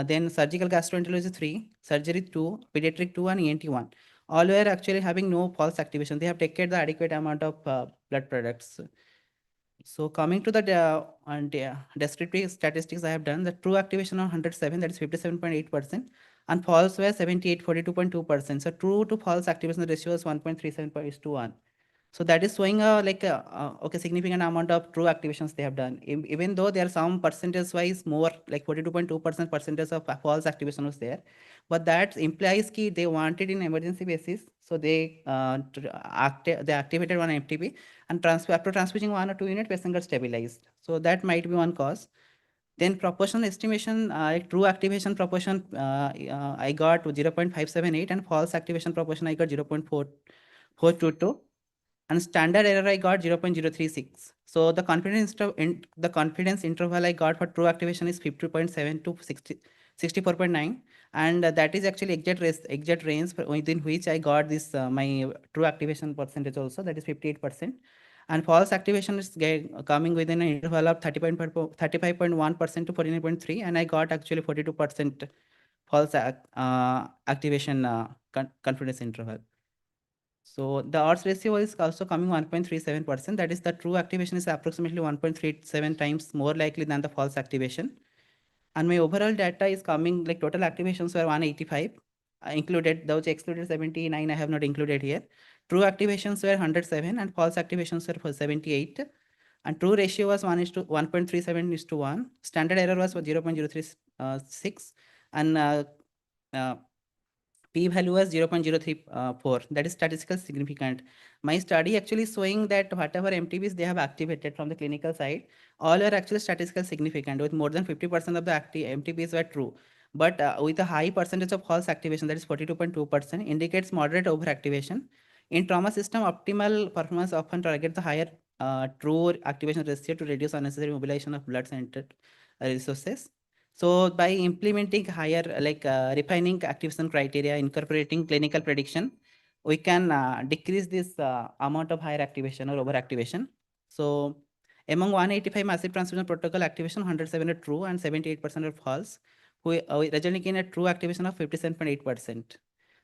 Then surgical gastroenterology 3, surgery 2, pediatric 2 and ENT 1. All were actually having no false activation. They have taken the adequate amount of blood products. So coming to the descriptive statistics I have done, the true activation on 107, that is 57.8%, and false were 78, 42.2%. So true to false activation ratio is 1.37:1. So that is showing okay, significant amount of true activations they have done. Even though there are some percentage wise more, like 42.2% percentage of false activation was there, but that implies that they wanted in emergency basis. So they activated one MTP and after transfusing 1 or 2 units, patient got stabilized. So that might be one cause. Then proportional estimation, true activation proportion, I got 0.578 and false activation proportion I got 0.422. And standard error I got 0.036. So the confidence interval I got for true activation is 50.7 to 64.9, and that is actually exact range within which I got this my true activation percentage also, that is 58%. And false activation is coming within an interval of 35.1% to 49.3, and I got actually 42% false activation confidence interval. So the odds ratio is also coming 1.37%. That is, the true activation is approximately 1.37 times more likely than the false activation. And my overall data is coming, like total activations were 185. I included those, excluded 79. I have not included here. True activations were 107 and false activations were for 78. And true ratio was 1:1.37 is to 1. Standard error was 0.036, and p-value was 0.034. That is statistical significant. My study actually showing that whatever MTBs they have activated from the clinical side, all are actually statistical significant, with more than 50% of the MTBs were true. But with a high percentage of false activation, that is 42.2%, indicates moderate overactivation. In trauma system, optimal performance often target the higher true activation ratio to reduce unnecessary mobilization of blood-centered resources. So by implementing higher, refining activation criteria, incorporating clinical prediction, we can decrease this amount of higher activation or overactivation. So among 185 massive transfusion protocol activation, 107 are true and 78% are false, resulting in a true activation of 57.8%.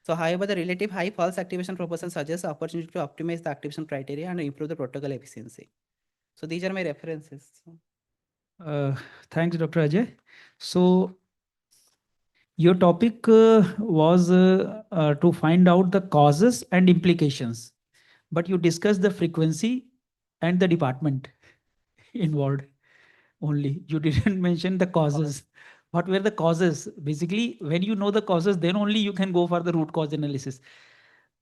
So however, the relative high false activation proportion suggests opportunity to optimize the activation criteria and improve the protocol efficiency. So these are my references. Thanks, Dr. Ajay. So your topic was to find out the causes and implications, but you discussed the frequency and the department involved only. You didn't mention the causes. What were the causes? Basically, when you know the causes, then only you can go for the root cause analysis.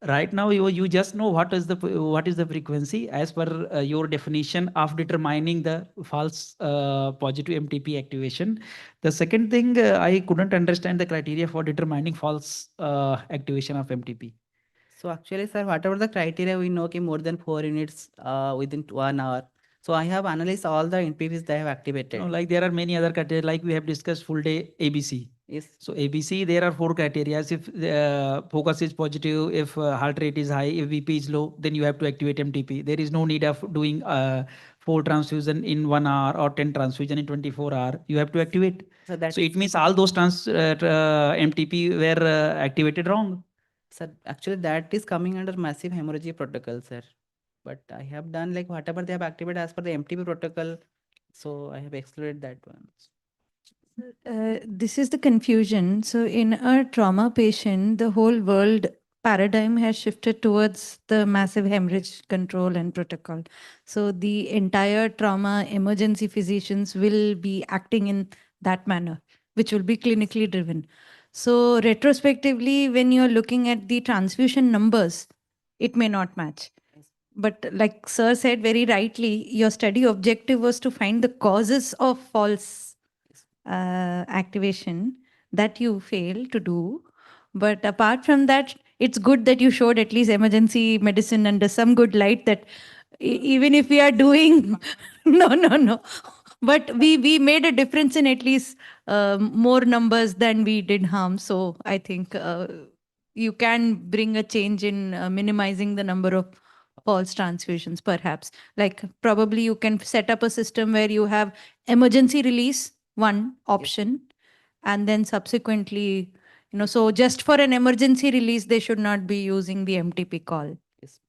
Right now, you just know what is the frequency as per your definition of determining the false positive MTP activation. The second thing, I couldn't understand the criteria for determining false activation of MTP. So actually, sir, whatever the criteria we know, more than 4 units within 1 hour. So I have analyzed all the NPVs they have activated. No, like there are many other criteria, like we have discussed full day ABC. Yes. So ABC, there are 4 criteria. If focus is positive, if heart rate is high, if VP is low, then you have to activate MTP. There is no need of doing 4 transfusion in 1 hour or 10 transfusion in 24 hours. You have to activate. So it means all those MTP were activated wrong. Sir, actually that is coming under massive hemorrhage protocol, sir. But I have done like whatever they have activated as per the MTP protocol. So I have excluded that one. This is the confusion. So in a trauma patient, the whole world paradigm has shifted towards the massive hemorrhage control and protocol. So the entire trauma emergency physicians will be acting in that manner, which will be clinically driven. So retrospectively, when you're looking at the transfusion numbers, it may not match. But like sir said very rightly, your study objective was to find the causes of false activation that you failed to do. But apart from that, it's good that you showed at least emergency medicine under some good light that even if we are doing, no. But we made a difference in at least more numbers than we did harm. So I think you can bring a change in minimizing the number of false transfusions, perhaps. Like probably you can set up a system where you have emergency release, one option, and then subsequently, so just for an emergency release, they should not be using the MTP call. Yes.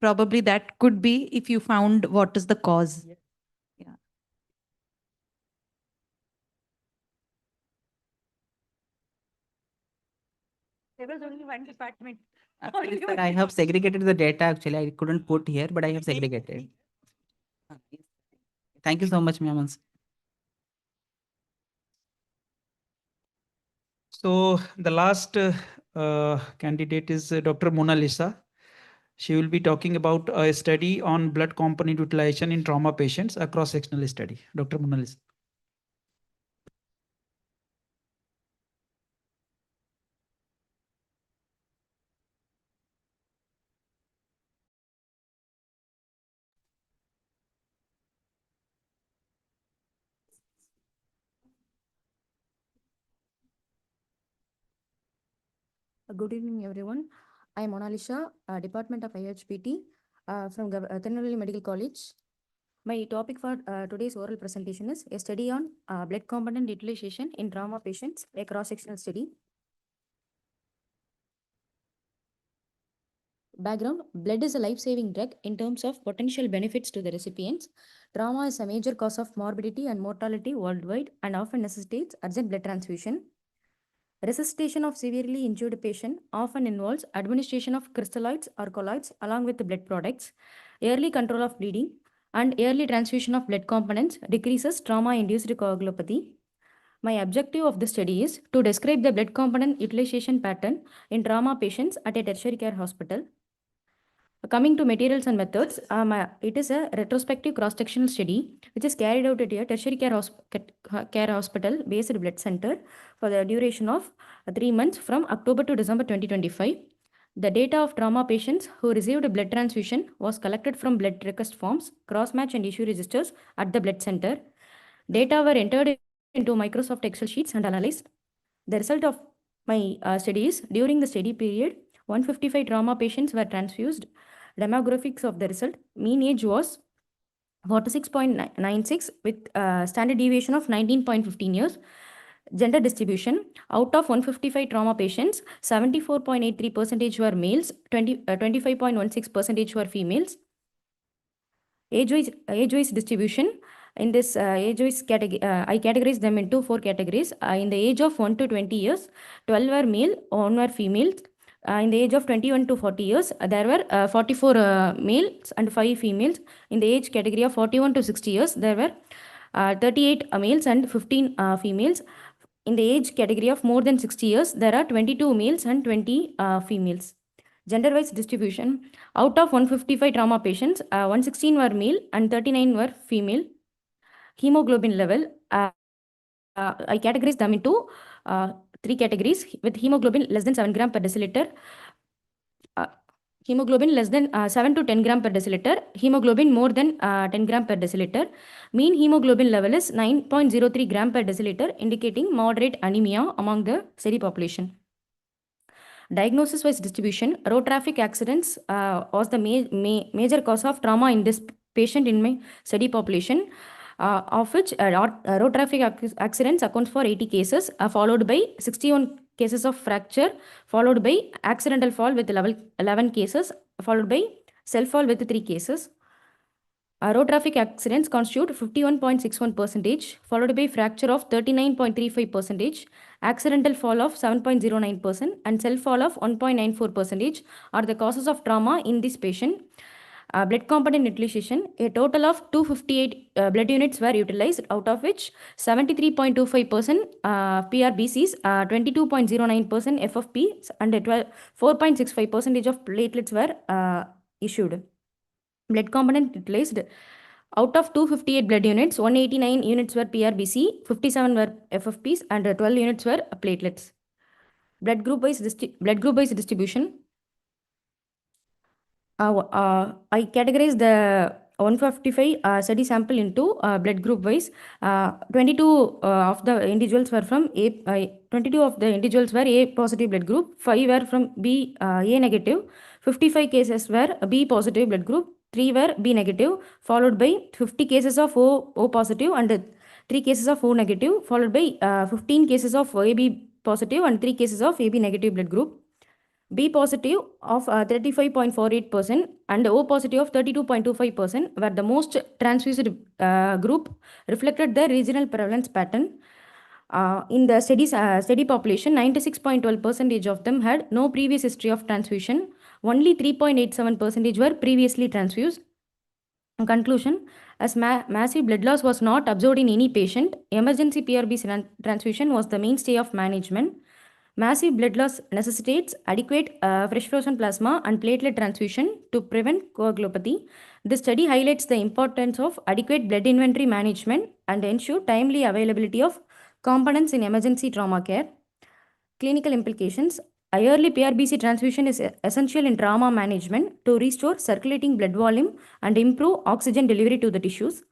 Probably that could be if you found what is the cause. Yeah. There was only one department. Actually, sir, I have segregated the data. Actually, I couldn't put here, but I have segregated. Thank you so much, ma'am. So the last candidate is Dr. Mona Lisa. She will be talking about a study on blood component utilization in trauma patients, a cross-sectional study. Dr. Mona Lisa. Good evening, everyone. I am Mona Lisa, Department of IHPT from Tirunelveli Medical College. My topic for today's oral presentation is a study on blood component utilization in trauma patients, a cross-sectional study. Background: blood is a life-saving drug in terms of potential benefits to the recipients. Trauma is a major cause of morbidity and mortality worldwide and often necessitates urgent blood transfusion. Resuscitation of severely injured patient often involves administration of crystalloids or colloids along with the blood products, early control of bleeding, and early transfusion of blood components decreases trauma-induced coagulopathy. My objective of the study is to describe the blood component utilization pattern in trauma patients at a tertiary care hospital. Coming to materials and methods, it is a retrospective cross-sectional study which is carried out at a tertiary care hospital-based blood center for the duration of 3 months from October to December 2025. The data of trauma patients who received blood transfusion was collected from blood request forms, cross-match and issue registers at the blood center. Data were entered into Microsoft Excel sheets and analyzed. The result of my study is, during the study period, 155 trauma patients were transfused. Demographics of the result, mean age was 46.96 with standard deviation of 19.15 years. Gender distribution, out of 155 trauma patients, 74.83% were males, 25.16% were females. Age-wise distribution, in this age-wise category, I categorize them into 4 categories. In the age of 1 to 20 years, 12 were male, 1 were females. In the age of 21 to 40 years, there were 44 males and 5 females. In the age category of 41 to 60 years, there were 38 males and 15 females. In the age category of more than 60 years, there are 22 males and 20 females. Gender-wise distribution, out of 155 trauma patients, 116 were male and 39 were female. Hemoglobin level, I categorize them into 3 categories with hemoglobin less than 7 gram per deciliter, hemoglobin less than 7 to 10 gram per deciliter, hemoglobin more than 10 gram per deciliter. Mean hemoglobin level is 9.03 gram per deciliter, indicating moderate anemia among the study population. Diagnosis-wise distribution, road traffic accidents was the major cause of trauma in this patient in my study population, of which road traffic accidents accounts for 80 cases, followed by 61 cases of fracture, followed by accidental fall with 11 cases, followed by self-fall with 3 cases. Road traffic accidents constitute 51.61%, followed by fracture of 39.35%, accidental fall of 7.09%, and self-fall of 1.94% are the causes of trauma in this patient. Blood component utilization, a total of 258 blood units were utilized, out of which 73.25% PRBCs, 22.09% FFPs, and 4.65% of platelets were issued. Blood component utilized, out of 258 blood units, 189 units were PRBC, 57 were FFPs, and 12 units were platelets. Blood group wise distribution, I categorize the 155 study sample into blood group wise. 22 of the individuals were from A. 22 of the individuals were A positive blood group. 5 were from B A negative. 55 cases were B positive blood group. 3 were B negative, followed by 50 cases of O positive and 3 cases of O negative, followed by 15 cases of AB positive and 3 cases of AB negative blood group. B positive of 35.48% and O positive of 32.25% were the most transfused group, reflected the regional prevalence pattern. In the study population, 96.12% of them had no previous history of transfusion. Only 3.87% were previously transfused. In conclusion, as massive blood loss was not observed in any patient, emergency PRB transfusion was the mainstay of management. Massive blood loss necessitates adequate fresh frozen plasma and platelet transfusion to prevent coagulopathy. This study highlights the importance of adequate blood inventory management and ensure timely availability of components in emergency trauma care. Clinical implications. A yearly PRBC transfusion is essential in trauma management to restore circulating blood volume and improve oxygen delivery to the tissues.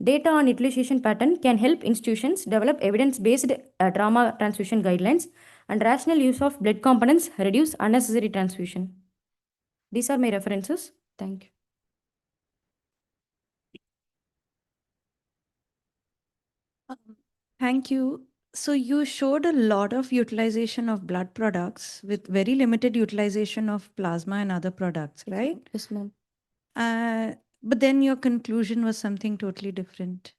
Data on utilization pattern can help institutions develop evidence-based trauma transfusion guidelines, and rational use of blood components reduce unnecessary transfusion. These are my references. Thank you. Thank you. So you showed a lot of utilization of blood products with very limited utilization of plasma and other products, right? Yes, ma'am. But then your conclusion was something totally different.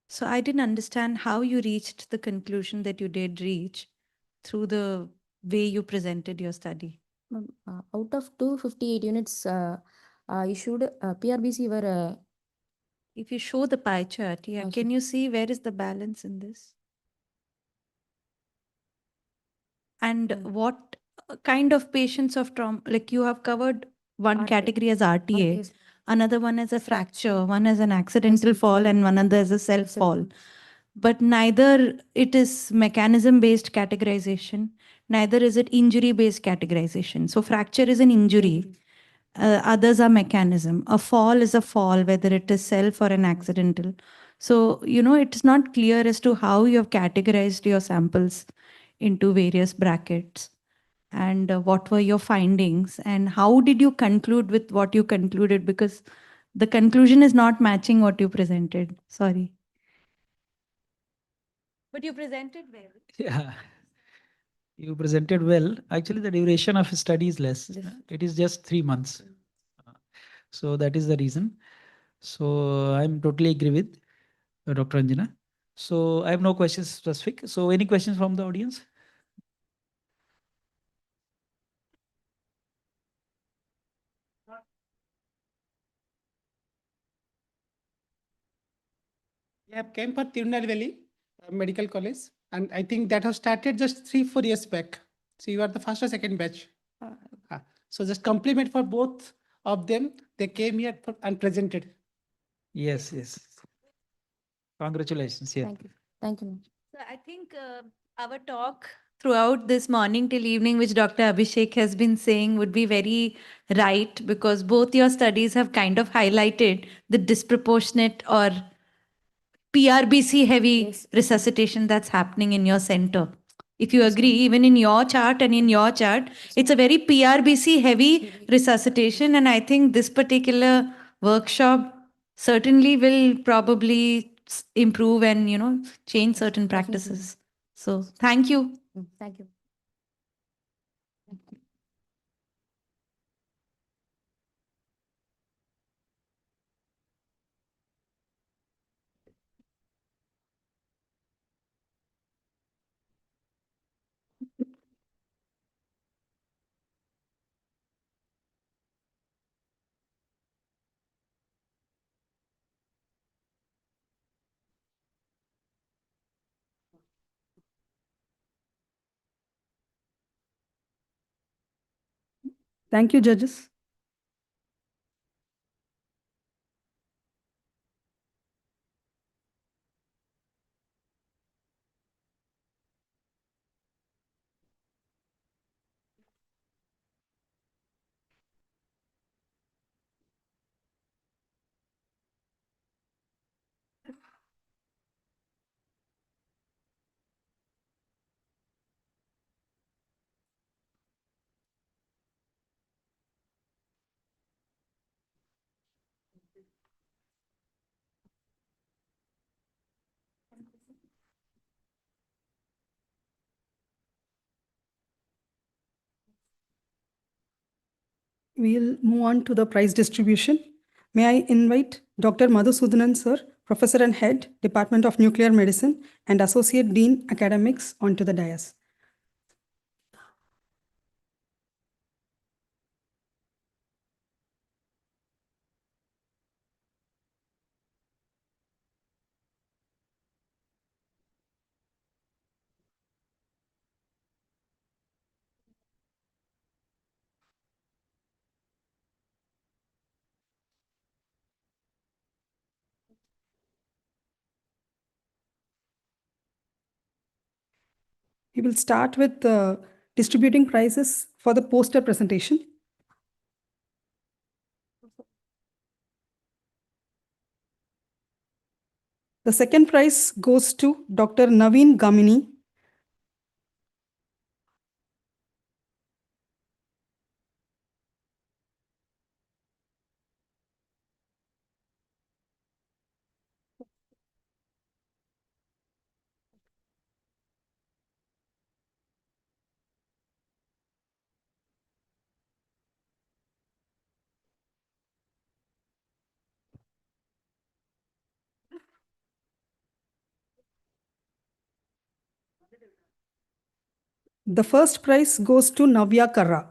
So I didn't understand how you reached the conclusion that you did reach through the way you presented your study. Out of 258 units issued, PRBC were If you show the pie chart, yeah, can you see where is the balance in this? And what kind of patients of trauma, like you have covered one category as RTA, another one as a fracture, one as an accidental fall, and one other as a self fall. But neither it is mechanism based categorization, neither is it injury based categorization. So fracture is an injury. Others are mechanism. A fall is a fall, whether it is self or an accidental. So, it's not clear as to how you have categorized your samples into various brackets and what were your findings and how did you conclude with what you concluded, because the conclusion is not matching what you presented. Sorry. But you presented well. Yeah, you presented well. Actually, the duration of study is less. It is just 3 months. So that is the reason. So I'm totally agree with Dr. Anjana. So I have no questions specific. So any questions from the audience? Yeah, came for Tirunelveli Medical College, and I think that has started just 3-4 years back. So you are the first or second batch. So just compliment for both of them. They came here and presented. Yes, yes. Congratulations. Yeah. Thank you. Thank you. So I think our talk throughout this morning till evening, which Dr. Abhishek has been saying, would be very right, because both your studies have kind of highlighted the disproportionate or PRBC heavy resuscitation that's happening in your center. If you agree, even in your chart and in your chart, it's a very PRBC heavy resuscitation. And I think this particular workshop certainly will probably improve and, change certain practices. So thank you. Thank you. Thank you, judges. We'll move on to the prize distribution. May I invite Dr. Madhusudanan, sir, Professor and Head, Department of Nuclear Medicine, and Associate Dean, Academics, onto the dais. We will start with distributing prizes for the poster presentation. The second prize goes to Dr. Naveen Gamini. The first prize goes to Navya Karra.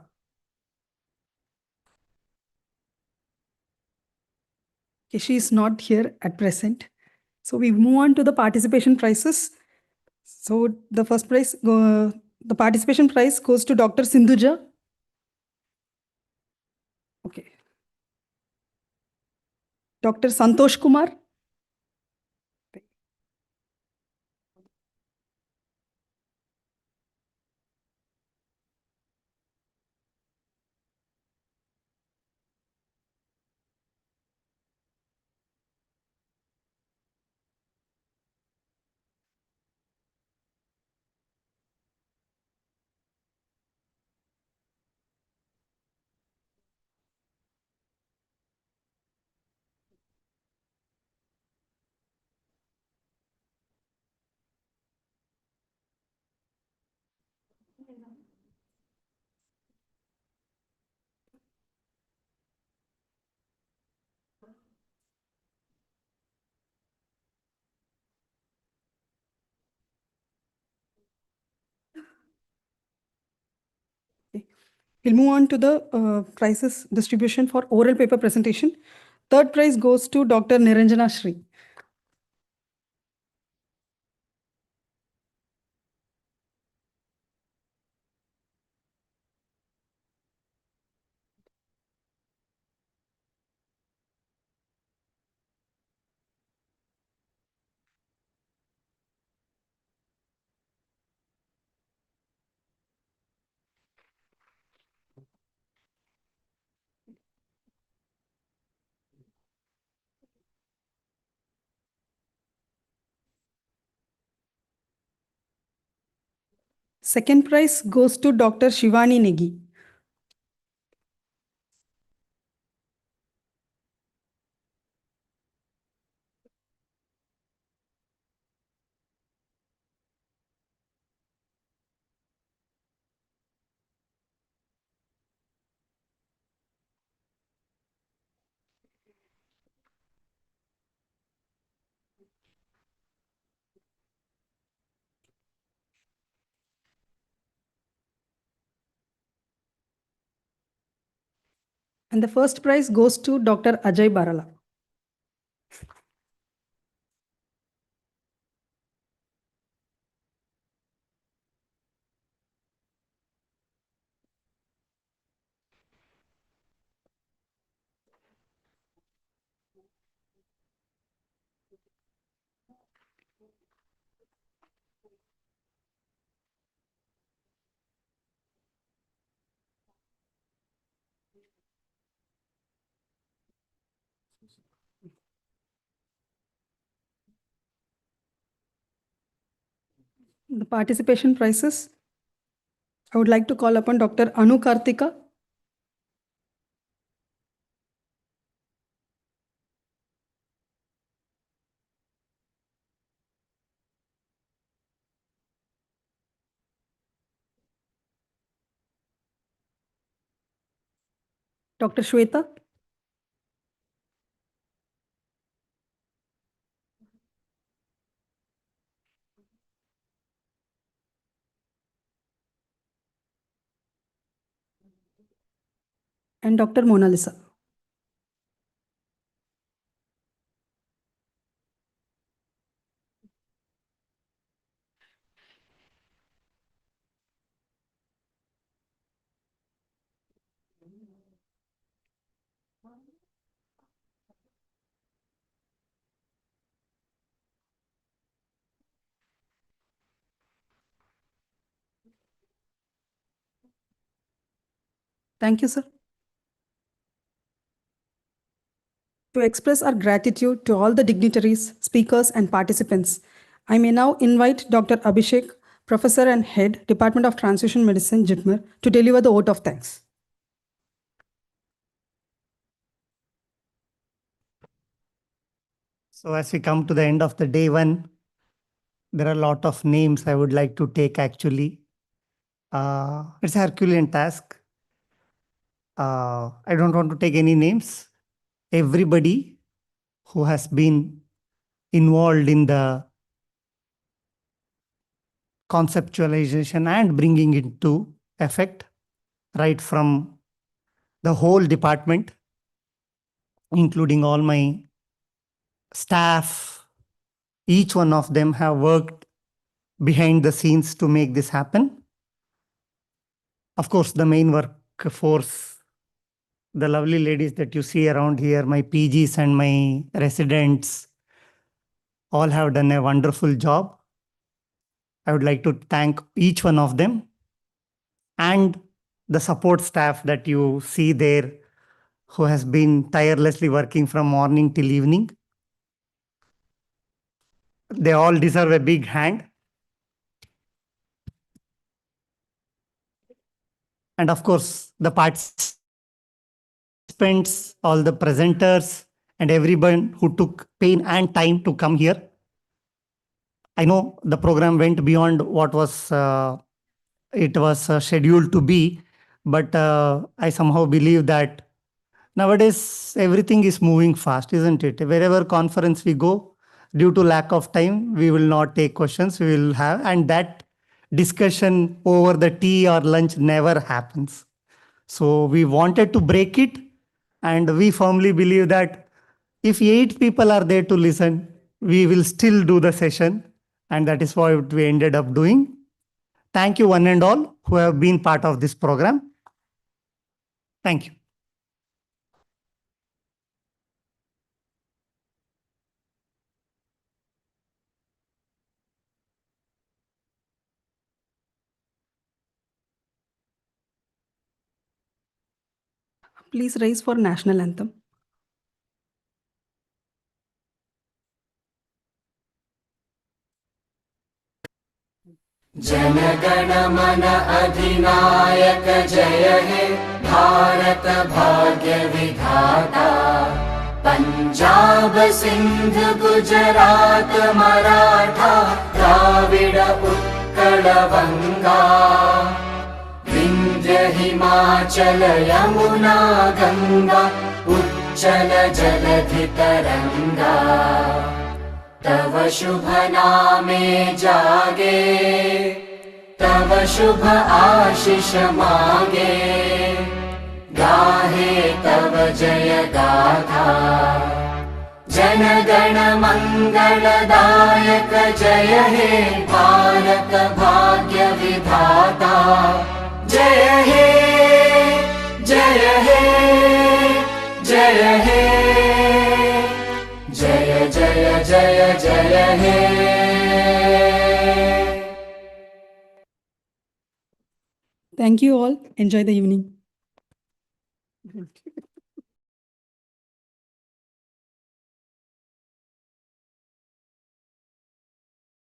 Okay, she is not here at present. So we move on to the participation prizes. So the first prize, the participation prize goes to Dr. Sindhuja. Okay. Dr. Santosh Kumar. We'll move on to the prizes distribution for oral paper presentation. Third prize goes to Dr. Niranjana Shri. Second prize goes to Dr. Shivani Negi. And the first prize goes to Dr. Ajay Barala. The participation prizes. I would like to call upon Dr. Anu Kartika. Dr. Shweta. And Dr. Mona Lisa. Thank you, sir. To express our gratitude to all the dignitaries, speakers, and participants, I may now invite Dr. Abhishek, Professor and Head, Department of Transfusion Medicine, JIPMER, to deliver the vote of thanks. So as we come to the end of the day one, there are a lot of names I would like to take actually. It's a Herculean task. I don't want to take any names. Everybody who has been involved in the conceptualization and bringing it to effect, right from the whole department, including all my staff, each one of them have worked behind the scenes to make this happen. Of course, the main workforce, the lovely ladies that you see around here, my PGs and my residents, all have done a wonderful job. I would like to thank each one of them and the support staff that you see there who has been tirelessly working from morning till evening. They all deserve a big hand. And of course, the participants, all the presenters, and everyone who took pain and time to come here. I know the program went beyond what was scheduled to be, but I somehow believe that nowadays everything is moving fast, isn't it? Wherever conference we go, due to lack of time, we will not take questions. We will have, and that discussion over the tea or lunch never happens. So we wanted to break it, and we firmly believe that if 8 people are there to listen, we will still do the session, and that is what we ended up doing. Thank you one and all who have been part of this program. Thank you. Please rise for national anthem. जनगण मन अधिनायक जय हे भारत भाग्य विधाता पंजाब सिंध गुजरात मराठा द्राविड उत्कल बंगा विंध्य हिमाचल यमुना गंगा उच्चल जलधि तरंगा तव शुभ नामे जागे तव शुभ आशीष मागे गाहे तव जय गाथा जन गण मंगलदायक जय हे भारत भाग्य विधाता जय हे जय हे जय हे जय जय जय जय हे Thank you all. Enjoy the evening.